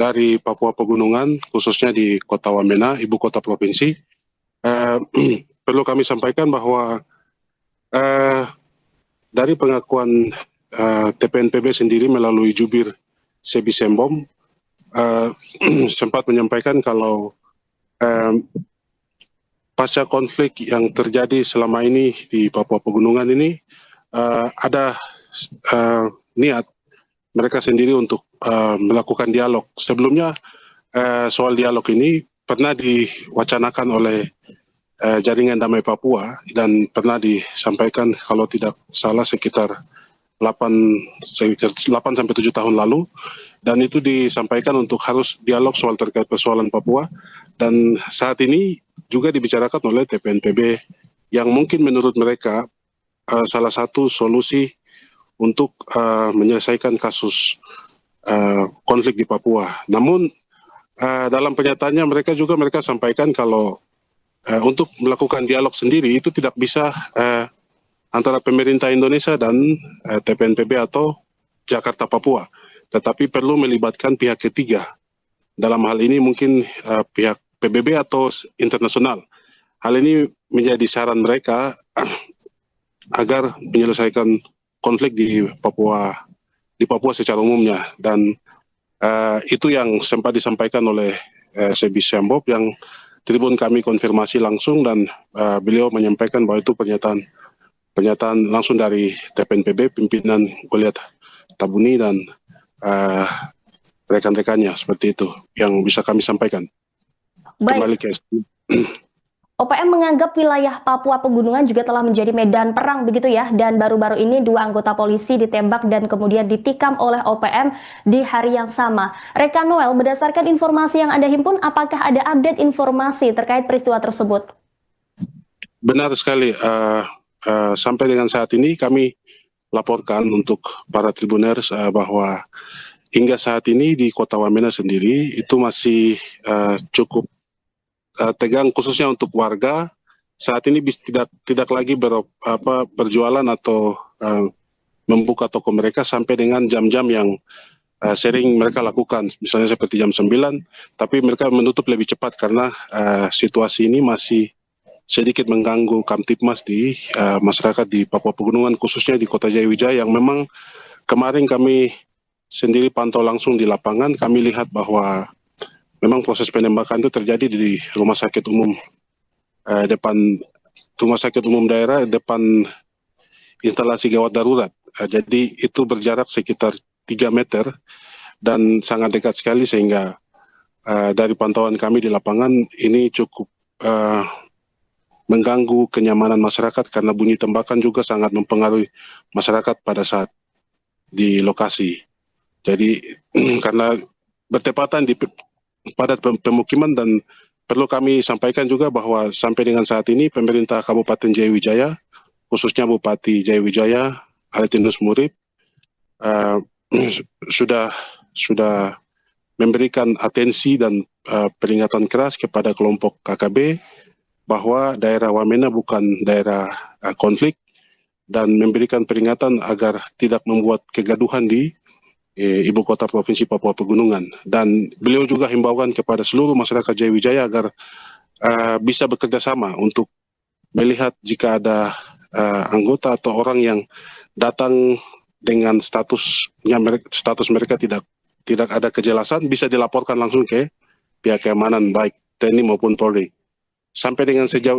S3: dari Papua Pegunungan, khususnya di Kota Wamena, ibu kota provinsi. Perlu kami sampaikan bahwa dari pengakuan TPNPB sendiri melalui jubir Sebi Sembom sempat menyampaikan kalau pasca konflik yang terjadi selama ini di Papua Pegunungan ini ada niat mereka sendiri untuk melakukan dialog. Sebelumnya soal dialog ini pernah diwacanakan oleh Jaringan Damai Papua dan pernah disampaikan kalau tidak salah sekitar 8-7 tahun lalu, dan itu disampaikan untuk harus dialog soal terkait persoalan Papua, dan saat ini juga dibicarakan oleh TPNPB yang mungkin menurut mereka salah satu solusi untuk menyelesaikan kasus konflik di Papua. Namun dalam pernyataannya mereka sampaikan kalau untuk melakukan dialog sendiri itu tidak bisa antara pemerintah Indonesia dan TPNPB atau Jakarta Papua, tetapi perlu melibatkan pihak ketiga. Dalam hal ini mungkin pihak PBB atau internasional. Hal ini menjadi saran mereka agar menyelesaikan konflik di Papua secara umumnya, dan itu yang sempat disampaikan oleh Sebi Sembom yang Tribun kami konfirmasi langsung dan beliau menyampaikan bahwa itu pernyataan langsung dari TPNPB, pimpinan Goliat Tabuni dan rekan-rekannya, seperti itu yang bisa kami sampaikan. Kembali
S2: Baik,
S3: ke
S2: OPM menganggap wilayah Papua Pegunungan juga telah menjadi medan perang begitu ya, dan baru-baru ini 2 anggota polisi ditembak dan kemudian ditikam oleh OPM di hari yang sama. Rekan Noel, berdasarkan informasi yang Anda himpun, apakah ada update informasi terkait peristiwa tersebut?
S3: Benar sekali. Sampai dengan saat ini kami laporkan untuk para tribuners bahwa hingga saat ini di Kota Wamena sendiri itu masih cukup tegang, khususnya untuk warga. Saat ini tidak lagi berjualan atau membuka toko mereka sampai dengan jam-jam yang sering mereka lakukan, misalnya seperti jam 9, tapi mereka menutup lebih cepat karena situasi ini masih sedikit mengganggu Kamtipmas di masyarakat di Papua Pegunungan, khususnya di Kota Jayawijaya, yang memang kemarin kami sendiri pantau langsung di lapangan. Kami lihat bahwa memang proses penembakan itu terjadi di rumah sakit umum daerah depan instalasi gawat darurat. Jadi itu berjarak sekitar 3 meter dan sangat dekat sekali, sehingga dari pantauan kami di lapangan ini cukup mengganggu kenyamanan masyarakat karena bunyi tembakan juga sangat mempengaruhi masyarakat pada saat di lokasi. Jadi karena bertepatan di padat pemukiman, dan perlu kami sampaikan juga bahwa sampai dengan saat ini pemerintah Kabupaten Jayawijaya, khususnya Bupati Jayawijaya Aretinus Murib, sudah memberikan atensi dan peringatan keras kepada kelompok KKB bahwa daerah Wamena bukan daerah konflik, dan memberikan peringatan agar tidak membuat kegaduhan di Ibu Kota Provinsi Papua Pegunungan. Dan beliau juga himbaukan kepada seluruh masyarakat Jayawijaya agar bisa bekerja sama untuk melihat jika ada anggota atau orang yang datang dengan status mereka tidak ada kejelasan, bisa dilaporkan langsung ke pihak keamanan baik TNI maupun Polri. Sampai dengan sejauh ini